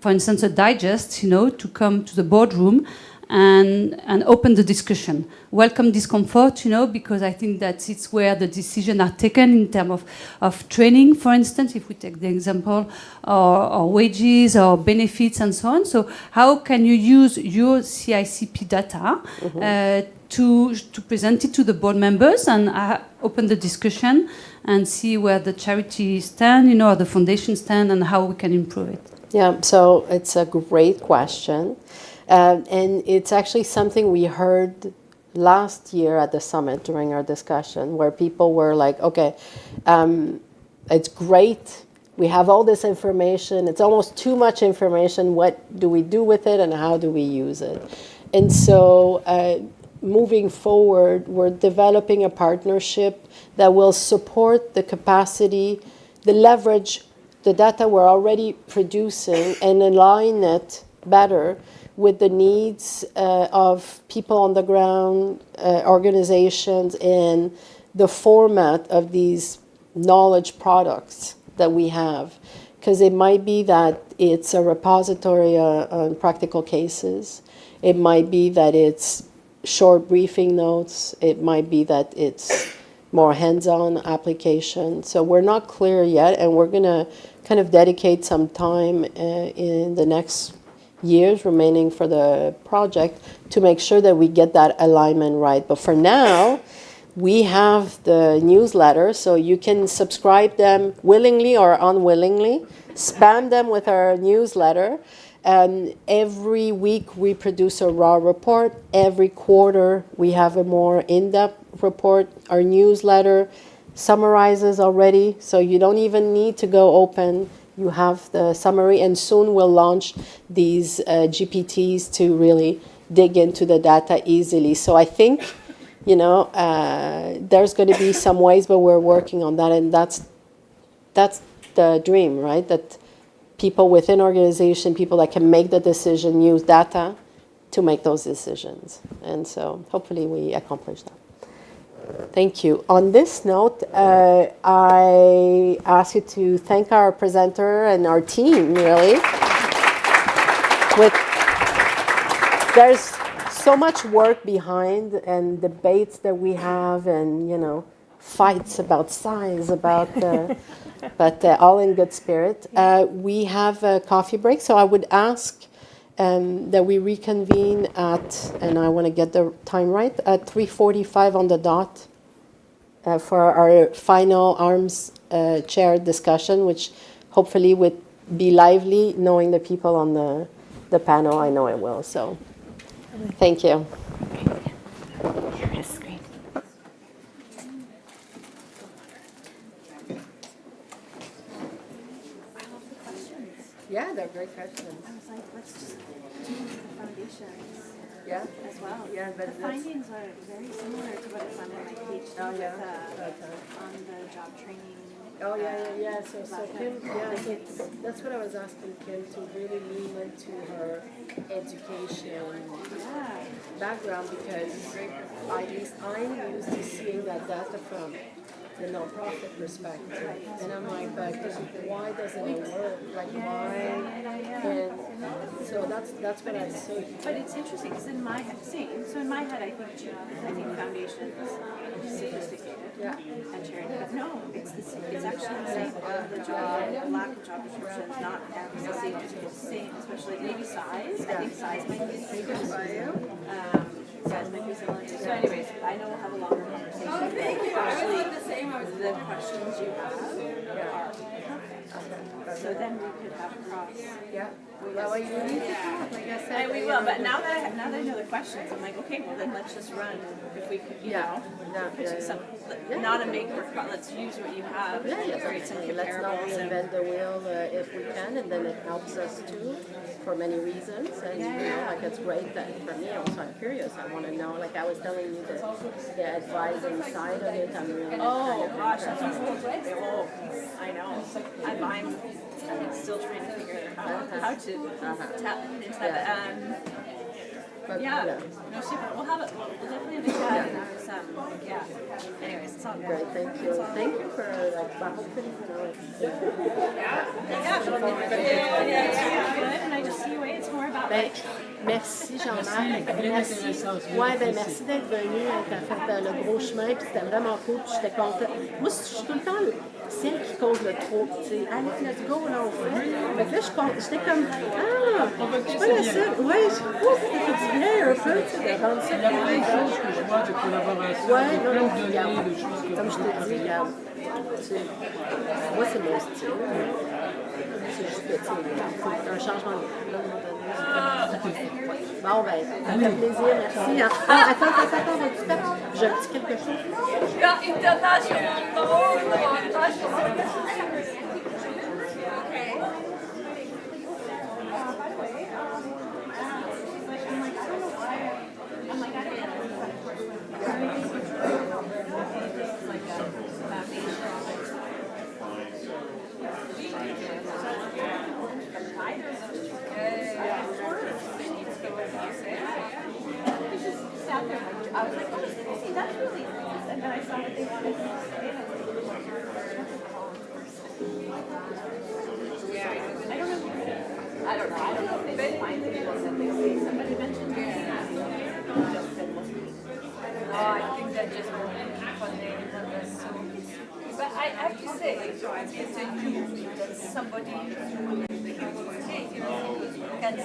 [SPEAKER 8] for instance, a digest, to come to the boardroom and open the discussion. Welcome discomfort, because I think that it's where the decisions are taken in terms of training, for instance, if we take the example, or wages or benefits and so on. So how can you use your CICP data to present it to the board members and open the discussion and see where the charity stand, or the foundation stand, and how we can improve it?
[SPEAKER 1] Yeah, so it's a great question. And it's actually something we heard last year at the summit during our discussion, where people were like, okay, it's great. We have all this information. It's almost too much information. What do we do with it and how do we use it? And so moving forward, we're developing a partnership that will support the capacity, the leverage, the data we're already producing and align it better with the needs of people on the ground, organizations, and the format of these knowledge products that we have. Because it might be that it's a repository on practical cases. It might be that it's short briefing notes. It might be that it's more hands-on application. So we're not clear yet, and we're going to kind of dedicate some time in the next years remaining for the project to make sure that we get that alignment right. But for now, we have the newsletter, so you can subscribe them willingly or unwillingly, spam them with our newsletter. And every week we produce a raw report. Every quarter we have a more in-depth report. Our newsletter summarizes already, so you don't even need to go open. You have the summary, and soon we'll launch these GPTs to really dig into the data easily. So I think, there's going to be some ways, but we're working on that, and that's the dream, right? That people within organization, people that can make the decision, use data to make those decisions. And so hopefully we accomplish that. Thank you. On this note, I ask you to thank our presenter and our team, really. There's so much work behind and debates that we have and, fights about size, but all in good spirit. We have a coffee break, so I would ask that we reconvene at, and I want to get the time right, at 3:45 on the dot for our final arms chair discussion, which hopefully would be lively, knowing the people on the panel. I know it will, so thank you. Yeah, they're great questions.
[SPEAKER 16] I was like, let's just do the foundations.
[SPEAKER 1] Yeah.
[SPEAKER 16] As well.
[SPEAKER 1] Yeah, but
[SPEAKER 16] the findings are very similar to what is on my PhD on the job training.
[SPEAKER 1] Oh yeah. So Kim, that's what I was asking Kim to really lean into her education background, because at least I'm used to seeing that data from the nonprofit perspective, and I'm like, but why doesn't it work? Like why? And so that's what I see.
[SPEAKER 16] But it's interesting because in my head, in my head, I think foundations is sophisticated and charity, but no, it's actually the same. The lack of job descriptions, not advocacy, the same, especially maybe size. I think size might be size might be similar. So anyways, I know we'll have a longer conversation. Oh, thank you. I was like the same. The questions you have are perfect. So then we could have cross. Yeah. Well, like I said, we will. But now that I know the questions, I'm like, okay, well then let's just run. If we could, not a make or let's use what you have. Create some comparables.
[SPEAKER 1] Let's not reinvent the wheel if we can, and then it helps us too for many reasons. And like it's great that for me also I'm curious. I want to know. Like I was telling you the advising side of it. I'm really
[SPEAKER 16] gosh, that's I know. I'm still trying to figure out how to tap into that. No, super. We'll have it. We'll definitely have a chat. And anyways, it's all good.
[SPEAKER 1] Great, thank you. Thank you for hopefully
[SPEAKER 16] good. And I just see a way. It's more about
[SPEAKER 1] Merci Jean-Marc.
[SPEAKER 15] Merci, bien
[SPEAKER 1] Merci.
[SPEAKER 15] intéressant, c'est bien
[SPEAKER 1] Ouais, ben
[SPEAKER 15] apprécié.
[SPEAKER 1] merci d'être venu. Tu as fait le gros chemin, puis c'était vraiment cool, puis j'étais contente. Moi, je suis tout le temps celle qui cause le trop. Tu sais, allez, let's go, là, on fait. Fait que là, j'étais comme, je suis pas la seule. Ouais, ça fait du bien un peu, tu sais, de rendre ça.
[SPEAKER 15] Il y a plein de choses que je vois de collaboration,
[SPEAKER 1] Ouais,
[SPEAKER 15] de
[SPEAKER 1] non,
[SPEAKER 15] plein
[SPEAKER 1] non,
[SPEAKER 15] de données,
[SPEAKER 1] regarde.
[SPEAKER 15] de choses que
[SPEAKER 1] Comme je t'ai dit, regarde. Tu sais, moi, c'est mon style. C'est juste que, tu sais, il faut un changement de vie, là, à un moment donné. Ouais. Bon, ben, ça fait plaisir, merci. Attends, vas-tu faire? J'ai un petit quelque chose.
[SPEAKER 11] I was like, oh, see, that's really nice. And then I saw that they wanted to say it. I don't know if they find it that they say somebody mentioned it. I think that just funding so. But I have to say, it's a new that somebody can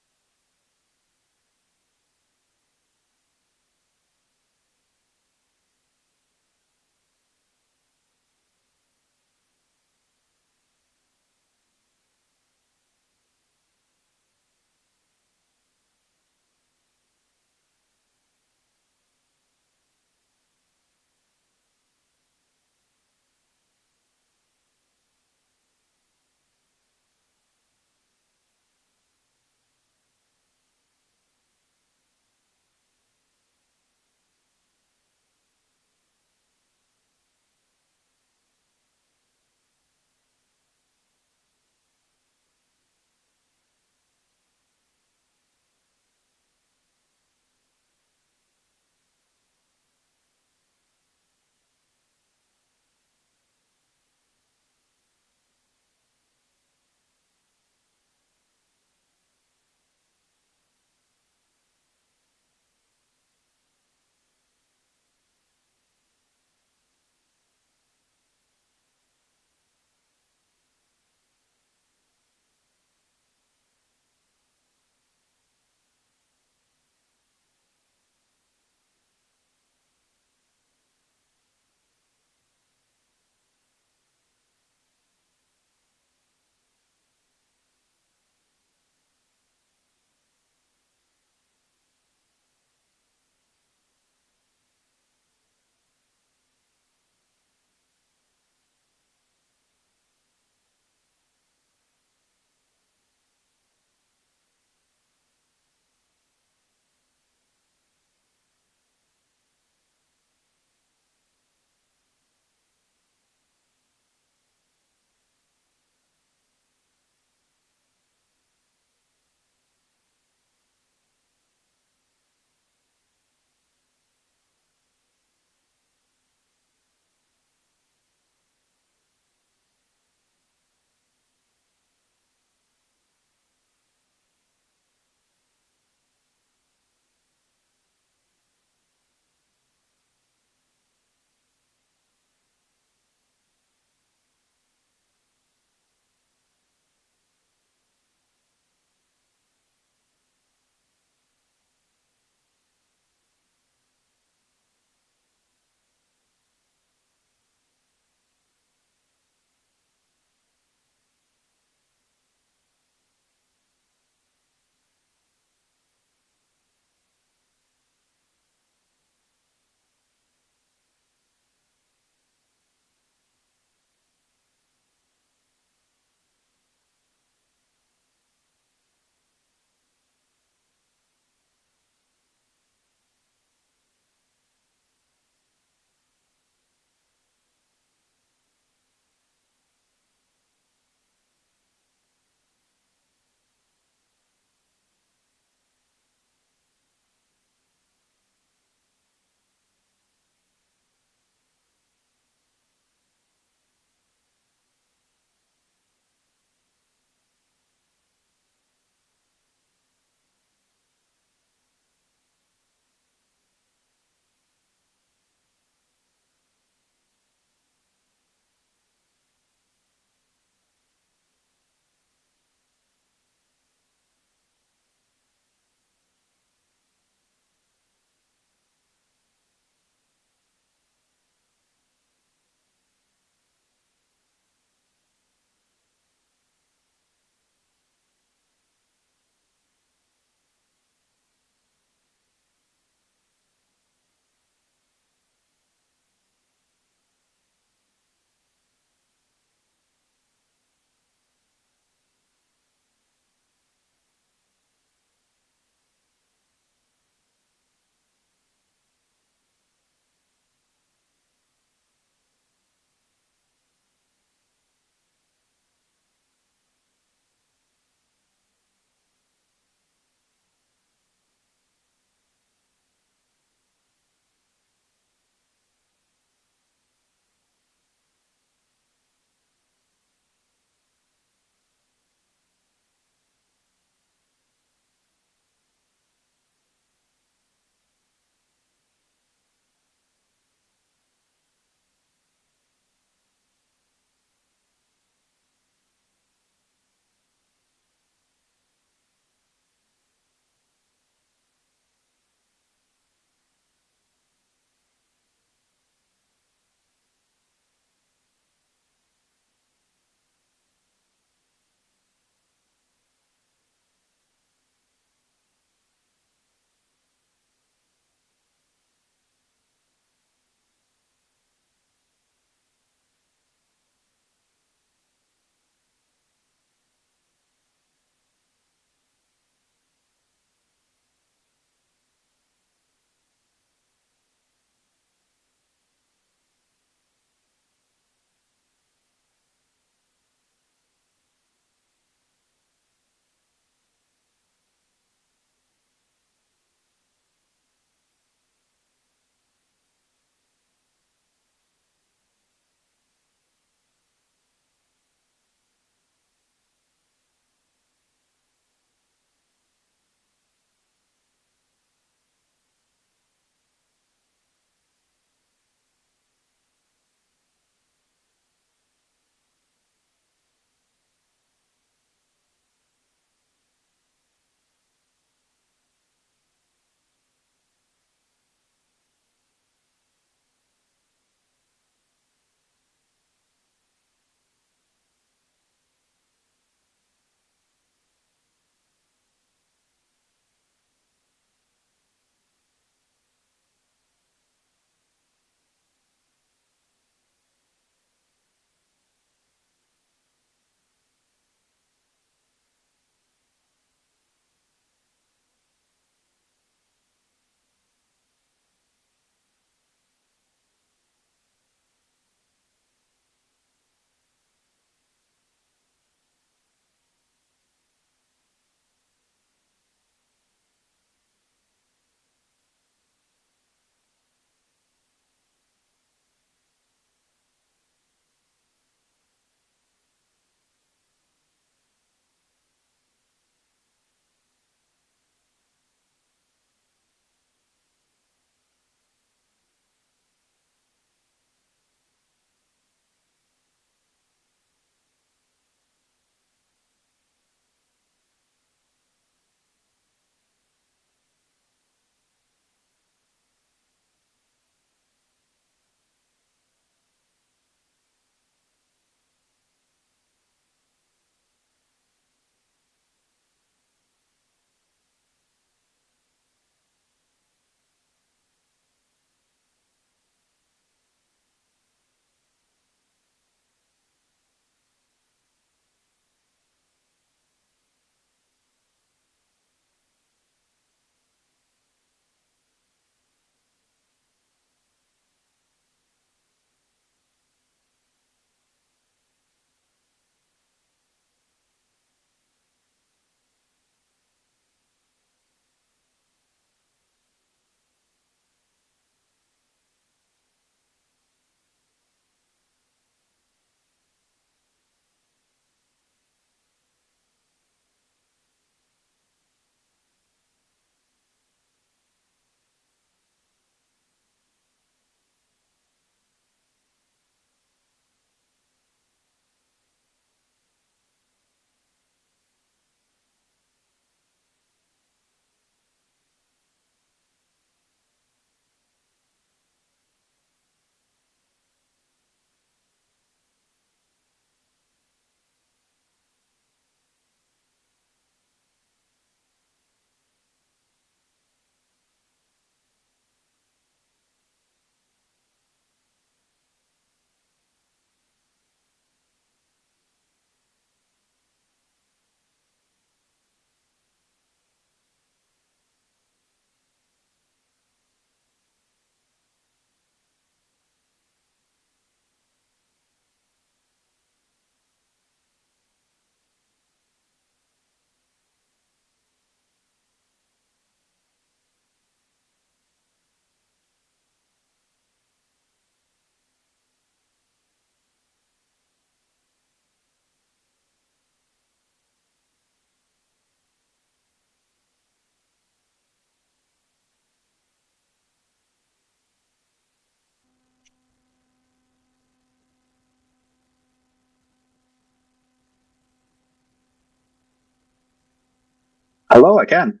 [SPEAKER 10] Hello, I can.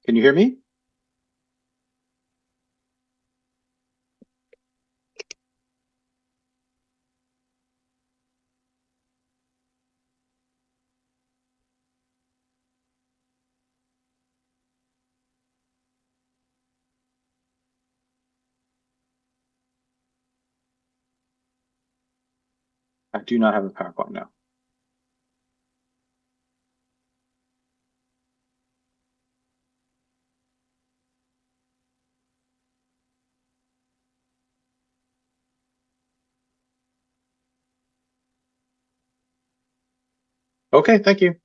[SPEAKER 10] Can you hear me? I do not have a PowerPoint now. Okay, thank you.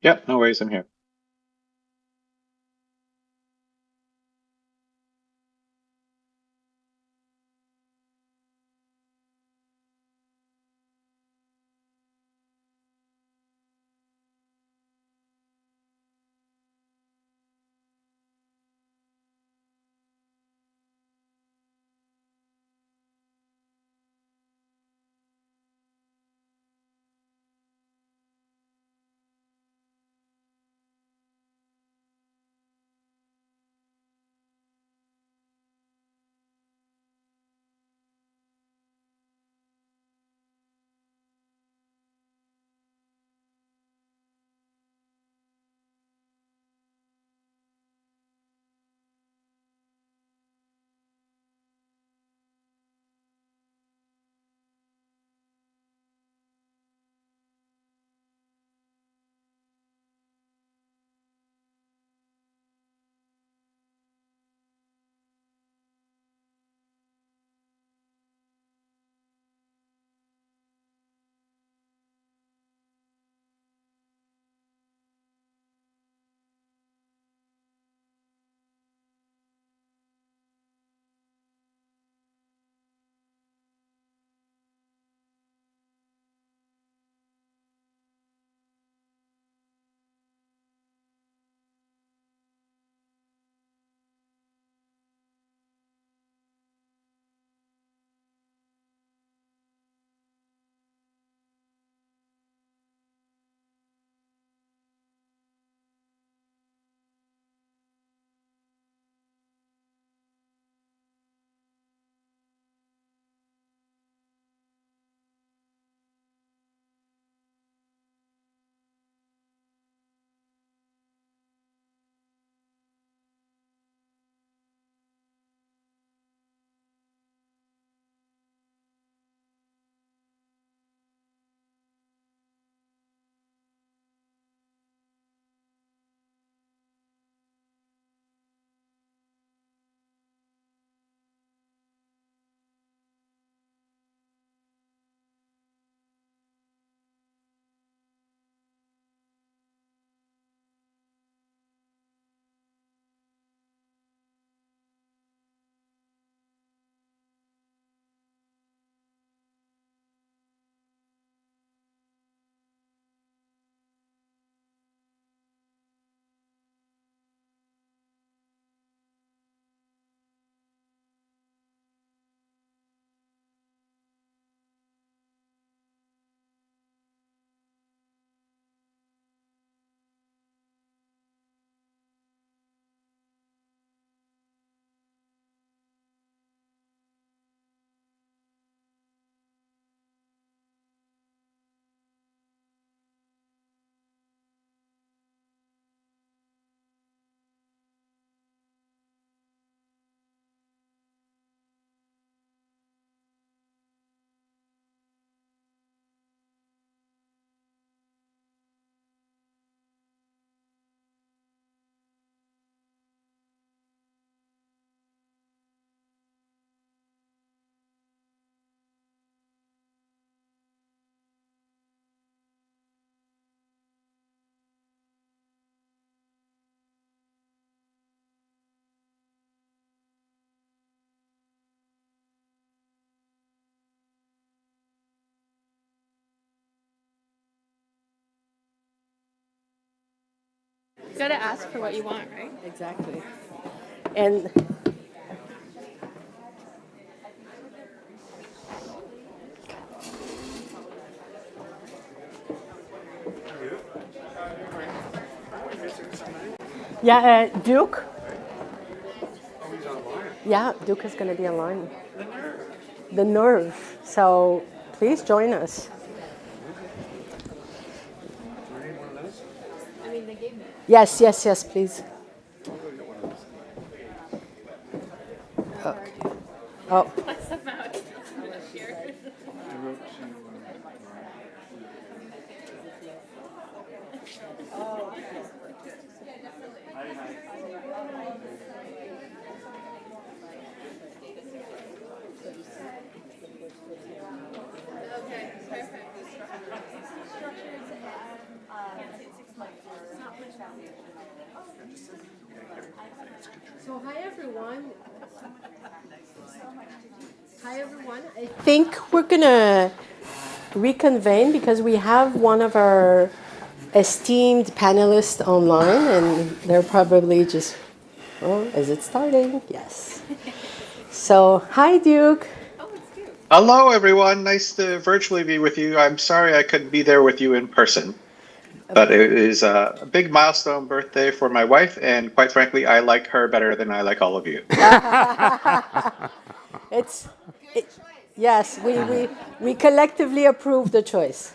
[SPEAKER 10] Yeah, no worries, I'm here.
[SPEAKER 5] You gotta ask for what you want, right?
[SPEAKER 1] Exactly. And yeah, Duke. Yeah, Duke is going to be online. The nerve. So please join us. Yes, yes, yes, please. Oh. So hi everyone. Hi everyone. I think we're gonna reconvene because we have one of our esteemed panelists online, and they're probably just, oh, is it starting? Yes. So hi Duke.
[SPEAKER 10] Hello, everyone. Nice to virtually be with you. I'm sorry I couldn't be there with you in person, but it is a big milestone birthday for my wife, and quite frankly, I like her better than I like all of you.
[SPEAKER 1] Yes, we collectively approve the choice.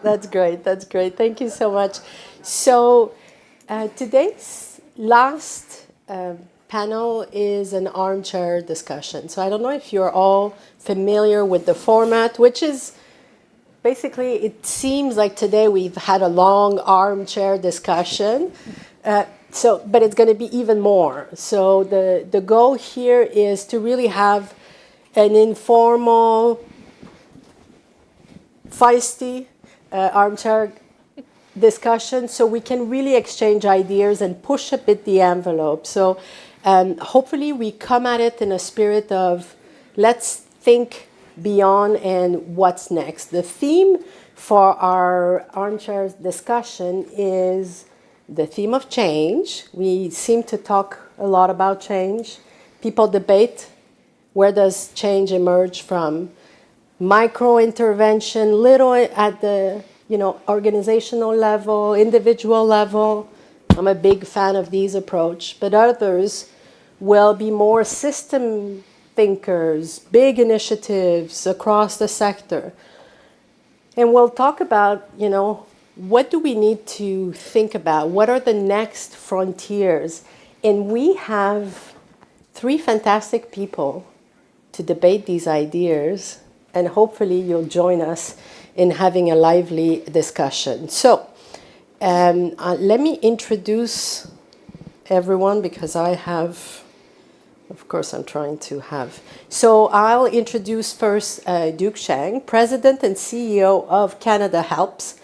[SPEAKER 1] That's great. That's great. Thank you so much. So today's last panel is an armchair discussion. So I don't know if you're all familiar with the format, which is basically, it seems like today we've had a long armchair discussion. But it's going to be even more. So the goal here is to really have an informal, feisty armchair discussion so we can really exchange ideas and push a bit the envelope. So hopefully we come at it in a spirit of let's think beyond and what's next. The theme for our armchair discussion is the theme of change. We seem to talk a lot about change. People debate where does change emerge from. Micro intervention, little at the organizational level, individual level. I'm a big fan of these approach, but others will be more system thinkers, big initiatives across the sector. And we'll talk about, what do we need to think about? What are the next frontiers? And we have 3 fantastic people to debate these ideas, and hopefully you'll join us in having a lively discussion. So let me introduce everyone because I have, of course, I'm trying to have. So I'll introduce first Duke Chang, President and CEO of Canada Helps.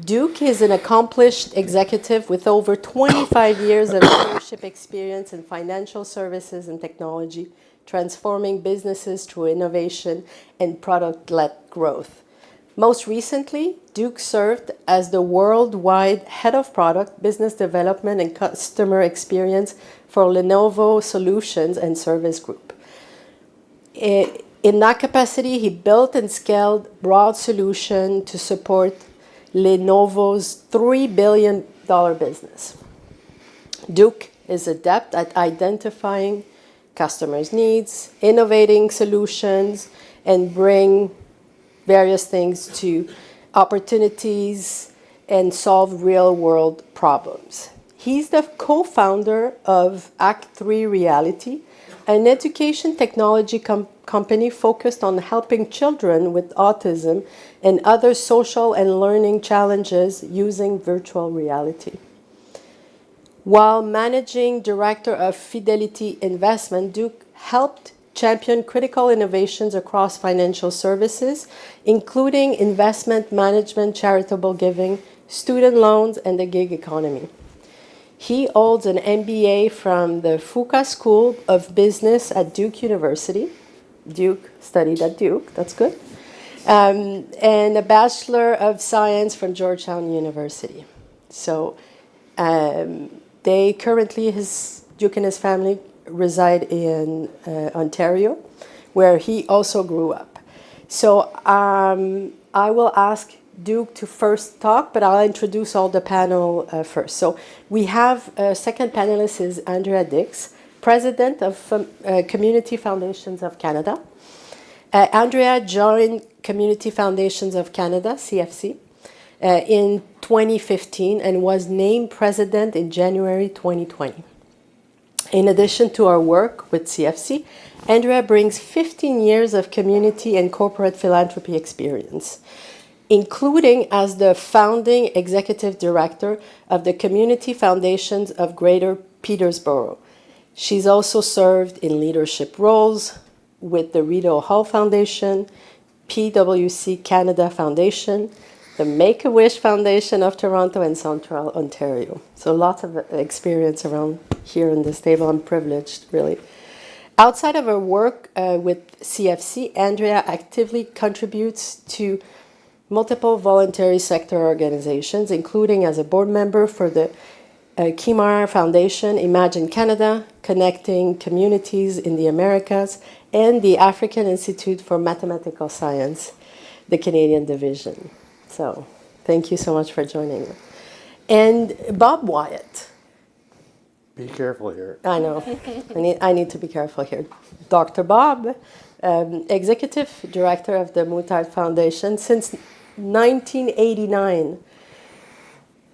[SPEAKER 1] Duke is an accomplished executive with over 25 years of leadership experience in financial services and technology, transforming businesses through innovation and product-led growth. Most recently, Duke served as the worldwide head of product, business development, and customer experience for Lenovo Solutions and Service Group. In that capacity, he built and scaled broad solutions to support Lenovo's $3 billion business. Duke is adept at identifying customers' needs, innovating solutions, and bring various things to opportunities and solve real-world problems. He's the co-founder of Act 3 Reality, an education technology company focused on helping children with autism and other social and learning challenges using virtual reality. While managing director of Fidelity Investment, Duke helped champion critical innovations across financial services, including investment management, charitable giving, student loans, and the gig economy. He holds an MBA from the Fuqua School of Business at Duke University. Duke studied at Duke, that's good. And a Bachelor of Science from Georgetown University. So they currently, Duke and his family reside in Ontario, where he also grew up. So I will ask Duke to first talk, but I'll introduce all the panel first. So we have second panelist is Andrea Dix, President of Community Foundations of Canada. Andrea joined Community Foundations of Canada, CFC, in 2015 and was named President in January 2020. In addition to our work with CFC, Andrea brings 15 years of community and corporate philanthropy experience, including as the founding executive director of the Community Foundations of Greater Peterborough. She's also served in leadership roles with the Rideau Hall Foundation, PwC Canada Foundation, the Make-A-Wish Foundation of Toronto and Central Ontario. So lots of experience around here in this table. I'm privileged, really. Outside of her work with CFC, Andrea actively contributes to multiple voluntary sector organizations, including as a board member for the Kimar Foundation, Imagine Canada, Connecting Communities in the Americas, and the African Institute for Mathematical Science, the Canadian division. So thank you so much for joining. And Bob Wyatt.
[SPEAKER 13] Be careful here.
[SPEAKER 1] I know. I need to be careful here. Dr. Bob, Executive Director of the Moutard Foundation since 1989.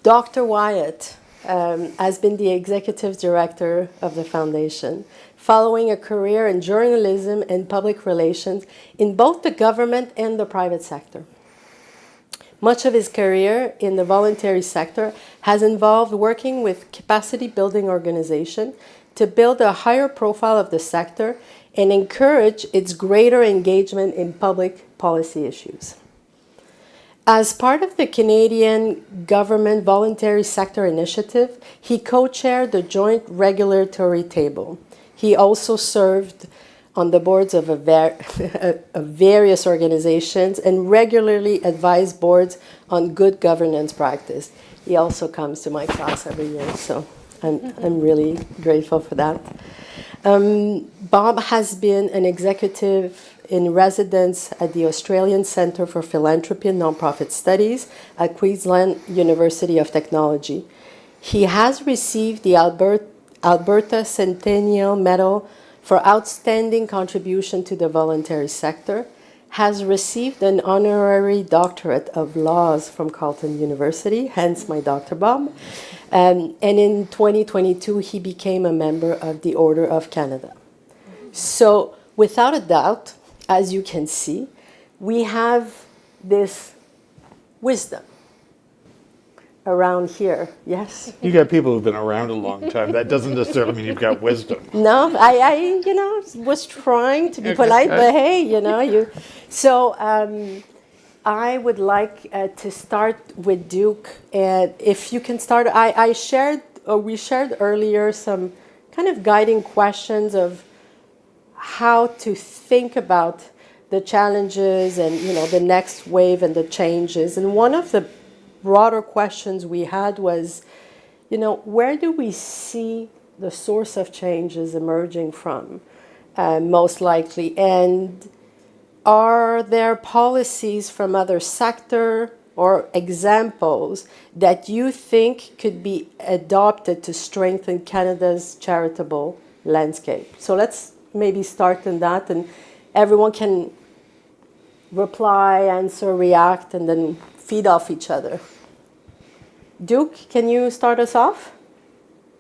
[SPEAKER 1] Dr. Wyatt has been the Executive Director of the Foundation, following a career in journalism and public relations in both the government and the private sector. Much of his career in the voluntary sector has involved working with capacity building organizations to build a higher profile of the sector and encourage its greater engagement in public policy issues. As part of the Canadian Government Voluntary Sector Initiative, he co-chaired the Joint Regulatory Table. He also served on the boards of various organizations and regularly advised boards on good governance practice. He also comes to my class every year, so I'm really grateful for that. Bob has been an executive in residence at the Australian Centre for Philanthropy and Nonprofit Studies at Queensland University of Technology. He has received the Alberta Centennial Medal for outstanding contribution to the voluntary sector, has received an honorary doctorate of laws from Carleton University, hence my Dr. Bob, and in 2022 he became a member of the Order of Canada. So without a doubt, as you can see, we have this wisdom around here, yes?
[SPEAKER 13] You got people who've been around a long time. That doesn't necessarily mean you've got wisdom.
[SPEAKER 1] No, I was trying to be polite, but hey, So I would like to start with Duke, and if you can start, we shared earlier some kind of guiding questions of how to think about the challenges and the next wave and the changes. And one of the broader questions we had was, where do we see the source of changes emerging from, most likely? And are there policies from other sector or examples that you think could be adopted to strengthen Canada's charitable landscape? So let's maybe start in that, and everyone can reply, answer, react, and then feed off each other. Duke, can you start us off?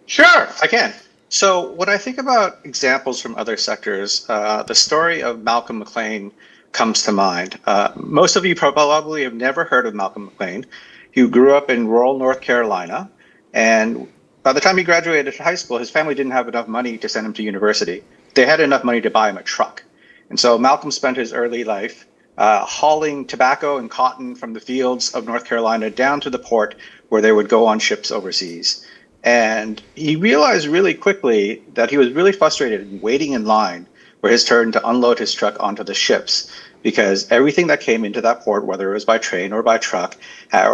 [SPEAKER 10] Sure, I can. So when I think about examples from other sectors, the story of Malcolm McLean comes to mind. Most of you probably have never heard of Malcolm McLean. He grew up in rural North Carolina, and by the time he graduated high school, his family didn't have enough money to send him to university. They had enough money to buy him a truck. And so Malcolm spent his early life hauling tobacco and cotton from the fields of North Carolina down to the port where they would go on ships overseas. And he realized really quickly that he was really frustrated in waiting in line for his turn to unload his truck onto the ships, because everything that came into that port, whether it was by train or by truck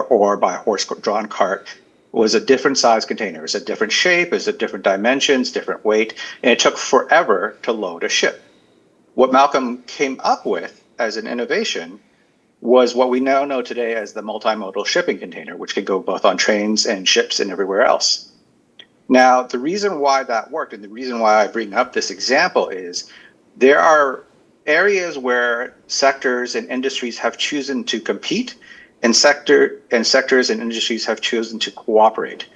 [SPEAKER 10] or by horse-drawn cart, was a different size container. It was a different shape, it was a different dimensions, different weight, and it took forever to load a ship. What Malcolm came up with as an innovation was what we now know today as the multimodal shipping container, which could go both on trains and ships and everywhere else. Now, the reason why that worked and the reason why I bring up this example is there are areas where sectors and industries have chosen to compete, and sectors and industries have chosen to cooperate.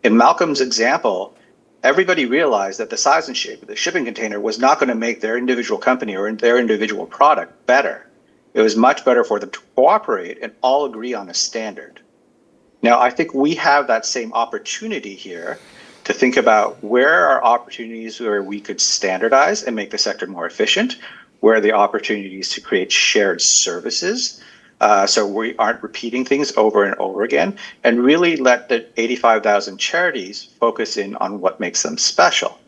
[SPEAKER 10] In Malcolm's example, everybody realized that the size and shape of the shipping container was not going to make their individual company or their individual product better. It was much better for them to cooperate and all agree on a standard. Now, I think we have that same opportunity here to think about where are opportunities where we could standardize and make the sector more efficient, where are the opportunities to create shared services so we aren't repeating things over and over again, and really let the 85,000 charities focus in on what makes them special.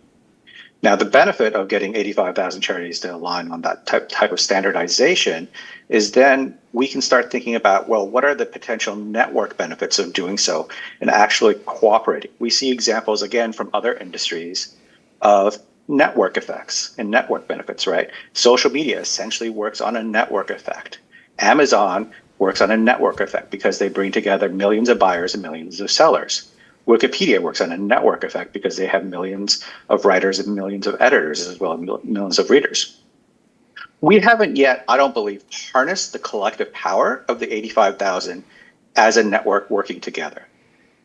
[SPEAKER 10] Now, the benefit of getting 85,000 charities to align on that type of standardization is then we can start thinking about, well, what are the potential network benefits of doing so and actually cooperating? We see examples, again, from other industries of network effects and network benefits, right? Social media essentially works on a network effect. Amazon works on a network effect because they bring together millions of buyers and millions of sellers. Wikipedia works on a network effect because they have millions of writers and millions of editors as well as millions of readers. We haven't yet, I don't believe, harnessed the collective power of the 85,000 as a network working together.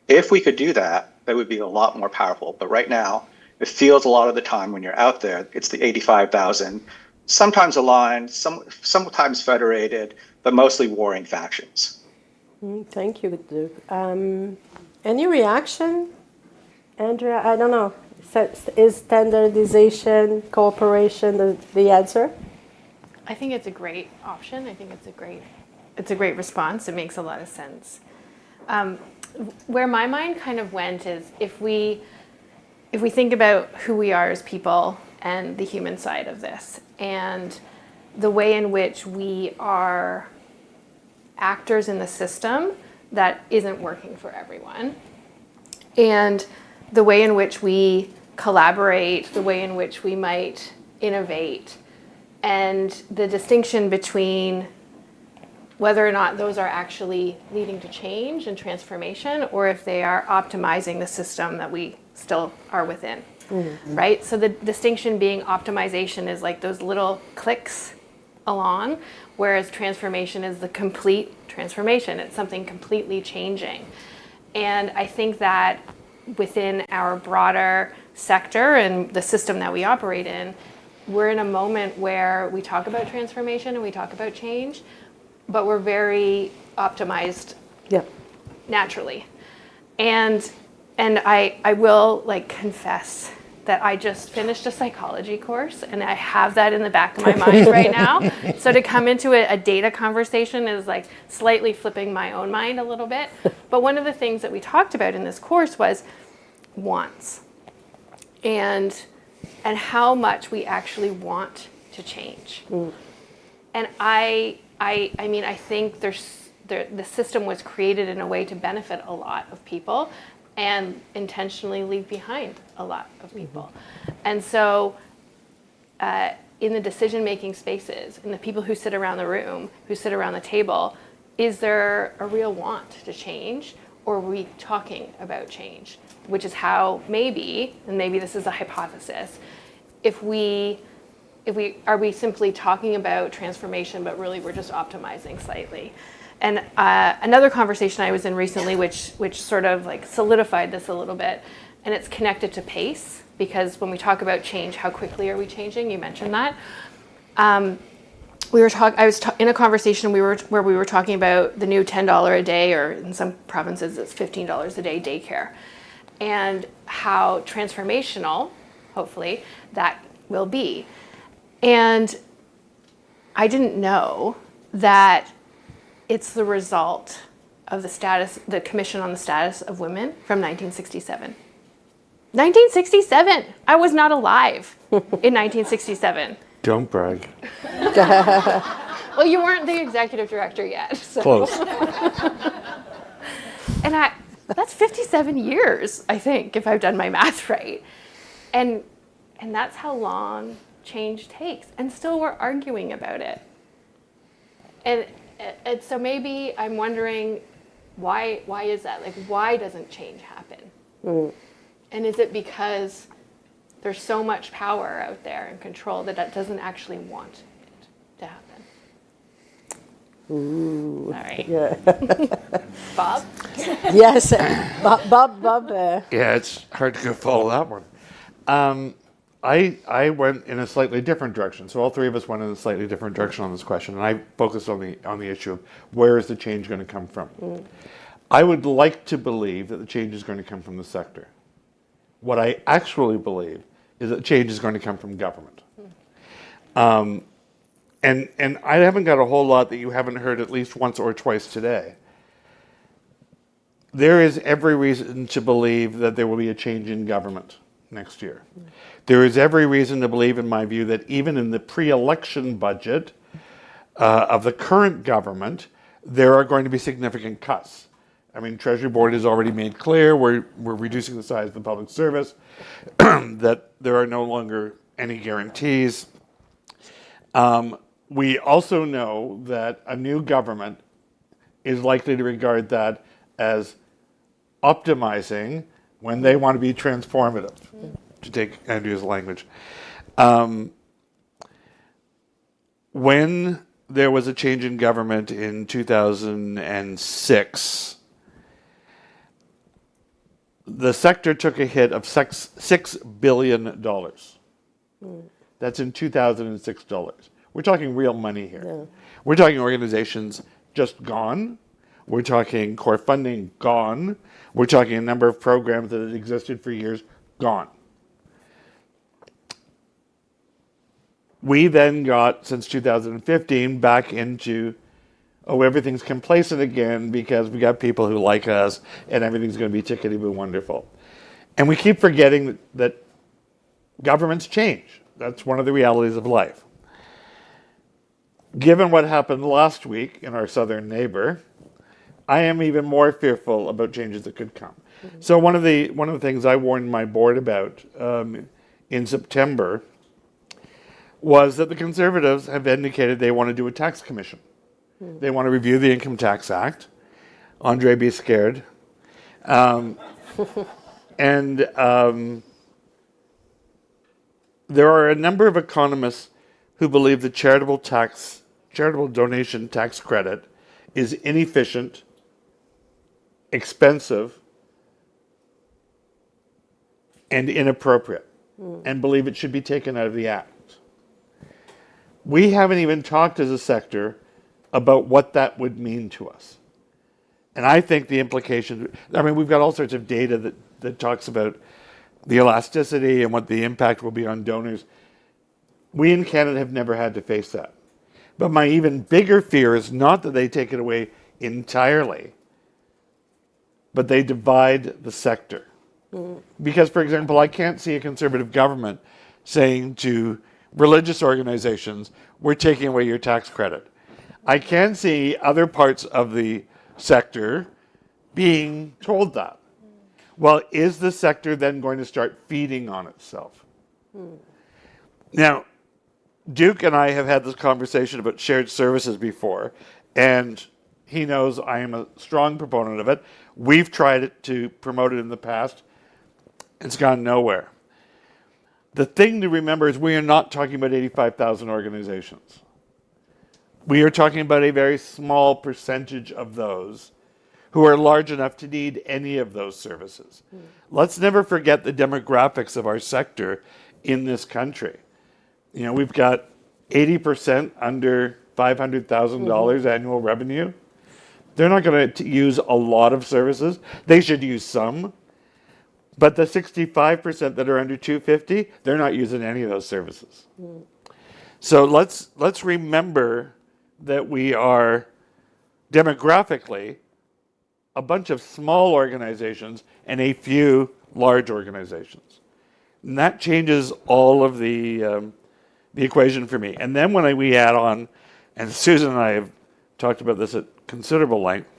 [SPEAKER 10] If we could do that, that would be a lot more powerful. But right now, it feels a lot of the time when you're out there, it's the 85,000, sometimes aligned, sometimes federated, but mostly warring factions.
[SPEAKER 1] Thank you, Duke. Any reaction, Andrea? I don't know. Is standardization, cooperation the answer?
[SPEAKER 6] I think it's a great option. I think it's a great response. It makes a lot of sense. Where my mind kind of went is if we think about who we are as people and the human side of this, and the way in which we are actors in the system that isn't working for everyone, and the way in which we collaborate, the way in which we might innovate, and the distinction between whether or not those are actually leading to change and transformation, or if they are optimizing the system that we still are within, right? So the distinction being optimization is like those little clicks along, whereas transformation is the complete transformation. It's something completely changing. And I think that within our broader sector and the system that we operate in, we're in a moment where we talk about transformation and we talk about change, but we're very optimized naturally. And I will confess that I just finished a psychology course, and I have that in the back of my mind right now. So to come into a data conversation is like slightly flipping my own mind a little bit. But one of the things that we talked about in this course was wants, and how much we actually want to change. And I mean, I think the system was created in a way to benefit a lot of people and intentionally leave behind a lot of people. And so in the decision-making spaces, and the people who sit around the room, who sit around the table, is there a real want to change, or are we talking about change? Which is how maybe, and maybe this is a hypothesis, are we simply talking about transformation, but really we're just optimizing slightly? And another conversation I was in recently, which sort of solidified this a little bit, and it's connected to pace, because when we talk about change, how quickly are we changing? You mentioned that. I was in a conversation where we were talking about the new $10 a day, or in some provinces it's $15 a day daycare, and how transformational, hopefully, that will be. And I didn't know that it's the result of the Commission on the Status of Women from 1967. 1967! I was not alive in 1967.
[SPEAKER 13] Don't brag.
[SPEAKER 6] Well, you weren't the executive director yet. So.
[SPEAKER 13] Close.
[SPEAKER 6] And that's 57 years, I think, if I've done my math right. And that's how long change takes. And still we're arguing about it. And so maybe I'm wondering, why is that? Why doesn't change happen? And is it because there's so much power out there and control that doesn't actually want it to happen?
[SPEAKER 1] Ooh.
[SPEAKER 6] All right.
[SPEAKER 1] Yeah.
[SPEAKER 6] Bob?
[SPEAKER 1] Yes. Bob.
[SPEAKER 13] Yeah, it's hard to follow that one. I went in a slightly different direction. So all three of us went in a slightly different direction on this question, and I focused on the issue of where is the change going to come from. I would like to believe that the change is going to come from the sector. What I actually believe is that change is going to come from government. and I haven't got a whole lot that you haven't heard at least once or twice today. There is every reason to believe that there will be a change in government next year. There is every reason to believe, in my view, that even in the pre-election budget of the current government, there are going to be significant cuts. I mean, Treasury Board has already made clear we're reducing the size of the public service, that there are no longer any guarantees. We also know that a new government is likely to regard that as optimizing when they want to be transformative, to take Andrew's language. When there was a change in government in 2006, the sector took a hit of $6 billion. That's in 2006 dollars. We're talking real money here.
[SPEAKER 1] Yeah.
[SPEAKER 13] We're talking organizations just gone. We're talking core funding gone. We're talking a number of programs that had existed for years gone. We then got, since 2015, back into, everything's complacent again because we got people who like us and everything's going to be tickety-boo wonderful. And we keep forgetting that governments change. That's one of the realities of life. Given what happened last week in our southern neighbor, I am even more fearful about changes that could come. So one of the things I warned my board about in September was that the Conservatives have indicated they want to do a tax commission. They want to review the Income Tax Act. Andre, be scared. There are a number of economists who believe the charitable donation tax credit is inefficient, expensive, and inappropriate, and believe it should be taken out of the Act. We haven't even talked as a sector about what that would mean to us. And I think the implications, we've got all sorts of data that talks about the elasticity and what the impact will be on donors. We in Canada have never had to face that. But my even bigger fear is not that they take it away entirely, but they divide the sector. Because, for example, I can't see a Conservative government saying to religious organizations, we're taking away your tax credit. I can see other parts of the sector being told that. Well, is the sector then going to start feeding on itself? Now, Duke and I have had this conversation about shared services before, and he knows I am a strong proponent of it. We've tried it to promote it in the past. It's gone nowhere. The thing to remember is we are not talking about 85,000 organizations. We are talking about a very small percentage of those who are large enough to need any of those services. Let's never forget the demographics of our sector in this country. We've got 80% under $500,000 annual revenue. They're not going to use a lot of services. They should use some. But the 65% that are under 250, they're not using any of those services. So let's remember that we are demographically a bunch of small organizations and a few large organizations. And that changes all of the equation for me. And then when we add on, and Susan and I have talked about this at considerable length,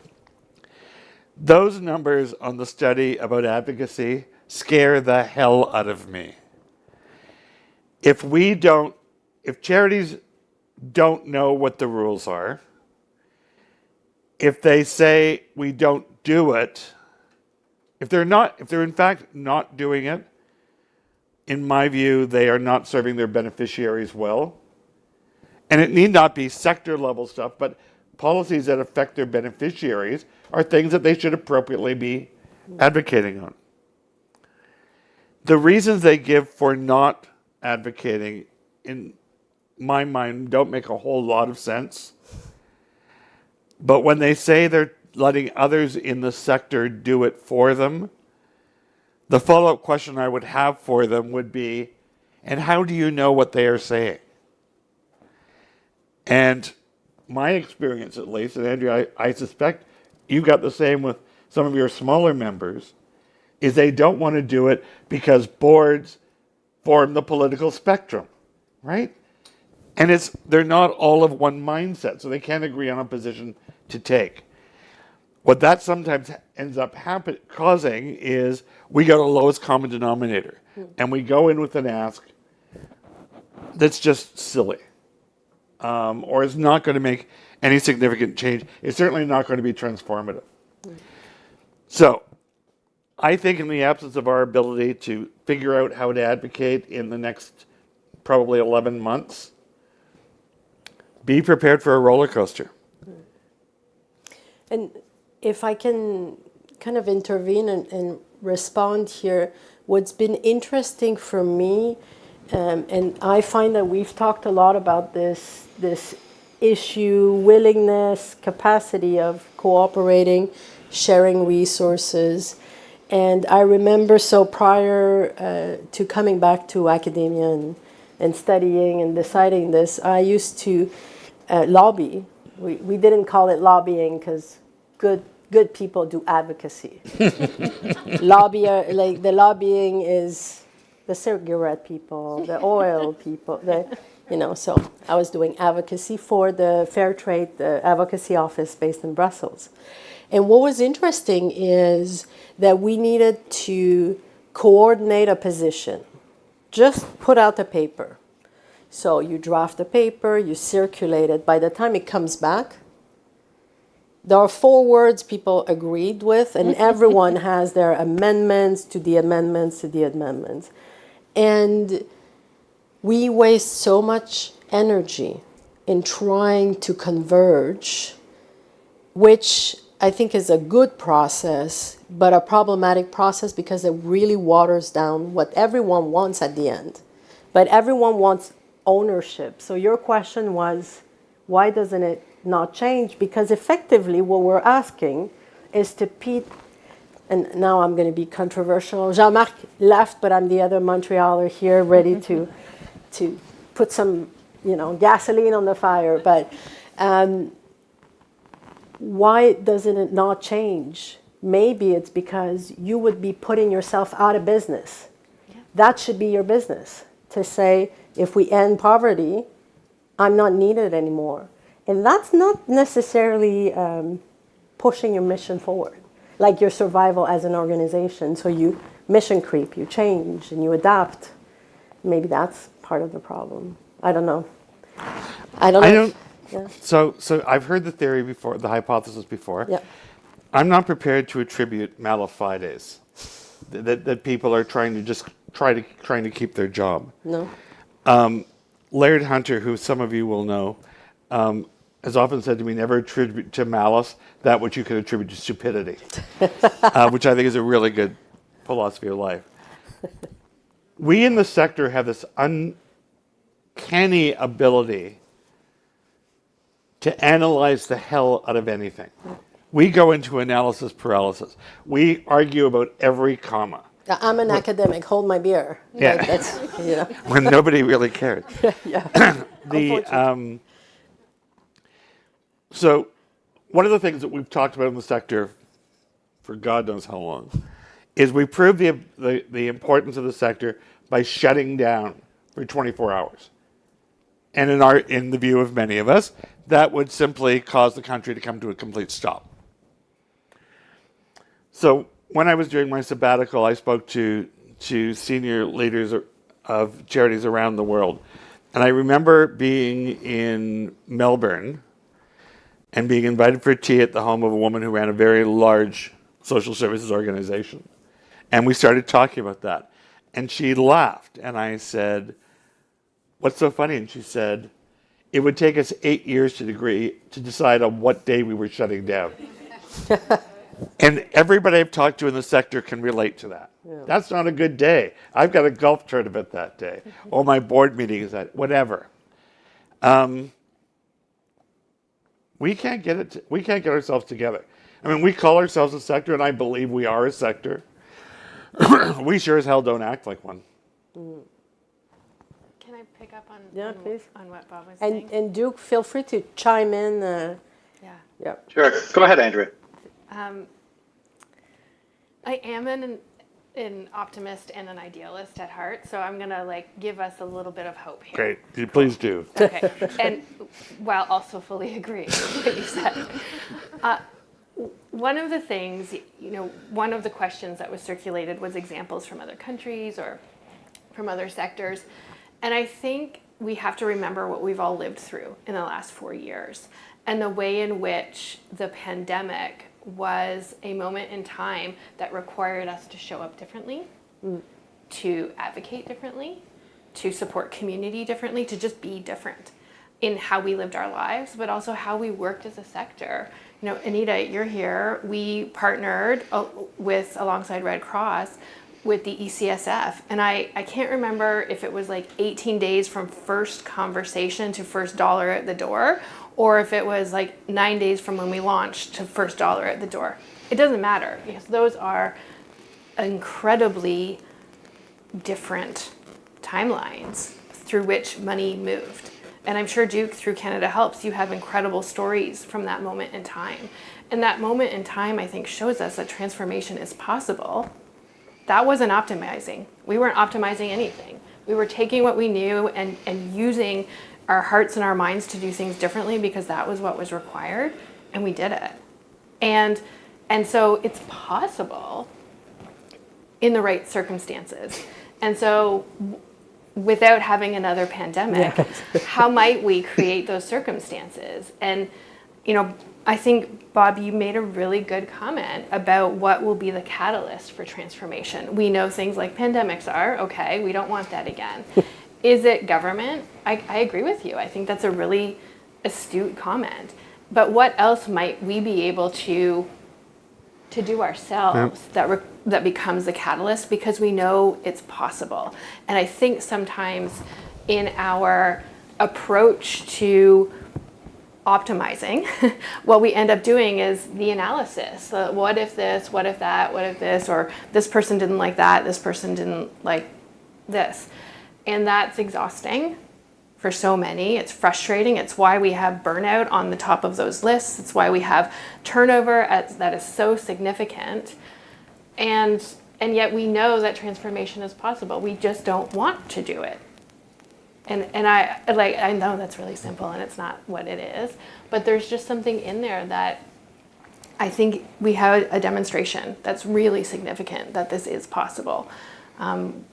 [SPEAKER 13] those numbers on the study about advocacy scare the hell out of me. If charities don't know what the rules are, if they say we don't do it, if they're in fact not doing it, in my view, they are not serving their beneficiaries well. And it need not be sector level stuff, but policies that affect their beneficiaries are things that they should appropriately be advocating on. The reasons they give for not advocating, in my mind, don't make a whole lot of sense. But when they say they're letting others in the sector do it for them, the follow-up question I would have for them would be, and how do you know what they are saying? And my experience, at least, and Andrea, I suspect you got the same with some of your smaller members, is they don't want to do it because boards form the political spectrum, right? And they're not all of one mindset, so they can't agree on a position to take. What that sometimes ends up causing is we go to lowest common denominator, and we go in with an ask that's just silly, or is not going to make any significant change. It's certainly not going to be transformative. So I think in the absence of our ability to figure out how to advocate in the next probably 11 months, be prepared for a roller coaster.
[SPEAKER 1] And if I can kind of intervene and respond here, what's been interesting for me, and I find that we've talked a lot about this issue, willingness, capacity of cooperating, sharing resources. And I remember, so prior to coming back to academia and studying and deciding this, I used to lobby. We didn't call it lobbying because good people do advocacy. Like the lobbying is the cigarette people, the oil people, so I was doing advocacy for the Fair Trade, the advocacy office based in Brussels. And what was interesting is that we needed to coordinate a position. Just put out the paper. So you draft the paper, you circulate it. By the time it comes back, there are 4 words people agreed with, and everyone has their amendments to the amendments to the amendments. And we waste so much energy in trying to converge, which I think is a good process, but a problematic process because it really waters down what everyone wants at the end. But everyone wants ownership. So your question was, why doesn't it not change? Because effectively what we're asking is to and now I'm going to be controversial. Jean-Marc left, but I'm the other Montrealer here ready to put some gasoline on the fire. But why doesn't it not change? Maybe it's because you would be putting yourself out of business. Yeah. That should be your business, to say, if we end poverty, I'm not needed anymore. And that's not necessarily pushing your mission forward, like your survival as an organization. So you mission creep, you change, and you adapt. Maybe that's part of the problem. I don't know. Yeah.
[SPEAKER 13] So I've heard the theory before, the hypothesis before.
[SPEAKER 1] Yeah.
[SPEAKER 13] I'm not prepared to attribute malafides, that people are trying to keep their job.
[SPEAKER 1] No.
[SPEAKER 13] Laird Hunter, who some of you will know, has often said to me, never attribute to malice that which you could attribute to stupidity, which I think is a really good philosophy of life. We in the sector have this uncanny ability to analyze the hell out of anything. We go into analysis paralysis. We argue about every comma.
[SPEAKER 1] I'm an academic. Hold my beer.
[SPEAKER 13] Yeah.
[SPEAKER 1] Like that's,
[SPEAKER 13] when nobody really cared.
[SPEAKER 1] Yeah.
[SPEAKER 13] So one of the things that we've talked about in the sector for God knows how long is we prove the importance of the sector by shutting down for 24 hours. And in the view of many of us, that would simply cause the country to come to a complete stop. So when I was doing my sabbatical, I spoke to senior leaders of charities around the world. And I remember being in Melbourne and being invited for tea at the home of a woman who ran a very large social services organization. And we started talking about that. And she laughed. And I said, "What's so funny?" And she said, "It would take us 8 years to decide on what day we were shutting down." And everybody I've talked to in the sector can relate to that. Yeah. That's not a good day. I've got a golf tournament that day, or my board meeting is that, whatever. We can't get ourselves together. I mean, we call ourselves a sector, and I believe we are a sector. We sure as hell don't act like one.
[SPEAKER 6] Can I pick up on,
[SPEAKER 1] please.
[SPEAKER 6] on what Bob was saying?
[SPEAKER 1] And Duke, feel free to chime in. Yeah.
[SPEAKER 10] Sure. Go ahead, Andrea.
[SPEAKER 6] I am an optimist and an idealist at heart, so I'm gonna give us a little bit of hope here.
[SPEAKER 13] Great, please do.
[SPEAKER 6] Okay, and while also fully agreeing with what you said. One of the things, one of the questions that was circulated was examples from other countries or from other sectors. And I think we have to remember what we've all lived through in the last 4 years and the way in which the pandemic was a moment in time that required us to show up differently, to advocate differently, to support community differently, to just be different in how we lived our lives, but also how we worked as a sector. Anita, you're here. We partnered alongside Red Cross with the ECSF. And I can't remember if it was 18 days from first conversation to first dollar at the door, or if it was 9 days from when we launched to first dollar at the door. It doesn't matter, because those are incredibly different timelines through which money moved. And I'm sure, Duke, through Canada Helps, you have incredible stories from that moment in time. And that moment in time, I think, shows us that transformation is possible. That wasn't optimizing. We weren't optimizing anything. We were taking what we knew and using our hearts and our minds to do things differently because that was what was required, and we did it. And so it's possible in the right circumstances. And so without having another pandemic, how might we create those circumstances? And, I think, Bob, you made a really good comment about what will be the catalyst for transformation. We know things like pandemics are, okay, we don't want that again. Is it government? I agree with you. I think that's a really astute comment. But what else might we be able to do ourselves that becomes the catalyst, because we know it's possible? And I think sometimes in our approach to optimizing, what we end up doing is the analysis. What if this, what if that, what if this, or this person didn't like that, this person didn't like this. And that's exhausting for so many. It's frustrating. It's why we have burnout on the top of those lists. It's why we have turnover that is so significant. And yet we know that transformation is possible. We just don't want to do it. And I know that's really simple and it's not what it is, but there's just something in there that I think we have a demonstration that's really significant that this is possible. And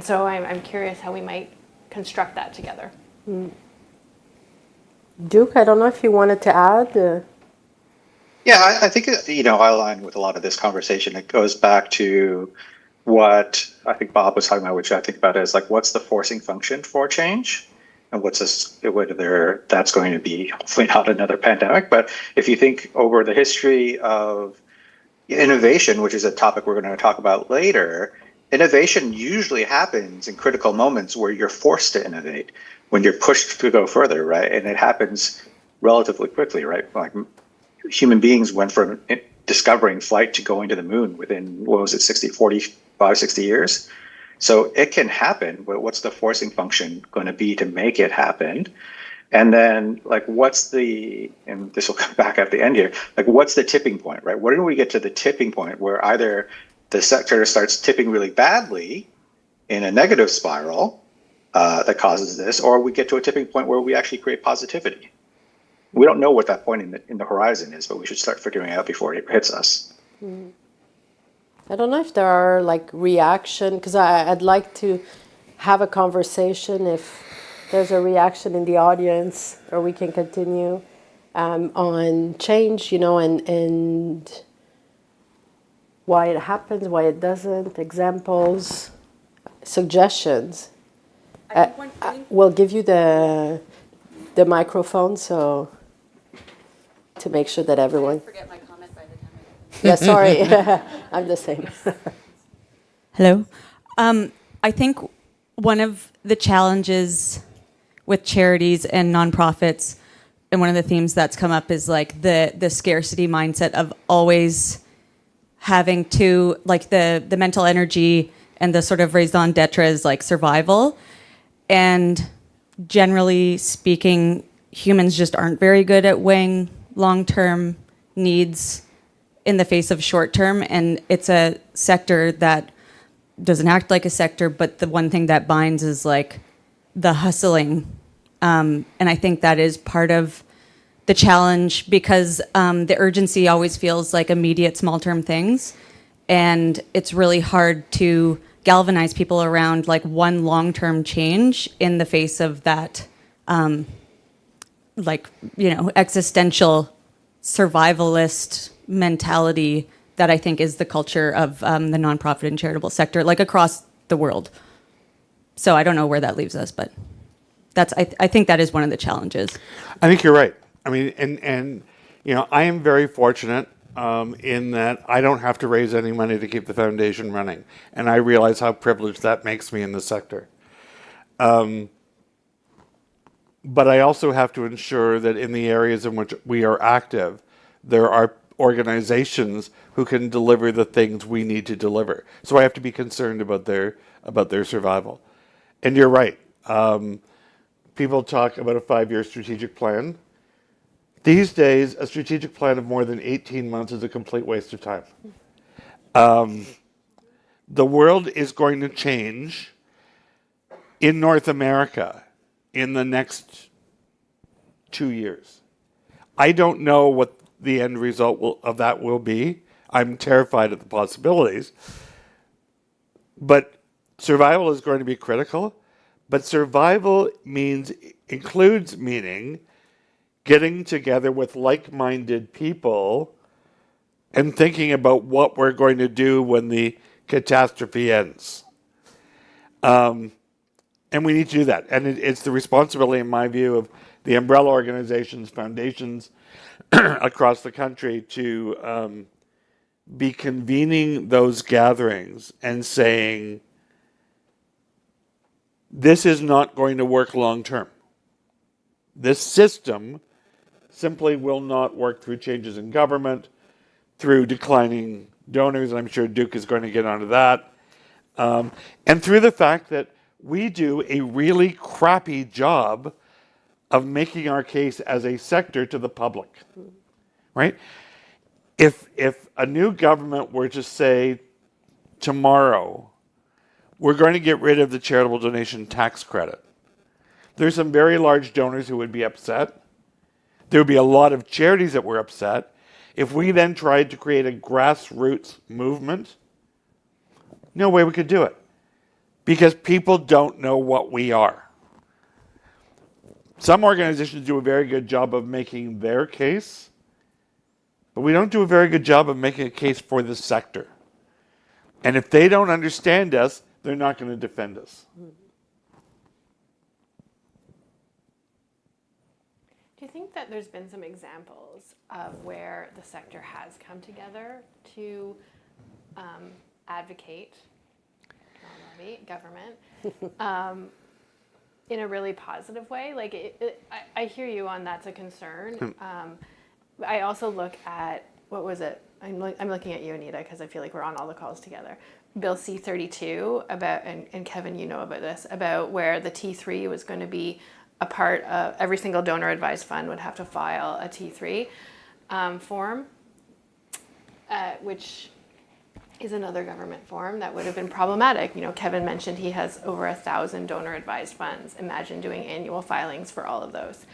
[SPEAKER 6] so I'm curious how we might construct that together.
[SPEAKER 1] Duke, I don't know if you wanted to add.
[SPEAKER 10] Yeah, I think, I align with a lot of this conversation. It goes back to what I think Bob was talking about, which I think about as what's the forcing function for change? And whether that's going to be hopefully not another pandemic. But if you think over the history of innovation, which is a topic we're going to talk about later, innovation usually happens in critical moments where you're forced to innovate, when you're pushed to go further, right? And it happens relatively quickly, right? Human beings went from discovering flight to going to the moon within, 60 years. So it can happen, but what's the forcing function going to be to make it happen? And then and this will come back at the end here, what's the tipping point, right? When do we get to the tipping point where either the sector starts tipping really badly in a negative spiral that causes this, or we get to a tipping point where we actually create positivity? We don't know what that point in the horizon is, but we should start figuring it out before it hits us.
[SPEAKER 1] I don't know if there are reaction, because I'd like to have a conversation if there's a reaction in the audience, or we can continue on change, and why it happens, why it doesn't, examples, suggestions. We'll give you the microphone, so to make sure that everyone.
[SPEAKER 12] Forget my comment by the time
[SPEAKER 1] Yeah, sorry, I'm the same.
[SPEAKER 12] Hello. I think one of the challenges with charities and nonprofits, and one of the themes that's come up is the scarcity mindset of always having to the mental energy and the sort of raison d'etre is survival. and generally speaking, humans just aren't very good at weighing long-term needs in the face of short-term, and it's a sector that doesn't act like a sector, but the one thing that binds is like the hustling. And I think that is part of the challenge, because the urgency always feels like immediate small-term things, and it's really hard to galvanize people around like one long-term change in the face of that existential survivalist mentality that I think is the culture of the nonprofit and charitable sector, like across the world. So I don't know where that leaves us, but I think that is one of the challenges.
[SPEAKER 13] I think you're right. I mean, and I am very fortunate in that I don't have to raise any money to keep the foundation running, and I realize how privileged that makes me in the sector. But I also have to ensure that in the areas in which we are active, there are organizations who can deliver the things we need to deliver. So I have to be concerned about their survival. And you're right. People talk about a 5-year strategic plan. These days, a strategic plan of more than 18 months is a complete waste of time. The world is going to change in North America in the next 2 years. I don't know what the end result of that will be. I'm terrified at the possibilities. But survival is going to be critical. But survival includes getting together with like-minded people and thinking about what we're going to do when the catastrophe ends. And we need to do that. And it's the responsibility, in my view, of the umbrella organizations, foundations across the country to be convening those gatherings and saying, this is not going to work long term. This system simply will not work through changes in government, through declining donors, and I'm sure Duke is going to get onto that, and through the fact that we do a really crappy job of making our case as a sector to the public, right? If a new government were to say tomorrow, we're going to get rid of the charitable donation tax credit, there's some very large donors who would be upset. There would be a lot of charities that were upset. If we then tried to create a grassroots movement, no way we could do it, because people don't know what we are. Some organizations do a very good job of making their case, but we don't do a very good job of making a case for the sector. And if they don't understand us, they're not going to defend us.
[SPEAKER 6] Do you think that there's been some examples of where the sector has come together to advocate, government, in a really positive way? Like, I hear you on that's a concern. I also look at, what was it? I'm looking at you, Anita, because I feel like we're on all the calls together. Bill C-32 about, and Kevin, you know about this, about where the T3 was going to be a part of every single donor advised fund would have to file a T3 form, which is another government form that would have been problematic. Kevin mentioned he has over 1,000 donor advised funds. Imagine doing annual filings for all of those.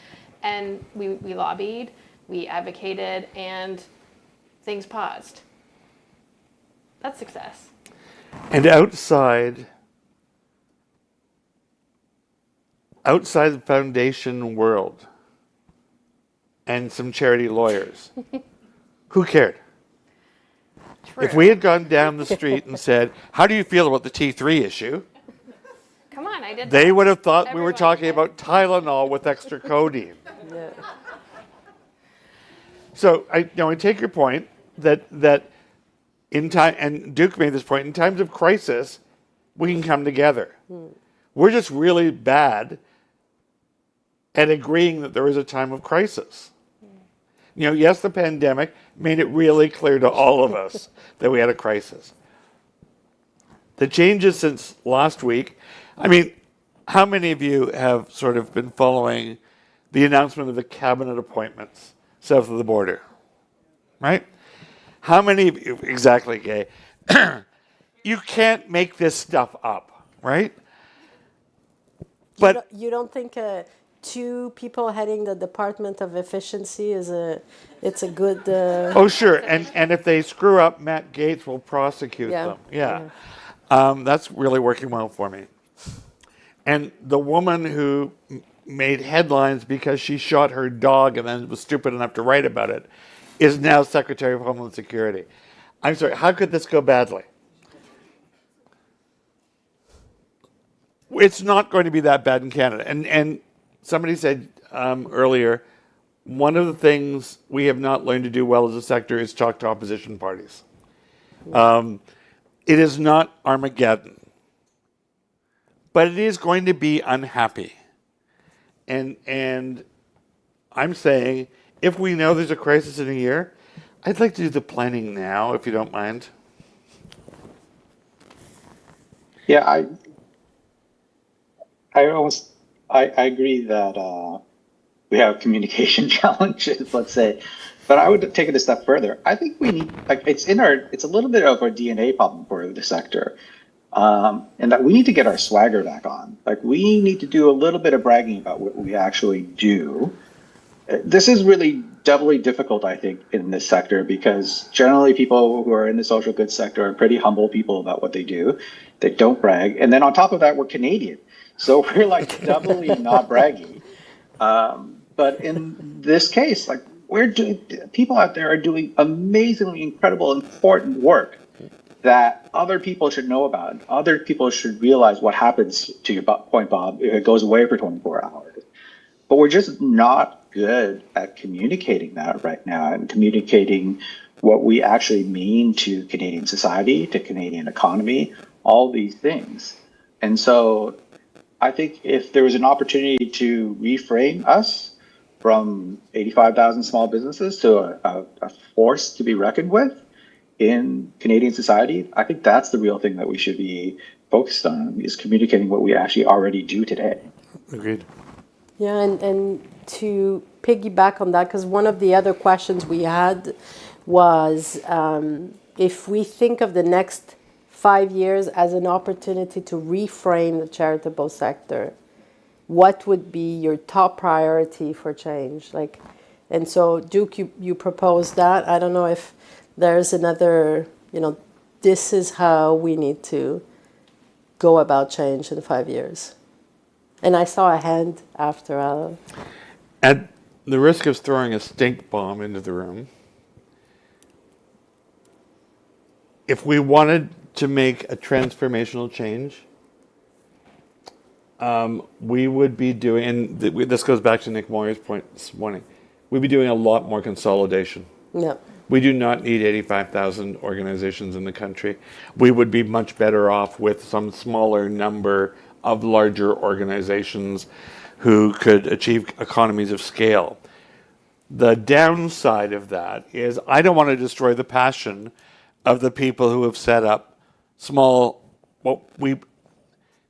[SPEAKER 6] And we lobbied, we advocated, and things paused. That's success.
[SPEAKER 13] And outside the foundation world and some charity lawyers, who cared? True. If we had gone down the street and said, how do you feel about the T3 issue?
[SPEAKER 6] Come on, I did.
[SPEAKER 13] They would have thought we were talking about Tylenol with extra codeine.
[SPEAKER 1] Yeah.
[SPEAKER 13] So I take your point that in time, and Duke made this point, in times of crisis, we can come together. We're just really bad at agreeing that there is a time of crisis. Yes, the pandemic made it really clear to all of us that we had a crisis. The changes since last week, how many of you have sort of been following the announcement of the cabinet appointments south of the border? Right? How many of you, exactly, Gay, you can't make this stuff up, right? But
[SPEAKER 1] you don't think two people heading the Department of Efficiency it's a good...
[SPEAKER 13] oh, sure. And if they screw up, Matt Gaetz will prosecute them. Yeah. That's really working well for me. And the woman who made headlines because she shot her dog and then was stupid enough to write about it is now Secretary of Homeland Security. I'm sorry, how could this go badly? It's not going to be that bad in Canada. And somebody said earlier, one of the things we have not learned to do well as a sector is talk to opposition parties. It is not Armageddon, but it is going to be unhappy. And I'm saying, if we know there's a crisis in a year, I'd like to do the planning now, if you don't mind.
[SPEAKER 10] Yeah, I agree that we have communication challenges, let's say, but I would take it a step further. I think we need, like, it's a little bit of a DNA problem for the sector, and that we need to get our swagger back on. Like, we need to do a little bit of bragging about what we actually do. This is really doubly difficult, I think, in this sector, because generally people who are in the social goods sector are pretty humble people about what they do. They don't brag. And then on top of that, we're Canadian. So we're like doubly not braggy. But in this case, like, people out there are doing amazingly incredible, important work that other people should know about. Other people should realize what happens, to your point, Bob, if it goes away for 24 hours. But we're just not good at communicating that right now, and communicating what we actually mean to Canadian society, to Canadian economy, all these things. And so I think if there was an opportunity to reframe us from 85,000 small businesses to a force to be reckoned with in Canadian society, I think that's the real thing that we should be focused on, is communicating what we actually already do today.
[SPEAKER 13] Agreed.
[SPEAKER 1] Yeah, and to piggyback on that, because one of the other questions we had was if we think of the next 5 years as an opportunity to reframe the charitable sector, what would be your top priority for change? Like, and so Duke, you proposed that. I don't know if there's another, this is how we need to go about change in 5 years. And I saw a hand after.
[SPEAKER 13] At the risk of throwing a stink bomb into the room, if we wanted to make a transformational change, we would be doing, and this goes back to Nick Moyer's point this morning, we'd be doing a lot more consolidation.
[SPEAKER 1] Yeah.
[SPEAKER 13] We do not need 85,000 organizations in the country. We would be much better off with some smaller number of larger organizations who could achieve economies of scale. The downside of that is I don't want to destroy the passion of the people who have set up small, what we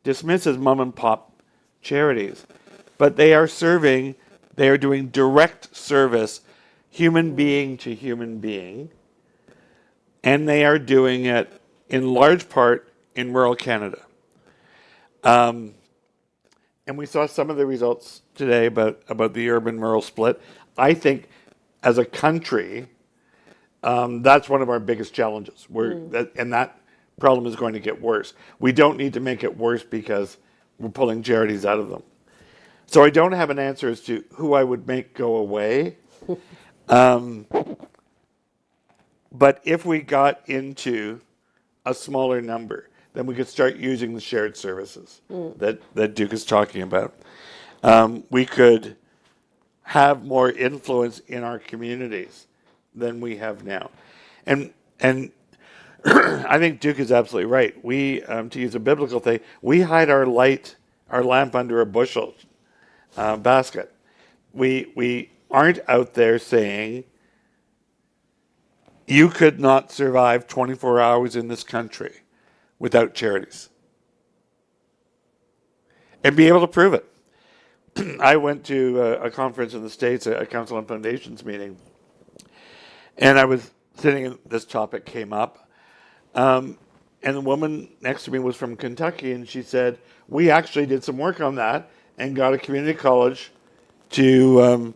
[SPEAKER 13] dismiss as mom and pop charities, but they are doing direct service, human being to human being, and they are doing it in large part in rural Canada. And we saw some of the results today about the urban-rural split. I think as a country, that's one of our biggest challenges. And that problem is going to get worse. We don't need to make it worse because we're pulling charities out of them. So I don't have an answer as to who I would make go away. But if we got into a smaller number, then we could start using the shared services that Duke is talking about. We could have more influence in our communities than we have now. And I think Duke is absolutely right. We, to use a biblical thing, we hide our lamp under a bushel basket. We aren't out there saying, you could not survive 24 hours in this country without charities. and be able to prove it. I went to a conference in the States, a Council on Foundations meeting, and I was sitting, and this topic came up. And the woman next to me was from Kentucky, and she said, we actually did some work on that and got a community college to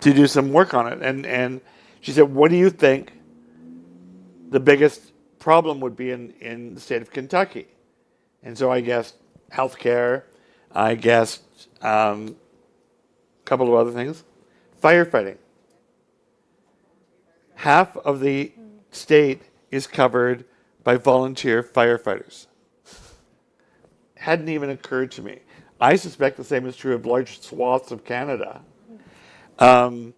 [SPEAKER 13] do some work on it. And she said, what do you think the biggest problem would be in the state of Kentucky? And so I guessed healthcare, I guessed a couple of other things. Firefighting. Half of the state is covered by volunteer firefighters. Hadn't even occurred to me. I suspect the same is true of large swaths of Canada. Do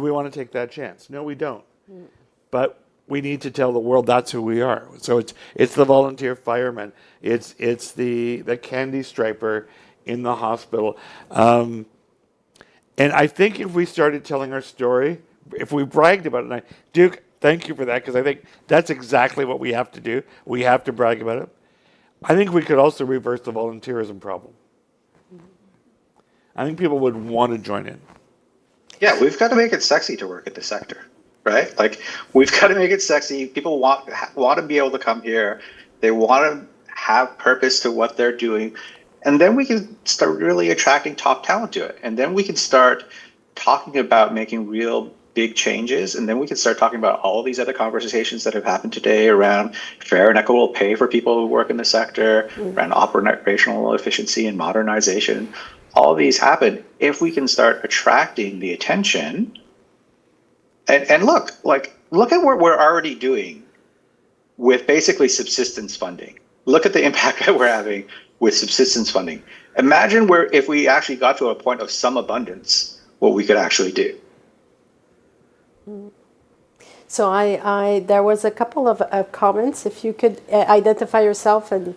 [SPEAKER 13] we want to take that chance? No, we don't. But we need to tell the world that's who we are. So it's the volunteer fireman. It's the candy striper in the hospital. And I think if we started telling our story, if we bragged about it, and Duke, thank you for that, because I think that's exactly what we have to do. We have to brag about it. I think we could also reverse the volunteerism problem. I think people would want to join in.
[SPEAKER 10] Yeah, we've got to make it sexy to work at the sector, right? Like, we've got to make it sexy. People want to be able to come here. They want to have purpose to what they're doing. And then we can start really attracting top talent to it. And then we can start talking about making real big changes. And then we can start talking about all these other conversations that have happened today around fair and equitable pay for people who work in the sector, around operational efficiency and modernization. All these happen if we can start attracting the attention. And look at what we're already doing with basically subsistence funding. Look at the impact that we're having with subsistence funding. Imagine if we actually got to a point of some abundance, what we could actually do.
[SPEAKER 1] So there was a couple of comments. If you could identify yourself and.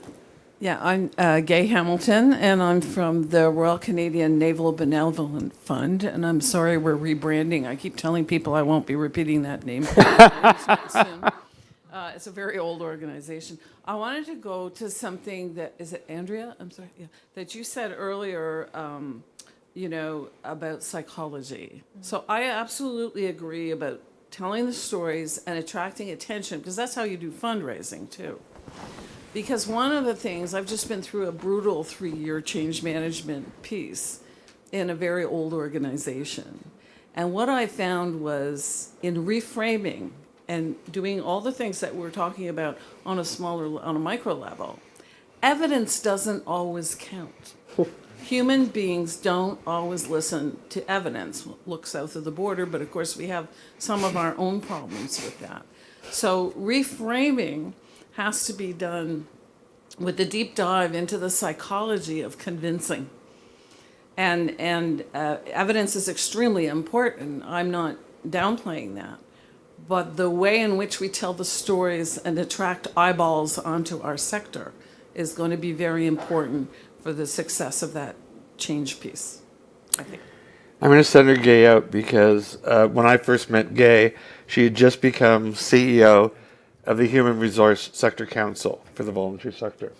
[SPEAKER 14] Yeah, I'm Gay Hamilton, and I'm from the Royal Canadian Naval Benevolent Fund, and I'm sorry we're rebranding. I keep telling people I won't be repeating that name. It's a very old organization. I wanted to go to something that, is it Andrea? I'm sorry, yeah, that you said earlier, about psychology. So I absolutely agree about telling the stories and attracting attention, because that's how you do fundraising too. Because one of the things, I've just been through a brutal 3-year change management piece in a very old organization. And what I found was in reframing and doing all the things that we're talking about on a micro level, evidence doesn't always count. Human beings don't always listen to evidence. Look south of the border, but of course we have some of our own problems with that. So reframing has to be done with a deep dive into the psychology of convincing. And evidence is extremely important. I'm not downplaying that. But the way in which we tell the stories and attract eyeballs onto our sector is going to be very important for the success of that change piece, I think.
[SPEAKER 13] I'm going to send her Gay out because when I first met Gay, she had just become CEO of the Human Resource Sector Council for the voluntary sector.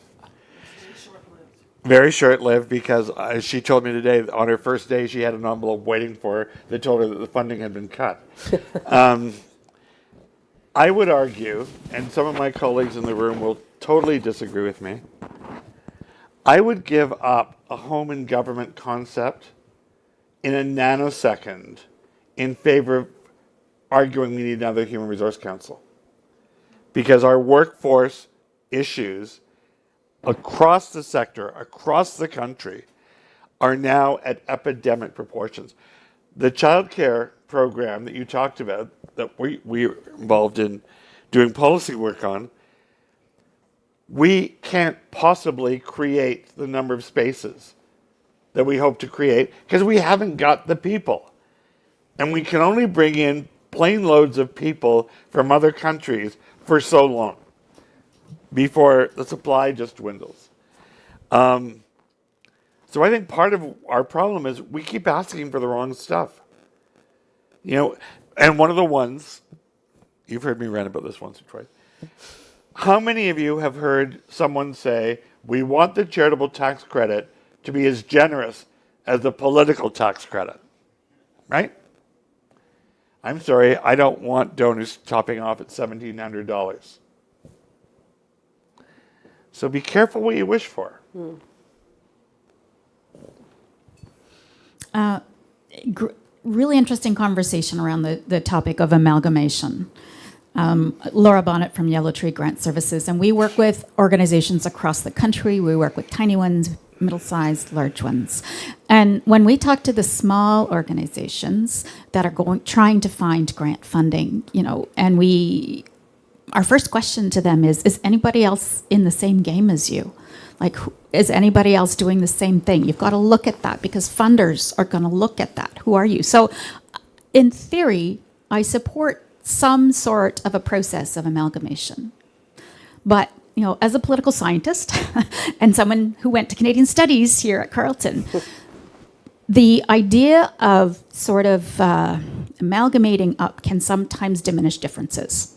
[SPEAKER 13] Very short-lived because she told me today on her first day she had an envelope waiting for her that told her that the funding had been cut. I would argue, and some of my colleagues in the room will totally disagree with me, I would give up a home and government concept in a nanosecond in favor of arguing we need another Human Resource Council. Because our workforce issues across the sector, across the country, are now at epidemic proportions. The childcare program that you talked about, that we are involved in doing policy work on, we can't possibly create the number of spaces that we hope to create because we haven't got the people. And we can only bring in plane loads of people from other countries for so long before the supply just dwindles. So I think part of our problem is we keep asking for the wrong stuff. And one of the ones, you've heard me rant about this once or twice. How many of you have heard someone say, We want the charitable tax credit to be as generous as the political tax credit, right? I'm sorry, I don't want donors topping off at $1,700. So be careful what you wish for.
[SPEAKER 17] Really interesting conversation around the topic of amalgamation. Laura Bonnet from Yellow Tree Grant Services, and we work with organizations across the country. We work with tiny ones, middle-sized, large ones. And when we talk to the small organizations that are trying to find grant funding, and our first question to them is anybody else in the same game as you? Like, is anybody else doing the same thing? You've got to look at that because funders are going to look at that. Who are you? So in theory, I support some sort of a process of amalgamation. But, as a political scientist and someone who went to Canadian Studies here at Carleton, the idea of sort of amalgamating up can sometimes diminish differences,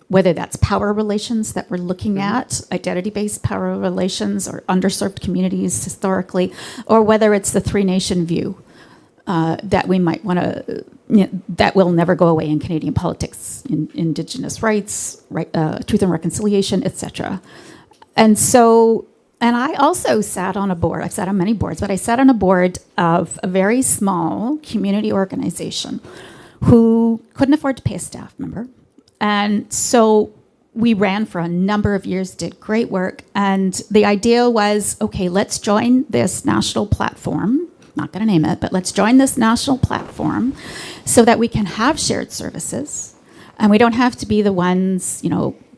[SPEAKER 17] whether that's power relations that we're looking at, identity-based power relations or underserved communities historically, or whether it's the three-nation view that we might want to, that will never go away in Canadian politics, in Indigenous rights, truth and reconciliation, etc. And I also sat on a board, I've sat on many boards, but I sat on a board of a very small community organization who couldn't afford to pay a staff member. And so we ran for a number of years, did great work. And the idea was, okay, let's join this national platform. Not going to name it, but let's join this national platform so that we can have shared services. And we don't have to be the ones,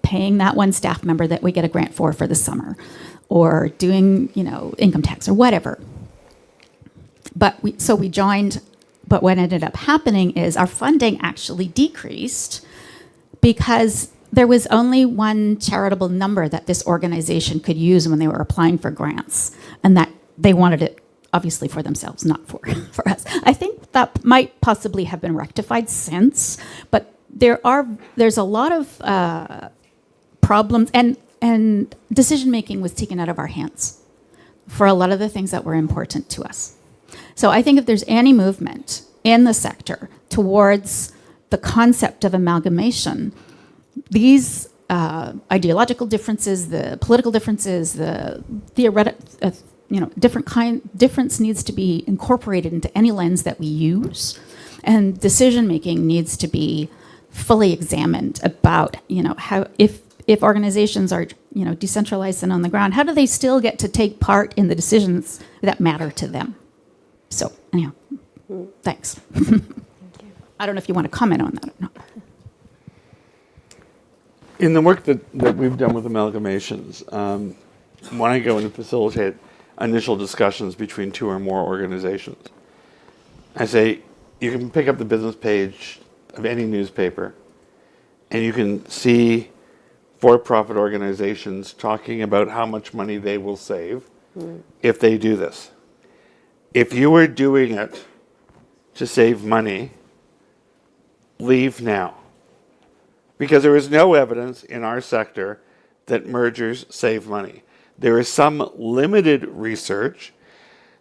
[SPEAKER 17] paying that one staff member that we get a grant for the summer or doing, income tax or whatever. So we joined, but what ended up happening is our funding actually decreased because there was only one charitable number that this organization could use when they were applying for grants, and that they wanted it obviously for themselves, not for us. I think that might possibly have been rectified since, but there's a lot of problems, and decision-making was taken out of our hands for a lot of the things that were important to us. So I think if there's any movement in the sector towards the concept of amalgamation, these ideological differences, the political differences, the theoretical, difference needs to be incorporated into any lens that we use, and decision-making needs to be fully examined about, how if organizations are, decentralized and on the ground, how do they still get to take part in the decisions that matter to them? So, anyhow, thanks. Thank you. I don't know if you want to comment on that or not.
[SPEAKER 13] In the work that we've done with amalgamations, when I go in and facilitate initial discussions between two or more organizations, I say, you can pick up the business page of any newspaper and you can see for-profit organizations talking about how much money they will save if they do this. If you are doing it to save money, leave now. Because there is no evidence in our sector that mergers save money. There is some limited research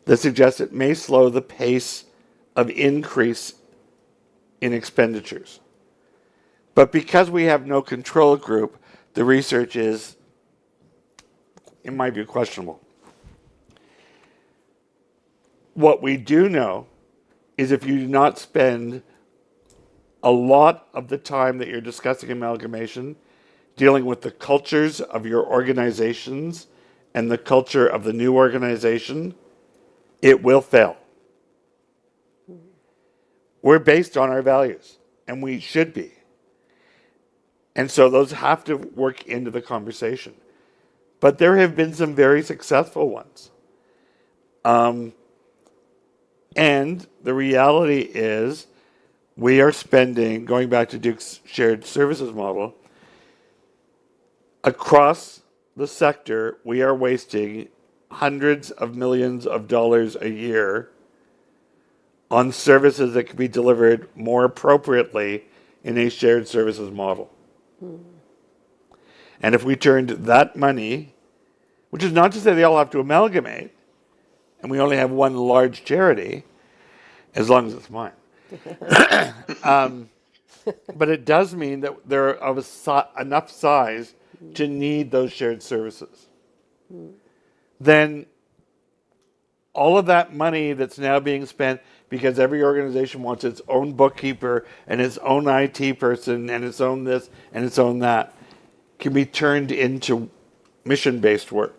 [SPEAKER 13] that suggests it may slow the pace of increase in expenditures. But because we have no control group, the research is, in my view, questionable. What we do know is if you do not spend a lot of the time that you're discussing amalgamation dealing with the cultures of your organizations and the culture of the new organization, it will fail. We're based on our values, and we should be. And so those have to work into the conversation. But there have been some very successful ones. And the reality is we are spending, going back to Duke's shared services model, across the sector, we are wasting hundreds of millions of dollars a year on services that could be delivered more appropriately in a shared services model. And if we turned that money which is not to say they all have to amalgamate, and we only have one large charity, as long as it's mine. But it does mean that they're of enough size to need those shared services. Then all of that money that's now being spent because every organization wants its own bookkeeper and its own IT person and its own this and its own that can be turned into mission-based work.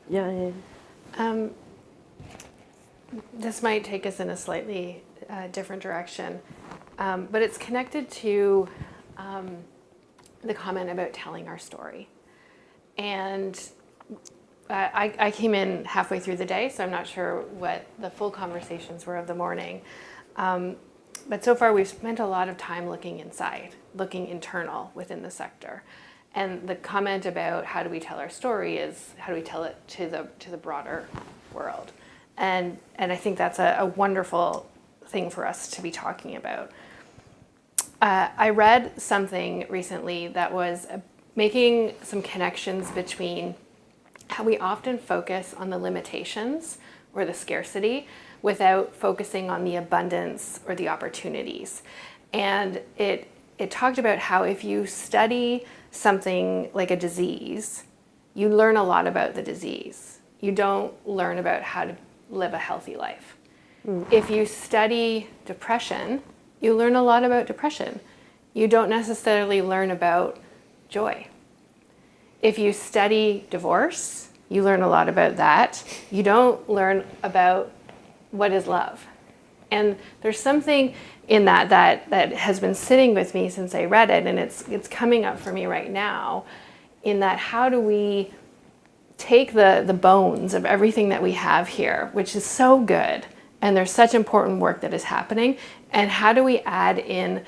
[SPEAKER 1] Yeah.
[SPEAKER 6] This might take us in a slightly different direction, but it's connected to the comment about telling our story. And I came in halfway through the day, so I'm not sure what the full conversations were of the morning. But so far, we've spent a lot of time looking inside, looking internal within the sector. And the comment about how do we tell our story is how do we tell it to the broader world. And I think that's a wonderful thing for us to be talking about. I read something recently that was making some connections between how we often focus on the limitations or the scarcity without focusing on the abundance or the opportunities. And it talked about how if you study something like a disease, you learn a lot about the disease. You don't learn about how to live a healthy life. If you study depression, you learn a lot about depression. You don't necessarily learn about joy. If you study divorce, you learn a lot about that. You don't learn about what is love. And there's something in that has been sitting with me since I read it, and it's coming up for me right now, in that how do we take the bones of everything that we have here, which is so good, and there's such important work that is happening, and how do we add in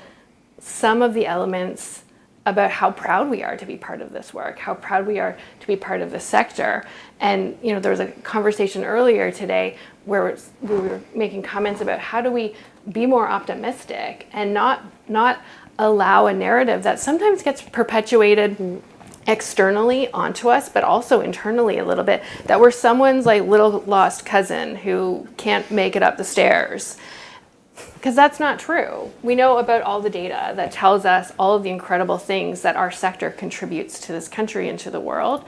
[SPEAKER 6] some of the elements about how proud we are to be part of this work, how proud we are to be part of the sector. And there was a conversation earlier today where we were making comments about how do we be more optimistic and not allow a narrative that sometimes gets perpetuated externally onto us, but also internally a little bit, that we're someone's like little lost cousin who can't make it up the stairs. Because that's not true. We know about all the data that tells us all of the incredible things that our sector contributes to this country and to the world.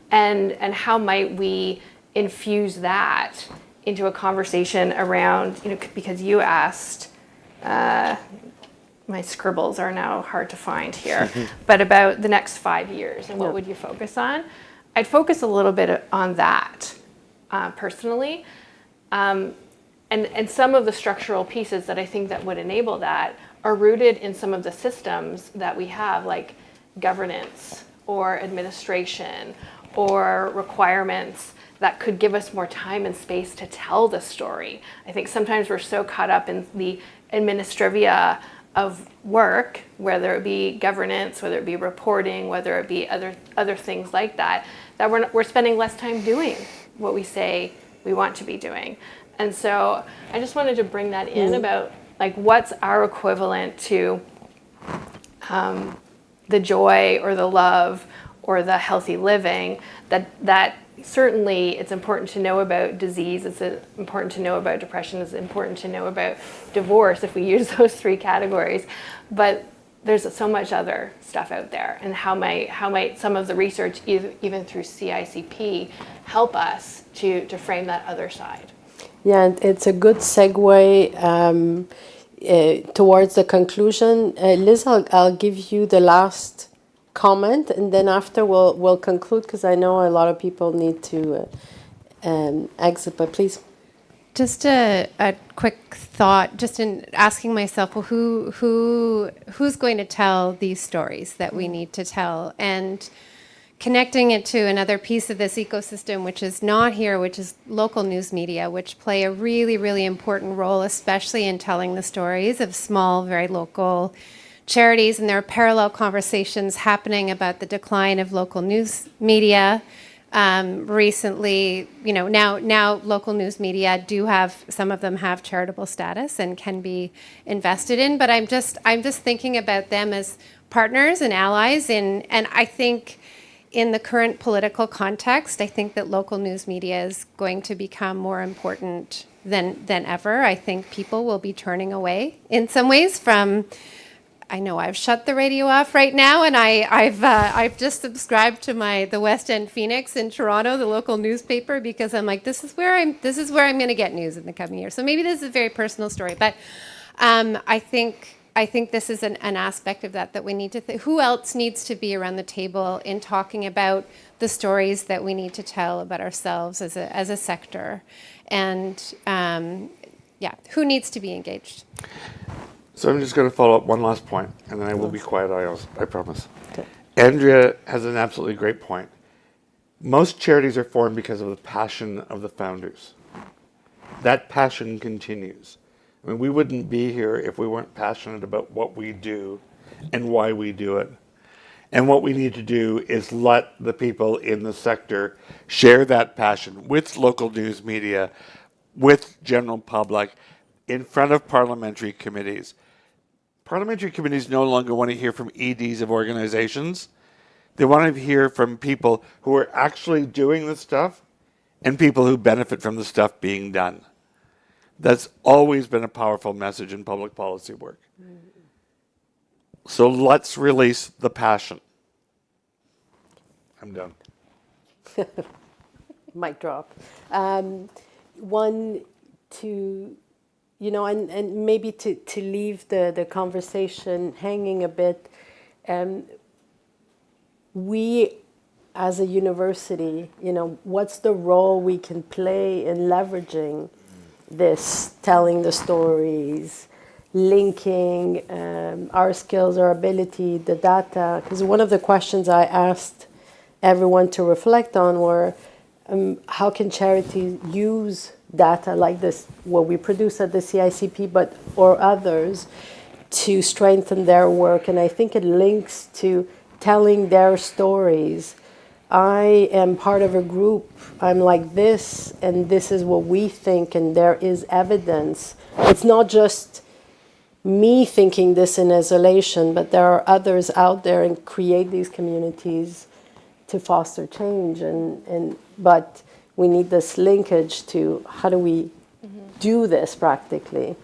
[SPEAKER 6] And how might we infuse that into a conversation around, because you asked, my scribbles are now hard to find here, but about the next 5 years and what would you focus on? I'd focus a little bit on that personally. And some of the structural pieces that I think that would enable that are rooted in some of the systems that we have, like governance or administration or requirements that could give us more time and space to tell the story. I think sometimes we're so caught up in the administrivia of work, whether it be governance, whether it be reporting, whether it be other things like that, that we're spending less time doing what we say we want to be doing. And so I just wanted to bring that in about like what's our equivalent to the joy or the love or the healthy living, that certainly it's important to know about disease, it's important to know about depression, it's important to know about divorce if we use those three categories, but there's so much other stuff out there, and how might some of the research, even through CICP, help us to frame that other side?
[SPEAKER 1] Yeah, and it's a good segue towards the conclusion. Liz, I'll give you the last comment, and then after we'll conclude, because I know a lot of people need to exit, but please.
[SPEAKER 18] Just a quick thought, just in asking myself, well, who's going to tell these stories that we need to tell? And connecting it to another piece of this ecosystem, which is not here, which is local news media, which play a really, really important role, especially in telling the stories of small, very local charities. And there are parallel conversations happening about the decline of local news media. Recently, now local news media do have, some of them have charitable status and can be invested in, but I'm just thinking about them as partners and allies. And I think in the current political context, I think that local news media is going to become more important than ever. I think people will be turning away in some ways from, I know I've shut the radio off right now, and I've just subscribed to the West End Phoenix in Toronto, the local newspaper, because I'm like, this is where I'm going to get news in the coming year. So maybe this is a very personal story, but I think this is an aspect of that we need to who else needs to be around the table in talking about the stories that we need to tell about ourselves as a sector, and who needs to be engaged.
[SPEAKER 13] So I'm just going to follow up one last point, and then I will be quiet, I promise. Andrea has an absolutely great point. Most charities are formed because of the passion of the founders. That passion continues. I mean, we wouldn't be here if we weren't passionate about what we do and why we do it. And what we need to do is let the people in the sector share that passion with local news media, with general public, in front of parliamentary committees. Parliamentary committees no longer want to hear from EDs of organizations. They want to hear from people who are actually doing the stuff and people who benefit from the stuff being done. That's always been a powerful message in public policy work. So let's release the passion. I'm done.
[SPEAKER 1] Mic drop. One to, and maybe to leave the conversation hanging a bit, we as a university, what's the role we can play in leveraging this, telling the stories, linking our skills, our ability, the data? Because one of the questions I asked everyone to reflect on were, how can charities use data like this, what we produce at the CICP, or others, to strengthen their work? And I think it links to telling their stories. I am part of a group, I'm like this, and this is what we think, and there is evidence. It's not just me thinking this in isolation, but there are others out there and create these communities to foster change. But we need this linkage to how do we do this practically.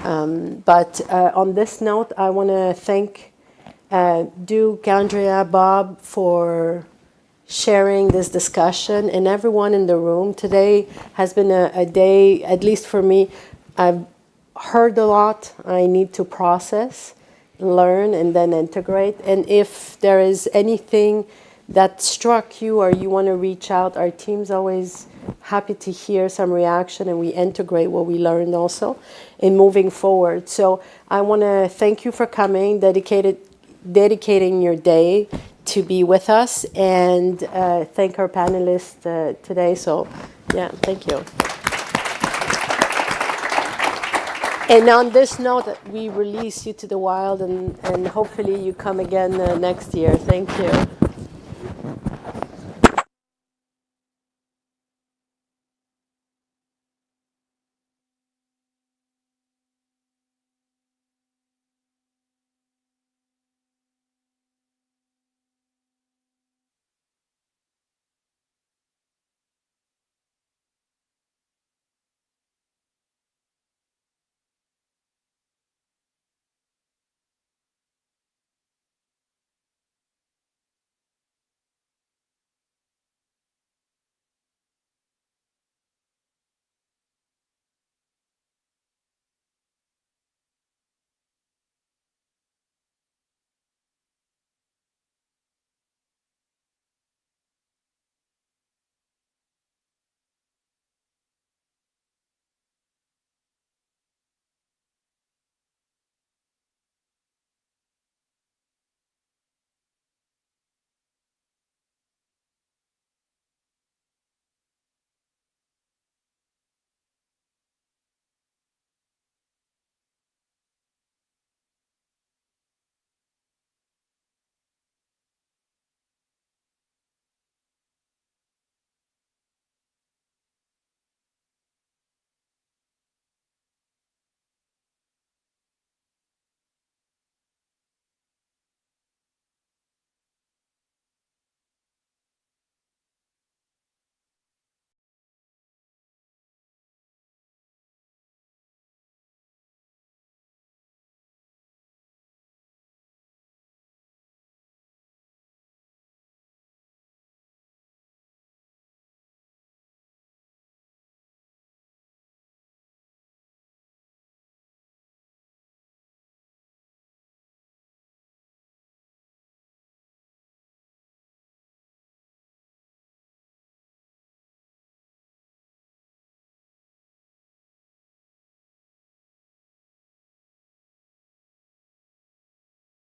[SPEAKER 1] But on this note, I want to thank Duke, Andrea, Bob for sharing this discussion, and everyone in the room. Today has been a day, at least for me, I've heard a lot. I need to process, learn, and then integrate. And if there is anything that struck you or you want to reach out, our team's always happy to hear some reaction, and we integrate what we learned also in moving forward. So I want to thank you for coming, dedicating your day to be with us, and thank our panelists today. So yeah, thank you. And on this note, we release you to the wild, and hopefully you come again next year. Thank you.